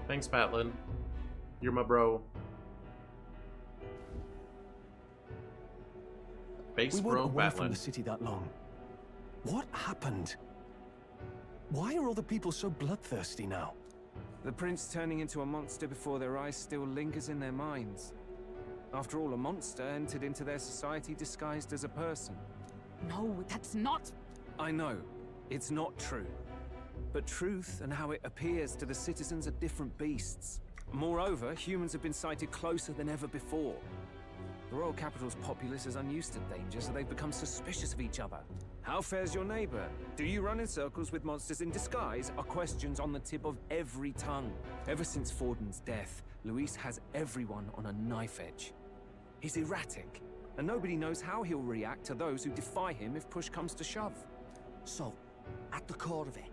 Thanks, Patlin. You're my bro. Base We bro, weren't away from Patlin. the city that long. What happened? Why are all the people so bloodthirsty now? The prince turning into a monster before their eyes still lingers in their minds. After all, a monster entered into their society disguised as a person. No, that's not... I know, it's not true. But truth and how it appears to the citizens are different beasts. Moreover, humans have been sighted closer than ever before. The royal capital's populace is unused to danger, so they've become suspicious of each other. How fares your neighbor? Do you run in circles with monsters in disguise? Are questions on the tip of every tongue. Ever since Forden's death, Luis has everyone on a knife edge. He's erratic, and nobody knows how he'll react to those who defy him if push comes to shove. So, at the core of it,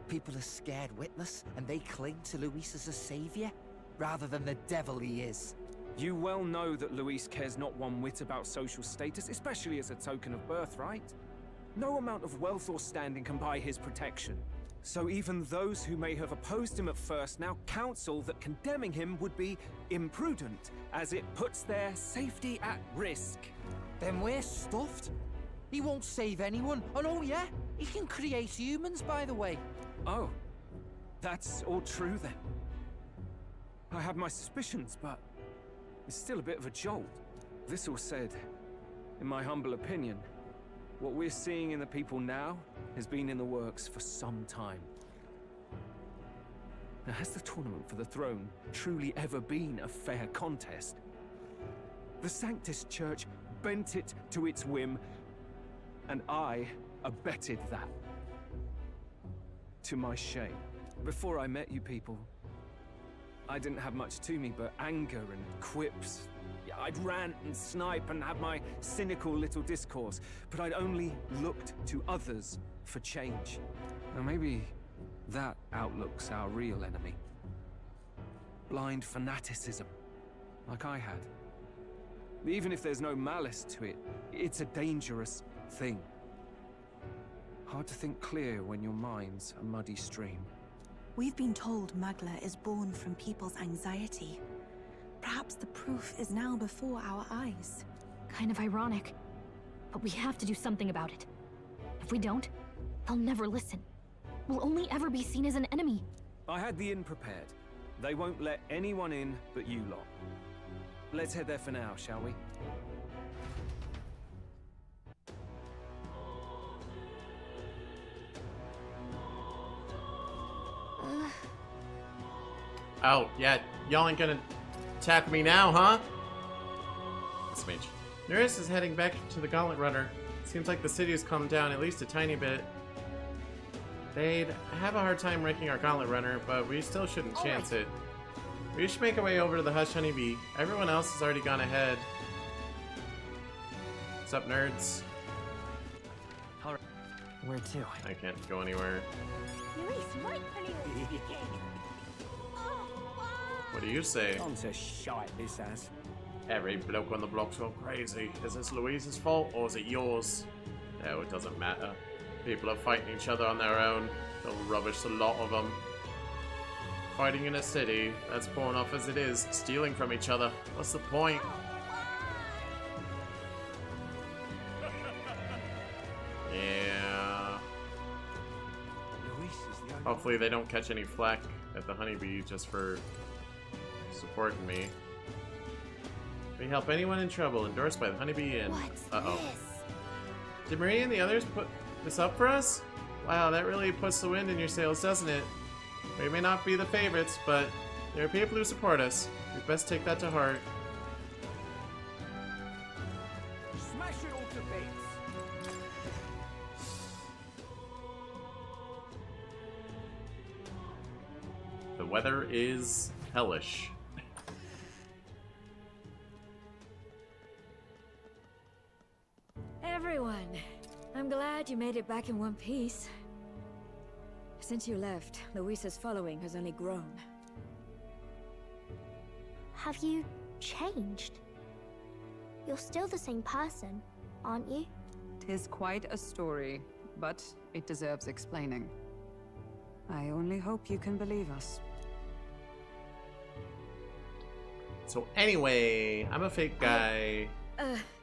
people are scared witless, and they cling to Luis as a savior, rather than the devil he is. You well know that Luis cares not one whit about social status, especially as a token of birthright. No amount of wealth or standing can buy his protection. So even those who may have opposed him at first now counsel that condemning him would be imprudent, as it puts their safety at risk. Then we're stuffed. He won't save anyone, and oh yeah, he can create humans, by the way. Oh, that's all true then. I have my suspicions, but it's still a bit of a jolt. This all said, in my humble opinion, what we're seeing in the people now has been in the works for some time. Now, has the tournament for the throne truly ever been a fair contest? The Sanctus Church bent it to its whim, and I abetted that. To my shame. Before I met you people, I didn't have much to me but anger and quips. I'd rant and snipe and have my cynical little discourse, but I'd only looked to others for change. Now maybe that outlook's our real enemy. Blind fanaticism, like I had. Even if there's no malice to it, it's a dangerous thing. Hard to think clear when your mind's a muddy stream. We've been told Magla is born from people's anxiety. Perhaps the proof is now before our eyes. Kind of ironic. But we have to do something about it. If we don't, they'll never listen. We'll only ever be seen as an enemy. I had the inn prepared. They won't let anyone in but you lot. Let's head there for now, shall we? Oh, yeah, y'all ain't gonna attack me now, huh? This mage. Nereus is heading back to the Gauntlet Runner. Seems like the city has calmed down at least a tiny bit. They'd have a hard time wrecking our Gauntlet Runner, but we still shouldn't chance it. We should make our way over to the Hush Honeybee. Everyone else has already gone ahead. What's up, nerds? Alright. Where to? I can't go anywhere. What do you say? On to shite, this has. Every bloke on the block's gone crazy. Is this Louise's fault or is it yours? No, it doesn't matter. People are fighting each other on their own. They'll rubbish a lot of them. Fighting in a city that's born off as it is, stealing from each other. What's the point? Yeah. Hopefully they don't catch any flack at the Honeybee just for supporting me. We help anyone in trouble, endorsed by the Honeybee and... Uh-oh. Did Marie and the others put this up for us? Wow, that really puts the wind in your sails, doesn't it? We may not be the favorites, but there are people who support us. We best take that to heart. Smash it all to bits. The weather is hellish. Everyone, I'm glad you made it back in one piece. Since you left, Louisa's following has only grown. Have you changed? You're still the same person, aren't you? 'Tis quite a story, but it deserves explaining. I only hope you can believe us. So anyway, I'm a fake guy,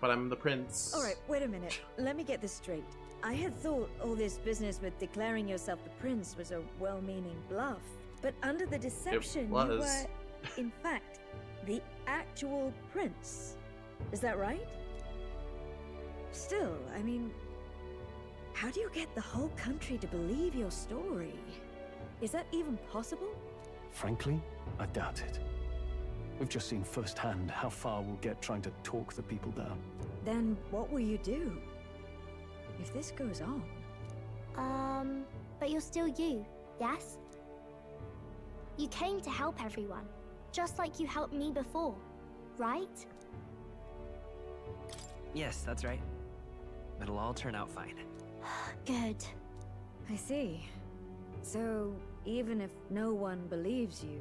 but I'm the prince. Alright, wait a minute. Let me get this straight. I had thought all this business with declaring yourself the prince was a well-meaning bluff. But under the deception, you were, in fact, the actual prince. Is that right? Still, I mean, how do you get the whole country to believe your story? Is that even possible? Frankly, I doubt it. We've just seen firsthand how far we'll get trying to talk the people down. Then what will you do? If this goes on... But you're still you, yes? You came to help everyone, just like you helped me before, right? Yes, that's right. It'll all turn out fine. Good. I see. So, even if no one believes you,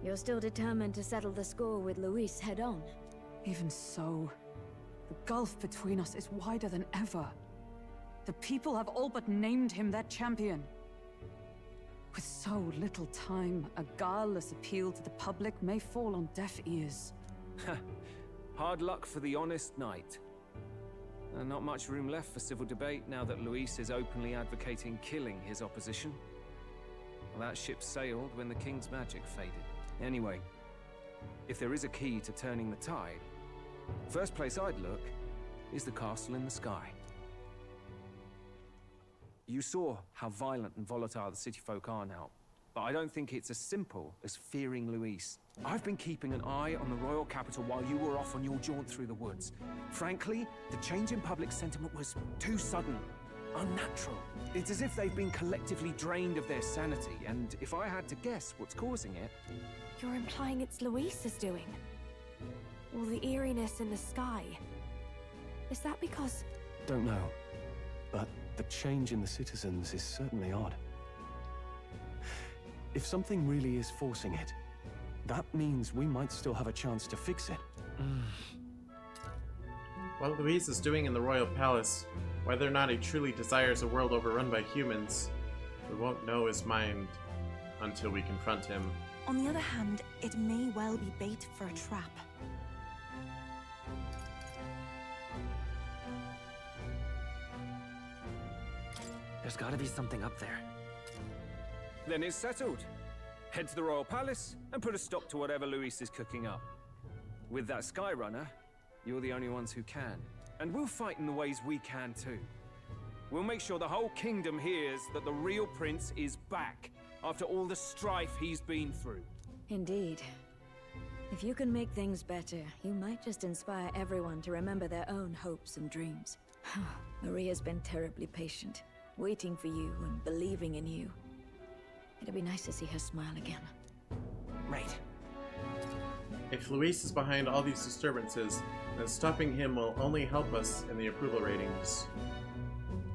you're still determined to settle the score with Luis head-on? Even so, the gulf between us is wider than ever. The people have all but named him their champion. With so little time, a guileless appeal to the public may fall on deaf ears. Hard luck for the honest knight. Not much room left for civil debate now that Luis is openly advocating killing his opposition. Well, that ship sailed when the king's magic faded. Anyway, if there is a key to turning the tide, first place I'd look is the castle in the sky. You saw how violent and volatile the city folk are now, but I don't think it's as simple as fearing Luis. I've been keeping an eye on the royal capital while you were off on your jaunt through the woods. Frankly, the change in public sentiment was too sudden, unnatural. It's as if they've been collectively drained of their sanity, and if I had to guess what's causing it... You're implying it's Luis's doing? Or the eeriness in the sky? Is that because... Don't know, but the change in the citizens is certainly odd. If something really is forcing it, that means we might still have a chance to fix it. What Luis is doing in the royal palace, whether or not he truly desires a world overrun by humans, we won't know his mind until we confront him. On the other hand, it may well be bait for a trap. There's gotta be something up there. Then it's settled. Head to the royal palace and put a stop to whatever Luis is cooking up. With that Skyrunner, you're the only ones who can. And we'll fight in the ways we can too. We'll make sure the whole kingdom hears that the real prince is back. after all the strife he's been through. Indeed. If you can make things better, you might just inspire everyone to remember their own hopes and dreams. Maria's been terribly patient, waiting for you and believing in you. It'd be nice to see her smile again. Right. If Luis is behind all these disturbances, then stopping him will only help us in the approval ratings.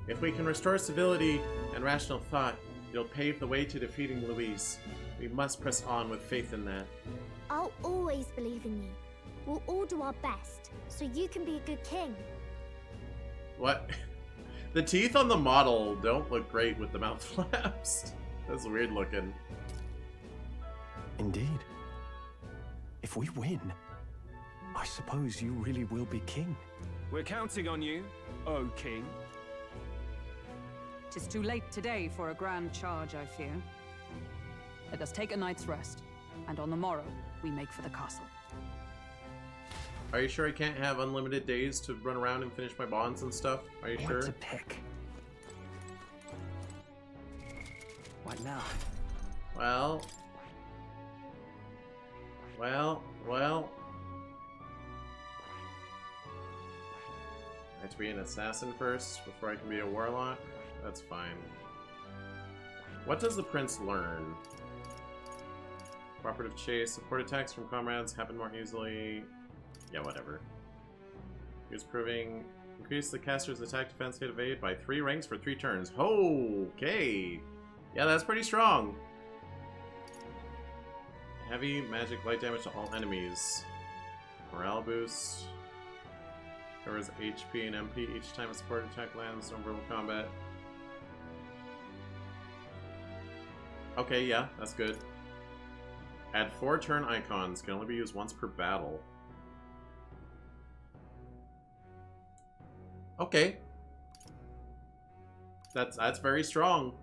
If we can restore civility and rational thought, it'll pave the way to defeating Luis. We must press on with faith in that. I'll always believe in you. We'll all do our best, so you can be a good king. What? The teeth on the model don't look great with the mouth flaps. That's weird looking. Indeed. If we win, I suppose you really will be king. We're counting on you, O King. 'Tis too late today for a grand charge, I fear. Let us take a night's rest, and on the morrow, we make for the castle. Are you sure I can't have unlimited days to run around and finish my bonds and stuff? Are you sure? What to pick? What now? Well. I have to be an assassin first before I can be a warlock? That's fine. What does the prince learn? Cooperative chase. Support attacks from comrades happen more easily. Yeah, whatever. Here's proving. Increase the caster's attack, defense, hit, evade by 3 ranks for 3 turns. Okay. Yeah, that's pretty strong. Heavy magic light damage to all enemies. Morale boost. Covers HP and MP each time a support attack lands on verbal combat. Okay, yeah, that's good. Add 4 turn icons. Can only be used once per battle. Okay. That's very strong.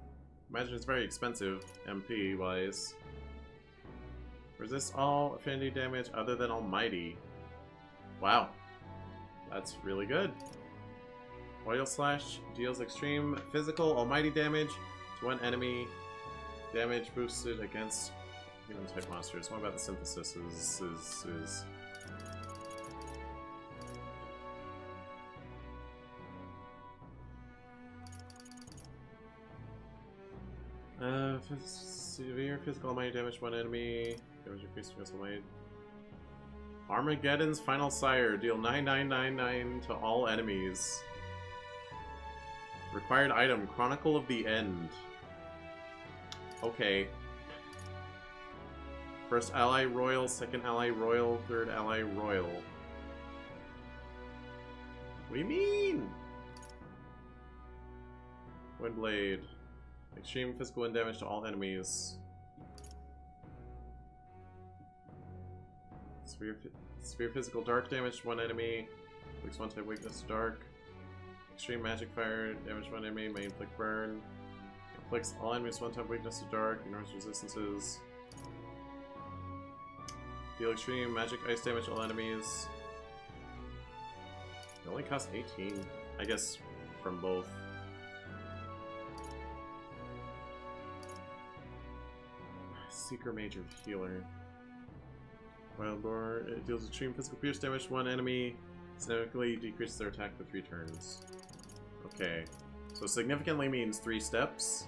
Imagine it's very expensive, MP-wise. Resist all affinity damage other than Almighty. Wow. That's really good. Oil Slash deals extreme physical Almighty damage to one enemy. Damage boosted against human-type monsters. What about the synthesis? Severe physical Almighty damage to one enemy. Damage increased against Almighty. Armageddon's Final Sire. Deal 9999 to all enemies. Required item. Chronicle of the End. Okay. First ally royal, second ally royal, third ally royal. What do you mean? Windblade. Extreme physical wind damage to all enemies. Severe physical dark damage to one enemy. Inflicts one type weakness to dark. Extreme magic fire damage to one enemy may inflict burn. Inflicts all enemies one type weakness to dark. Ignores resistances. Deal extreme magic ice damage to all enemies. It only costs 18. I guess from both. Seeker Major Healer. Wildboar. It deals extreme physical pierce damage to one enemy. Significantly decreases their attack for 3 turns. Okay. So significantly means 3 steps.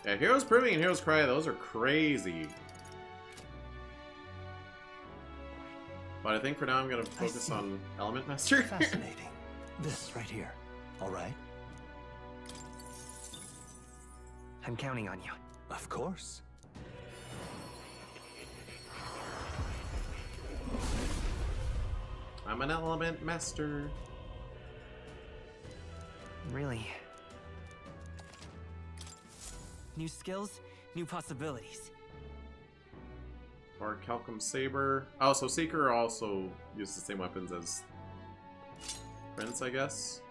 Yeah, Heroes Proving and Heroes Cry, those are crazy. But I think for now I'm going to focus on Element Master. Fascinating. This right here. Alright? I'm counting on you. Of course. I'm an Element Master. Really? New skills, new possibilities. Or Calcum Saber. Oh, so Seeker also uses the same weapons as Prince, I guess.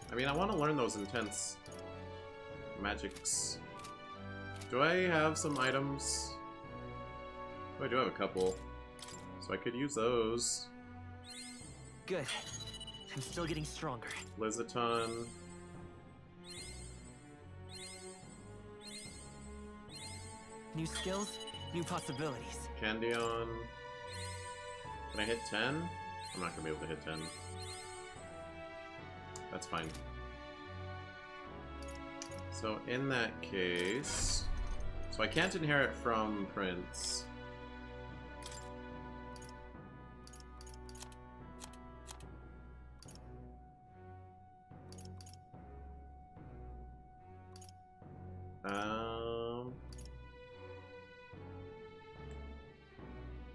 I mean, I want to learn those intense magics. Do I have some items? Oh, I do have a couple. So I could use those. Good. I'm still getting stronger. Lizaton. New skills, new possibilities. Candion. Can I hit 10? I'm not gonna be able to hit 10. That's fine. So in that case... So I can't inherit from Prince.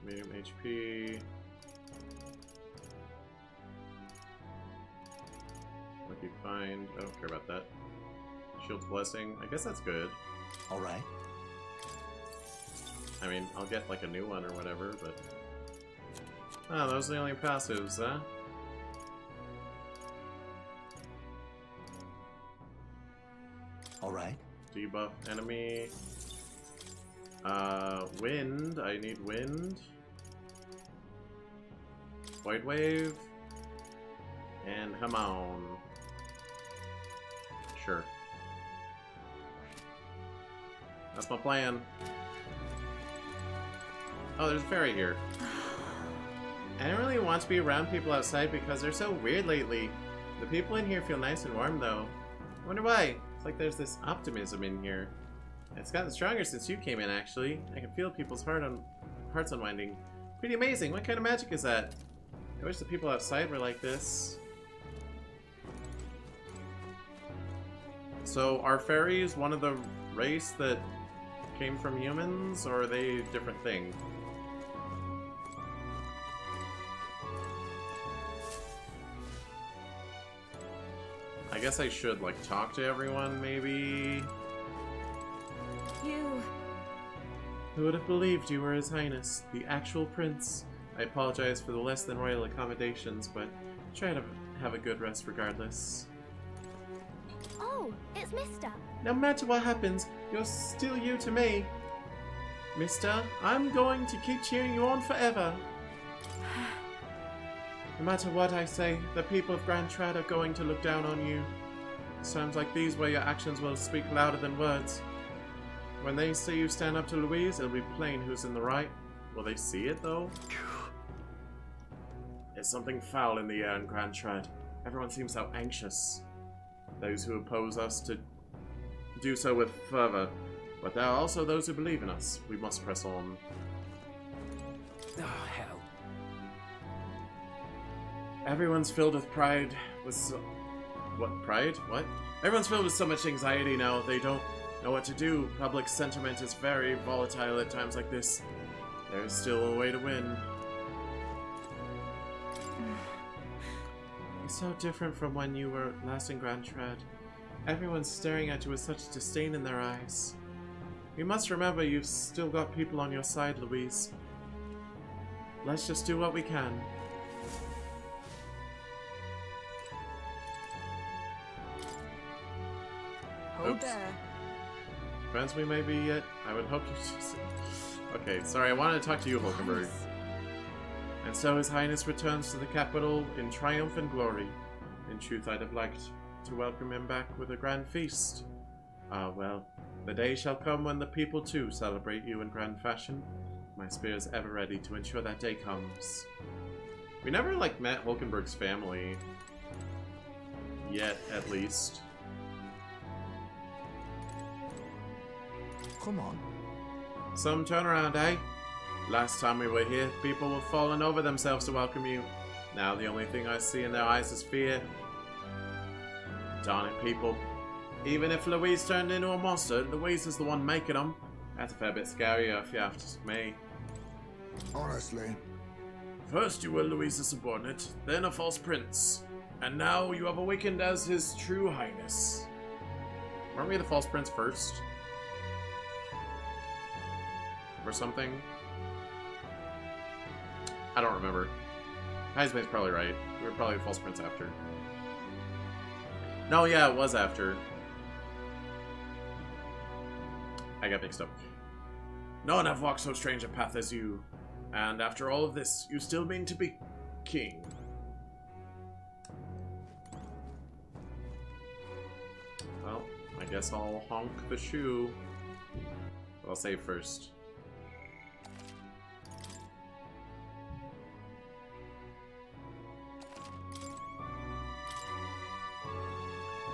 Medium HP. Lucky find. I don't care about that. Shield's Blessing. I guess that's good. Alright. I mean, I'll get like a new one or whatever, but... Oh, those are the only passives, huh? Alright. Debuff enemy. Wind. I need wind. Void Wave. And Hamon. Sure. That's my plan. Oh, there's a fairy here. I don't really want to be around people outside because they're so weird lately. The people in here feel nice and warm, though. I wonder why. It's like there's this optimism in here. It's gotten stronger since you came in, actually. I can feel people's hearts unwinding. Pretty amazing. What kind of magic is that? I wish the people outside were like this. So, are fairies one of the race that came from humans, or are they a different thing? I guess I should, like, talk to everyone, maybe? You... Who would have believed you were His Highness, the actual prince? I apologize for the less than royal accommodations, but try to have a good rest regardless. Oh, it's Mister. No matter what happens, you're still you to me. Mister, I'm going to keep cheering you on forever. No matter what I say, the people of Grand Trad are going to look down on you. It's times like these where your actions will speak louder than words. When they see you stand up to Louise, it'll be plain who's in the right. Will they see it, though? There's something foul in the air in Grand Trad. Everyone seems so anxious. Those who oppose us to do so with fervor. But there are also those who believe in us. We must press on. Oh, hell. Everyone's filled with pride. What? Pride? What? Everyone's filled with so much anxiety now, they don't know what to do. Public sentiment is very volatile at times like this. There is still a way to win. It's so different from when you were last in Grand Trad. Everyone's staring at you with such disdain in their eyes. You must remember you've still got people on your side, Louise. Let's just do what we can. Hold there. Friends we may be yet, I would hope you just... Okay, sorry, I wanted to talk to you, Hulkenberg. And so His Highness returns to the capital in triumph and glory. In truth, I'd have liked to welcome him back with a grand feast. Ah, well, the day shall come when the people too celebrate you in grand fashion. My spear is ever ready to ensure that day comes. We never, like, met Hulkenberg's family. Yet, at least. Come on. Some turnaround, eh? Last time we were here, people were falling over themselves to welcome you. Now the only thing I see in their eyes is fear. Darn it, people. Even if Louise turned into a monster, Louise is the one making them. That's a fair bit scarier if you ask me. Honestly. First you were Louise's subordinate, then a false prince. And now you have awakened as His True Highness. Weren't we the false prince first? Or something? I don't remember. Heisman's probably right. We were probably the false prince after. No, yeah, it was after. I got mixed up. No one have walked so strange a path as you. And after all of this, you still mean to be king. Guess I'll honk the shoe. But I'll save first.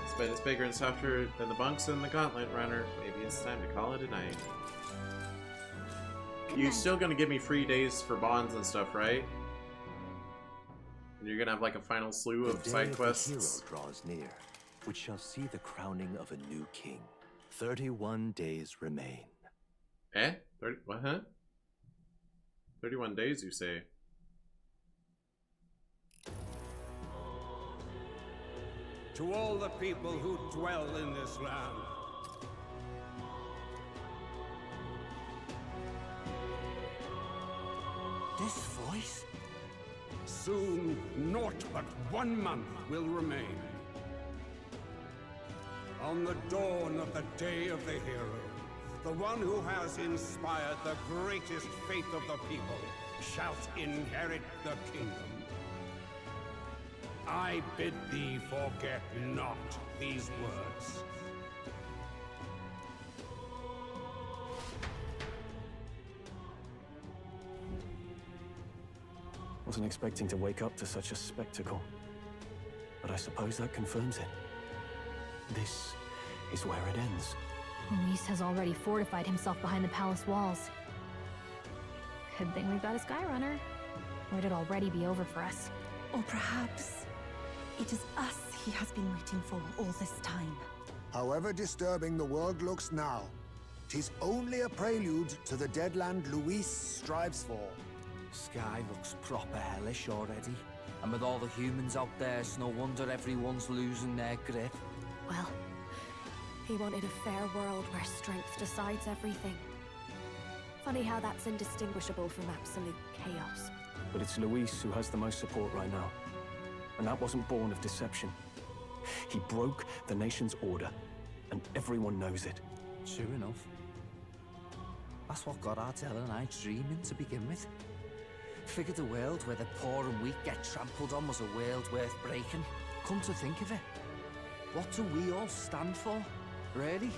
This bed is bigger and softer than the bunks in the Gauntlet Runner. Maybe it's time to call it a night. You're still gonna give me free days for bonds and stuff, right? And you're gonna have like a final slew of side quests. The hero draws near, which shall see the crowning of a new king. 31 days remain. Eh? 30? What? Huh? 31 days, you say? To all the people who dwell in this land, this voice? Soon, naught but 1 month will remain. On the dawn of the day of the hero, the one who has inspired the greatest faith of the people shalt inherit the kingdom. I bid thee forget not these words. Wasn't expecting to wake up to such a spectacle, but I suppose that confirms it. This is where it ends. Luis has already fortified himself behind the palace walls. Good thing we've got a Skyrunner, or it'd already be over for us. Or perhaps it is us he has been waiting for all this time. However disturbing the world looks now, 'tis only a prelude to the deadland Luis strives for. Sky looks proper hellish already. And with all the humans out there, it's no wonder everyone's losing their grip. Well, he wanted a fair world where strength decides everything. Funny how that's indistinguishable from absolute chaos. But it's Luis who has the most support right now. And that wasn't born of deception. He broke the nation's order, and everyone knows it. Sure enough. That's what got Ardell and I dreaming to begin with. Figured a world where the poor and weak get trampled on was a world worth breaking. Come to think of it, what do we all stand for, really?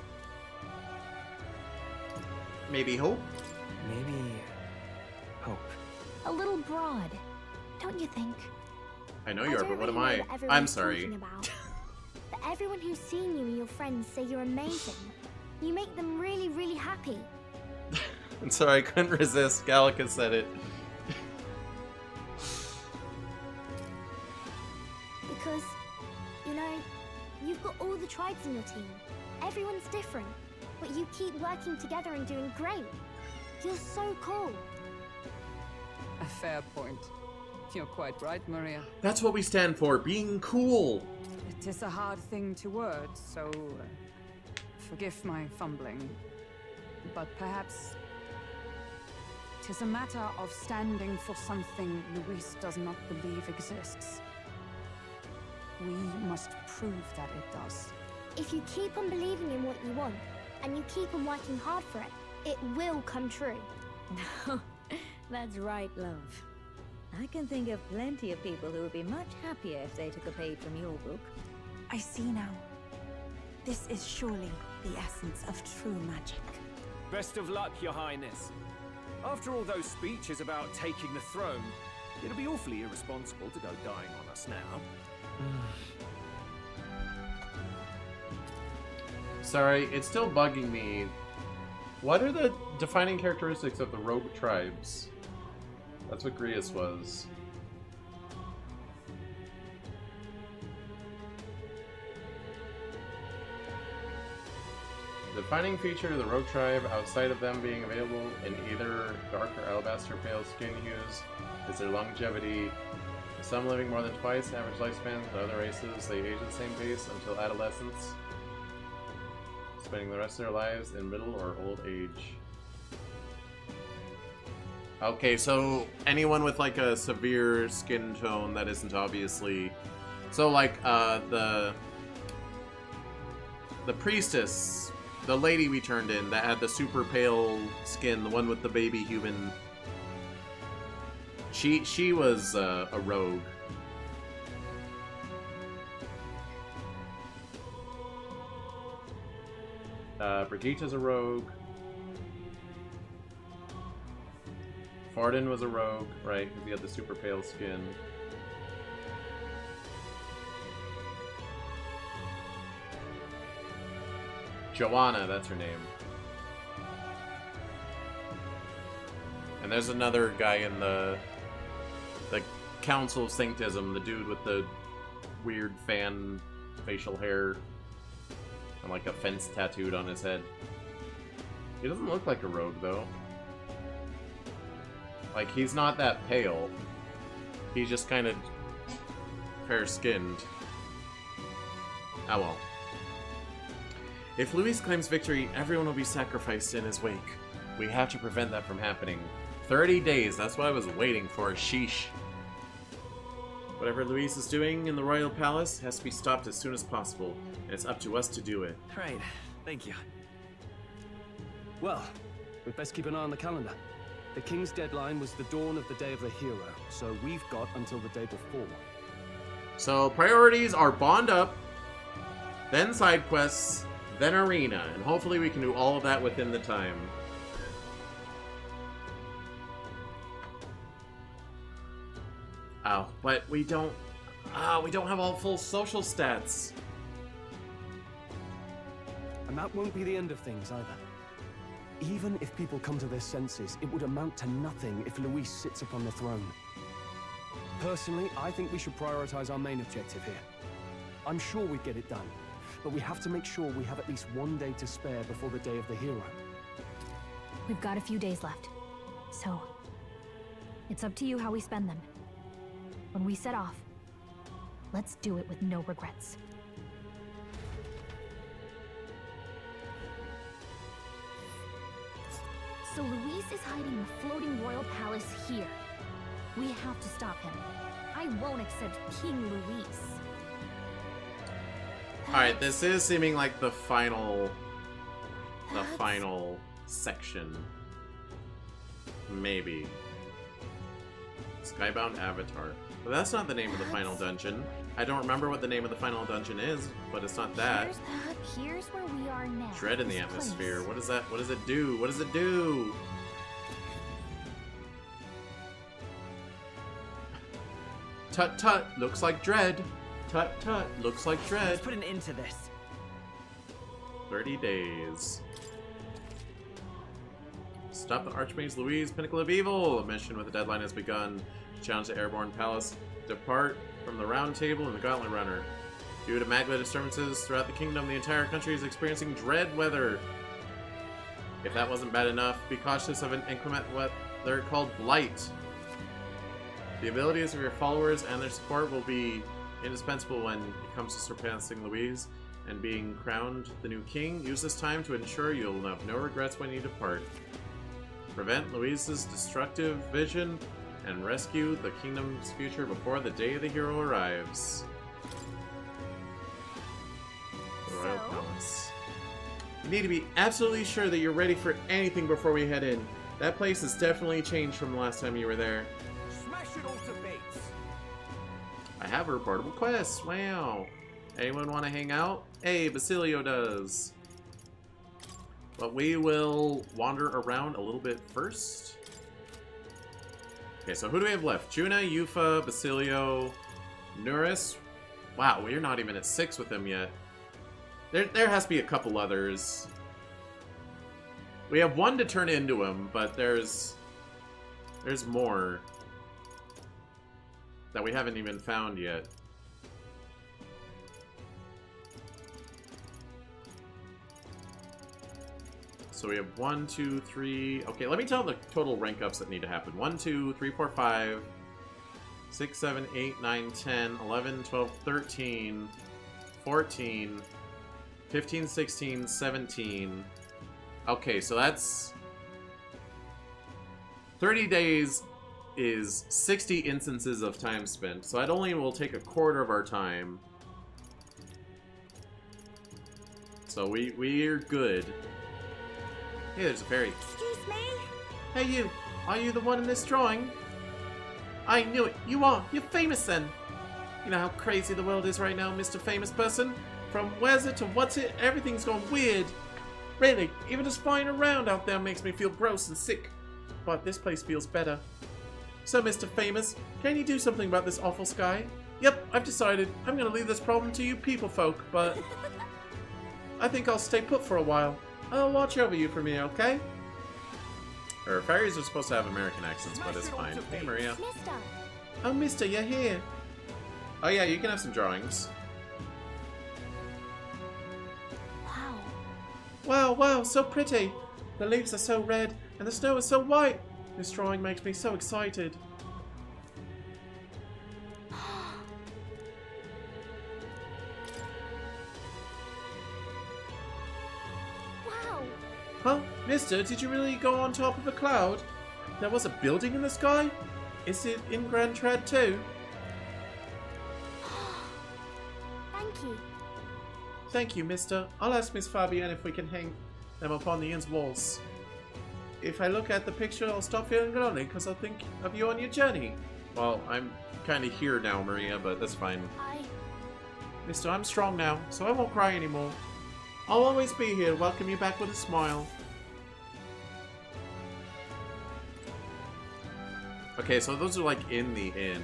Maybe hope? Maybe hope. A little broad, don't you think? I know you are, but what am I? I'm sorry. But everyone who's seen you and your friends say you're amazing. You make them really, really happy. I'm sorry, I couldn't resist. Gallica said it. Because, you know, you've got all the tribes in your team. Everyone's different, but you keep working together and doing great. You're so cool. A fair point. You're quite right, Maria. That's what we stand for, being cool. It is a hard thing to word, so forgive my fumbling. But perhaps it is a matter of standing for something Luis does not believe exists. We must prove that it does. If you keep on believing in what you want, and you keep on working hard for it, it will come true. That's right, love. I can think of plenty of people who would be much happier if they took a page from your book. I see now. This is surely the essence of true magic. Best of luck, Your Highness. After all those speeches about taking the throne, it'd be awfully irresponsible to go dying on us now. Sorry, it's still bugging me. What are the defining characteristics of the rogue tribes? That's what Grius was. The defining feature of the rogue tribe, outside of them being available in either dark or alabaster pale skin hues, is their longevity. With some living more than twice average lifespans of other races, they age at the same pace until adolescence, spending the rest of their lives in middle or old age. Okay, so anyone with like a severe skin tone that isn't obviously... So like the priestess, the lady we turned in that had the super pale skin, the one with the baby human, she was a rogue. Brigitta's a rogue. Farden was a rogue, right? Because he had the super pale skin. Joanna, that's her name. And there's another guy in the Council of Sanctism, the dude with the weird fan facial hair and like a fence tattooed on his head. He doesn't look like a rogue though. Like, he's not that pale. He's just kind of fair-skinned. Oh well. If Luis claims victory, everyone will be sacrificed in his wake. We have to prevent that from happening. 30 days, that's what I was waiting for, sheesh. Whatever Luis is doing in the royal palace has to be stopped as soon as possible, and it's up to us to do it. Right, thank you. Well, we'd best keep an eye on the calendar. The king's deadline was the dawn of the day of the hero, so we've got until the day before. So priorities are bond up, then side quests, then arena, and hopefully we can do all of that within the time. Oh, but we don't have all full social stats. And that won't be the end of things either. Even if people come to their senses, it would amount to nothing if Luis sits upon the throne. Personally, I think we should prioritize our main objective here. I'm sure we'd get it done, but we have to make sure we have at least one day to spare before the day of the hero. We've got a few days left, so it's up to you how we spend them. When we set off, let's do it with no regrets. So Luis is hiding in the floating royal palace here. We have to stop him. I won't accept King Luis. Alright, this is seeming like the final section. Maybe. Skybound Avatar. But that's not the name of the final dungeon. I don't remember what the name of the final dungeon is, but it's not that. Here's where we are now. Dread in the atmosphere. What is that? What does it do? What does it do? Tut tut, looks like dread. Tut tut, looks like dread. Let's put an end to this. 30 days. Stop the Archmage Louise, Pinnacle of Evil! A mission with a deadline has begun. Challenge the Airborne Palace. Depart from the Round Table and the Gauntlet Runner. Due to magma disturbances throughout the kingdom, the entire country is experiencing dread weather. If that wasn't bad enough, be cautious of an inclement weather called Blight. The abilities of your followers and their support will be indispensable when it comes to surpassing Louise and being crowned the new king. Use this time to ensure you'll have no regrets when you depart. Prevent Louise's destructive vision and rescue the kingdom's future before the day of the hero arrives. The Royal Palace. You need to be absolutely sure that you're ready for anything before we head in. That place has definitely changed from the last time you were there. Smash it all to bits. I have a reportable quest. Wow. Anyone want to hang out? Hey, Basilio does. But we will wander around a little bit first. Okay, so who do we have left? Juna, Yufa, Basilio, Nuris. Wow, we're not even at 6 with them yet. There has to be a couple others. We have one to turn into him, but there's more that we haven't even found yet. So we have 1, 2, 3. Okay, let me tell the total rank ups that need to happen. 1, 2, 3, 4, 5, 6, 7, 8, 9, 10, 11, 12, 13, 14, 15, 16, 17. Okay, so that's 30 days is 60 instances of time spent. So that only will take a quarter of our time. So we're good. Hey, there's a fairy. Excuse me? Hey you, are you the one in this drawing? I knew it, you are, you're famous then. You know how crazy the world is right now, Mr. Famous Person? From where's it to what's it, everything's gone weird. Really, even just flying around out there makes me feel gross and sick. But this place feels better. So, Mr. Famous, can you do something about this awful sky? Yep, I've decided. I'm gonna leave this problem to you people folk, but I think I'll stay put for a while. I'll watch over you for me, okay? Or fairies are supposed to have American accents, but it's fine. Hey, Maria. Mister. Oh, mister, you're here. Oh yeah, you can have some drawings. Wow. Wow, wow, so pretty. The leaves are so red, and the snow is so white. This drawing makes me so excited. Wow. Huh? Mister, did you really go on top of a cloud? There was a building in the sky? Is it in Grand Trad too? Thank you. Thank you, mister. I'll ask Miss Fabienne if we can hang them upon the inn's walls. If I look at the picture, I'll stop feeling lonely because I'll think of you on your journey. Well, I'm kind of here now, Maria, but that's fine. Mister, I'm strong now, so I won't cry anymore. I'll always be here to welcome you back with a smile. Okay, so those are like in the inn,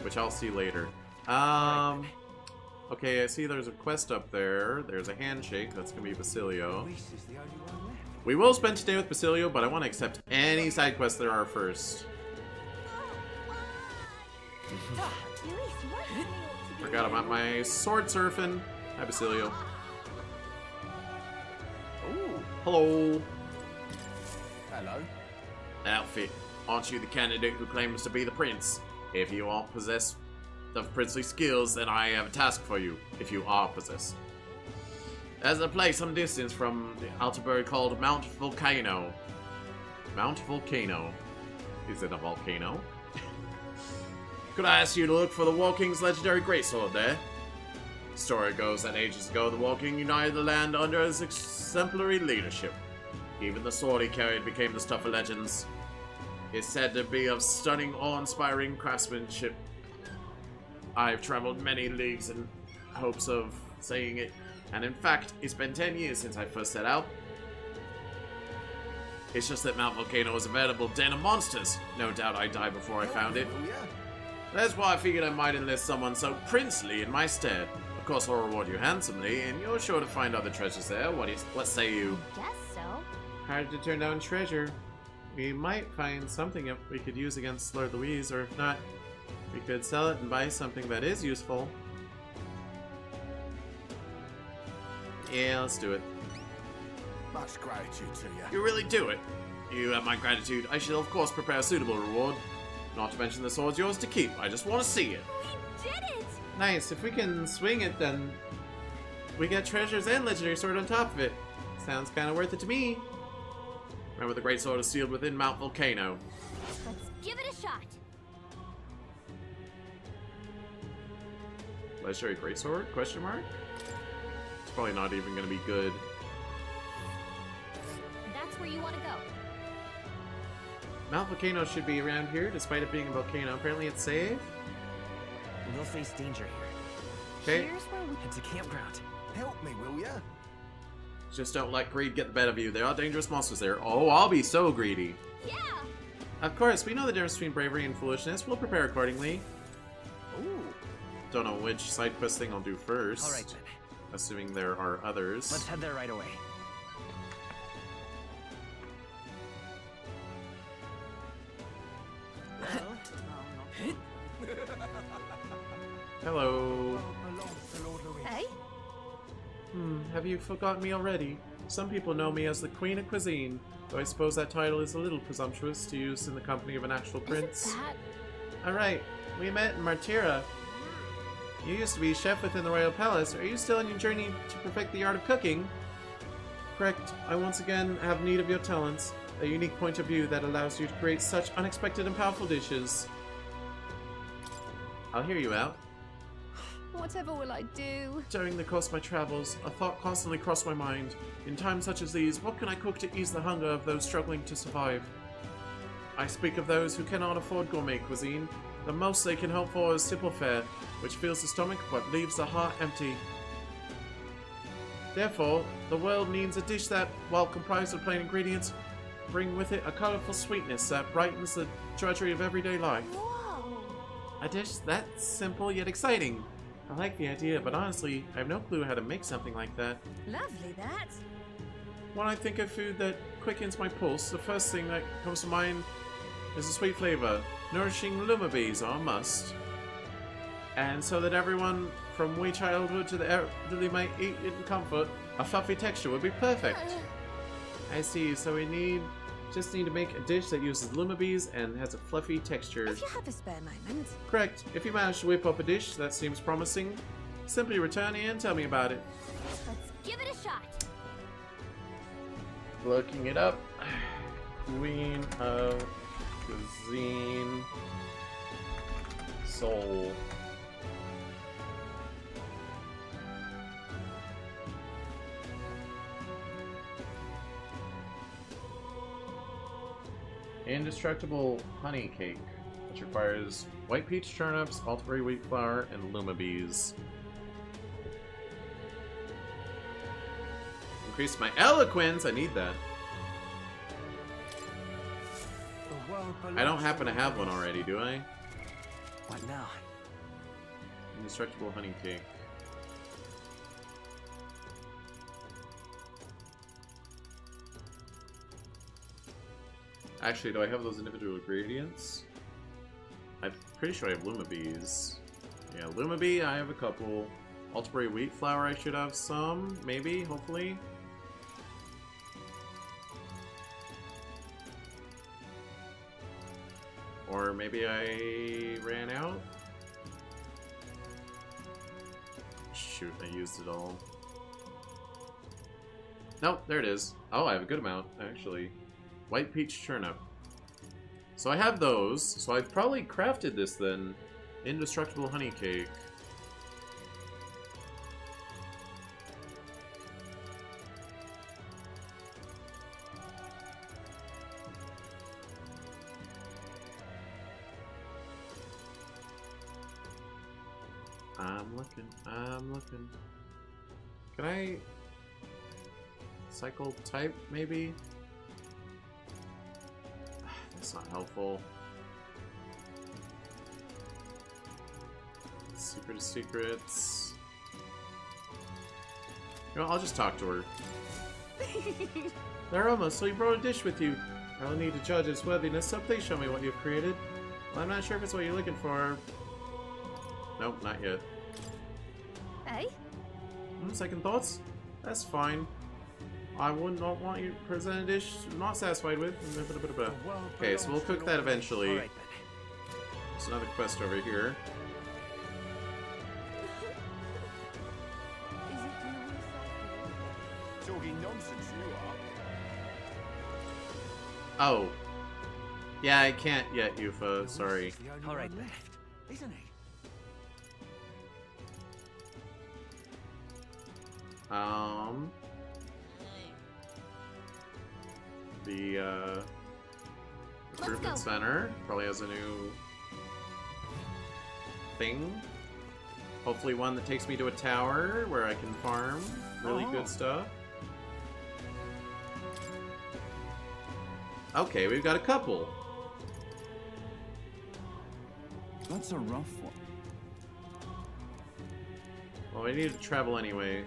which I'll see later. Okay, I see there's a quest up there. There's a handshake. That's gonna be Basilio. We will spend today with Basilio, but I want to accept any side quests there are first. Forgot about my sword surfing. Hi, Basilio. Ooh. Hello. Hello. Outfit. Aren't you the candidate who claims to be the prince? If you aren't possessed of princely skills, then I have a task for you, if you are possessed. There's a place some distance from the Altaberg called Mount Volcano. Mount Volcano. Is it a volcano? Could I ask you to look for the War King's legendary greatsword there? The story goes that ages ago the War King united the land under his exemplary leadership. Even the sword he carried became the stuff of legends. It's said to be of stunning, awe-inspiring craftsmanship. I've traveled many leagues in hopes of saying it, and in fact, it's been 10 years since I first set out. It's just that Mount Volcano is a veritable den of monsters. No doubt I'd die before I found it. That's why I figured I might enlist someone so princely in my stead. Of course, I'll reward you handsomely, and you're sure to find other treasures there. What say you? Guess so. Hard to turn down treasure. We might find something if we could use against Slur Louise, or if not, we could sell it and buy something that is useful. Yeah, let's do it. Much gratitude to you. You really do it. You have my gratitude. I shall, of course, prepare a suitable reward. Not to mention the sword's yours to keep. I just want to see it. We did it! Nice. If we can swing it, then we get treasures and legendary sword on top of it. Sounds kind of worth it to me. Remember, the great sword is sealed within Mount Volcano. Let's give it a shot. Legendary greatsword? Question mark? It's probably not even going to be good. That's where you want to go. Mount Volcano should be around here, despite it being a volcano. Apparently it's safe. We'll face danger here. Okay. Here's where we... It's a campground. Help me, will ya? Just don't let greed get the better of you. There are dangerous monsters there. Oh, I'll be so greedy. Yeah! Of course, we know the difference between bravery and foolishness. We'll prepare accordingly. Ooh. Don't know which side quest thing I'll do first. All right, then. Assuming there are others. Let's head there right away. Hello. Hey? Have you forgotten me already? Some people know me as the Queen of Cuisine, though I suppose that title is a little presumptuous to use in the company of an actual prince. Isn't that... Alright, we met in Martira. You used to be chef within the royal palace. Are you still on your journey to perfect the art of cooking? Correct. I once again have need of your talents, a unique point of view that allows you to create such unexpected and powerful dishes. I'll hear you out. Whatever will I do? During the course of my travels, a thought constantly crossed my mind. In times such as these, what can I cook to ease the hunger of those struggling to survive? I speak of those who cannot afford gourmet cuisine. The most they can hope for is simple fare, which fills the stomach but leaves the heart empty. Therefore, the world needs a dish that, while comprised of plain ingredients, bring with it a colorful sweetness that brightens the drudgery of everyday life. Whoa! A dish that's simple yet exciting. I like the idea, but honestly, I have no clue how to make something like that. Lovely, that. When I think of food that quickens my pulse, the first thing that comes to mind is a sweet flavor. Nourishing lumabes are a must. And so that everyone from wee childhood to the elderly might eat it in comfort, a fluffy texture would be perfect. I see, so we just need to make a dish that uses lumabes and has a fluffy texture. If you have a spare moment. Correct. If you manage to whip up a dish that seems promising, simply return here and tell me about it. Let's give it a shot. Looking it up. Queen of Cuisine Soul. Indestructible honey cake, which requires white peach turnips, multigrain wheat flour, and lumabes. Increase my eloquence! I need that. I don't happen to have one already, do I? What now? Indestructible honey cake. Actually, do I have those individual ingredients? I'm pretty sure I have lumabes. Yeah, lumabe, I have a couple. Multigrain wheat flour, I should have some. Maybe, hopefully. Or maybe I ran out? Shoot, I used it all. Nope, there it is. Oh, I have a good amount, actually. White peach turnip. So I have those, so I've probably crafted this then. Indestructible honey cake. I'm looking. Can I cycle type maybe? That's not helpful. Secret of secrets. You know, I'll just talk to her. There, almost. So you brought a dish with you. I'll need to judge its worthiness, so please show me what you've created. Well, I'm not sure if it's what you're looking for. Nope, not yet. Hey? Second thoughts? That's fine. I would not want you to present a dish I'm not satisfied with. Okay, so we'll cook that eventually. There's another quest over here. Talking nonsense, you are. Oh. Yeah, I can't yet, Yufa. Sorry. Alright, left, isn't he? The recruitment center probably has a new thing. Hopefully one that takes me to a tower where I can farm really good stuff. Okay, we've got a couple. That's a rough one. Well, we need to travel anyway.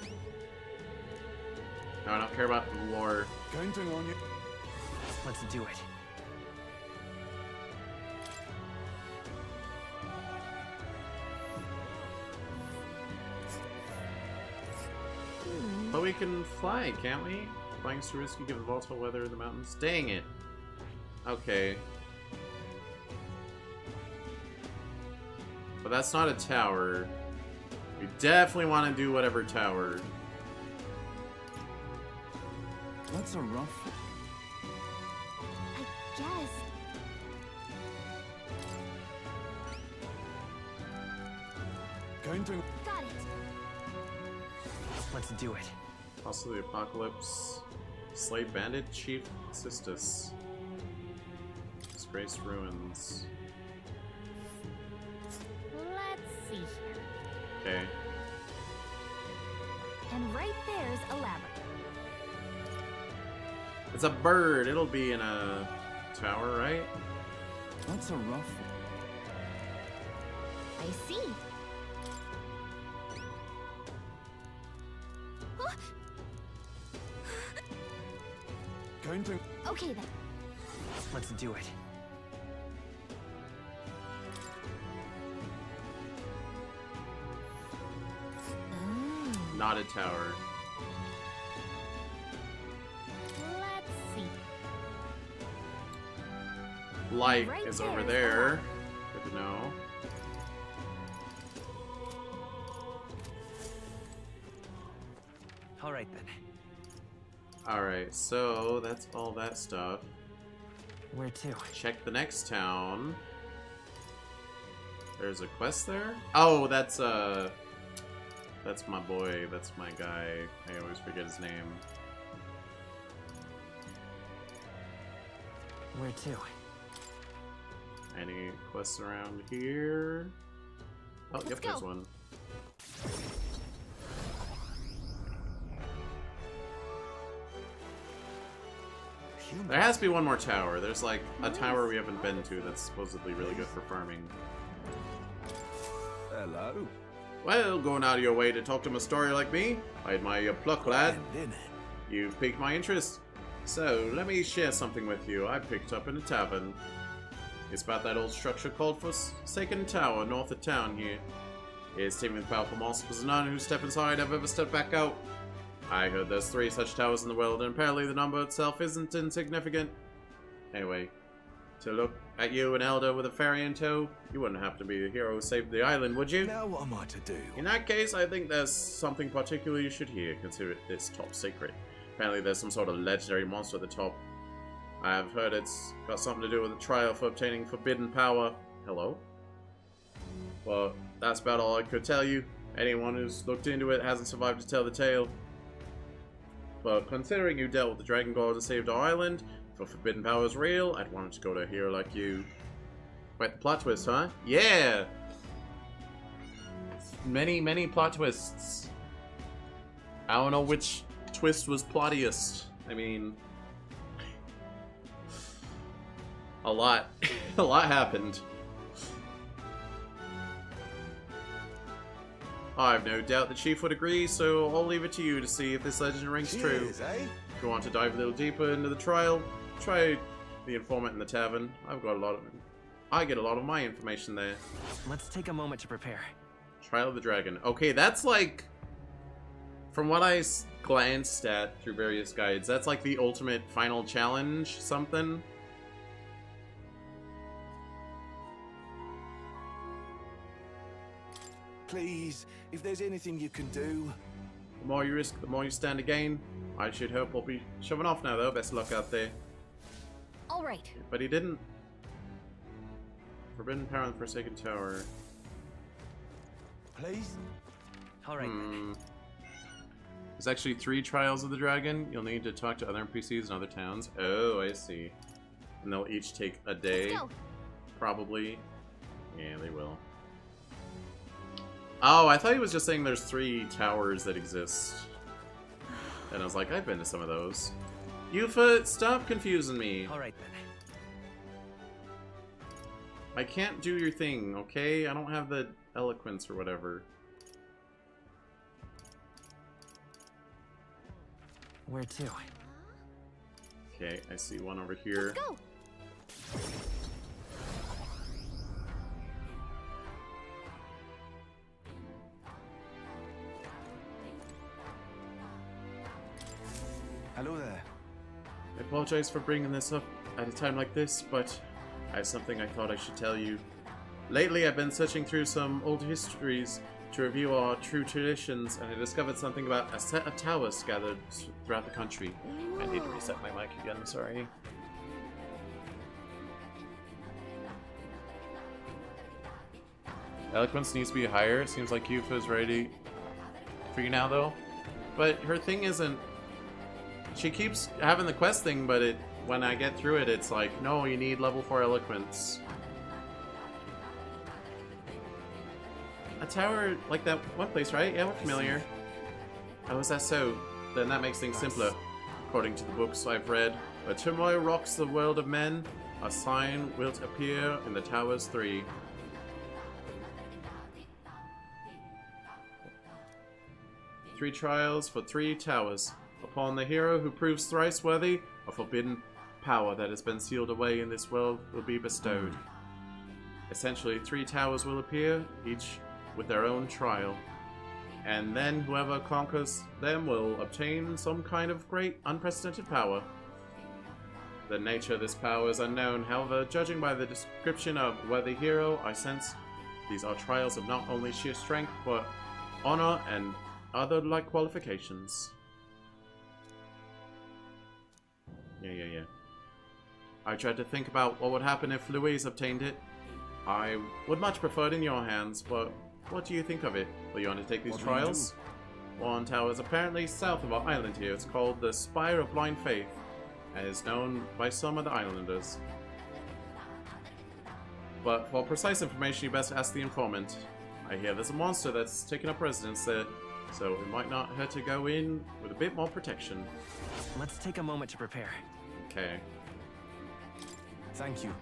No, I don't care about the lore. Counting on you. Let's do it. But we can fly, can't we? Flying's too risky given the volatile weather in the mountains. Dang it. Okay. But that's not a tower. We definitely want to do whatever tower. That's a rough one. I guess. Counting. Got it. Let's do it. Also the Apocalypse. Slay Bandit Chief Sistus. Disgraced Ruins. Let's see here. Okay. And right there's a ladder. It's a bird. It'll be in a tower, right? That's a rough one. I see. Huh? Going to... Okay then. Let's do it. Not a tower. Let's see. Light Right is there over is there. Good to know. All right then. Alright, so that's all that stuff. Where to? Check the next town. There's a quest there? Oh, that's my boy. That's my guy. I always forget his name. Where to? Any quests around here? Oh, Let's yep, go. there's one. There has to be one more tower. There's like a tower we haven't been to that's supposedly really good for farming. Hello. Well, going out of your way to talk to my story like me? I admire your pluck, lad. You've piqued my interest. So, let me share something with you I picked up in a tavern. It's about that old structure called Forsaken Tower north of town here. It's teeming with powerful monsters and none who step inside have ever stepped back out. I heard there's 3 such towers in the world, and apparently the number itself isn't insignificant. Anyway, to look at you, an elder with a fairy in tow, you wouldn't have to be the hero who saved the island, would you? Now what am I to do? In that case, I think there's something particular you should hear. Consider this top secret. Apparently there's some sort of legendary monster at the top. I have heard it's got something to do with a trial for obtaining forbidden power. Hello? Well, that's about all I could tell you. Anyone who's looked into it hasn't survived to tell the tale. But considering you dealt with the Dragon God and saved our island, if forbidden power is real, I'd want it to go to a hero like you. Quite the plot twist, huh? Yeah! Many, many plot twists. I don't know which twist was plottiest. I mean... a lot. A lot happened. I've no doubt the chief would agree, so I'll leave it to you to see if this legend rings true. If you want to dive a little deeper into the trial, try the informant in the tavern. I get a lot of my information there. Let's take a moment to prepare. Trial of the Dragon. Okay, that's like, from what I glanced at through various guides, that's like the ultimate final challenge, something. Please, if there's anything you can do. The more you risk, the more you stand to gain. I should hope we'll be shoving off now, though. Best of luck out there. All right. But he didn't. Forbidden Power in the Forsaken Tower. Please? All right. There's actually 3 Trials of the Dragon. You'll need to talk to other NPCs in other towns. Oh, I see. And they'll each take a day. Let's go. Probably. Yeah, they will. Oh, I thought he was just saying there's 3 towers that exist. And I was like, I've been to some of those. Yufa, stop confusing me. Alright then. I can't do your thing, okay? I don't have the eloquence or whatever. Where to? Okay, I see one over here. Let's go. Hello there. I apologize for bringing this up at a time like this, but I have something I thought I should tell you. Lately, I've been searching through some old histories to review our true traditions, and I discovered something about a set of towers scattered throughout the country. I need to reset my mic again, sorry. Eloquence needs to be higher. It seems like Yufa is ready for you now, though. But her thing isn't... She keeps having the quest thing, but when I get through it, it's like, no, you need level 4 eloquence. A tower like that one place, right? Yeah, we're familiar. Oh, is that so? Then that makes things simpler. According to the books I've read, where turmoil rocks the world of men, a sign will appear in the Towers 3. Three trials for 3 towers. Upon the hero who proves thrice worthy, a forbidden power that has been sealed away in this world will be bestowed. Essentially, 3 towers will appear, each with their own trial. And then whoever conquers them will obtain some kind of great, unprecedented power. The nature of this power is unknown, however, judging by the description of worthy hero, I sense these are trials of not only sheer strength, but honor and other like qualifications. Yeah. I tried to think about what would happen if Louise obtained it. I would much prefer it in your hands, but what do you think of it? Will you undertake these trials? One tower is apparently south of our island here. It's called the Spire of Blind Faith, and is known by some of the islanders. But for precise information, you best ask the informant. I hear there's a monster that's taken up residence there, so it might not hurt to go in with a bit more protection. Let's take a moment to prepare. Okay. Thank you.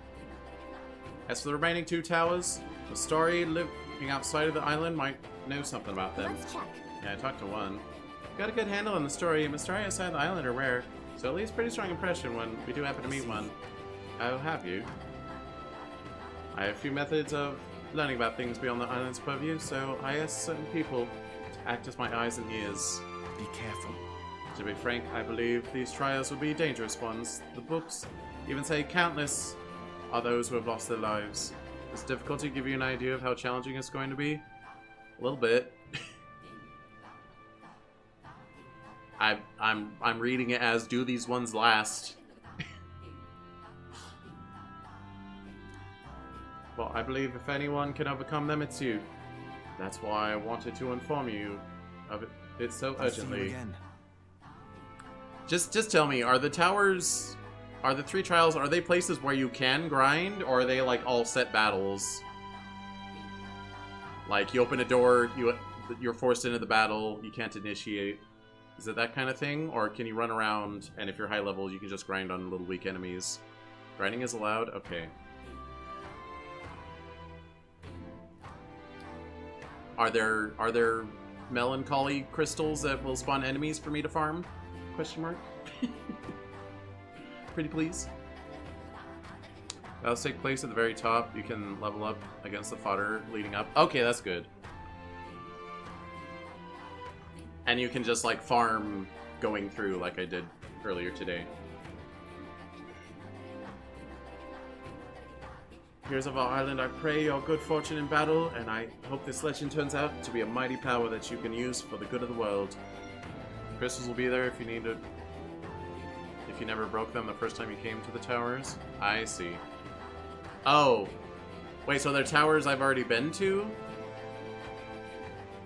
As for the remaining 2 towers, the story living outside of the island might know something about them. Let's check. Yeah, I talked to one. Got a good handle on the story. Mystery outside the island are rare, so it leaves pretty strong impression when we do happen to meet one. How have you? I have a few methods of learning about things beyond the island's purview, so I ask certain people to act as my eyes and ears. Be careful. To be frank, I believe these trials will be dangerous ones. The books even say countless are those who have lost their lives. Does difficulty give you an idea of how challenging it's going to be? A little bit. I'm reading it as, do these ones last? Well, I believe if anyone can overcome them, it's you. That's why I wanted to inform you of it so urgently. Just tell me, are the towers, are the 3 trials, are they places where you can grind, or are they like all set battles? Like you open a door, you're forced into the battle, you can't initiate. Is it that kind of thing, or can you run around and if you're high level, you can just grind on little weak enemies? Grinding is allowed? Okay. Are there melancholy crystals that will spawn enemies for me to farm? Question mark. Pretty please. That'll take place at the very top. You can level up against the fodder leading up. Okay, that's good. And you can just like farm going through like I did earlier today. Heroes of our island, I pray your good fortune in battle, and I hope this legend turns out to be a mighty power that you can use for the good of the world. Crystals will be there if you need to. If you never broke them the first time you came to the towers. I see. Oh. Wait, so they're towers I've already been to?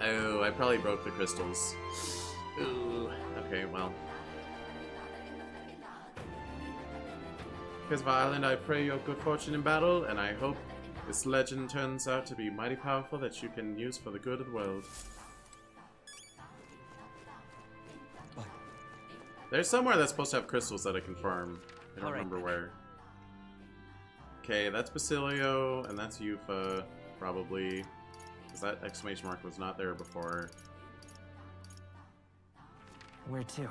Oh, I probably broke the crystals. Ooh. Okay, well. Because of our island, I pray your good fortune in battle, and I hope this legend turns out to be mighty powerful that you can use for the good of the world. There's somewhere that's supposed to have crystals that I can farm. I don't remember where. Okay, that's Basilio, and that's Yufa, probably. Because that exclamation mark was not there before. Where to?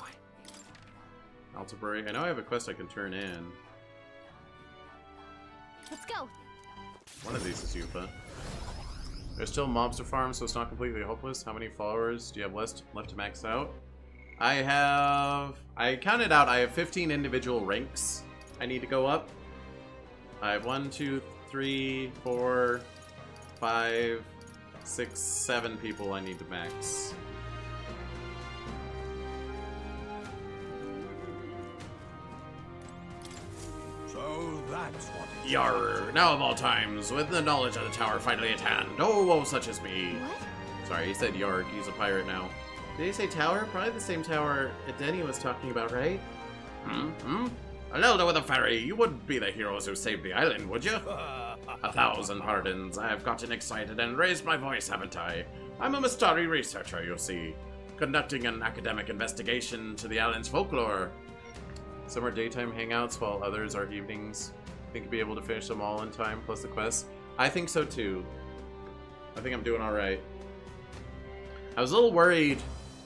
Altabury. I know I have a quest I can turn in. Let's go. One of these is Yufa. There's still mobs to farm, so it's not completely hopeless. How many followers do you have left to max out? I counted out, I have 15 individual ranks I need to go up. I have 1, 2, 3, 4, 5, 6, 7 people I need to max. So that's what it is. Yarr, now of all times, with the knowledge of the tower finally at hand, oh, woe such as me. What? Sorry, he said Yarg, he's a pirate now. Did he say tower? Probably the same tower Denny was talking about, right? An elder with a ferry, you wouldn't be the heroes who saved the island, would you? 1,000 pardons, I have gotten excited and raised my voice, haven't I? I'm a Mistari researcher, you see. conducting an academic investigation to the island's folklore. Some are daytime hangouts while others are evenings. Think you'll be able to finish them all in time, plus the quests? I think so too. I think I'm doing alright. I was a little worried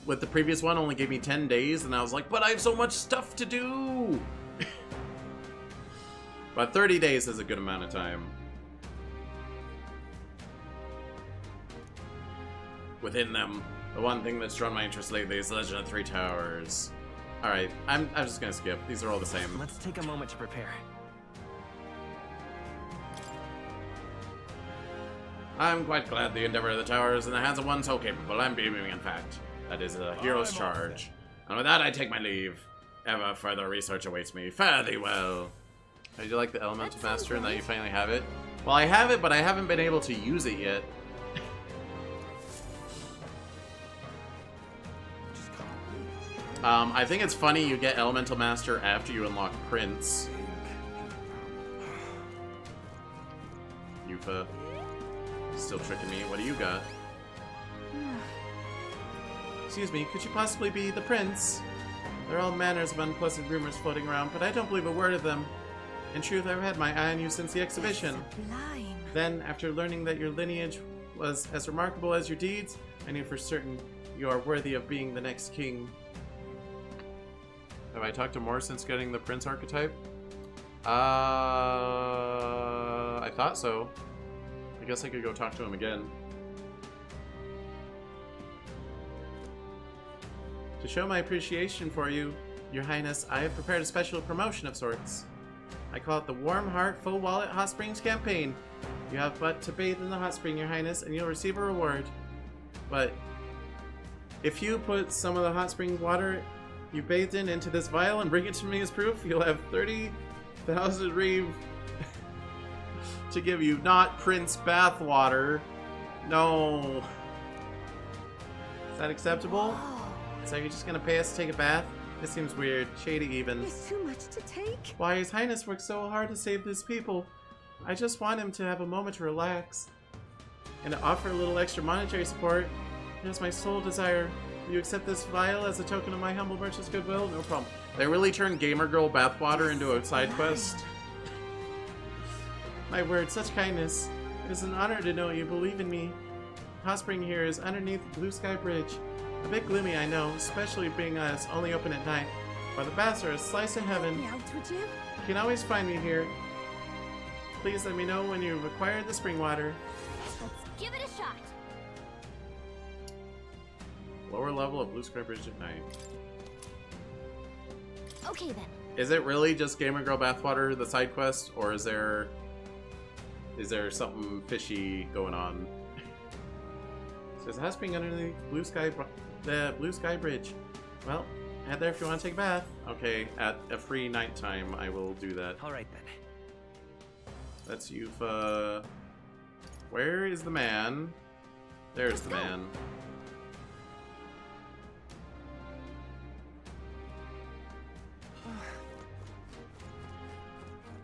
with the previous one, only gave me 10 days, and I was like, but I have so much stuff to do! But 30 days is a good amount of time. Within them, the one thing that's drawn my interest lately is the Legend of Three Towers. Alright, I'm just gonna skip. These are all the same. Let's take a moment to prepare. I'm quite glad the endeavor of the tower is in the hands of one so capable and beaming, in fact. That is a hero's charge. And with that, I take my leave. Ever further research awaits me. Fare thee well. Did you like the Elemental Master and that you finally have it? Well, I have it, but I haven't been able to use it yet. I think it's funny you get Elemental Master after you unlock Prince. Yufa. Still tricking me. What do you got? Excuse me, could you possibly be the prince? There are all manners of unpleasant rumors floating around, but I don't believe a word of them. In truth, I've had my eye on you since the exhibition. Then, after learning that your lineage was as remarkable as your deeds, I knew for certain you are worthy of being the next king. Have I talked to more since getting the prince archetype? I thought so. I guess I could go talk to him again. To show my appreciation for you, Your Highness, I have prepared a special promotion of sorts. I call it the Warm Heart Full Wallet Hot Springs Campaign. You have but to bathe in the hot spring, Your Highness, and you'll receive a reward. But if you put some of the hot spring water you bathed in into this vial and bring it to me as proof, you'll have 30,000 reeve to give you, not Prince bath water. No. Is that acceptable? So you're just gonna pay us to take a bath? This seems weird. Shady even. There's too much to take. Why, His Highness worked so hard to save his people. I just want him to have a moment to relax. And to offer a little extra monetary support. It is my sole desire. Will you accept this vial as a token of my humble merchant's goodwill? No problem. They really turned Gamer Girl bathwater into a side quest. My word, such kindness. It is an honor to know you believe in me. The hot spring here is underneath the Blue Sky Bridge. A bit gloomy, I know, especially being it's only open at night. But the baths are a slice of heaven. Out, would you? You can always find me here. Please let me know when you've acquired the spring water. Let's give it a shot. Lower level of Blue Sky Bridge at night. Okay then. Is it really just Gamer Girl bathwater, the side quest, or is there something fishy going on? There's a hot spring underneath the Blue Sky Bridge. Well, head there if you want to take a bath. Okay, at a free nighttime, I will do that. Alright then. That's Yufa. Where is the man? There's the man.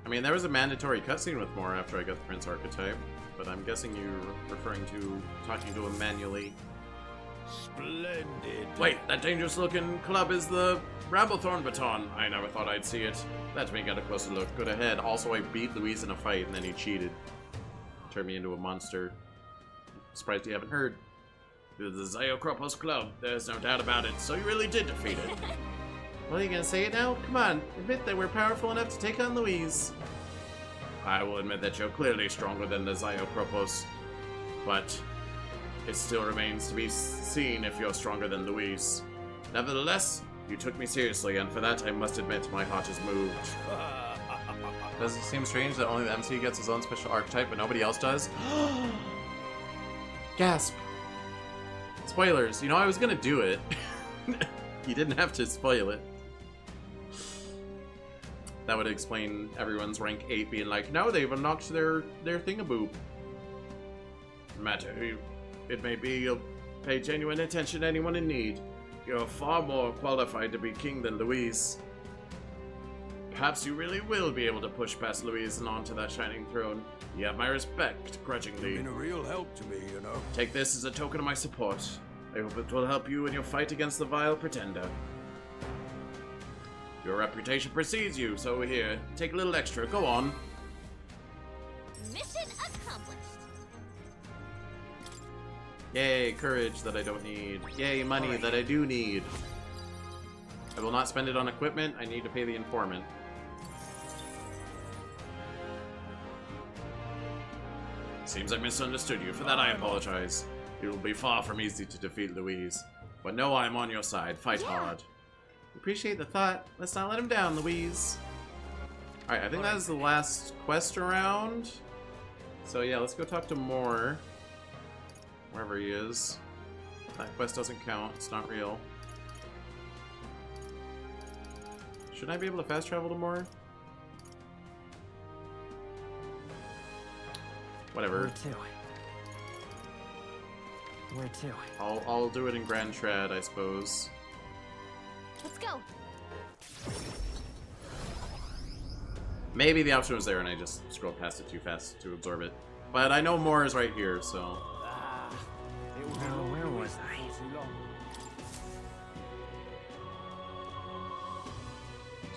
I mean, there was a mandatory cutscene with more after I got the Prince archetype, but I'm guessing you're referring to talking to him manually. Splendid. Wait, that dangerous-looking club is the Ramblethorn baton. I never thought I'd see it. Let me get a closer look. Good ahead. Also, I beat Louise in a fight, and then he cheated. Turned me into a monster. Surprised you haven't heard. The Zyokropos Club. There's no doubt about it. So you really did defeat it. Well, are you gonna say it now? Come on, admit that we're powerful enough to take on Louise. I will admit that you're clearly stronger than the Zyokropos, but it still remains to be seen if you're stronger than Louise. Nevertheless, you took me seriously, and for that I must admit my heart is moved. Does it seem strange that only the MC gets his own special archetype, but nobody else does? Gasp! Spoilers. You know, I was gonna do it. You didn't have to spoil it. That would explain everyone's rank 8 being like, no, they've unlocked their thingaboob. No matter who it may be, you'll pay genuine attention to anyone in need. You're far more qualified to be king than Louise. Perhaps you really will be able to push past Louise and onto that shining throne. You have my respect, grudgingly. You've been a real help to me, you know. Take this as a token of my support. I hope it will help you in your fight against the vile pretender. Your reputation precedes you, so here, take a little extra. Go on. Mission accomplished. Yay, courage that I don't need. Yay, money that I do need. I will not spend it on equipment. I need to pay the informant. Seems I misunderstood you. For that, I apologize. It will be far from easy to defeat Louise. But know I'm on your side. Fight hard. Appreciate the thought. Let's not let him down, Louise. Alright, I think that is the last quest around. So yeah, let's go talk to Moore. Wherever he is. That quest doesn't count. It's not real. Should I be able to fast travel to Moore? Whatever. Where to? I'll do it in Grand Trad, I suppose. Let's go. Maybe the option was there and I just scrolled past it too fast to absorb it. But I know Moore is right here, so. Where was I?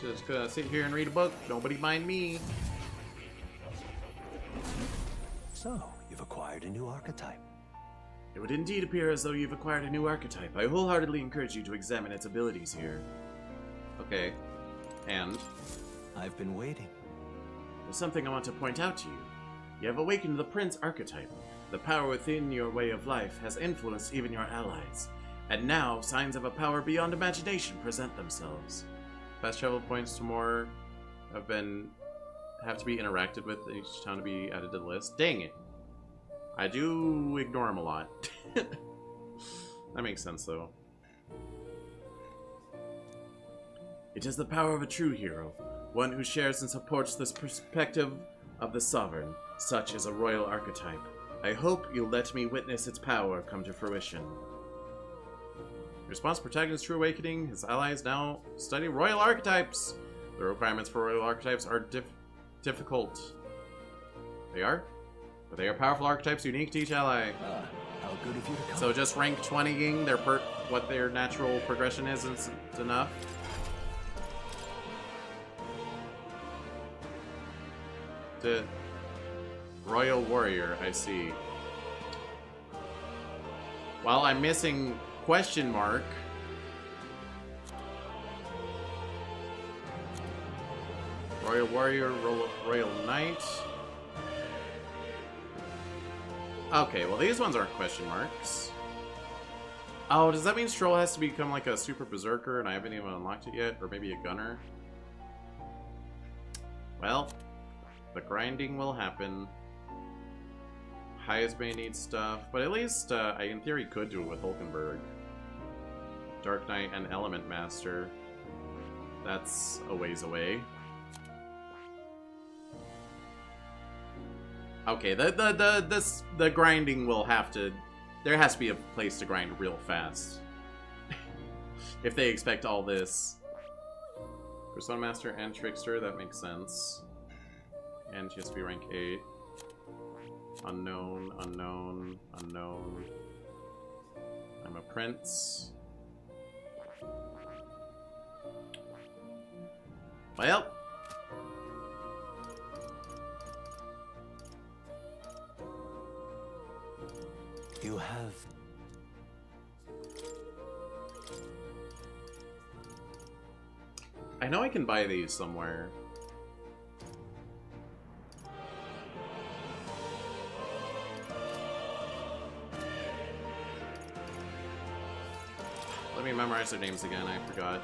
Just gonna sit here and read a book. Nobody mind me. So, you've acquired a new archetype. It would indeed appear as though you've acquired a new archetype. I wholeheartedly encourage you to examine its abilities here. Okay. And? I've been waiting. There's something I want to point out to you. You have awakened the Prince archetype. The power within your way of life has influenced even your allies. And now, signs of a power beyond imagination present themselves. Fast travel points to more have to be interacted with each time to be added to the list. Dang it. I do ignore him a lot. That makes sense, though. It is the power of a true hero, one who shares and supports this perspective of the sovereign. Such is a royal archetype. I hope you'll let me witness its power come to fruition. Response protagonist True Awakening. His allies now study royal archetypes. The requirements for royal archetypes are difficult. They are? But they are powerful archetypes unique to each ally. How good of you to come. So just rank 20ing what their natural progression is enough. The Royal Warrior, I see. While I'm missing question mark. Royal Warrior, Royal Knight. Okay, well these ones aren't question marks. Oh, does that mean Stroll has to become like a super berserker and I haven't even unlocked it yet? Or maybe a gunner? Well, the grinding will happen. Hayes may need stuff, but at least I in theory could do it with Hulkenberg. Dark Knight and Element Master. That's a ways away. Okay, the grinding will have to. There has to be a place to grind real fast. If they expect all this. Persona Master and Trickster, that makes sense. And she has to be rank 8. Unknown, unknown, unknown. I'm a prince. Well. You have... I know I can buy these somewhere. Let me memorize their names again, I forgot.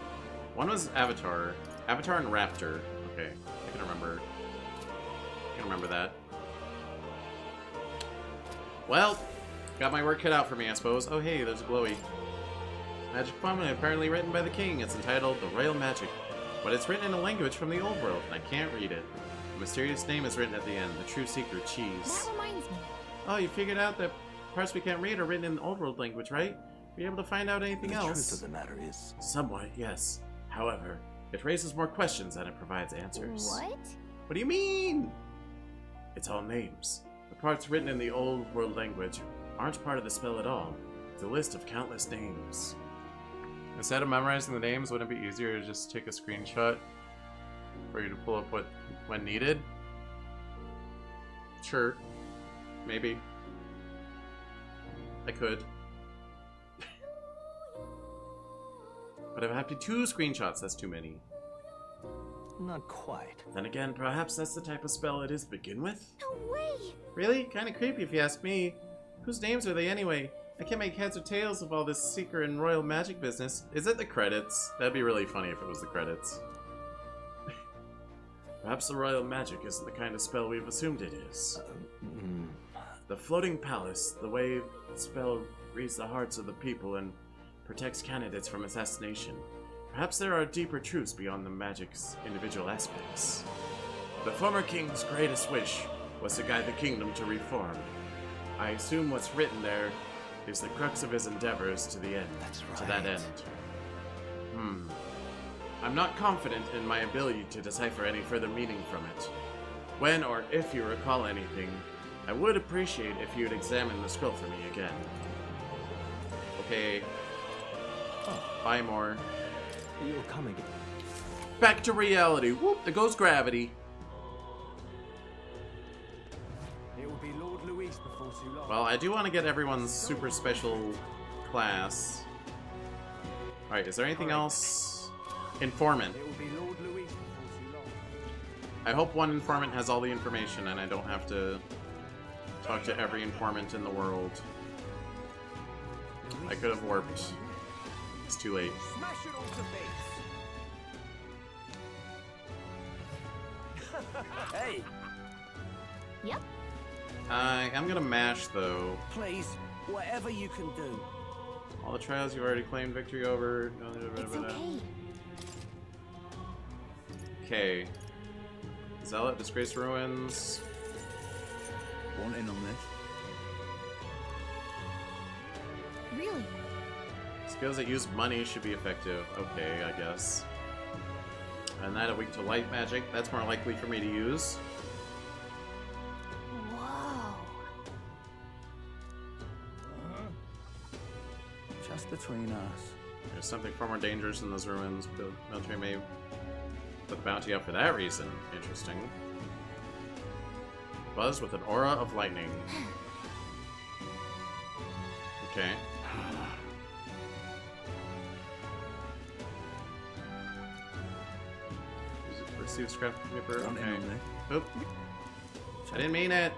One was Avatar. Avatar and Raptor. Okay, I can remember. I can remember that. Well, got my work cut out for me, I suppose. Oh hey, there's a glowy. Magic poem apparently written by the king. It's entitled The Royal Magic, but it's written in a language from the old world, and I can't read it. A mysterious name is written at the end. The true secret, Cheese. That reminds me. Oh, you figured out that parts we can't read are written in the old world language, right? Be able to find out anything else? The truth of the matter is... Somewhat, yes. However, it raises more questions than it provides answers. What? What do you mean? It's all names. The parts written in the old world language aren't part of the spell at all. The list of countless names. Instead of memorizing the names, wouldn't it be easier to just take a screenshot for you to pull up when needed? Sure. Maybe. I could. But if I have to 2 screenshots, that's too many. Not quite. Then again, perhaps that's the type of spell it is to begin with? No way! Really? Kinda creepy if you ask me. Whose names are they anyway? I can't make heads or tails of all this secret and royal magic business. Is it the credits? That'd be really funny if it was the credits. Perhaps the royal magic isn't the kind of spell we've assumed it is. The floating palace, the way the spell reads the hearts of the people and protects candidates from assassination. Perhaps there are deeper truths beyond the magic's individual aspects. The former king's greatest wish was to guide the kingdom to reform. I assume what's written there is the crux of his endeavors to the end. That's right. To that end. I'm not confident in my ability to decipher any further meaning from it. When or if you recall anything, I would appreciate if you'd examine the scroll for me again. Okay. Bye, more. You're coming. Back to reality. Whoop, there goes gravity. It will be Lord Luis before too long. Well, I do want to get everyone's super special class. Alright, is there anything else? Informant. It will be Lord Luis before too long. I hope one informant has all the information and I don't have to talk to every informant in the world. I could have warped. It's too late. Smash it all to base. Hey! Yep. I am gonna mash though. Please, whatever you can do. All the trials you've already claimed victory over. It's okay. Okay. Zealot, Disgraced Ruins. Want in on this? Really? Skills that use money should be effective. Okay, I guess. And that a weak to light magic. That's more likely for me to use. Whoa. Just between us. There's something far more dangerous in those ruins. The military may put the bounty up for that reason. Interesting. Buzz with an aura of lightning. Okay. Receive scrap paper. Okay. Oop. I didn't mean it.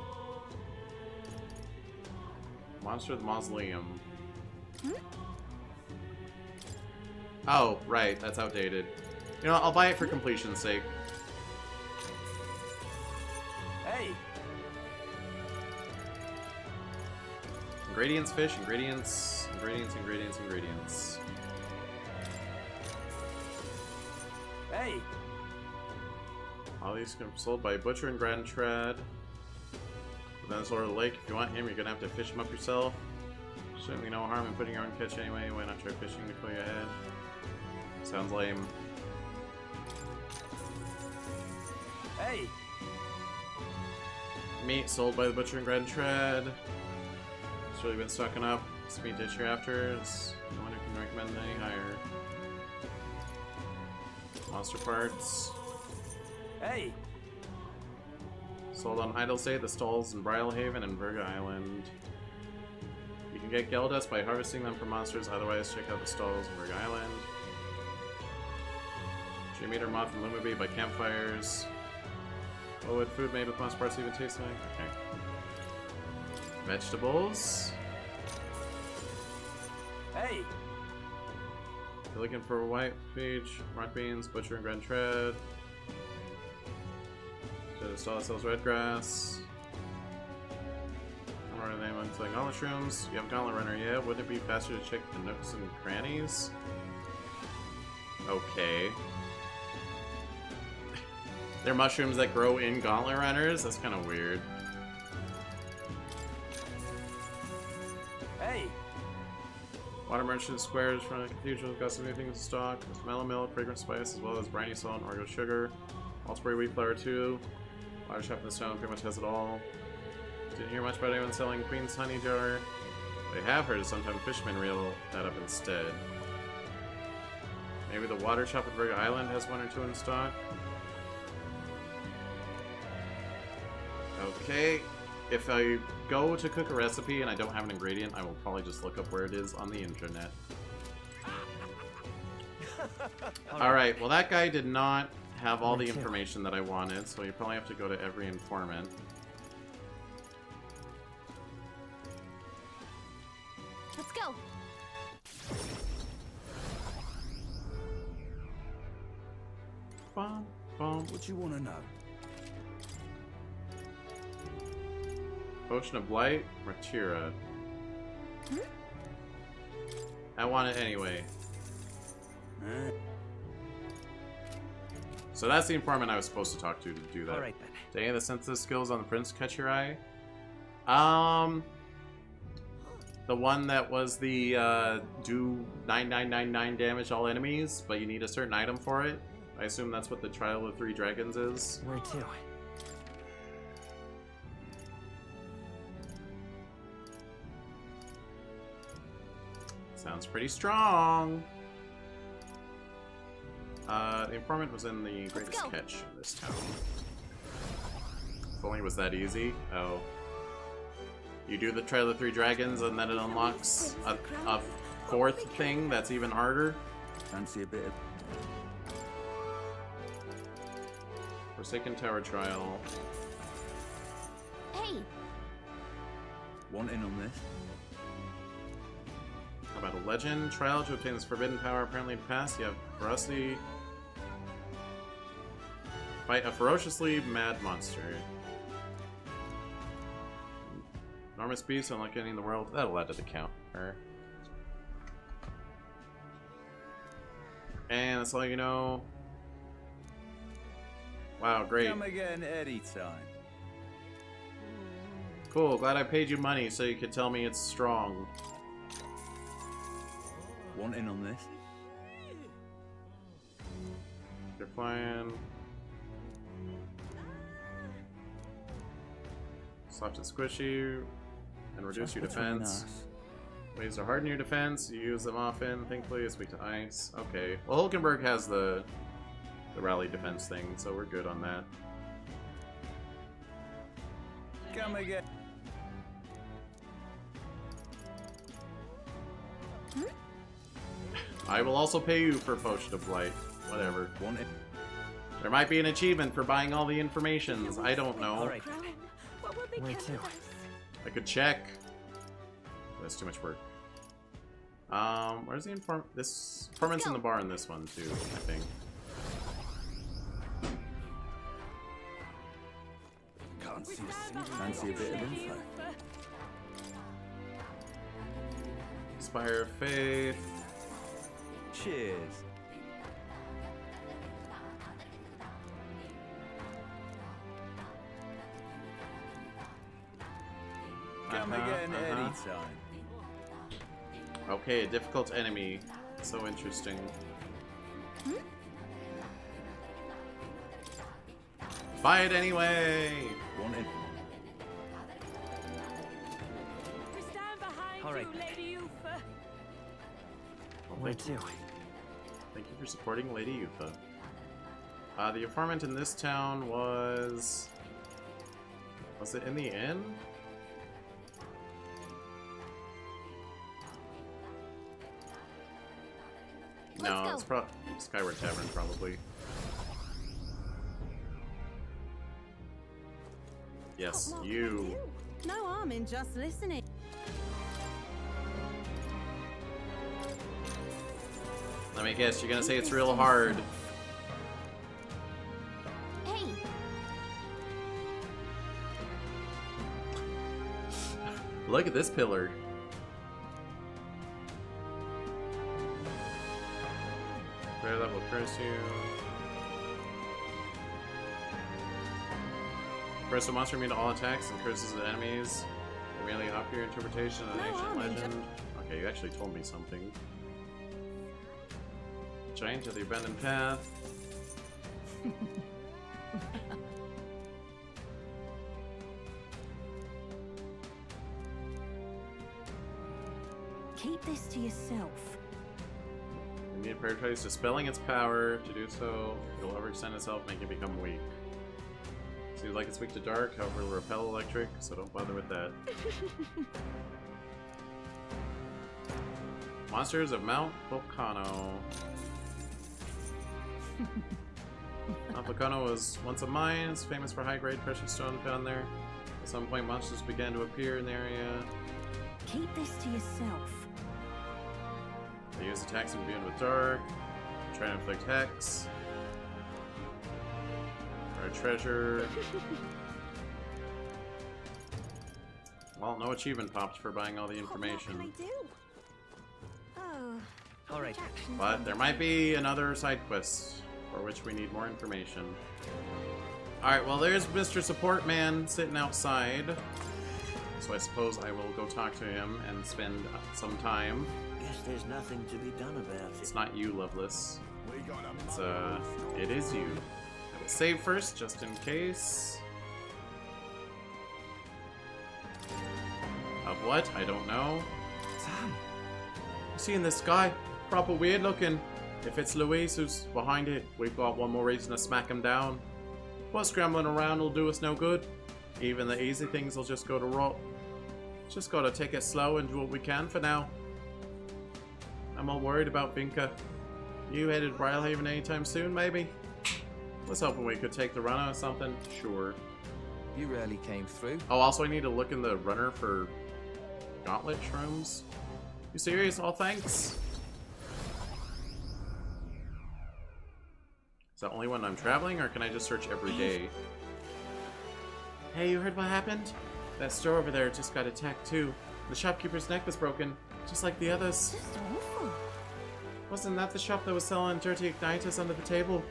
Monster of the Mausoleum. Oh, right. That's outdated. You know, I'll buy it for completion's sake. Hey! Ingredients, fish, ingredients, ingredients. Hey! All these are sold by Butcher and Grand Trad. Then it's Lord of the Lake. If you want him, you're gonna have to fish him up yourself. Certainly no harm in putting your own catch anyway. Why not try fishing to clear your head? Sounds lame. Hey! Meat sold by the Butcher and Grand Trad. It's really been stocking up. This meat dish hereafter is no one who can recommend any higher. Monster parts. Hey! Sold on Idle State, the stalls in Brylehaven and Virga Island. You can get Gel Dust by harvesting them from monsters, otherwise check out the stalls in Virga Island. G-Meter, Moth, and Lumabee by campfires. What would food made with monster parts even taste like? Okay. Vegetables. Hey! You're looking for white peach, rock beans, butcher and grand tread. To the stall that sells red grass. I'm running name on selling gauntlet shrooms. You have gauntlet runner, yeah? Wouldn't it be faster to check the nooks and crannies? Okay. They're mushrooms that grow in gauntlet runners? That's kind of weird. Hey! Water merchant squares from the cathedral got some new things in stock. There's mellow milk, fragrant spice, as well as briny salt and orgo sugar. Multiple wheat flour too. Water shop in the stone pretty much has it all. Didn't hear much about anyone selling Queen's Honey Jar. They have heard sometimes fishermen reel that up instead. Maybe the water shop at Virgo Island has one or two in stock. Okay, if I go to cook a recipe and I don't have an ingredient, I will probably just look up where it is on the internet. Alright, well that guy did not have all the information that I wanted, so you probably have to go to every informant. Let's go. Bum, bum. What you want to know? Potion of Blight, Ratira. I want it anyway. So that's the informant I was supposed to talk to do that. Alright then. Did any of the synthesis skills on the prince catch your eye? The one that was the do 9999 damage all enemies, but you need a certain item for it. I assume that's what the Trial of 3 Dragons is. Where to? Sounds pretty strong. The informant was in the greatest catch in this town. If only it was that easy. Oh. You do the Trail of 3 Dragons and then it unlocks a fourth thing that's even harder. Fancy a bit of... Forsaken Tower Trial. Hey! Want in on this? How about a legend? Trial to obtain this forbidden power apparently passed. You have ferocity. Fight a ferociously mad monster. Enormous beast unlike any in the world. That'll add to the count. And that's all you know. Wow, great. Come again anytime. Cool, glad I paid you money so you could tell me it's strong. Want in on this? You're flying. Soft and squishy, and reduce your defense. Ways to harden your defense, you use them often. Thankfully, it's weak to ice. Okay. Well, Hulkenberg has the rally defense thing, so we're good on that. Come again. I will also pay you for Potion of Blight. Whatever. There might be an achievement for buying all the informations. I don't know. Where to? I could check. That's too much work. Where's the informant? This informant's in the bar in this one too, I think. Can't see fancy a bit of info. Spire of Faith. Cheers. Come again anytime. Okay, a difficult enemy. So interesting. Buy it anyway! Want it? Alright. Where to? Thank you for supporting Lady Yufa. The informant in this town was... Was it in the inn? No, it's probably Skyward Tavern, probably. Yes, you. No harm in just listening. Let me guess, you're gonna say it's real hard. Hey! Look at this pillar. Rare level curse you. First, a monster immune to all attacks and curses of enemies. Merely offer your interpretation of an ancient legend. Okay, you actually told me something. Giant of the abandoned path. Keep this to yourself. We need to prioritize dispelling its power. To do so, it'll overextend itself, make it become weak. Seems like it's weak to dark, however, it'll repel electric, so don't bother with that. Monsters of Mount Volcano. Mount Volcano was once a mine. It's famous for high-grade precious stone found there. At some point, monsters began to appear in the area. Keep this to yourself. They use attacks imbued with dark. Try to inflict hex. Or a treasure. Well, no achievement popped for buying all the information. What can I do? Oh. Alright. But there might be another side quest for which we need more information. Alright, well there's Mr. Support Man sitting outside. So I suppose I will go talk to him and spend some time. Guess there's nothing to be done about it. It's not you, Loveless. It's, it is you. I will save first, just in case. Of what? I don't know. Sam! You see in the sky? Proper weird looking. If it's Luis who's behind it, we've got one more reason to smack him down. What scrambling around will do us no good. Even the easy things will just go to rot. Just gotta take it slow and do what we can for now. I'm all worried about Vinka. You headed to Brylehaven anytime soon, maybe? Was hoping we could take the runner or something. Sure. You rarely came through. Oh, also I need to look in the runner for gauntlet shrooms. You serious? All thanks. Is that only when I'm traveling, or can I just search every day? Hey, you heard what happened? That store over there just got attacked too. The shopkeeper's neck was broken, just like the others. That's awful. Wasn't that the shop that was selling dirty igniters under the table?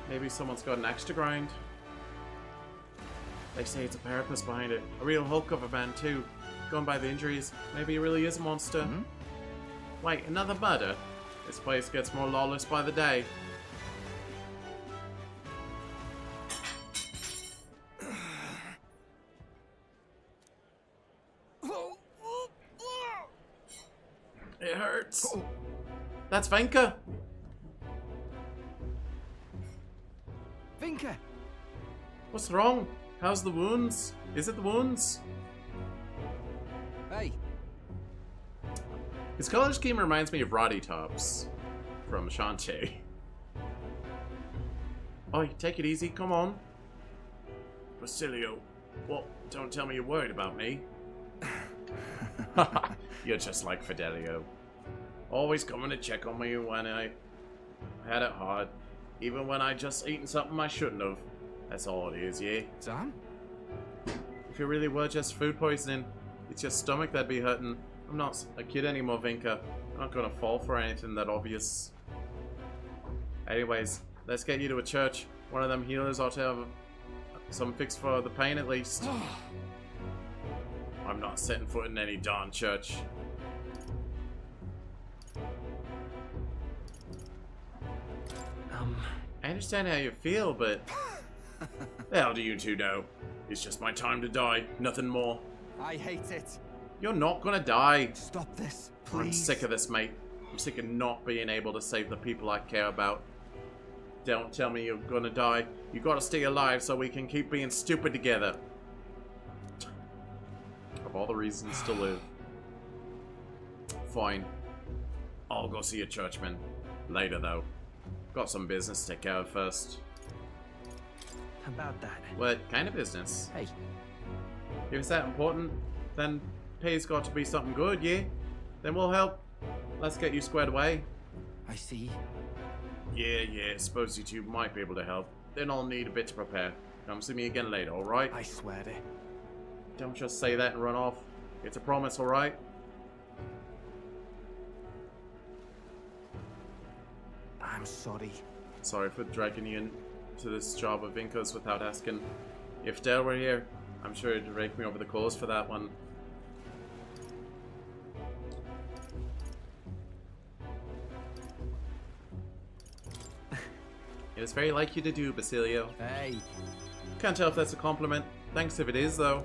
Maybe someone's got an axe to grind. They say it's a Parapus behind it. A real Hulk of a man too. Going by the injuries, maybe he really is a monster. Mm-hmm. Wait, another murder? This place gets more lawless by the day. It hurts. That's Venka. Vinka! What's wrong? How's the wounds? Is it the wounds? Hey. His color scheme reminds me of Roddy Tops from Shantae. Oh, take it easy, come on. Basilio, what? Don't tell me you're worried about me. You're just like Fidelio. Always coming to check on me when I had it hard. Even when I just eaten something I shouldn't have. That's all it is, yeah? Sam? If it really were just food poisoning, it's your stomach that'd be hurting. I'm not a kid anymore, Vinka. I'm not gonna fall for anything that obvious. Anyways, let's get you to a church. One of them healers ought to have some fix for the pain at least. I'm not setting foot in any darn church. I understand how you feel, but the hell do you two know? It's just my time to die, nothing more. I hate it. You're not gonna die. Stop this, please. I'm sick of this, mate. I'm sick of not being able to save the people I care about. Don't tell me you're gonna die. You gotta stay alive so we can keep being stupid together. Of all the reasons to live. Fine. I'll go see a churchman. Later, though. Got some business to take care of first. About that. What kind of business? Hey. If it's that important, then pay's got to be something good, yeah? Then we'll help. Let's get you squared away. I see. Yeah, suppose you two might be able to help. Then I'll need a bit to prepare. Come see me again later, alright? I swear it. Don't just say that and run off. It's a promise, alright? I'm sorry. Sorry for dragging you into this job of Vinka's without asking. If Dale were here, I'm sure he'd rake me over the coals for that one. It was very like you to do, Basilio. Hey. Can't tell if that's a compliment. Thanks if it is, though.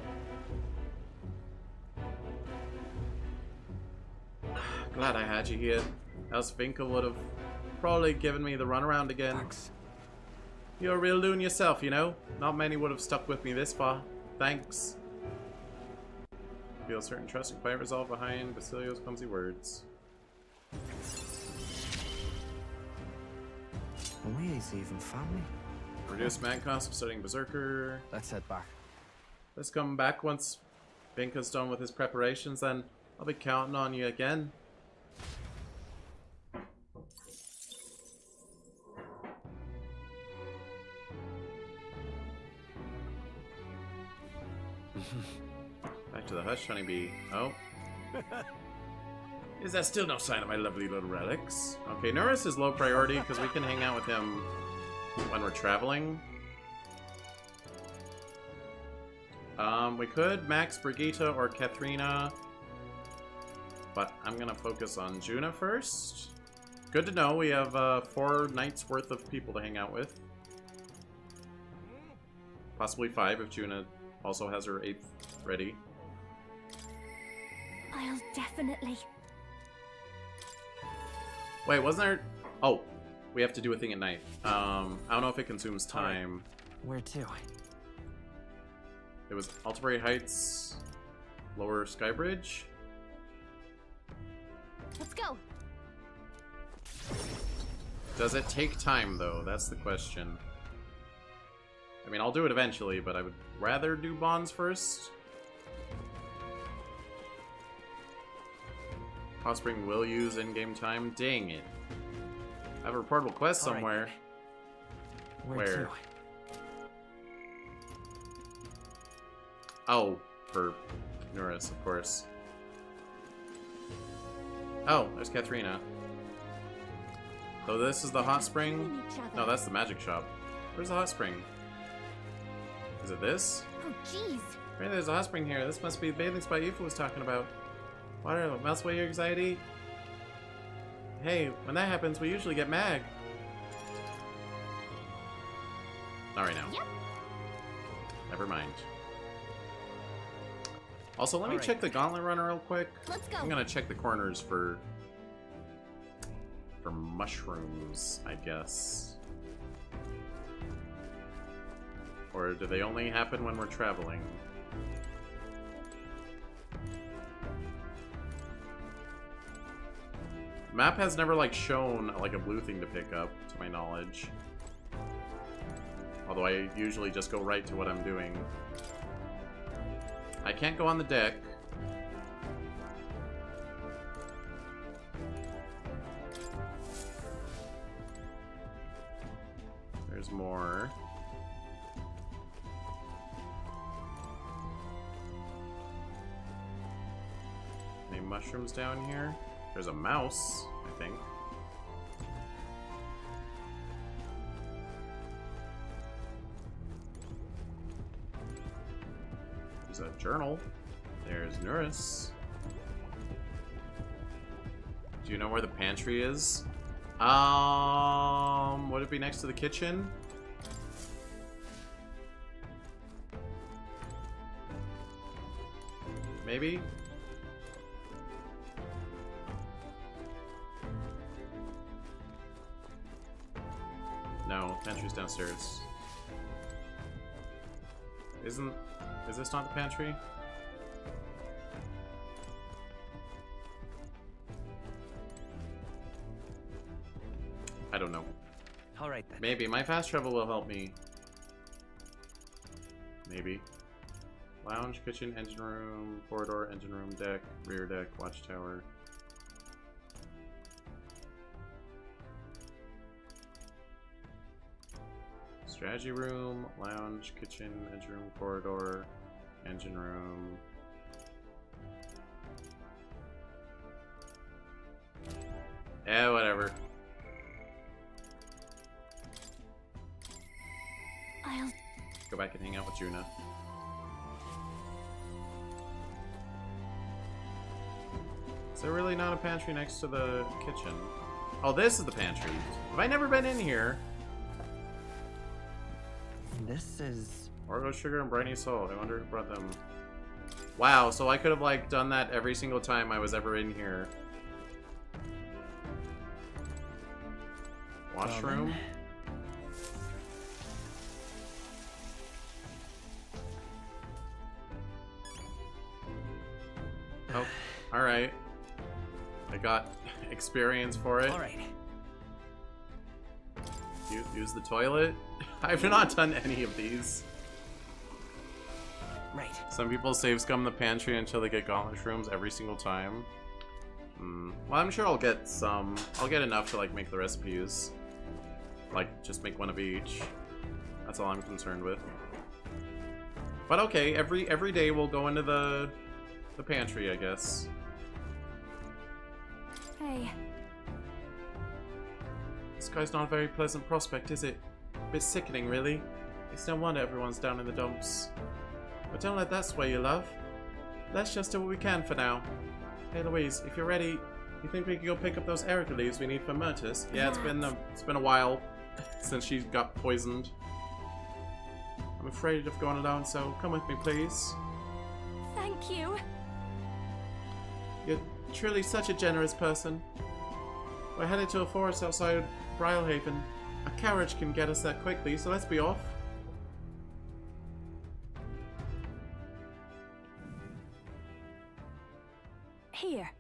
glad you hit. Else Vinka would have probably given me the runaround again. Thanks. You're a real loon yourself, you know? Not many would have stuck with me this far. Thanks. Feel a certain trust and quiet resolve behind Basilio's clumsy words. We ain't even family. Reduce man cost of studying Berserker. Let's head back. Let's come back once Vinka's done with his preparations, then I'll be counting on you again. Back to the hush, honeybee. Oh. Is that still no sign of my lovely little relics? Okay, Norris is low priority because we can hang out with him when we're traveling. We could max Brigitte or Katharina, but I'm gonna focus on Juna first. Good to know we have 4 nights worth of people to hang out with. Possibly 5 if Juna also has her 8th ready. I'll definitely... Wait, wasn't there... Oh, we have to do a thing at night. I don't know if it consumes time. Where to? It was Altabury Heights, Lower Skybridge. Let's go. Does it take time, though? That's the question. I mean, I'll do it eventually, but I would rather do bonds first. Hot Spring will use in-game time. Dang it. I have a reportable quest somewhere. Where to? Oh, for Norris, of course. Oh, there's Katharina. So this is the hot spring? No, that's the magic shop. Where's the hot spring? Is it this? Oh, jeez. Right, there's a hot spring here. This must be the bathing spot Yufa was talking about. Water melts away your anxiety. Hey, when that happens, we usually get mag. Not right now. Yep. Never mind. Also, let me check the gauntlet runner real quick. Let's go. I'm gonna check the corners for mushrooms, I guess. Or do they only happen when we're traveling? Map has never like shown like a blue thing to pick up, to my knowledge. Although I usually just go right to what I'm doing. I can't go on the deck. There's more. Any mushrooms down here? There's a mouse, I think. There's a journal. There's Norris. Do you know where the pantry is? Would it be next to the kitchen? Maybe? No, pantry's downstairs. Is this not the pantry? I don't know. Alright then. Maybe. My fast travel will help me. Maybe. Lounge, kitchen, engine room, corridor, engine room, deck, rear deck, watchtower. Strategy room, lounge, kitchen, engine room, corridor, engine room. Yeah, whatever. I'll go back and hang out with Juna. Is there really not a pantry next to the kitchen? Oh, this is the pantry. Have I never been in here? This is... Orgo sugar and briny salt. I wonder who brought them. Wow, so I could have like done that every single time I was ever in here. mushroom. Oh, alright. I got experience for it. Alright. Use the toilet? I've not done any of these. Right. Some people save scum the pantry until they get gauntlet shrooms every single time. Well, I'm sure I'll get some. I'll get enough to like make the recipes. Like, just make one of each. That's all I'm concerned with. But okay, every day we'll go into the pantry, I guess. Hey. This guy's not a very pleasant prospect, is it? A bit sickening, really. It's no wonder everyone's down in the dumps. But don't let that sway you, love. Let's just do what we can for now. Hey, Louise, if you're ready, you think we could go pick up those Erica leaves we need for Myrtus? Yeah, it's been a while since she got poisoned. I'm afraid of going alone, so come with me, please. Thank you. You're truly such a generous person. We're headed to a forest outside Brialhaven. A carriage can get us there quickly, so let's be off. Here.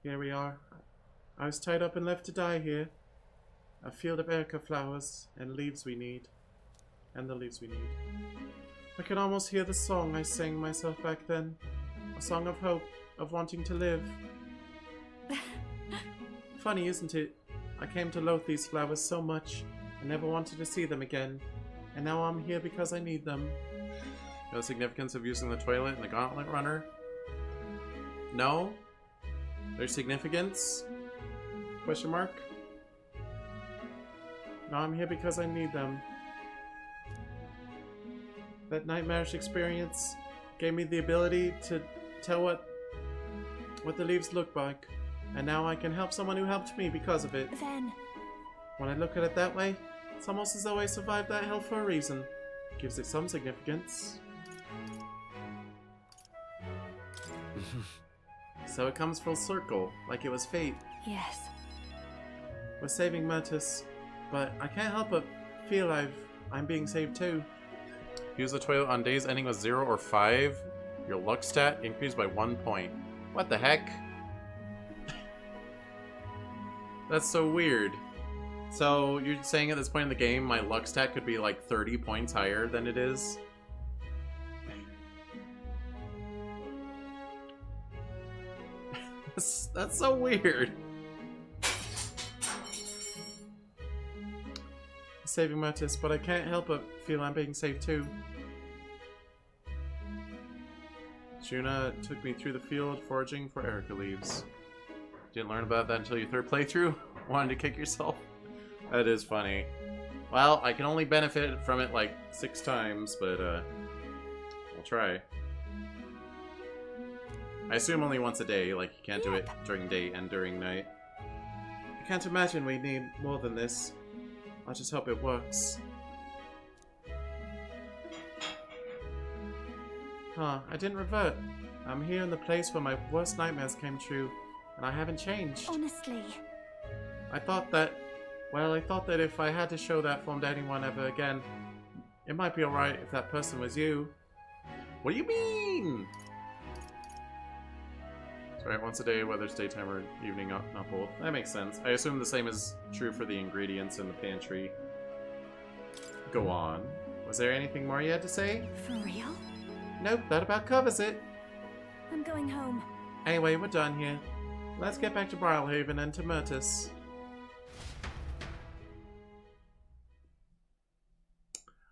Here we are. I was tied up and left to die here. A field of Erica flowers and leaves we need. And the leaves we need. I can almost hear the song I sang myself back then. A song of hope, of wanting to live. Funny, isn't it? I came to loathe these flowers so much. I never wanted to see them again. And now I'm here because I need them. No significance of using the toilet and the gauntlet runner? No? There's significance? Question mark? No, I'm here because I need them. That nightmarish experience gave me the ability to tell what the leaves look like. And now I can help someone who helped me because of it. Then... When I look at it that way, it's almost as though I survived that hell for a reason. Gives it some significance. So it comes full circle, like it was fate. Yes. We're saving Myrtus, but I can't help but feel I'm being saved too. Use the toilet on days ending with 0 or 5. Your luck stat increased by 1 point. What the heck? That's so weird. So you're saying at this point in the game my luck stat could be like 30 points higher than it is? That's so weird. Saving Myrtus, but I can't help but feel I'm being saved too. Juna took me through the field foraging for Erica leaves. Didn't learn about that until your 3rd playthrough? Wanted to kick yourself? That is funny. Well, I can only benefit from it like 6 times, but we'll try. I assume only once a day, like you can't do it during day and during night. I can't imagine we need more than this. I just hope it works. Huh, I didn't revert. I'm here in the place where my worst nightmares came true, and I haven't changed. Honestly. I thought that if I had to show that form to anyone ever again, it might be alright if that person was you. What do you mean? Sorry, once a day, whether it's daytime or evening, not both. That makes sense. I assume the same is true for the ingredients in the pantry. Go on. Was there anything more you had to say? For real? Nope, that about covers it. I'm going home. Anyway, we're done here. Let's get back to Brialhaven and to Myrtus.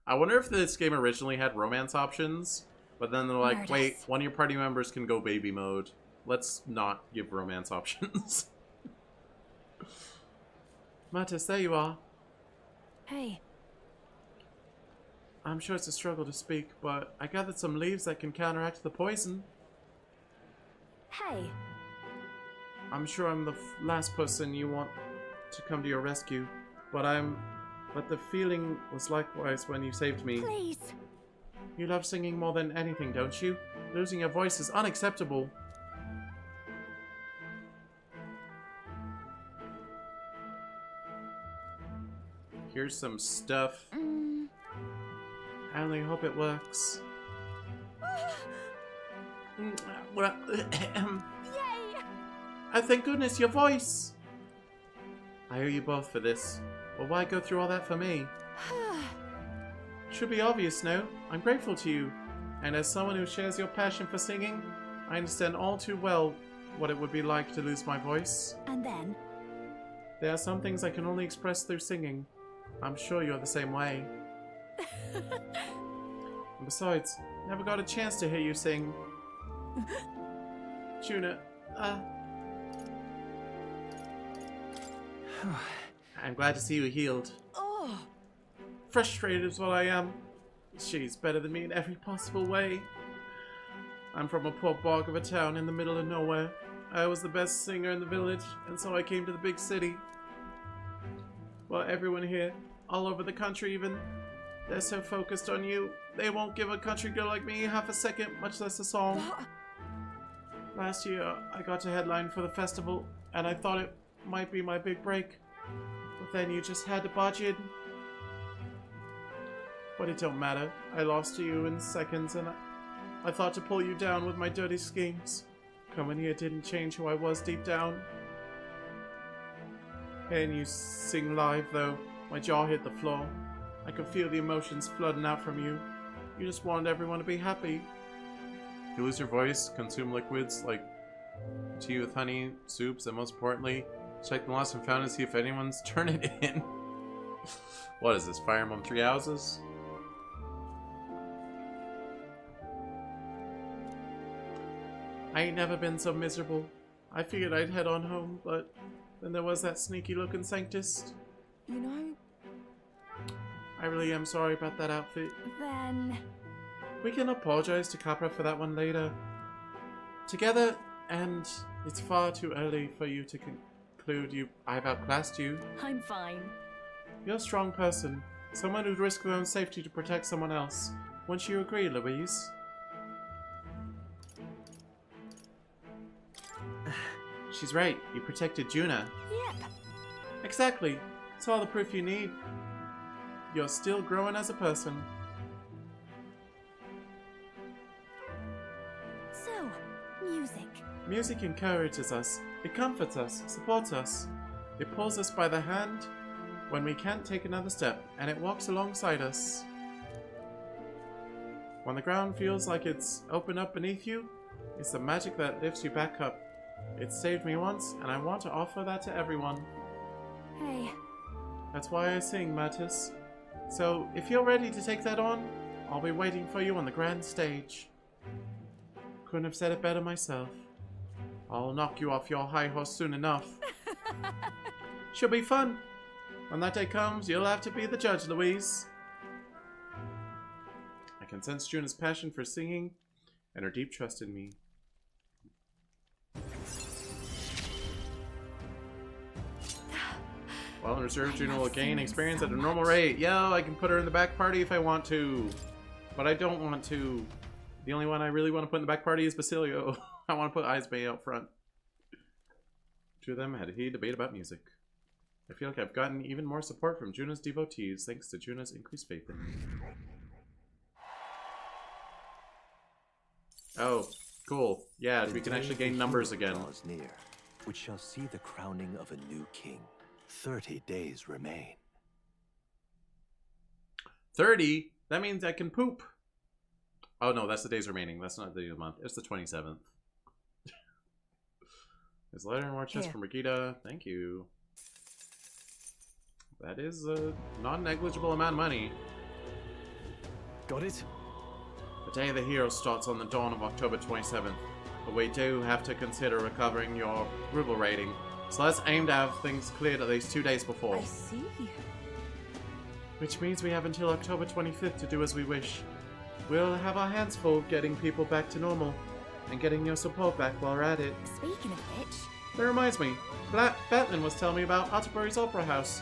I wonder if this game originally had romance options, but then they're like, wait, one of your party members can go baby mode. Let's not give romance options. Myrtus, there you are. Hey. I'm sure it's a struggle to speak, but I gathered some leaves that can counteract the poison. Hey. I'm sure I'm the last person you want to come to your rescue, but the feeling was likewise when you saved me. Please. You love singing more than anything, don't you? Losing your voice is unacceptable. Here's some stuff. I only hope it works. Well, thank goodness, your voice! I owe you both for this. Well, why go through all that for me? Should be obvious, no? I'm grateful to you. And as someone who shares your passion for singing, I understand all too well what it would be like to lose my voice. And then? There are some things I can only express through singing. I'm sure you're the same way. And besides, never got a chance to hear you sing. Juna, I'm glad to see you healed. Oh. Frustrated is what I am. She's better than me in every possible way. I'm from a poor bog of a town in the middle of nowhere. I was the best singer in the village, and so I came to the big city. Well, everyone here, all over the country even, they're so focused on you, they won't give a country girl like me half a second, much less a song. Last year, I got to headline for the festival, and I thought it might be my big break. But then you just had to barge in. But it don't matter. I lost to you in seconds, and I thought to pull you down with my dirty schemes. Coming here didn't change who I was deep down. Hearing you sing live, though, my jaw hit the floor. I could feel the emotions flooding out from you. You just wanted everyone to be happy. You lose your voice, consume liquids like tea with honey, soups, and most importantly, check the lost and found to see if anyone's turned it in. What is this, Fire Emblem 3 Houses? I ain't never been so miserable. I figured I'd head on home, but then there was that sneaky looking Sanctus. You know... I really am sorry about that outfit. Then... We can apologize to Capra for that one later. Together, and it's far too early for you to conclude I've outclassed you. I'm fine. You're a strong person. Someone who'd risk their own safety to protect someone else. Wouldn't you agree, Louise? She's right. You protected Juna. Yep. Exactly. It's all the proof you need. You're still growing as a person. So, music. Music encourages us. It comforts us, supports us. It pulls us by the hand when we can't take another step, and it walks alongside us. When the ground feels like it's opened up beneath you, it's the magic that lifts you back up. It saved me once, and I want to offer that to everyone. Hey. That's why I sing, Mattis. So, if you're ready to take that on, I'll be waiting for you on the grand stage. Couldn't have said it better myself. I'll knock you off your high horse soon enough. Should be fun. When that day comes, you'll have to be the judge, Louise. I can sense Juna's passion for singing and her deep trust in me. While in reserve, Juna will gain experience at a normal rate. Yo, I can put her in the back party if I want to. But I don't want to. The only one I really want to put in the back party is Basilio. I want to put Izbay out front. Two of them had a heated debate about music. I feel like I've gotten even more support from Juna's devotees thanks to Juna's increased faith in me. Oh, cool. Yeah, we can actually gain numbers again. Near, which shall see the crowning of a new king. 30 days remain. 30? That means I can poop. Oh no, that's the days remaining. That's not the day of the month. It's the 27th. There's a letter and war chest from Brigida. Thank you. That is a non-negligible amount of money. Got it? The Day of the Hero starts on the dawn of October 27th. But we do have to consider recovering your ruble rating. So let's aim to have things cleared at least 2 days before. I see. Which means we have until October 25th to do as we wish. We'll have our hands full getting people back to normal, and getting your support back while we're at it. Speaking of which... That reminds me, Batlin was telling me about Otterbury's Opera House.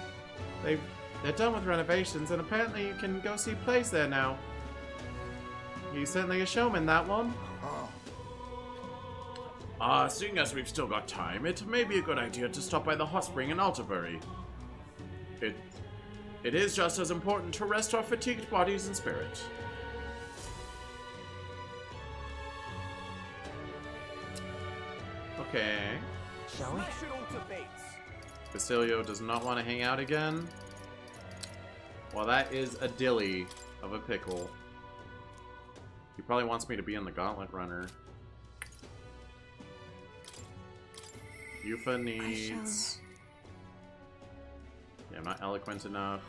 They're done with renovations, and apparently you can go see plays there now. He's certainly a showman, that one. Seeing as we've still got time, it may be a good idea to stop by the hot spring in Alterbury. It is just as important to rest our fatigued bodies and spirit. Okay. Shall we? Basilio does not want to hang out again. Well, that is a dilly of a pickle. He probably wants me to be in the Gauntlet Runner. Yufa needs... Yeah, I'm not eloquent enough.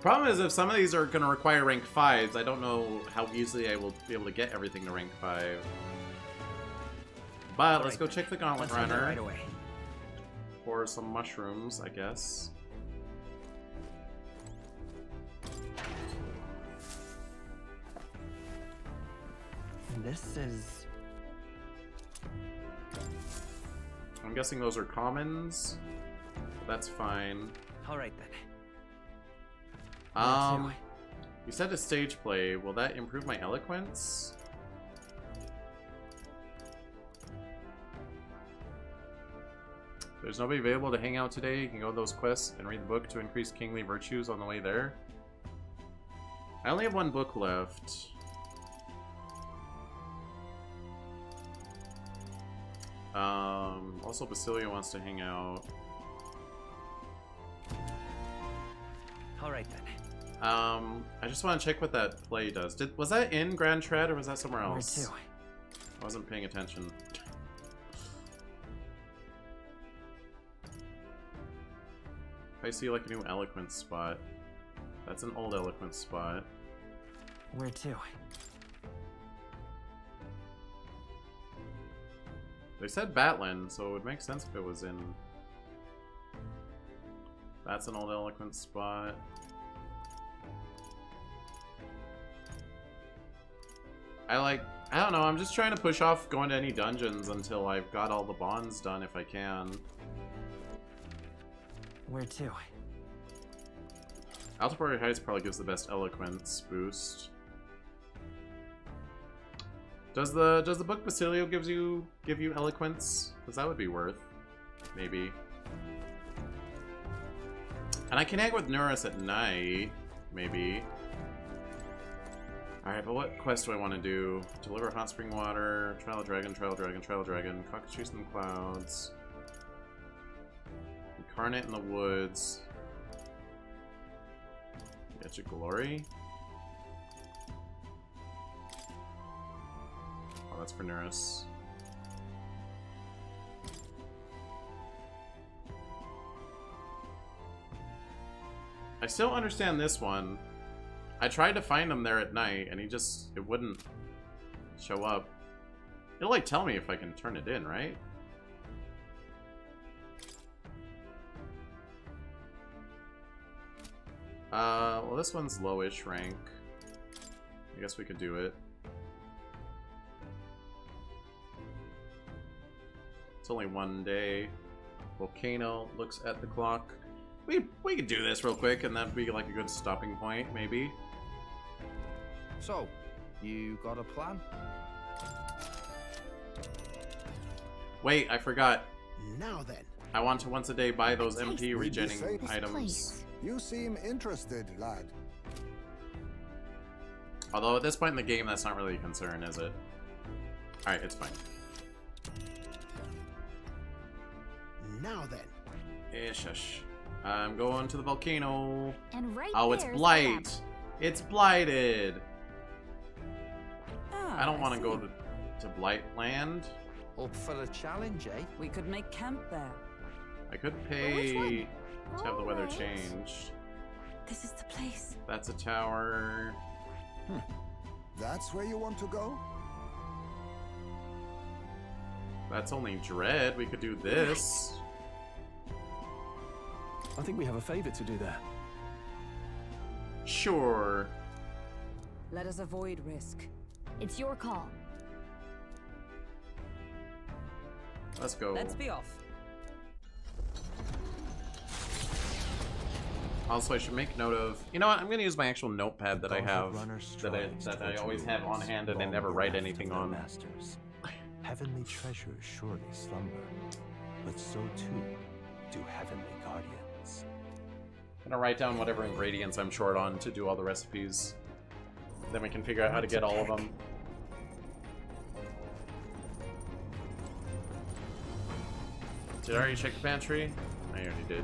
Problem is, if some of these are going to require rank 5s, I don't know how easily I will be able to get everything to rank 5. But let's go check the Gauntlet Runner. Right away. For some mushrooms, I guess. This is... I'm guessing those are commons. That's fine. Alright then. You said a stage play. Will that improve my eloquence? There's nobody available to hang out today. You can go to those quests and read the book to increase kingly virtues on the way there. I only have one book left. Also Basilio wants to hang out. Alright then. I just want to check what that play does. Was that in Grand Tread or was that somewhere else? Where to? I wasn't paying attention. I see like a new eloquence spot. That's an old eloquence spot. Where to? They said Batlin, so it would make sense if it was in... That's an old eloquence spot. I don't know, I'm just trying to push off going to any dungeons until I've got all the bonds done if I can. Where to? Altapori Heights probably gives the best eloquence boost. Does the book Basilio give you eloquence? Because that would be worth, maybe. And I can hang with Neuros at night, maybe. Alright, but what quest do I want to do? Deliver hot spring water, Trial of Dragon, Trial of Dragon, Trial of Dragon, Cockatrice in the Clouds, Incarnate in the Woods, Get Your Glory. Oh, that's for Neuros. I still understand this one. I tried to find him there at night, and it wouldn't show up. It'll, like, tell me if I can turn it in, right? Well, this one's lowish rank. I guess we could do it. It's only one day. Volcano looks at the clock. We could do this real quick, and that'd be like a good stopping point, maybe. So, you got a plan? Wait, I forgot. Now then. I want to once a day buy those MP regenning items. You seem interested, lad. Although at this point in the game, that's not really a concern, is it? Alright, it's fine. Now then. Shush. I'm going to the volcano. And right oh, it's Blight. It's blighted. Ah, I don't want to go to Blight Land. Up for a challenge, eh? We could make camp there. I could pay to have the weather changed. This is the place. That's a tower. That's where you want to go? That's only Dread. We could do this. I think we have a favor to do there. Sure. Let us avoid risk. It's your call. Let's go. Let's be off. Also, I should make note of... You know what? I'm going to use my actual notepad that I have, that I always have on hand and I never write anything on. Masters. Heavenly treasures surely slumber, but so too to heavenly guardians. I'm gonna write down whatever ingredients I'm short on to do all the recipes. Then we can figure out how to get all of them. Did I already check the pantry? I already did.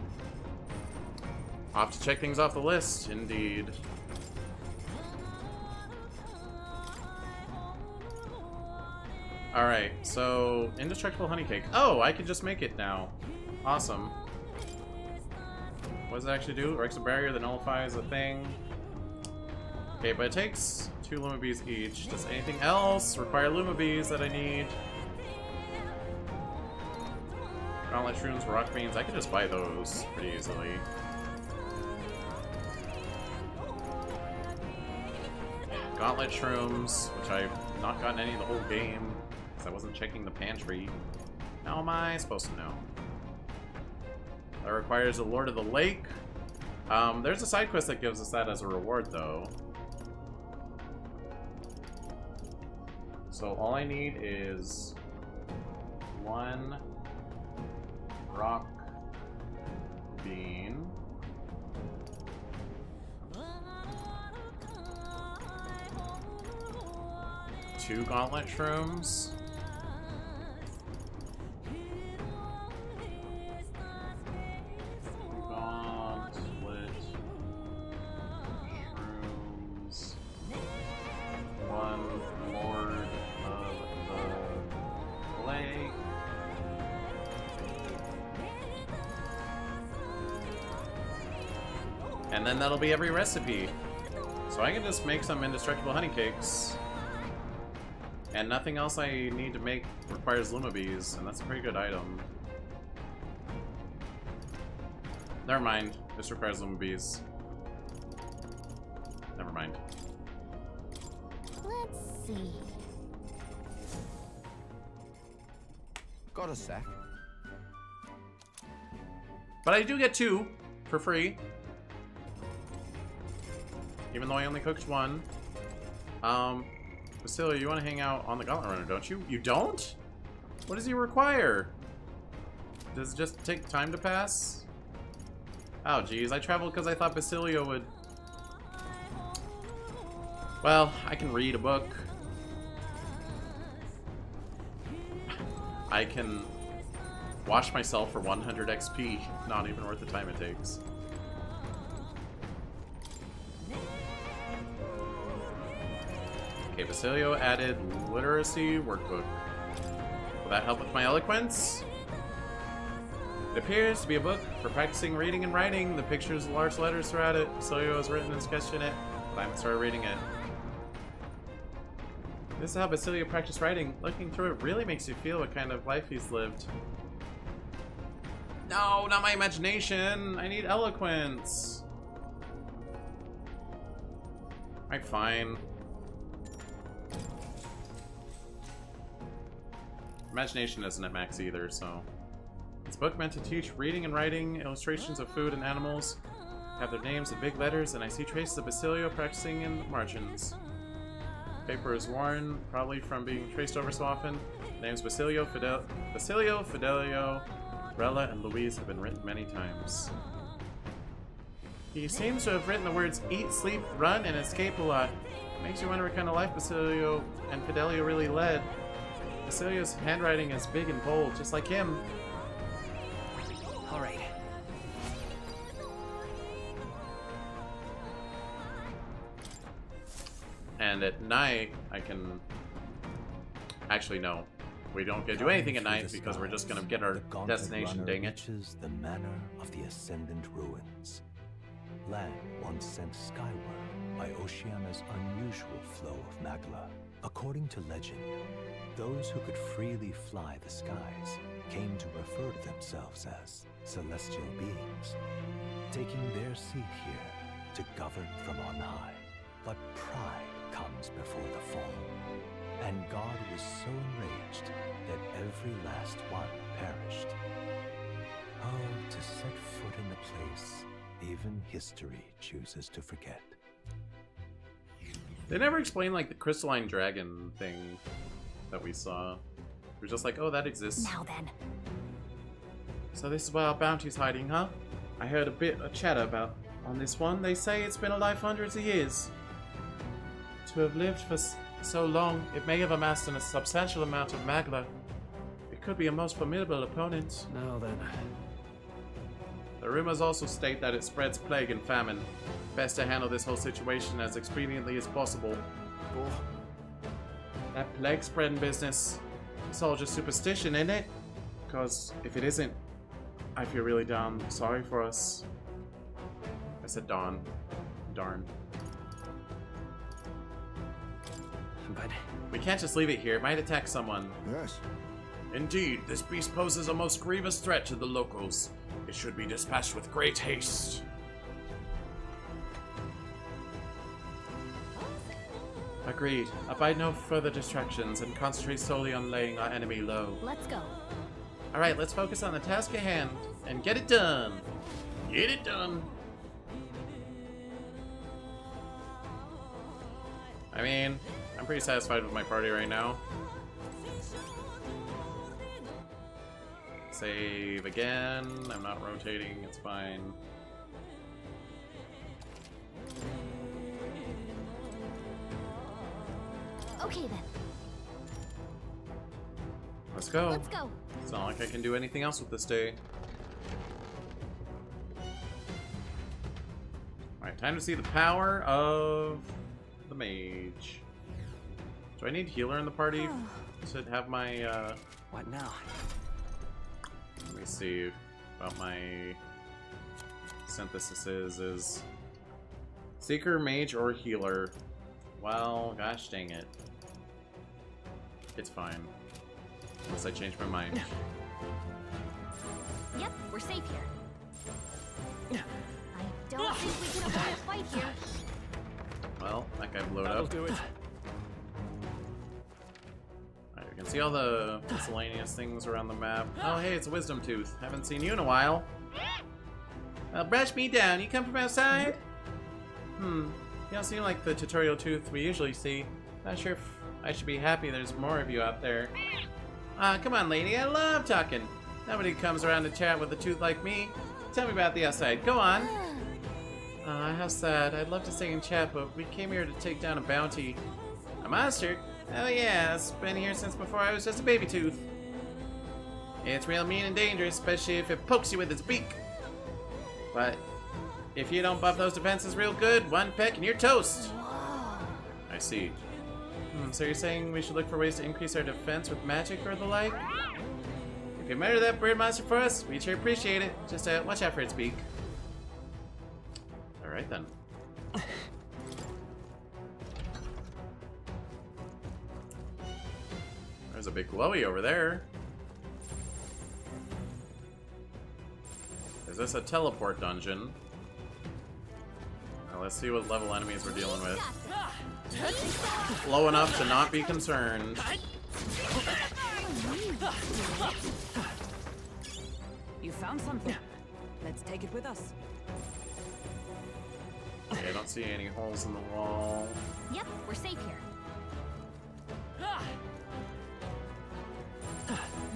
I'll have to check things off the list, indeed. Alright, so indestructible honey cake. Oh, I can just make it now. Awesome. What does it actually do? Erects a barrier that nullifies a thing. Okay, but it takes 2 Luma Bees each. Does anything else require Luma Bees that I need? Gauntlet shrooms, rock beans. I could just buy those pretty easily. Gauntlet shrooms, which I've not gotten any of the whole game because I wasn't checking the pantry. How am I supposed to know? That requires a Lord of the Lake. There's a side quest that gives us that as a reward, though. So all I need is 1 rock bean. Two gauntlet shrooms. Gauntlet shrooms. 1 Lord of the Lake. And then that'll be every recipe. So I can just make some indestructible honey cakes. And nothing else I need to make requires Luma Bees, and that's a pretty good item. Never mind. This requires Luma Bees. Never mind. Let's see. Got a sec. But I do get 2 for free. Even though I only cooked 1. Basilio, you want to hang out on the Gauntlet Runner, don't you? You don't? What does he require? Does it just take time to pass? Oh, geez. I traveled because I thought Basilio would... Well, I can read a book. I can wash myself for 100 XP. Not even worth the time it takes. Okay, Basilio added literacy workbook. Will that help with my eloquence? It appears to be a book for practicing reading and writing. The pictures of large letters throughout it. Basilio has written and sketched in it, but I haven't started reading it. This is how Basilio practiced writing. Looking through it really makes you feel what kind of life he's lived. No, not my imagination. I need eloquence. Alright, fine. Imagination isn't at max either, so... This book meant to teach reading and writing, illustrations of food and animals, have their names in big letters, and I see traces of Basilio practicing in the margins. Paper is worn, probably from being traced over so often. The names Basilio, Fidelio, Rella, and Louise have been written many times. He seems to have written the words eat, sleep, run, and escape a lot. Makes you wonder what kind of life Basilio and Fidelio really led. Basilio's handwriting is big and bold, just like him. Alright. And at night, I can... Actually, no. We don't get to do anything at night because we're just gonna get our destination, dang it. Reaches the manor of the Ascendant Ruins. Land once sent skyward by Oceana's unusual flow of magma. According to legend, those who could freely fly the skies came to refer to themselves as celestial beings, taking their seat here to govern from on high. But pride comes before the fall, and God was so enraged that every last one perished. Oh, to set foot in a place even history chooses to forget. They never explained, like, the crystalline dragon thing that we saw. It was just like, oh, that exists. Now then. So this is where our bounty's hiding, huh? I heard a bit of chatter about on this one. They say it's been alive for hundreds of years. To have lived for so long, it may have amassed a substantial amount of magla. It could be a most formidable opponent. Now then. The rumors also state that it spreads plague and famine. Best to handle this whole situation as expediently as possible. That plague spreading business, it's all just superstition, isn't it? Because if it isn't, I feel really darn sorry for us. I said darn. Darn. But we can't just leave it here. It might attack someone. Yes. Indeed, this beast poses a most grievous threat to the locals. It should be dispatched with great haste. Agreed. Abide no further distractions and concentrate solely on laying our enemy low. Let's go. Alright, let's focus on the task at hand and get it done. Get it done. I mean, I'm pretty satisfied with my party right now. Save again. I'm not rotating, it's fine. Okay then. Let's go. Let's go. It's not like I can do anything else with this day. Alright, time to see the power of the mage. Do I need healer in the party to have my what now? Let me see about my synthesis is seeker, mage, or healer. Well, gosh dang it. It's fine. Unless I change my mind. Yep, we're safe here. I don't think we can avoid a fight here. Well, that guy blew it That'll up. do it. Alright, we can see all the miscellaneous things around the map. Oh, hey, it's a wisdom tooth. Haven't seen you in a while. Brush me down. You come from outside? You don't seem like the tutorial tooth we usually see. Not sure if I should be happy there's more of you out there. Come on, lady. I love talking. Nobody comes around to chat with a tooth like me. Tell me about the outside. Go on. How sad. I'd love to stay and chat, but we came here to take down a bounty. A monster? Oh yeah, it's been here since before I was just a baby tooth. It's real mean and dangerous, especially if it pokes you with its beak. But if you don't buff those defenses real good, one peck and you're toast. I see. So you're saying we should look for ways to increase our defense with magic or the like? If you murder that bird monster for us, we'd sure appreciate it. Just watch out for its beak. Alright then. There's a big glowy over there. Is this a teleport dungeon? Now let's see what level enemies we're dealing with. Low enough to not be concerned. You found something. Let's take it with us. Okay, I don't see any holes in the wall. Yep, we're safe here.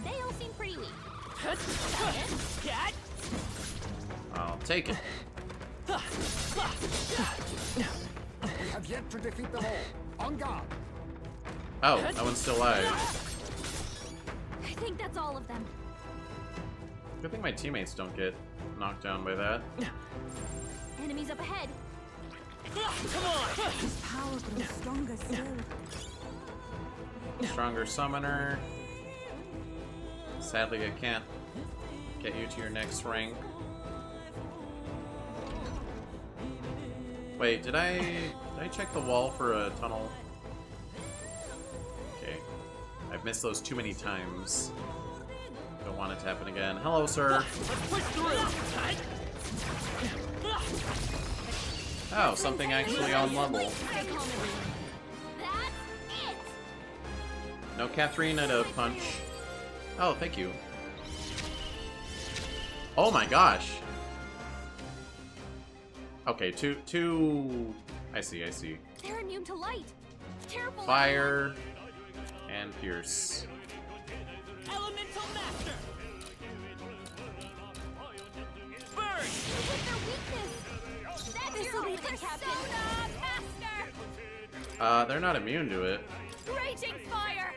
They all seem pretty weak. I'll take it. We have yet to defeat them all. On guard. Oh, that one's still alive. I think that's all of them. Good thing my teammates don't get knocked down by that. Enemies up ahead. Come on! His power grows stronger still. Stronger summoner. Sadly, I can't get you to your next rank. Wait, did I check the wall for a tunnel? Okay. I've missed those too many times. Don't want it to happen again. Hello, sir. Oh, something actually on level. No Katharina to punch. Oh, thank you. Oh my gosh. Okay, two. I see. They're immune to light. Careful. Fire and pierce. Elemental Master. They're not immune to it. Raging fire!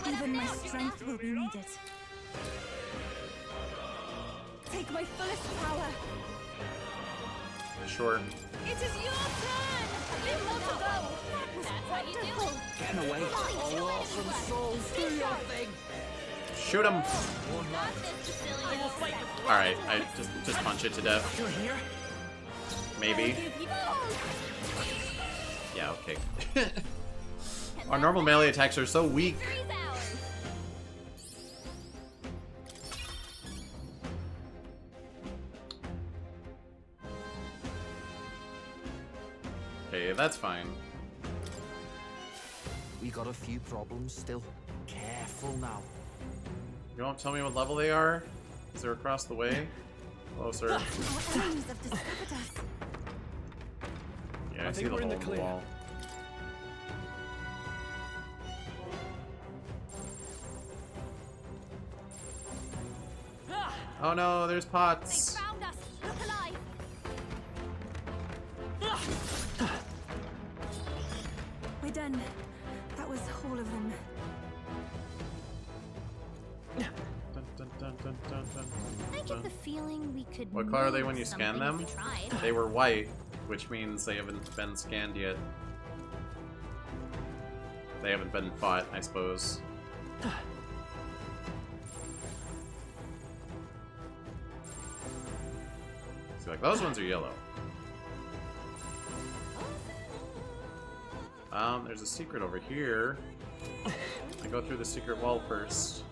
Even my strength will be needed. Take my fullest power. Sure. It is your turn! Immortal bow! That was wonderful! Get away! I'll awesome souls do your thing! Shoot him! Alright, I just punch it to death. You're here? Maybe. Yeah, okay. Our normal melee attacks are so weak. Okay, that's fine. We got a few problems still. Careful now. You won't tell me what level they are? Is they're across the way? Closer. Our enemies have discovered us. Yeah, I see the hole in the wall. Oh no, there's pots. They found us. Look alive. We're done. That was all of them. I get the feeling we could. What color are they when you scan them? They were white, which means they haven't been scanned yet. They haven't been fought, I suppose. So like those ones are yellow. There's a secret over here. I go through the secret wall first.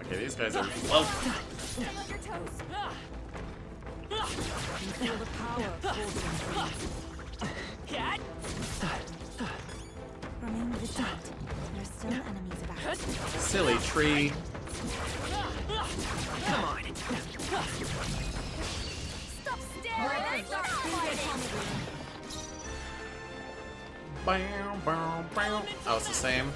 Okay, these guys are. Whoa. Stay on your toes. Feel the power Remain vigilant. There are still enemies about. Silly tree. Come on. Stop staring. Bam, bam, bam. Oh, it's the same.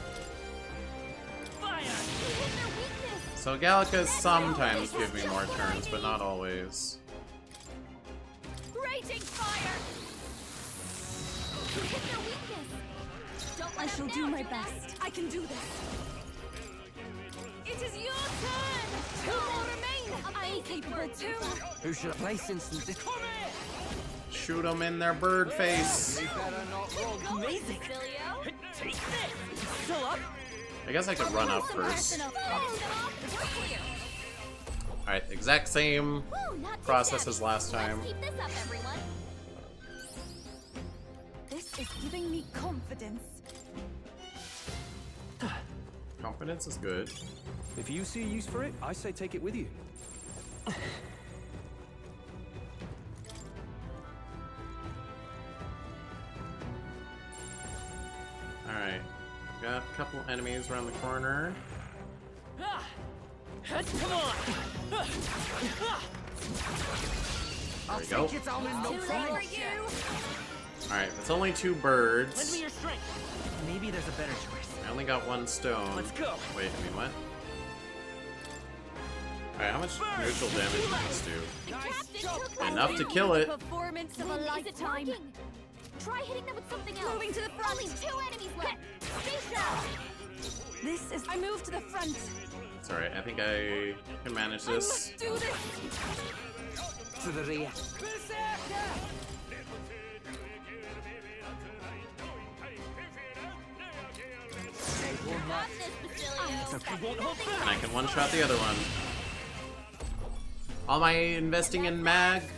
So Gallicas sometimes give me more turns, but not always. Raging fire. You hit their weakness. Don't let I shall do my best. I can do this. It is your turn. Two more remain. I'm capable too. Who should I place instant? Shoot them in their bird face. Amazing. Take this. Still up. I guess I could run up first. Alright, exact same process as last time. Keep this up, everyone. This is giving me confidence. Confidence is good. If you see a use for it, I say take it with you. Alright. Got a couple enemies around the corner. Come on. There we go. Too late for you. Alright, it's only 2 birds. Lend me your strength. Maybe there's a better choice. I only got 1 stone. Let's go. Wait, I mean what? Alright, how much neutral damage does this do? Enough to kill it. Performance of a lifetime. Try hitting them with something else. Moving to the front. Only 2 enemies left. Stay sharp. This is. I move to the front. It's alright, I think I can manage this. Do this. To the rear. And I can one-shot the other one. All my investing in magic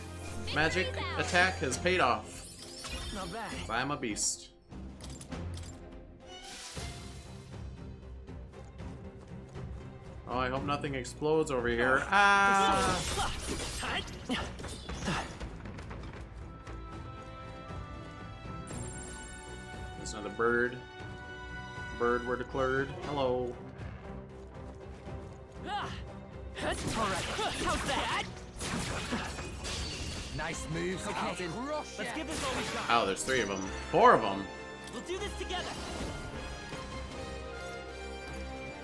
attack has paid off. Not bad. I'm a beast. Oh, I hope nothing explodes over here. Ah! There's another bird. Bird were declared. Hello. Alright, how's that? Nice moves, Captain. Let's give this all we got. Oh, there's 3 of them. 4 of them. We'll do this together.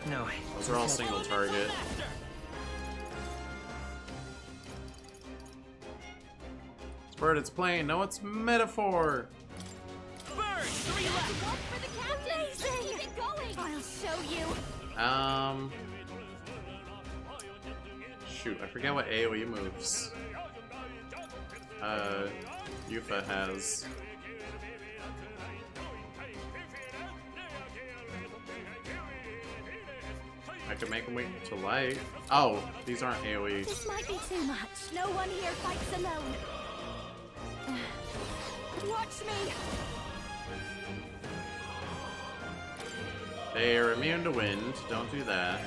No. Those are all single target. It's bird, it's plane. No, it's metaphor. Bird, 3 left. Walk for the captain. Keep it going. I'll show you. Shoot, I forget what AoE moves. Yufa has. I could make him wait to light. Oh, these aren't AoE. This might be too much. No one here fights alone. Watch me. They are immune to wind. Don't do that.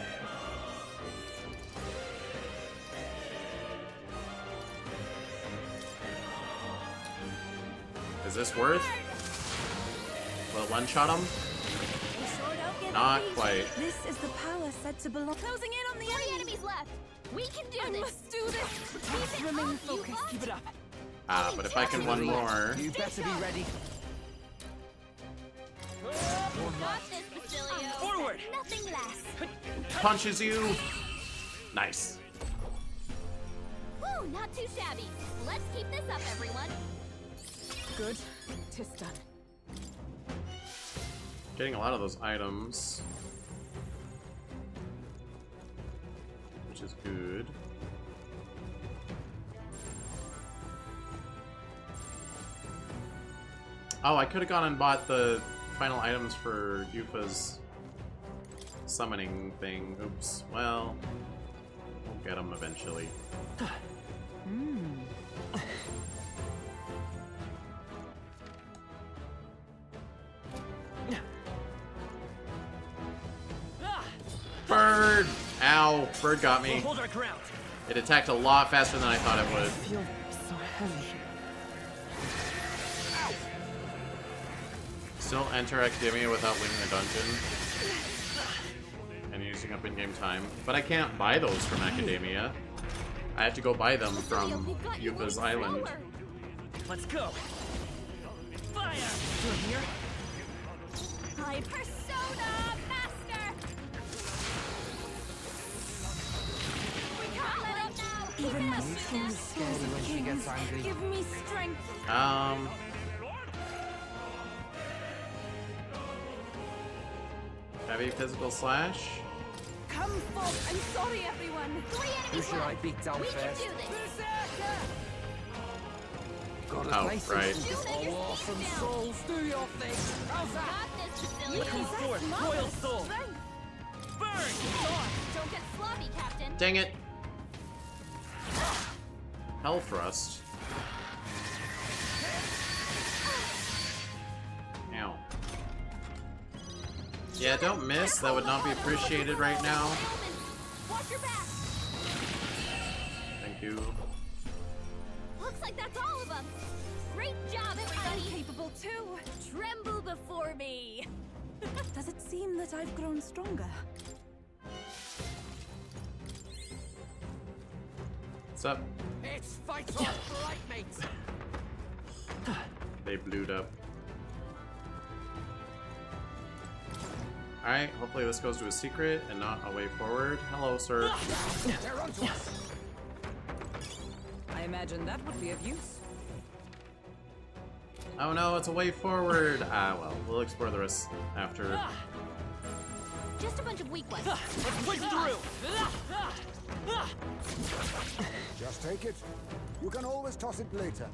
Is this worth? Will it one-shot him? Not quite. This is the power said to belong. Closing in on the enemies left. We can do this. Let's do this. Remain focused. Keep it up. Ah, but if I can one more. You better be ready. Got this, Basilio. Forward. Nothing less. Punches you. Nice. Woo, not too shabby. Let's keep this up, everyone. Good. 'Tis done. Getting a lot of those items, which is good. Oh, I could have gone and bought the final items for Yufa's summoning thing. Oops. Well, we'll get them eventually. Bird! Ow, bird got me. Hold our ground. It attacked a lot faster than I thought it would. I feel so heavy. Still enter Academia without winning a dungeon and using up in-game time. But I can't buy those from Academia. I have to go buy them from Yufa's Island. Let's go. Fire! Through here. My persona master. We can't let up now. Even my skin scares when she gets angry. Give me strength. Heavy physical slash. Come forth. I'm sorry, everyone. 3 Who enemies should I left. beat down We first? can do this. Gotta Oh, place it. right. You Oh, awesome souls, do your thing. How's that? Got this, Basilio. Come forth, royal soul. Burn! Don't get sloppy, Captain. Dang it. Hell thrust. Ow. Yeah, don't miss. That would not be appreciated right now. Watch your back. Thank you. Looks like that's all of them. Great job, everybody. I'm capable too. Tremble before me. Does it seem that I've grown stronger? What's up? It's fight or flight, mates. They blued up. Alright, hopefully this goes to a secret and not a way forward. Hello, sir. They're onto us. I imagine that would be of use. Oh no, it's a way forward. Ah, well, we'll explore the rest after. Just a bunch of weak ones. Let's push through. Just take it. You can always toss it later.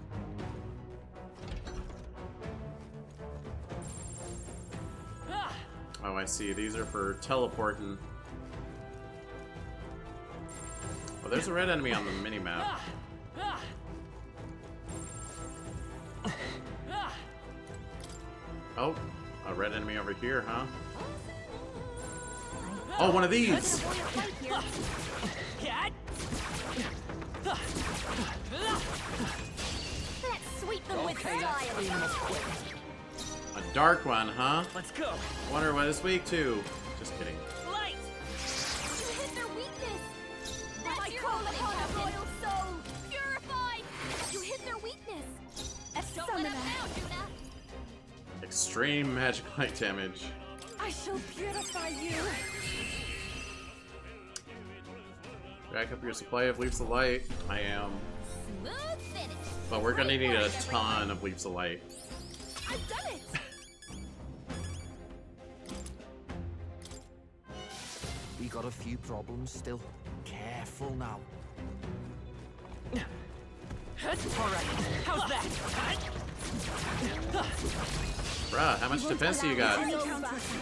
Oh, I see. These are for teleporting. Well, there's a red enemy on the mini-map. Oh, a red enemy over here, huh? Oh, one of these! Let's sweep them with Okay, style. let's clean them up quick. A dark one, huh? Let's go. Wonder what it's weak to. Just kidding. Light. You hit their weakness. That's your opening, Captain. Royal soul. Purify. You hit their weakness. Don't let up now, Juna. Extreme magic light damage. I shall purify you. Rack up your supply of Leaves of Light. I am. Smooth finish. But we're gonna need a ton of Leaves of Light. I've done it! We got a few problems still. Careful now. Alright, how's that? Bruh, how much defense do you got?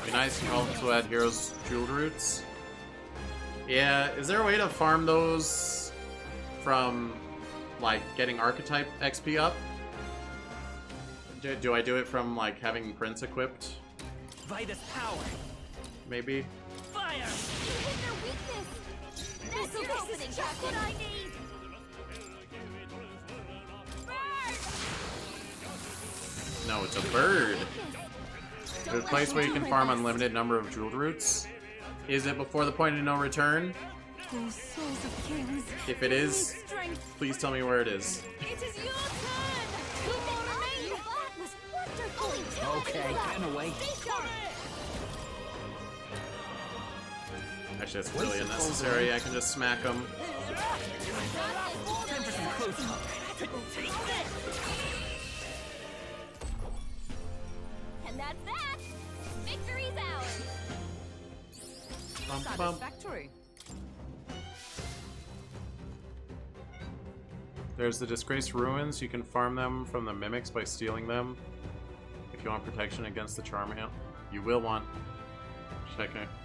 Be nice and also add heroes' jeweled roots. Yeah, is there a way to farm those from, like, getting archetype XP up? Do I do it from, like, having Prince equipped? Vitus power. Maybe? Fire! You hit their weakness. That's your opening. Just what I need. No, it's a bird. There's a place where you can farm unlimited number of jeweled roots. Is it before the point of no return? If it is, please tell me where it is. It is your turn! That was wonderful. Okay, get away. Actually, that's really unnecessary. I can just smack them. Time for some close talk. Take this! And that's that. Victory's ours. Satisfactory. There's the Disgraced Ruins. You can farm them from the Mimics by stealing them. If you want protection against the Charm, you will want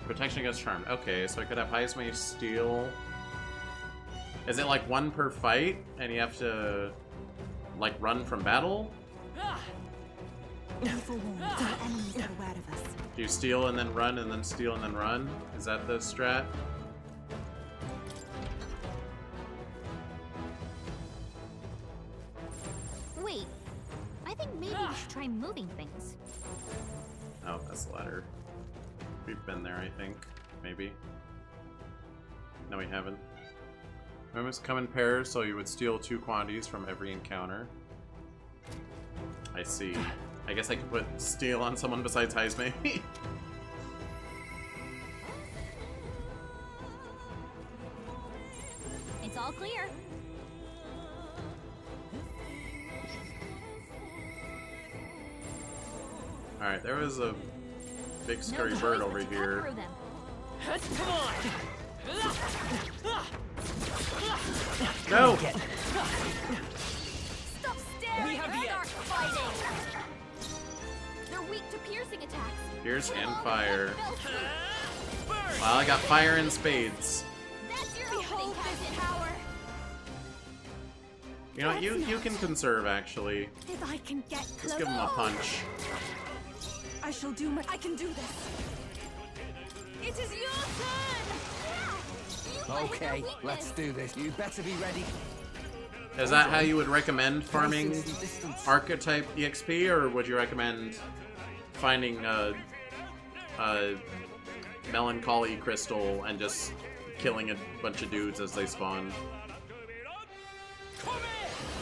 protection against Charm. Okay, so I could have highest mage steal. Is it like one per fight, and you have to like run from battle? Do you steal and then run, and then steal and then run? Is that the strat? Wait, I think maybe we should try moving things. Oh, that's the ladder. We've been there, I think. Maybe. No, we haven't. Mimics come in pairs, so you would steal 2 quantities from every encounter. I see. I guess I could put steal on someone besides Heisme. It's all clear. Alright, there was a big scary bird over here. Come on! No! Stop staring! We have the Start fighting! They're weak to piercing attacks. Pierce and fire. Well, I got fire and spades. That's your opening, Captain Power. You know what, you can conserve, actually. If I can get close. Let's give him a punch. I shall do my... I can do this. It is your turn! Okay, let's do this. You better be ready. Is that how you would recommend farming archetype EXP, or would you recommend finding a melancholy crystal and just killing a bunch of dudes as they spawn?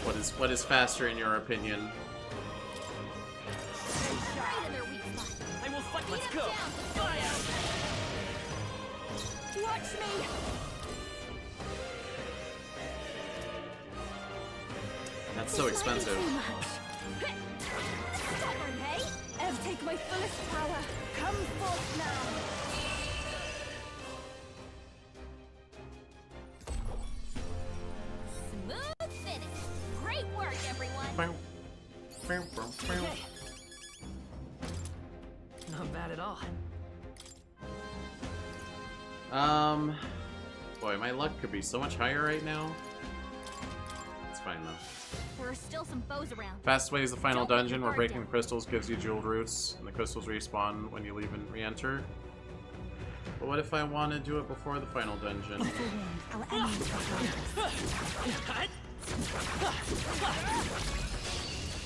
What is faster in your opinion? I will fight. Let's go. Fire! Watch me! That's so expensive. Stubborn, hey? Ev, take my fullest power. Come forth now. Smooth finish. Great work, everyone. Not bad at all. Boy, my luck could be so much higher right now. It's fine though. There are still some foes around. Fast way is the final dungeon where breaking the crystals gives you jeweled roots, and the crystals respawn when you leave and re-enter. But what if I want to do it before the final dungeon?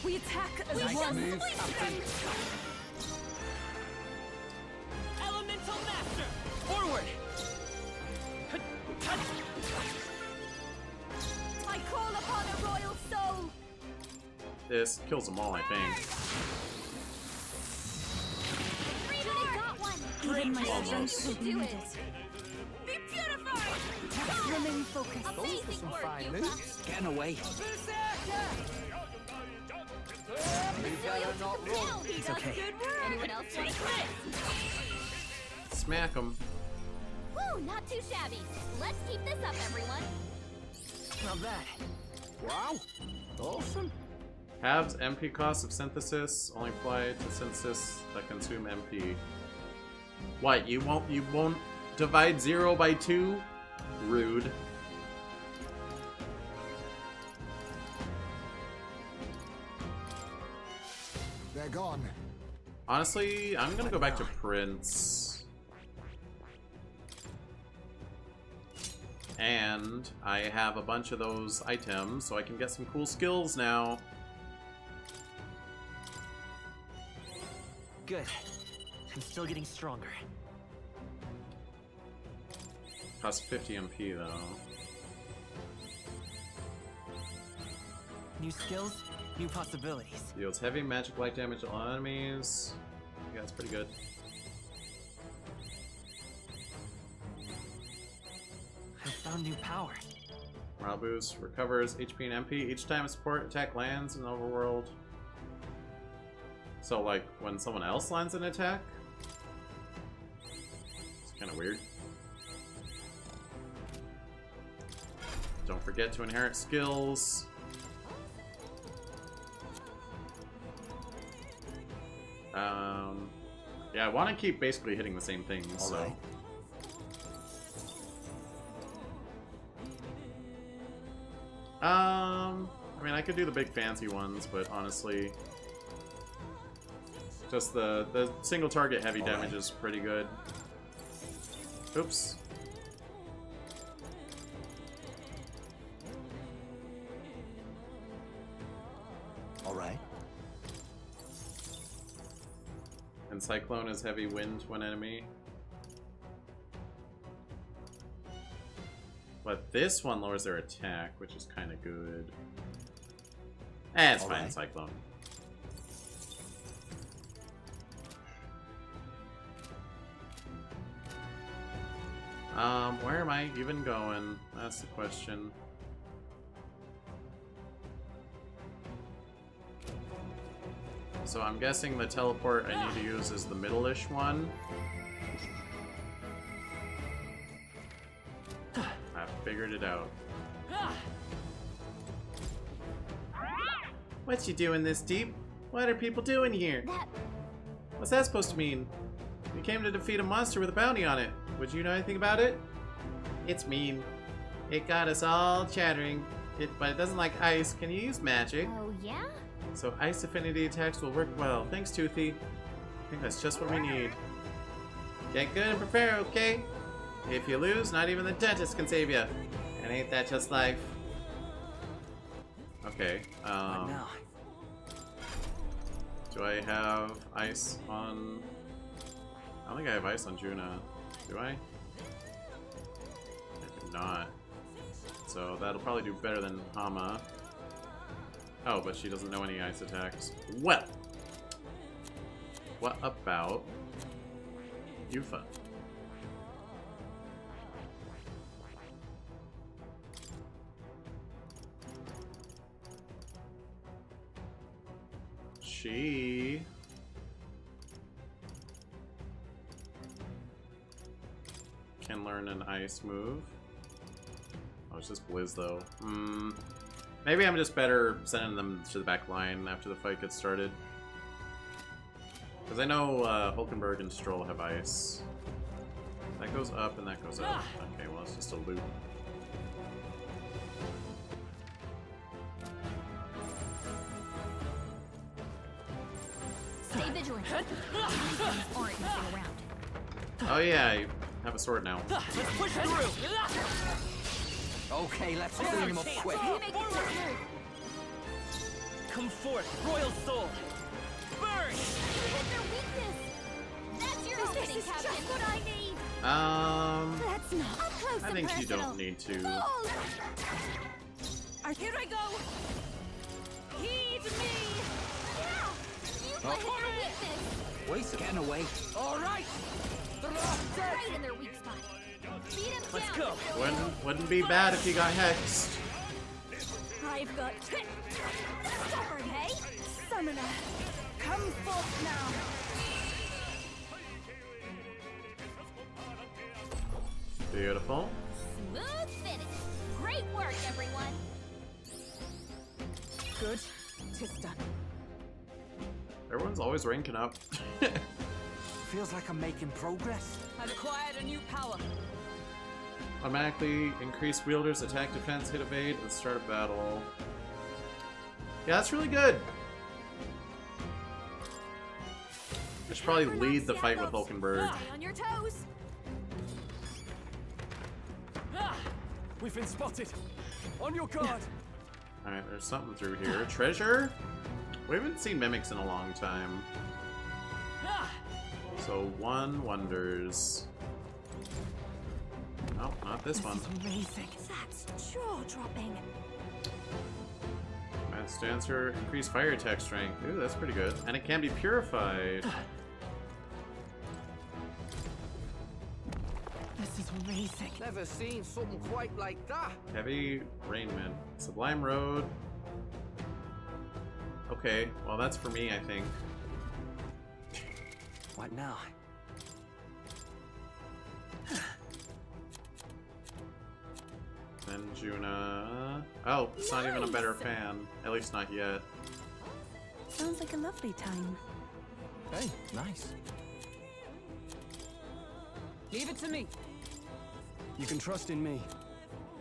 We attack as Nice one. move, Captain. Elemental Master! Forward! I call upon a royal soul. This kills them all, I think. Judy got one. Even my Almost. strength will be Do needed. it. Be purified! Remain focus. Those were some fine moves. Getting away. You better not run. It's okay. Anyone else want to try? Smack him. Woo, not too shabby. Let's keep this up, everyone. Not bad. Wow. Awesome. Halves MP cost of synthesis only apply to synthesis that consume MP. What? You won't divide 0 by 2? Rude. They're gone. Honestly, I'm gonna go back to Prince. And I have a bunch of those items, so I can get some cool skills now. Good. I'm still getting stronger. Costs 50 MP though. New skills, new possibilities. Deals heavy magic light damage to all enemies. Yeah, that's pretty good. I found new power. Morale boost recovers HP and MP each time a support attack lands in the overworld. So, like, when someone else lands an attack? It's kind of weird. Don't forget to inherit skills. Yeah, I want to keep basically hitting the same things, so... Right. I mean, I could do the big fancy ones, but honestly... Just the single target heavy damage is pretty good. Oops. Alright. And Cyclone is heavy wind to an enemy. But this one lowers their attack, which is kind of good. Eh, it's fine, Cyclone. Where am I even going? That's the question. So I'm guessing the teleport I need to use is the middle-ish one. I figured it out. What you doing this deep? What are people doing here? What's that supposed to mean? We came to defeat a monster with a bounty on it. Would you know anything about it? It's mean. It got us all chattering. But it doesn't like ice. Can you use magic? Oh, yeah? So ice affinity attacks will work well. Thanks, Toothy. I think that's just what we need. Get good and prepare, okay? If you lose, not even the dentist can save you. And ain't that just life? Okay, do I have ice on... I don't think I have ice on Juna. Do I? I do not. So that'll probably do better than Hama. Oh, but she doesn't know any ice attacks. Well! What about Yufa? She... can learn an ice move. Oh, it's just Blizz though. Maybe I'm just better sending them to the back line after the fight gets started. Because I know Hulkenberg and Stroll have ice. That goes up and that goes up. Okay, well it's just a loop. Stay vigilant. Aren't messing around. Oh yeah, you have a sword now. Let's push through. Okay, let's clean him up quick. Come forth, Royal Soul. Burn! Hit their weakness. That's your opening, Captain. Just what I need. That's not up close I think you don't need to. Here I go. Heed me. Yeah. You hit their weakness. Wait, getting away. All right. Right in their weak spot. Let's go. Wouldn't be bad if you got hexed. I've got stubborn, hey? Summoner, come forth now. Beautiful. Smooth finish. Great work, everyone. Good. Tis done. Everyone's always ranking up. Feels like I'm making progress. I've acquired a new power. Automatically increase wielder's attack, defense, hit, evade, and start a battle. Yeah, that's really good. I should probably lead the fight with Hulkenberg. Stay on your toes. We've been spotted. On your guard. Alright, there's something through here. Treasure? We haven't seen mimics in a long time. So, one wonders. No, not this one. Amazing. That's jaw-dropping. Mass Dancer, increase fire attack strength. Ooh, that's pretty good. And it can be purified. This is amazing. Never seen something quite like that. Heavy Rainman. Sublime Road. Okay, well that's for me, I think. What now? Then Juna. Oh, it's not even a better fan. At least not yet. Sounds like a lovely time. Hey, nice. Leave it to me. You can trust in me.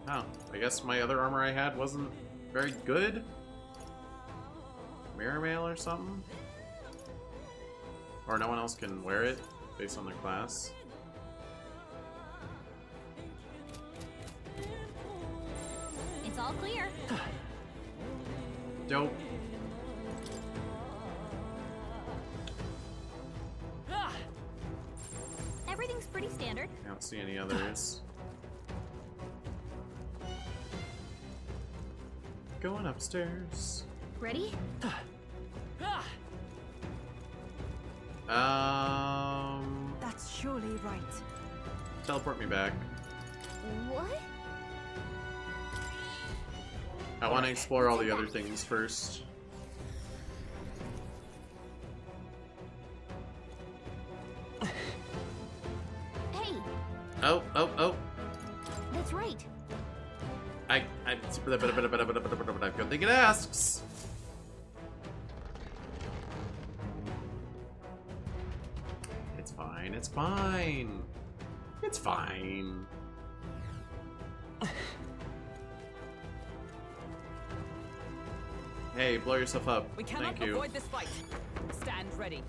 Oh, I guess my other armor I had wasn't very good? Mirror Mail or something? Or no one else can wear it based on their class? It's all clear. Dope. Everything's pretty standard. I don't see any others. Going upstairs. Ready? That's surely right. Teleport me back. What? I want to explore all the other things first. Hey, Oh, oh, oh. that's right. Good thing it asks. It's fine, it's fine. It's fine. Hey, blow yourself up. We cannot Thank you. avoid this fight. Stand ready.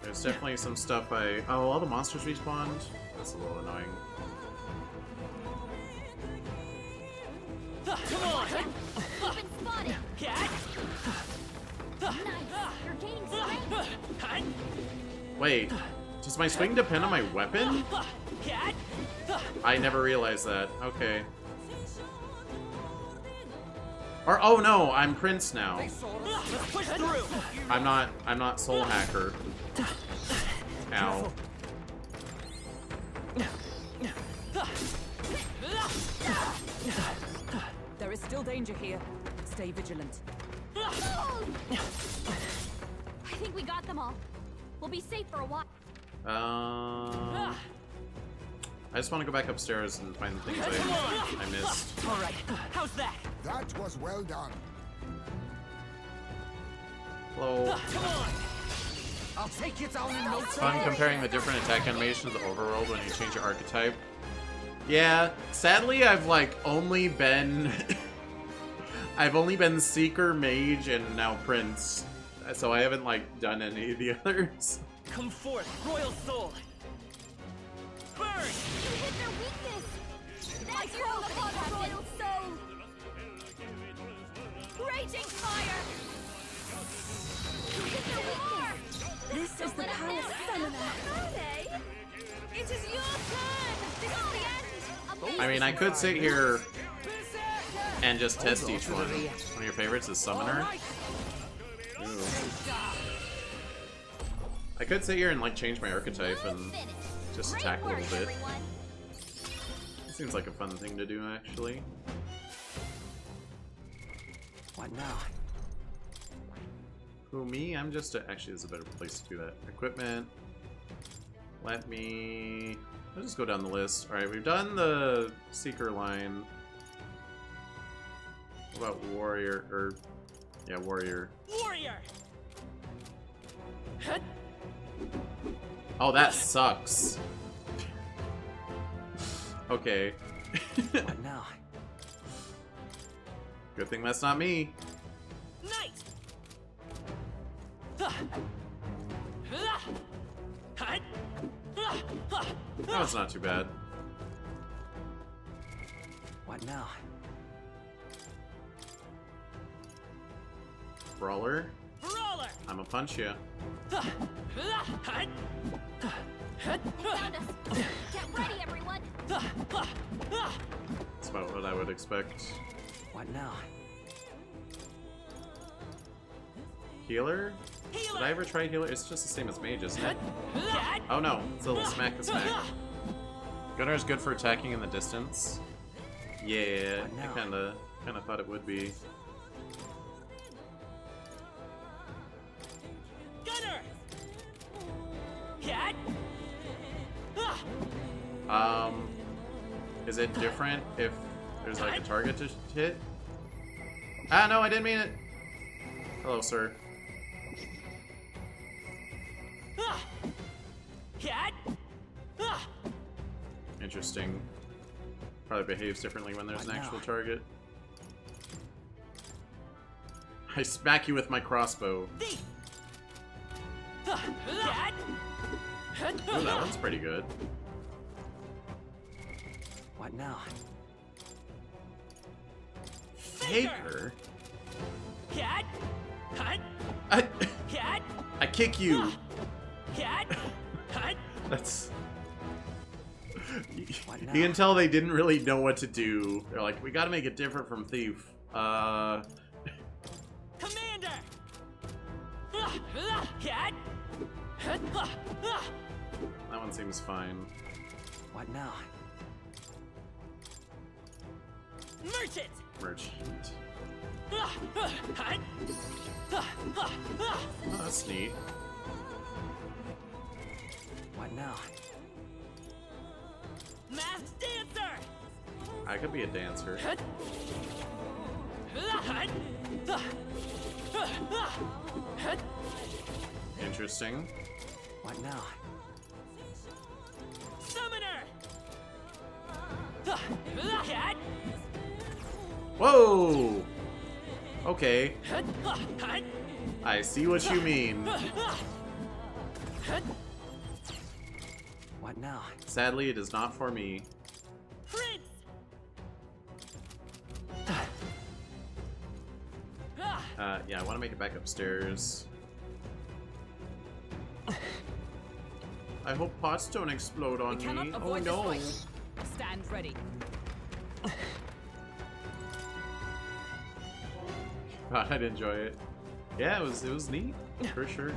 There's definitely some stuff I... Oh, all the monsters respawned? That's a little annoying. Come on! You've been spotted! Nice! You're gaining strength! Wait, does my swing depend on my weapon? I never realized that. Okay. Or, oh no, I'm Prince now. I'm not Soul Hacker. Ow. There is still danger here. Stay vigilant. I think we got them all. We'll be safe for a while. I just want to go back upstairs and find the things I missed. All right, how's that? That was well done. Hello. Come on! I'll take you down in no It's fun comparing the different attack animations of the overworld when you change your archetype. Yeah, sadly I've like only been I've only been Seeker, Mage, and now Prince. So I haven't like done any of the others. Come forth, Royal Soul! Burn! You hit their weakness! That's your Royal Soul! Raging fire! You hit their weakness! This is the Palace Summoner. Howdy! It is your turn! This is the end! I mean, I could sit here and just test each one. One of your favorites is Summoner. Ooh. I could sit here and like change my archetype and Just attack a little bit. Seems like a fun thing to do, actually. What now? Who, me? I'm just actually, there's a better place to do that. Equipment. Let me... I'll just go down the list. Alright, we've done the Seeker line. What about Warrior? Or... Yeah, Warrior. Warrior! Oh, that sucks. Okay. What now? Good thing that's not me. Knight! That was not too bad. What now? Brawler. Brawler! I'ma punch you. Found us. Get ready, everyone. That's about what I would expect. What now? Healer? Did I ever try healer? It's just the same as mage, isn't it? Oh no, it's a little smack the smack. Gunner is good for attacking in the distance. Yeah, I kinda thought it would be. Gunner! Is it different if there's like a target to hit? Ah, no, I didn't mean it. Hello, sir. Interesting. Probably behaves differently when there's an actual target. I smack you with my crossbow. Ooh, that one's pretty good. What now? Faker? Cat? I kick you. That's... You can tell they didn't really know what to do. They're like, we gotta make it different from Thief. Commander! That one seems fine. What now? Merchant! Merchant. Oh, that's neat. What now? Masked dancer! I could be a dancer. Interesting. What now? Summoner! Whoa! Okay. I see what you mean. What now? Sadly, it is not for me. Prince! Yeah, I want to make it back upstairs. I hope pots don't explode on me. Oh no! Stand ready. God, I'd enjoy it. Yeah, it was neat for sure.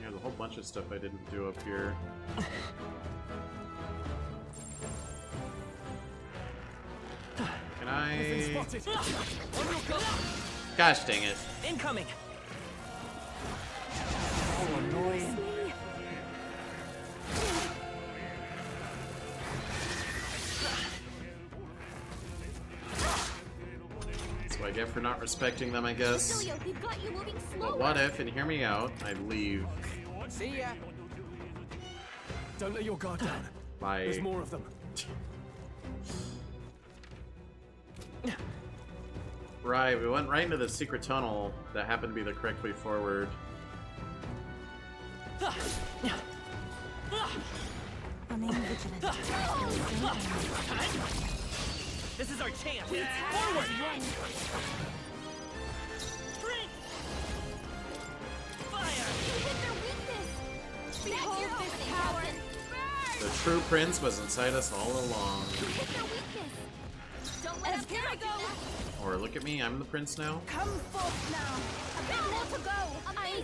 There's a whole bunch of stuff I didn't do up here. Can I? Gosh dang it! Incoming! Oh, annoying. That's what I get for not respecting them, I guess. We've got you moving But what if, and hear me out, I leave. See ya. Don't let your guard down. Bye. There's more of them. Right, we went right into the secret tunnel that happened to be the correct way forward. This is our chance! Forward! Behold this power! The true prince was inside us all along. Don't let us get go! Or look at me, I'm the prince now. Come forth now! A bit more to go!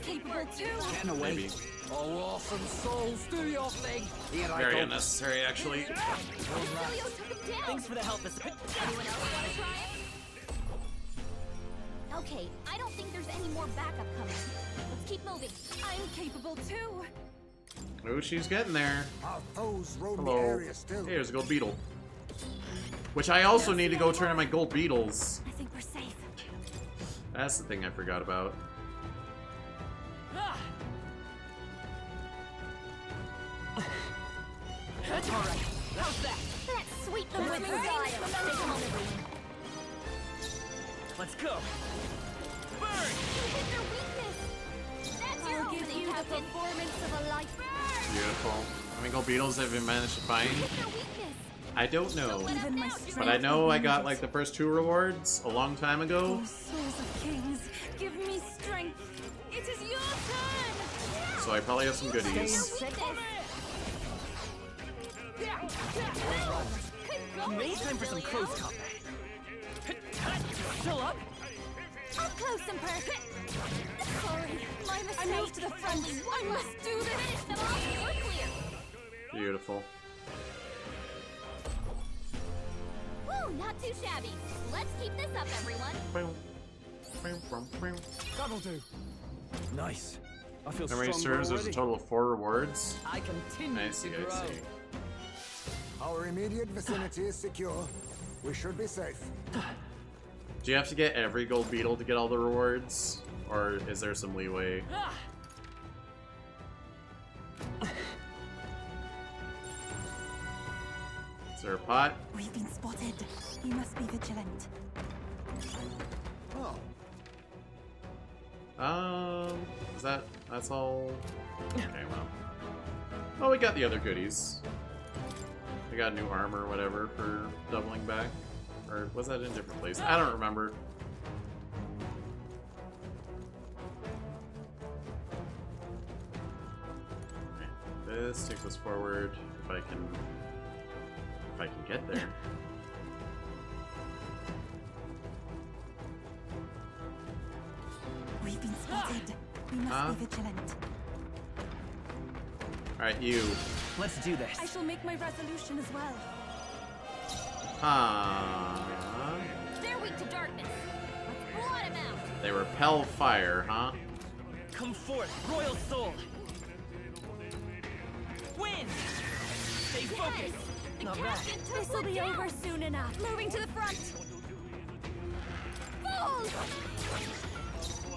capable too. Get away. Maybe. Oh, awesome souls, do your thing. Here I Very go. unnecessary, actually. Thanks for the help. Anyone else want to try it? Okay, I don't think there's any more backup coming. Let's keep moving. I'm capable too. Oh, she's getting there. Our foes roam the Hello. area still. Here's a gold beetle. Which I also need to go turn in my gold beetles. I think we're safe. That's the thing I forgot about. That's all right. How's that? That's sweet the with style. Take a moment. Let's go. Burn! You hit their weakness. That's your I'll give opening, you the Captain. performance of a lifetime. Beautiful. How many gold beetles have you managed to find? Hit their weakness. I don't know. Even my But I know I got like the first 2 rewards a long time ago. Oh, souls of kings, give me strength. It is your turn. So I probably have some goodies. Maybe time for some close combat. Still up? Up close and personal. Sorry, my mistake. I moved to the front. I must do this. Finish them off. You're clear. Beautiful. Woo, not too shabby. Let's keep this up, everyone. That'll do. Nice. I feel How many stronger serves? There's a already. total of 4 rewards. I continue I see, to grow. I see. Our immediate vicinity is secure. We should be safe. Do you have to get every gold beetle to get all the rewards? Or is there some leeway? Is there a pot? We've been spotted. You must be vigilant. Is that's all? Okay, well. Oh, we got the other goodies. We got new armor or whatever for doubling back. Or was that in a different place? I don't remember. Okay, this takes us forward if I can get there. We've been spotted. We must be vigilant. Alright, you. Let's do this. I shall make my resolution as well. They're weak to darkness. Let's blot them out. They repel fire, huh? Come forth, royal soul. Win. Stay focused. Not bad. This will be over soon enough. Moving to the front. Fools!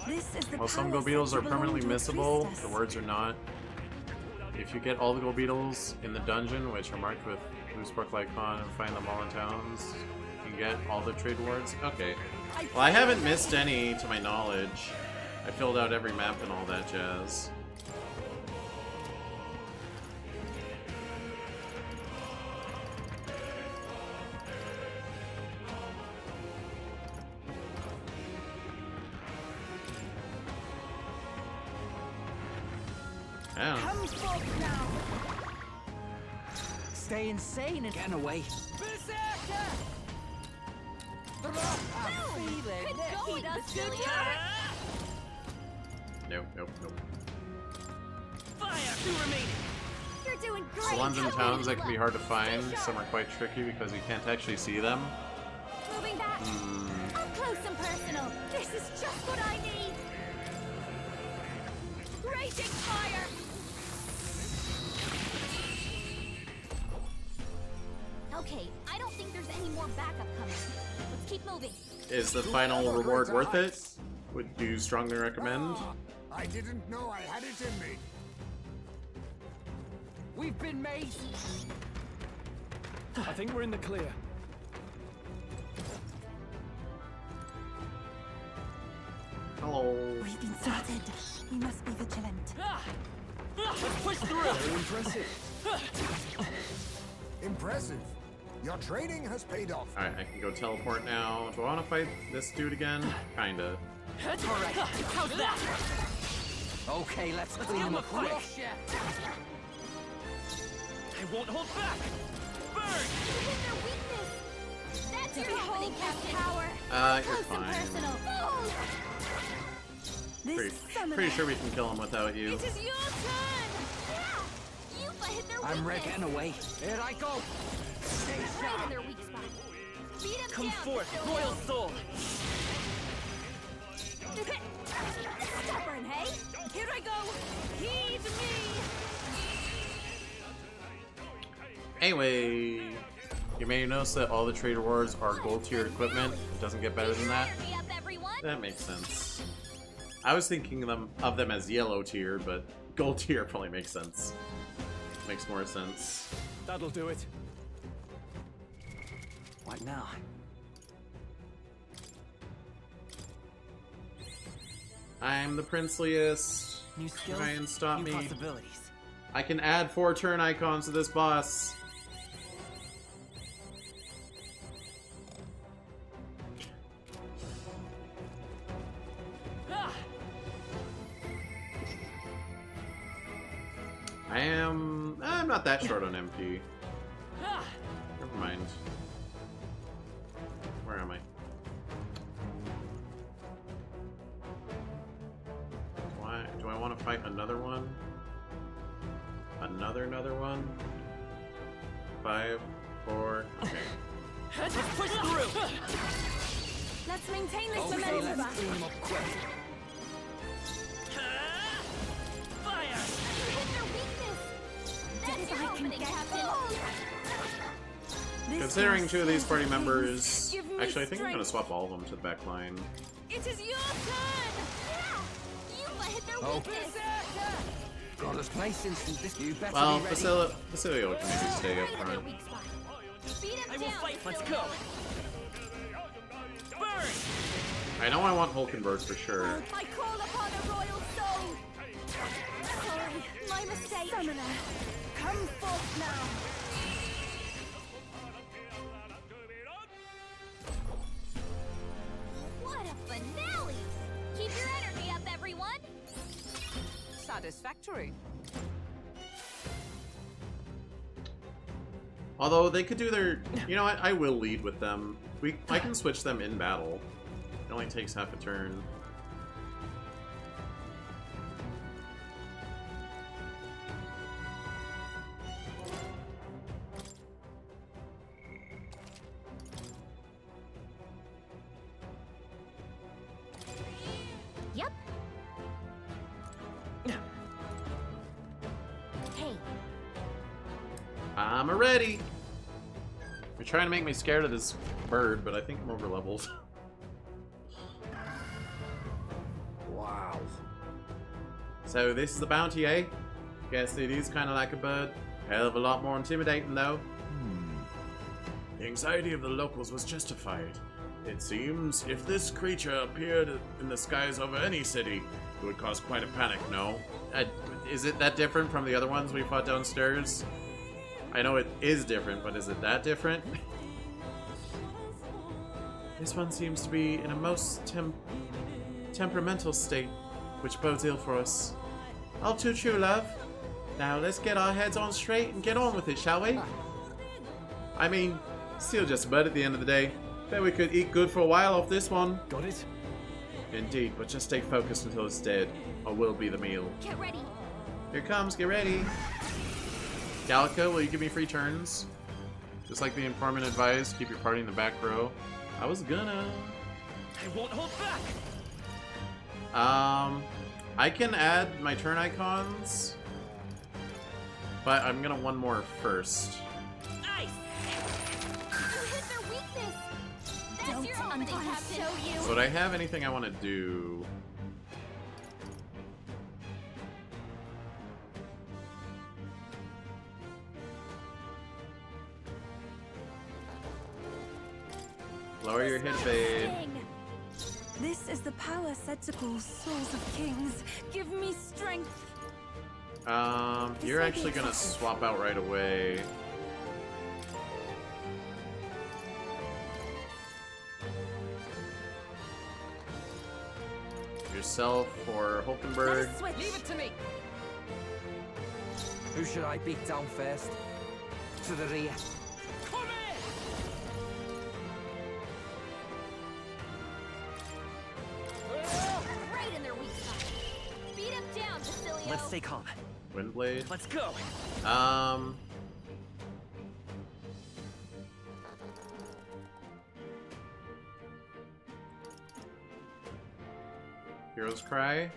This is the Well, some palace gold beetles that are belonged permanently to a missable. priestess. The words are not. If you get all the gold beetles in the dungeon, which are marked with blue sparkle icon, and find them all in towns, you can get all the trade rewards. Okay. Well, I haven't missed any to my knowledge. I filled out every map and all that jazz. Yeah. Come forth now. Stay insane and get away. Berserker! I'm feeling Good it. going, silly. Nope, nope, nope. Fire! 2 remaining. You're doing great. So ones in towns that can be hard to find. Some are quite tricky because you can't actually see them. Moving back. Up close and personal. This is just what I need. Raging fire. Okay, I don't think there's any more backup coming. Let's keep moving. Is the final reward worth it? Would you strongly recommend? I didn't know I had it in me. We've been made. I think we're in the clear. Hello. We've been spotted. We must be vigilant. Let's push through. Very impressive. Impressive. Your trading has paid off. Alright, I can go teleport now. Do I want to fight this dude again? Kinda. Alright, how's that? Okay, let's clean them up quick. I won't hold back. Burn! Hit their weakness. That's your opening, Captain. Power. You're Close and fine. personal. Fools! This Pretty Pretty sure we can kill him without you. It is your turn! Yeah! You've hit their I'm weakness. getting away. Here I go. Stay Right sharp. in their weak spot. Beat him Come down, forth, Cecilia. royal soul. Stubborn, hey? Here I go. Heed me. Anyway, you may notice that all the trade rewards are gold tier equipment. It doesn't get better than that. That makes sense. I was thinking of them as yellow tier, but gold tier probably makes sense. Makes more sense. That'll do it. What now? I'm the princeliest. New skills, Try and stop new me. possibilities. I can add 4 turn icons to this boss. I'm not that short on MP. Never mind. Where am I? Do I want to fight another one? Another one? 5, 4, okay. Let's push through. Let's maintain this Okay, momentum. let's aim up quick. Fire! Hit their weakness. That's your opening, Captain. Considering 2 of these party members... Give me Actually, I think I'm going to strength. swap all of them to the back line. It is your turn. You've hit their Oh. weakness. Got us place instant. This you better Well, be ready. Facilio can maybe stay up front. I will fight. Let's go. Burn! I know I want Hulkenberg for sure. I call upon a royal soul. Sorry, my mistake. Summoner, come forth now. What a finale! Keep your energy up, everyone. Satisfactory. Although they could do their... You know what? I will lead with them. I can switch them in battle. It only takes half a turn. Yep. Hey. I'm ready. You're trying to make me scared of this bird, but I think I'm over leveled. Wow. So this is the bounty, eh? Guess it is kind of like a bird. Hell of a lot more intimidating, though. The anxiety of the locals was justified. It seems if this creature appeared in the skies over any city, it would cause quite a panic, no? Is it that different from the other ones we fought downstairs? I know it is different, but is it that different? This one seems to be in a most temperamental state, which bodes ill for us. All too true, love. Now let's get our heads on straight and get on with it, shall we? I mean, still just a bird at the end of the day. Bet we could eat good for a while off this one. Got it? Indeed, but just stay focused until it's dead, or we'll be the meal. Get ready. Here it comes, get ready. Gallica, will you give me free turns? Just like the informant advised, keep your party in the back row. I was gonna. I won't hold back. I can add my turn icons, but I'm gonna one more first. Ice. You hit their weakness. That's your opening, Captain. Show you. So do I have anything I want to do? Lower your hit fade. This is the power sensible souls of kings. Give me strength. You're actually gonna swap out right away. Yourself or Hulkenberg. Leave it to me. Who should I beat down first? To the rear. Come in. Right in their weak spot. Let's stay calm. Windblade. Let's go. Hero's Cry.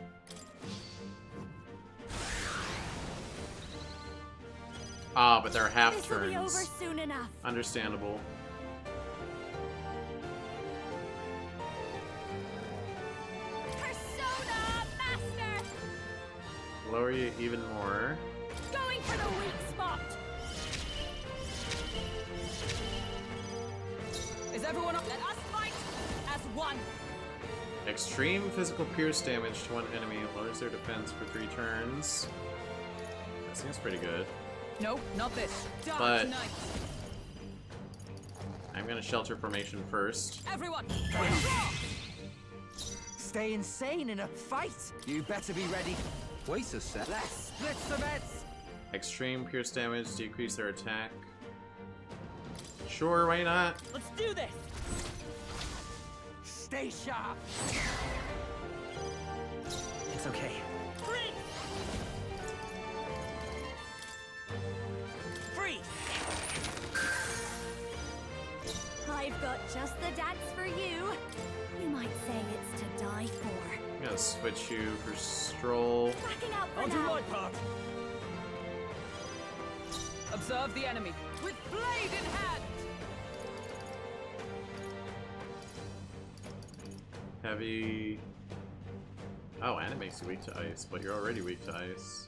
Ah, but they're half This will be over turns. soon enough. Understandable. Persona Master! Lower you even more. Going for the weak spot! Is everyone up? Let us fight as one. Extreme physical pierce damage to one enemy lowers their defense for 3 turns. That seems pretty good. No, not this. Dark But- Knight. I'm gonna shelter formation first. Everyone, Stay insane in a fight. You better be ready. Wait a sec. Let's split some heads. Extreme pierce damage, decrease their attack. Sure, why not? let's do this. Stay sharp. It's okay. Freeze. I've got just the dance for you. You might say it's to die for. I'm gonna switch you for Stroll. Backing out for I'll do now. my part. Observe the enemy with blade in hand. Heavy. Oh, and it makes you weak to ice, but you're already weak to ice.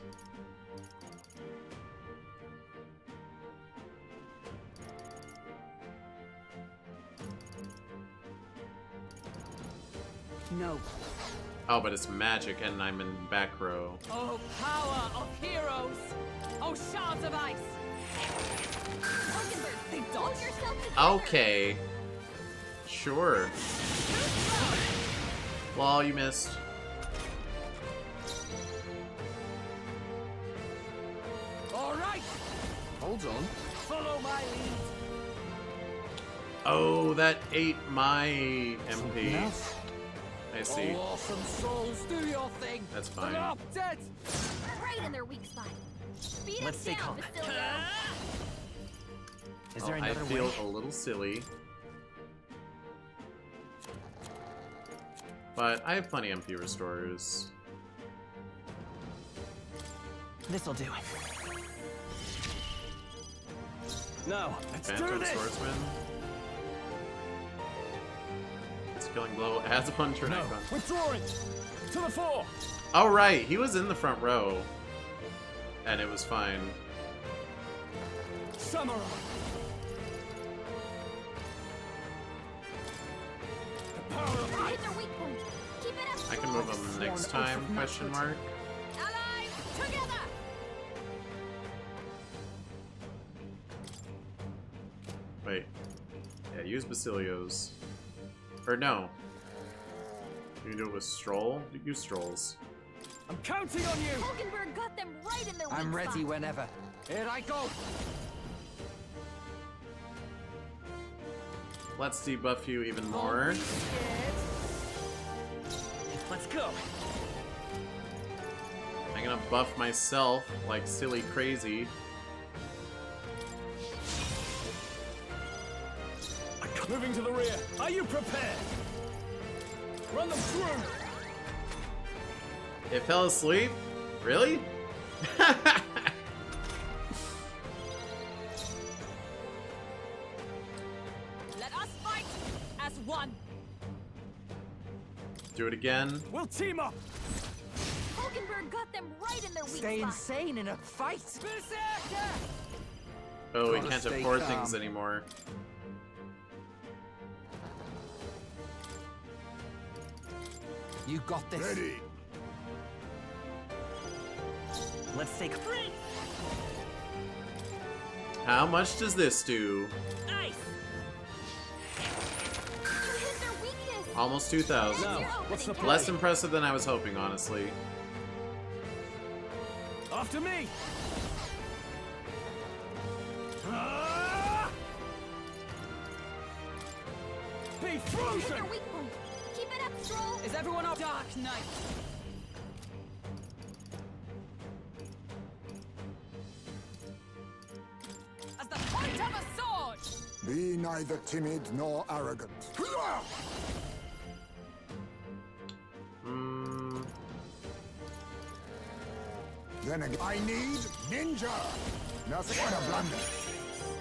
No. Oh, but it's magic and I'm in back row. Oh, power of heroes. Oh, shards of ice. They dodge yourself. Okay. Sure. Lol, you missed. All right. Hold on. Follow my lead. Oh, that ate my MP. I see. Oh, awesome souls, do your thing. That's fine. They're up dead. Right in their weak spot. Speed Let's us stay down, calm. Basilio. Is there I another feel way? a little silly. But I have plenty MP restorers. This'll do. No, let's do Phantom this. Swordsman. Its killing blow adds 1 turn No, icon. withdrawing to the fore. Oh right, he was in the front row. And it was fine. Samurai. The power of Hit their weak point. Keep it up. I can move him next time, question mark. Allies, together. Wait. Yeah, use Basilio's. Or no. You can do it with Stroll? Use Strolls. I'm counting on you. Hulkenberg got them right in their weak I'm ready spot. whenever. Here I go. Let's debuff you even more. Let's go. I'm gonna buff myself like silly crazy. Moving to the rear. Are you prepared? Run them through. It fell asleep? Really? Let us fight as one. Do it again. We'll team up. Hulkenberg got them right in their weak Stay spot. insane in a fight. Berserker! Oh, we Gotta can't stay afford calm. things anymore. You got this. Ready. Let's take. How much does this do? Ice. You hit their weakness. Almost 2,000. Now, what's the play? Less impressive than I was hoping, honestly. After me. Ah! Be Hit frozen. their weak point. Keep it up, Stroll. Is everyone up? Dark Knight. Be neither timid nor arrogant. Then again, I need ninja. Nothing but a blunder.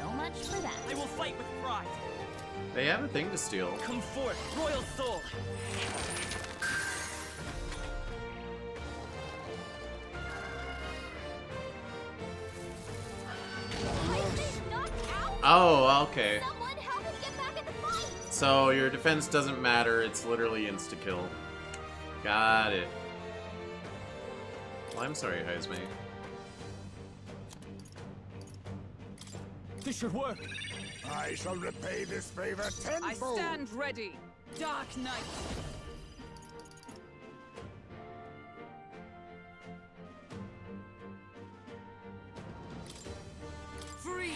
So much for that. I will fight with pride. They have a thing to steal. Come forth, royal soul. Oh, okay. So your defense doesn't matter, it's literally insta-kill. Got it. Well, I'm sorry, Heisme. This should work. I shall repay this favor tenfold. I stand ready, Dark Knight. Free.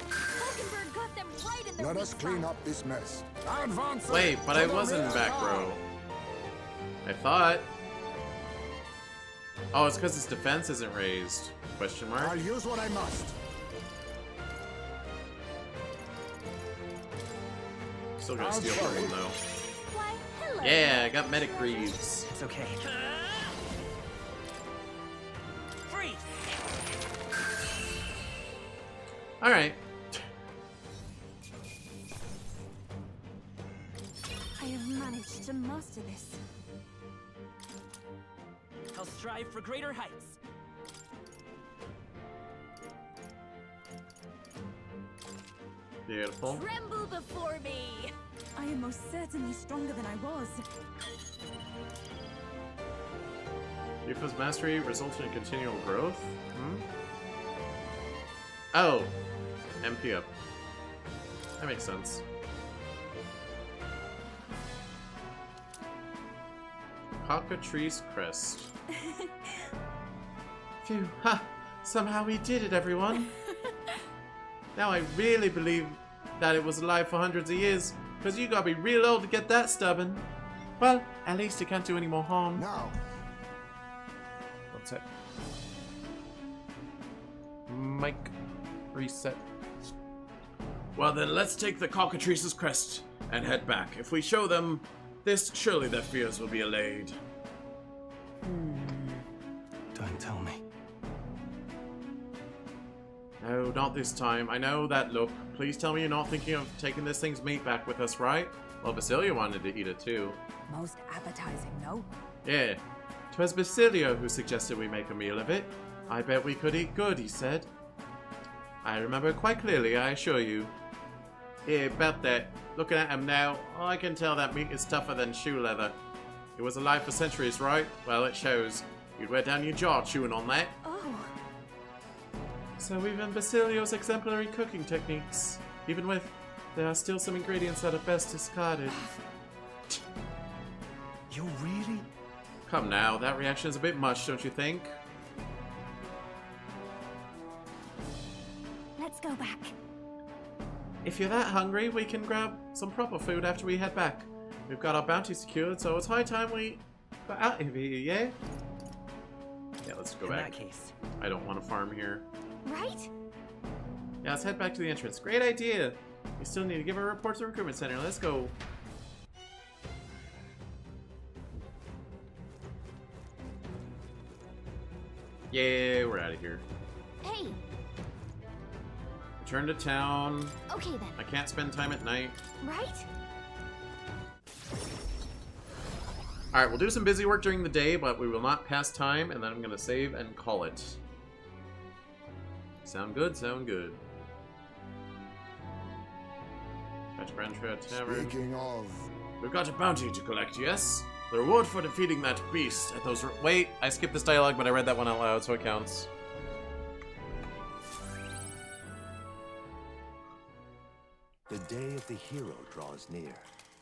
Hulkenberg got them right in the Let us clean up this mess. Advance. Wait, but I was in back row. I thought. Oh, it's because his defense isn't raised. Question mark. I'll use what I must. Still gonna steal from him though. Why, hello. Yeah, I got medic greaves. It's okay. Free. All right. I have managed to master this. I'll strive for greater heights. Beautiful. Tremble before me. I am most certainly stronger than I was. Yufa's mastery results in continual growth? Hmm? Oh. MP up. That makes sense. Cockatrice Crest. Phew, ha! Somehow we did it, everyone! Now I really believe that it was alive for hundreds of years, because you gotta be real old to get that stubborn. Well, at least it can't do any more harm. Now. What's it? Mic reset. Well then, let's take the Cockatrice's Crest and head back. If we show them this, surely their fears will be allayed. Don't tell me. No, not this time. I know that look. Please tell me you're not thinking of taking this thing's meat back with us, right? Well, Basilio wanted to eat it too. Most appetizing, no? Yeah. 'Twas Basilio who suggested we make a meal of it. I bet we could eat good, he said. I remember quite clearly, I assure you. Yeah, about that. Looking at him now, I can tell that meat is tougher than shoe leather. It was alive for centuries, right? Well, it shows. You'd wear down your jaw chewing on that. Oh. So even Basilio's exemplary cooking techniques. Even with, there are still some ingredients that are best discarded. You really? Come now, that reaction is a bit much, don't you think? Let's go back. If you're that hungry, we can grab some proper food after we head back. We've got our bounty secured, so it's high time we got out of here, yeah? Yeah, let's go back. In that case. I don't want to farm here. Right? Yeah, let's head back to the entrance. Great idea! We still need to give a report to the recruitment center. Let's go. Yeah, we're out of here. Hey. Return to town. Okay then. I can't spend time at night. Right? Alright, we'll do some busy work during the day, but we will not pass time, and then I'm going to save and call it. Sound good? Sound good. Fetch Brantra Tavern. Speaking of... We've got a bounty to collect, yes? The reward for defeating that beast at those... Wait, I skipped this dialogue, but I read that one out loud, so it counts. The day of the hero draws near,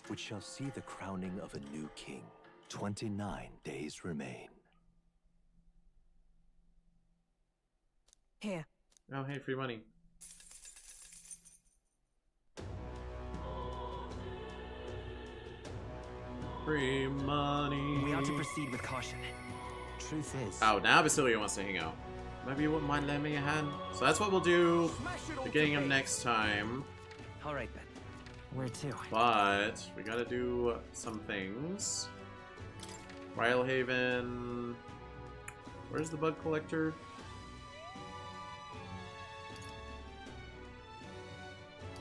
which shall see the crowning of a new king. 29 days remain. Here. Oh, hey, free money. Free money. We ought to proceed with caution. Truth is... Oh, now Basilio wants to hang out. Maybe you wouldn't mind lending me a hand? So that's what we'll do beginning of next time. All right then. Where to? But we gotta do some things. Rhylehaven. Where's the bug collector?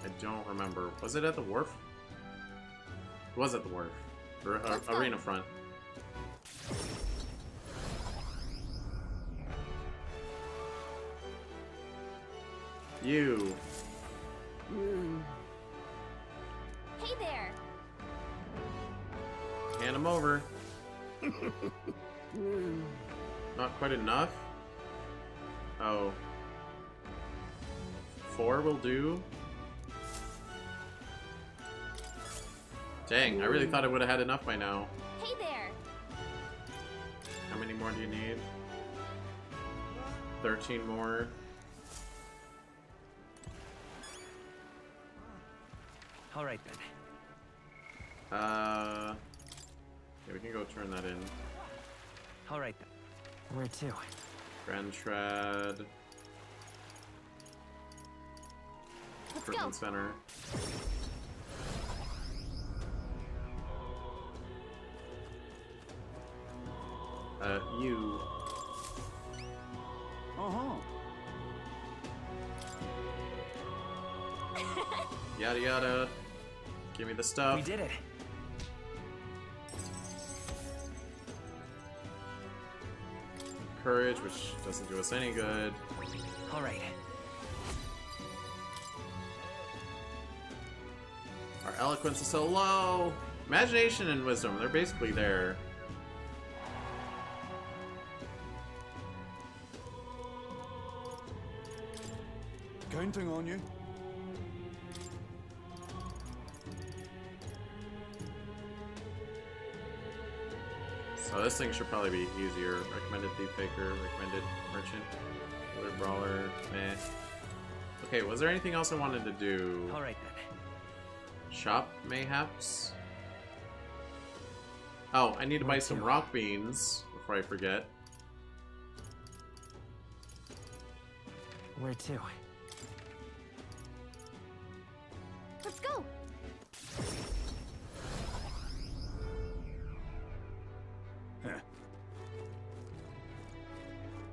I don't remember. Was it at the wharf? It was at the wharf. Or arena front. You. Hey there. Hand him over. Not quite enough? Oh. 4 will do? Dang, I really thought I would have had enough by now. Hey there. How many more do you need? 13 more. All right then. Yeah, we can go turn that in. All right then. Where to? Grand Trad. Equipment Center. You. Yada yada. Give me the stuff. We did it. Courage, which doesn't do us any good. All right. Our eloquence is so low. Imagination and wisdom, they're basically there. Counting on you. So this thing should probably be easier. Recommended Thief Faker, recommended Merchant, Killer Brawler, meh. Okay, was there anything else I wanted to do? Alright then. Shop, mayhaps? Oh, I need to buy some rock beans before I forget. Where to? Let's go.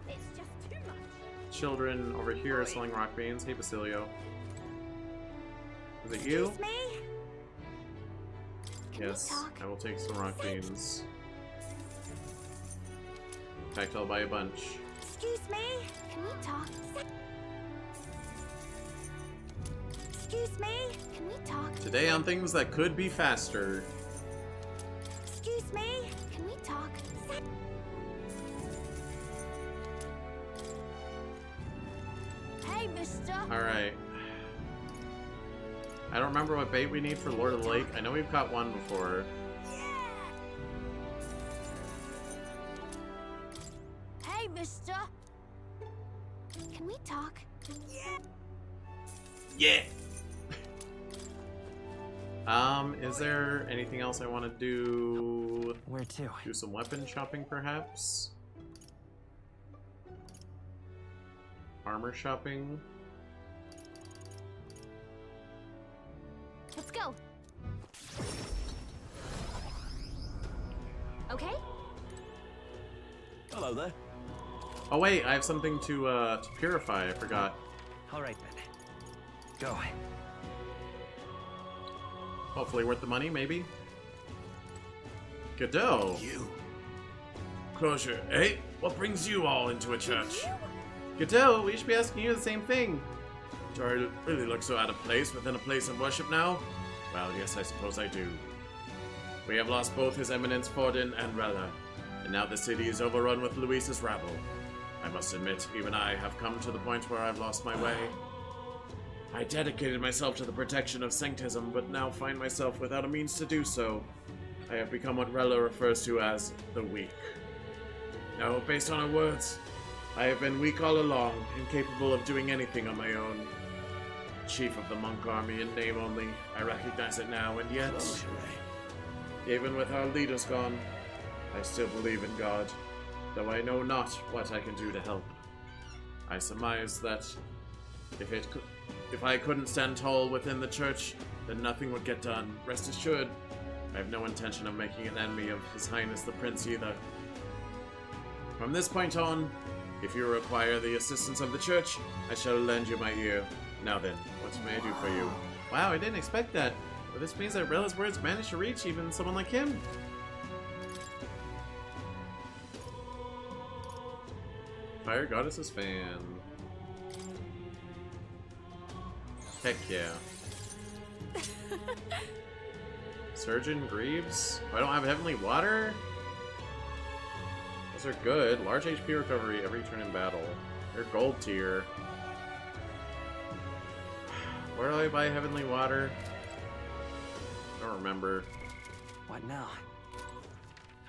It's just too much. Children over here are selling rock beans. Hey, Basilio. Is it you? Excuse me? Yes, I will take some rock beans. In fact, I'll buy a bunch. Excuse me? Can we talk? Excuse me? Can we talk? Today on things that could be faster. Excuse me? Can we talk? Hey, mister. Alright. I don't remember what bait we need for Lord of the Lake. I know we've caught one before. Hey, mister. Can we talk? Yeah. Is there anything else I want to do? Where to? Do some weapon shopping, perhaps? Armor shopping? Let's go. Okay? Hello there. Oh wait, I have something to purify. I forgot. All right then. Go. Hopefully worth the money, maybe. Godot. You. Closure. Hey, what brings you all into a church? Godot, we should be asking you the same thing. Do I really look so out of place within a place of worship now? Well, yes, I suppose I do. We have lost both His Eminence Forden and Rella, and now the city is overrun with Luis's rabble. I must admit, even I have come to the point where I've lost my way. I dedicated myself to the protection of Sanctism, but now find myself without a means to do so. I have become what Rella refers to as the weak. Now, based on her words, I have been weak all along, incapable of doing anything on my own. Chief of the monk army in name only, I recognize it now, and yet, even with our leaders gone, I still believe in God, though I know not what I can do to help. I surmise that if it If I couldn't stand tall within the church, then nothing would get done. Rest assured, I have no intention of making an enemy of His Highness the Prince either. From this point on, if you require the assistance of the church, I shall lend you my ear. Now then, what may I do for you? Wow, I didn't expect that. But this means that Rella's words managed to reach even someone like him. Fire Goddess's fan. Heck yeah. Surgeon Greaves? Oh, I don't have Heavenly Water? Those are good. Large HP recovery every turn in battle. They're gold tier. Where do I buy Heavenly Water? I don't remember. What now?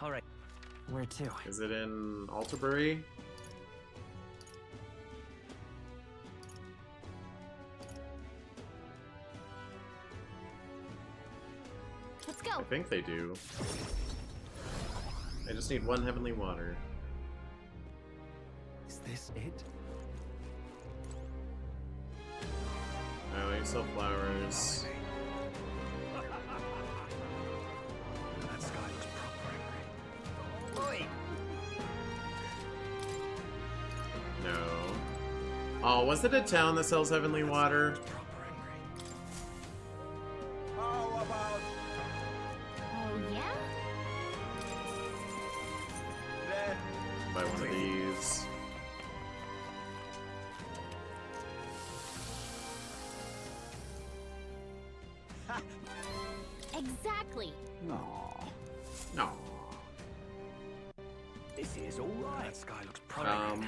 Alright. Where to? Is it in Altabury? Let's go. I think they do. I just need one Heavenly Water. Is this it? Oh, you sell flowers. That sky looks proper. Oi! No. Oh, was it a town that sells Heavenly Water? How about Oh, yeah? Buy one of these. Exactly. No. No. This is alright. That sky looks proper.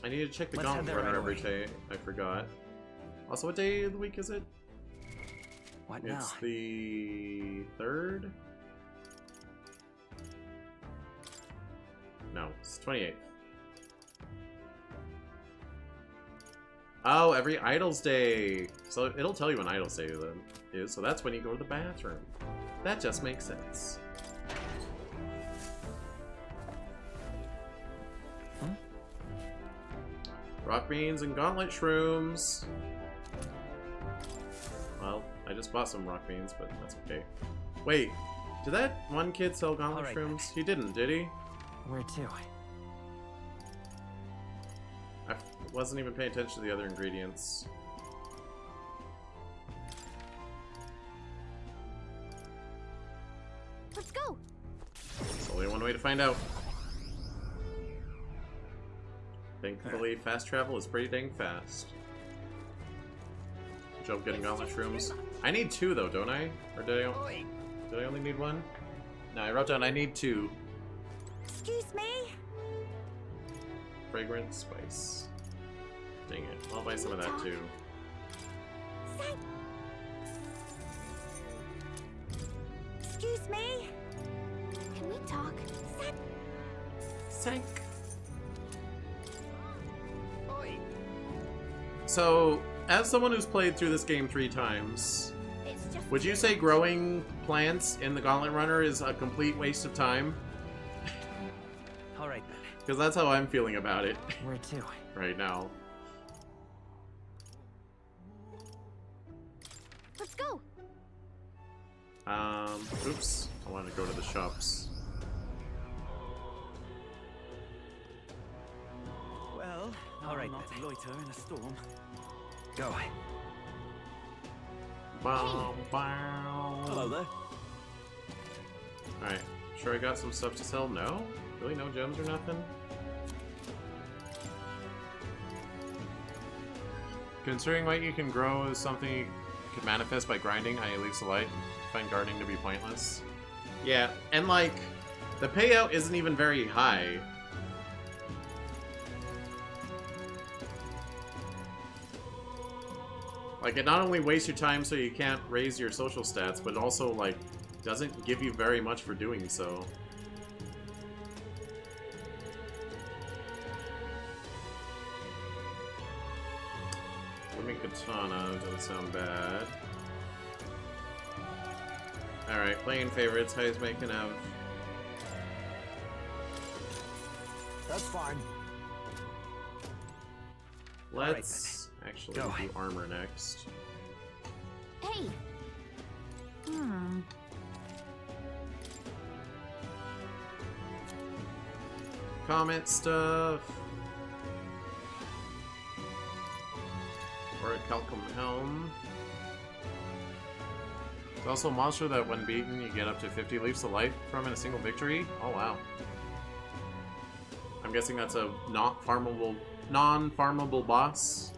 I need to check the Let's head Gauntlet there Runner right every day. I forgot. Also, what day of the week is it? What now? It's the 3rd? No, it's 28th. Oh, every Idols Day! So it'll tell you when Idols Day is, so that's when you go to the bathroom. That just makes sense. Rock beans and gauntlet shrooms. Well, I just bought some rock beans, but that's okay. Wait, did that one kid sell gauntlet shrooms? He didn't, did he? Where to? I wasn't even paying attention to the other ingredients. Let's go. There's only one way to find out. Thankfully, fast travel is pretty dang fast. Good job getting gauntlet shrooms. I need 2 though, don't I? Or did I only need 1? No, I wrote down I need 2. Excuse me? Fragrant spice. Dang it. I'll buy some of that too. Excuse me? Can we talk? Sank. So, as someone who's played through this game 3 times, would you say growing plants in the Gauntlet Runner is a complete waste of time? Alright then. Because that's how I'm feeling about it. Where to? Right now. Let's go. Oops. I wanted to go to the shops. Well, alright, not loiter in a storm. Go. Bow, bow. Hello there. Alright. Sure I got some stuff to sell? No? Really no gems or nothing? Considering what you can grow is something you can manifest by grinding, i.e. leaves the light, find gardening to be pointless. Yeah, and like, the payout isn't even very high. Like, it not only wastes your time so you can't raise your social stats, but also, like, doesn't give you very much for doing so. Living Katana doesn't sound bad. Alright, playing favorites, highest make can have. That's fine. Let's Actually, we'll do armor next. Hey! Comet stuff. Or a Calcum Helm. It's also a monster that when beaten you get up to 50 Leaps of Light from in a single victory. Oh wow. I'm guessing that's a non-farmable boss.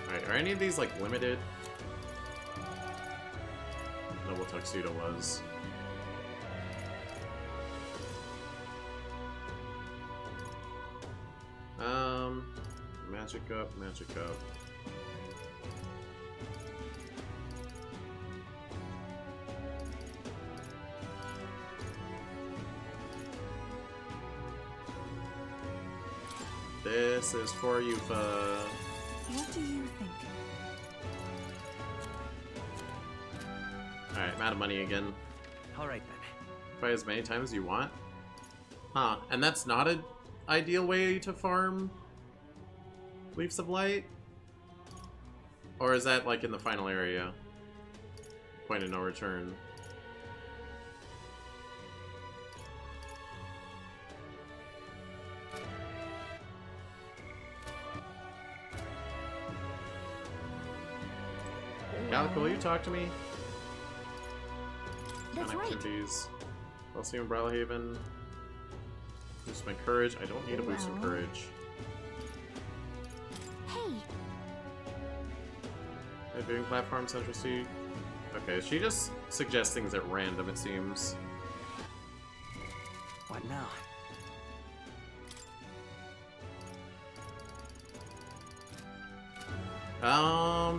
Alright, are any of these like limited? Noble Tuxedo was. Magic up, magic up. This is for you, What do you think? Alright, I'm out of money again. Alright then. Buy as many times as you want. Huh, and that's not an ideal way to farm Leaves of Light? Or is that like in the final area? Point of no return. Calico, will you talk to me? That's right. Activities. Calcium Brawlhaven. Boost my courage. I don't need a boost of courage. Doing platform central seat. Okay, she just suggests things at random, it seems. What now? I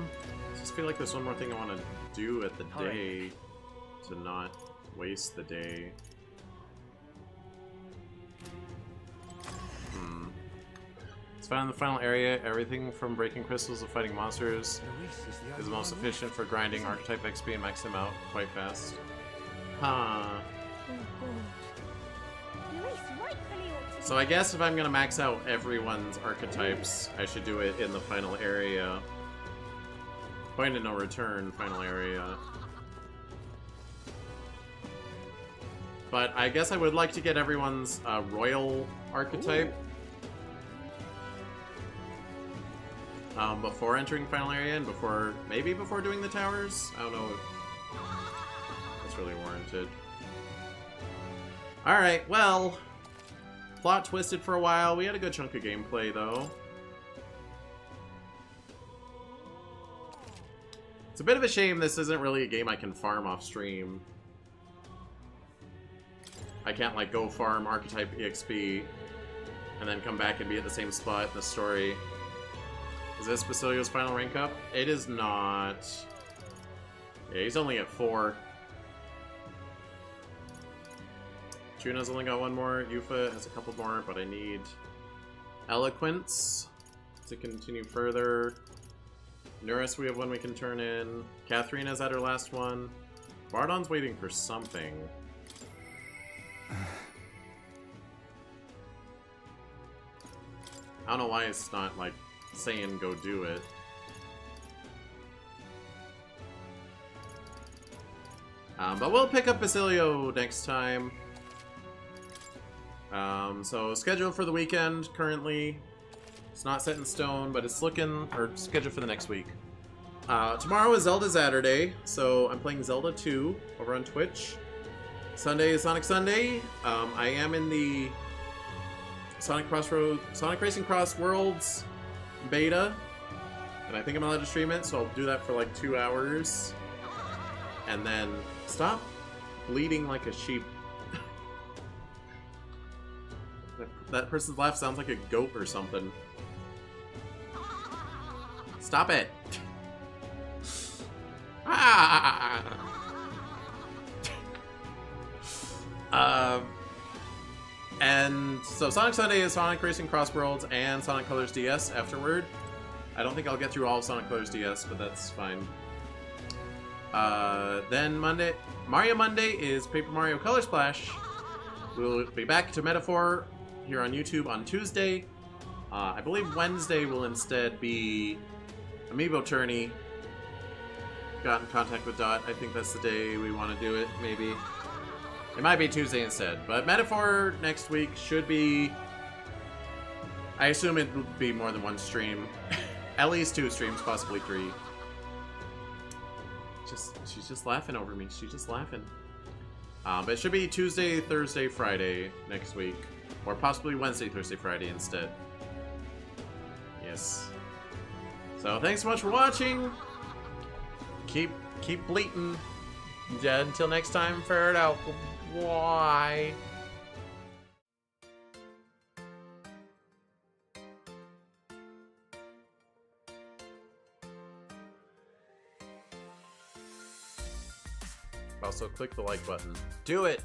just feel like there's one more thing I want to do at the day to not waste the day. It's found in the final area. Everything from breaking crystals to fighting monsters is the most efficient for grinding archetype XP and max them out quite fast. Huh. So I guess if I'm gonna max out everyone's archetypes, I should do it in the final area. Point of no return, final area. But I guess I would like to get everyone's royal archetype. Before entering final area and maybe before doing the towers? I don't know if that's really warranted. Alright, well, plot twisted for a while. We had a good chunk of gameplay though. It's a bit of a shame this isn't really a game I can farm off stream. I can't like go farm archetype EXP and then come back and be at the same spot in the story. Is this Basilio's final rank up? It is not. Yeah, he's only at 4. Juno's only got one more. Yufa has a couple more, but I need Eloquence to continue further. Nuris, we have one we can turn in. Katharina's at her last one. Bardon's waiting for something. I don't know why it's not, like, saying go do it. But we'll pick up Basilio next time. So schedule for the weekend currently. It's not set in stone, but it's looking, or scheduled for the next week. Tomorrow is Zelda Saturday, so I'm playing Zelda 2 over on Twitch. Sunday is Sonic Sunday. I am in the Sonic Racing Cross Worlds beta, and I think I'm allowed to stream it, so I'll do that for like 2 hours. And then stop bleeding like a sheep. That person's laugh sounds like a goat or something. Stop it! And so Sonic Sunday is Sonic Racing Cross Worlds and Sonic Colors DS afterward. I don't think I'll get through all of Sonic Colors DS, but that's fine. Then Mario Monday is Paper Mario Color Splash. We'll be back to Metaphor here on YouTube on Tuesday. I believe Wednesday will instead be Amiibo Tourney. Got in contact with Dot. I think that's the day we want to do it, maybe. It might be Tuesday instead. But Metaphor next week should be... I assume it will be more than one stream. At least 2 streams, possibly 3. She's just laughing over me. She's just laughing. But it should be Tuesday, Thursday, Friday next week. Or possibly Wednesday, Thursday, Friday instead. Yes. So thanks so much for watching. Keep bleating. Yeah, until next time, ferret out. Why? Also, click the like button. Do it!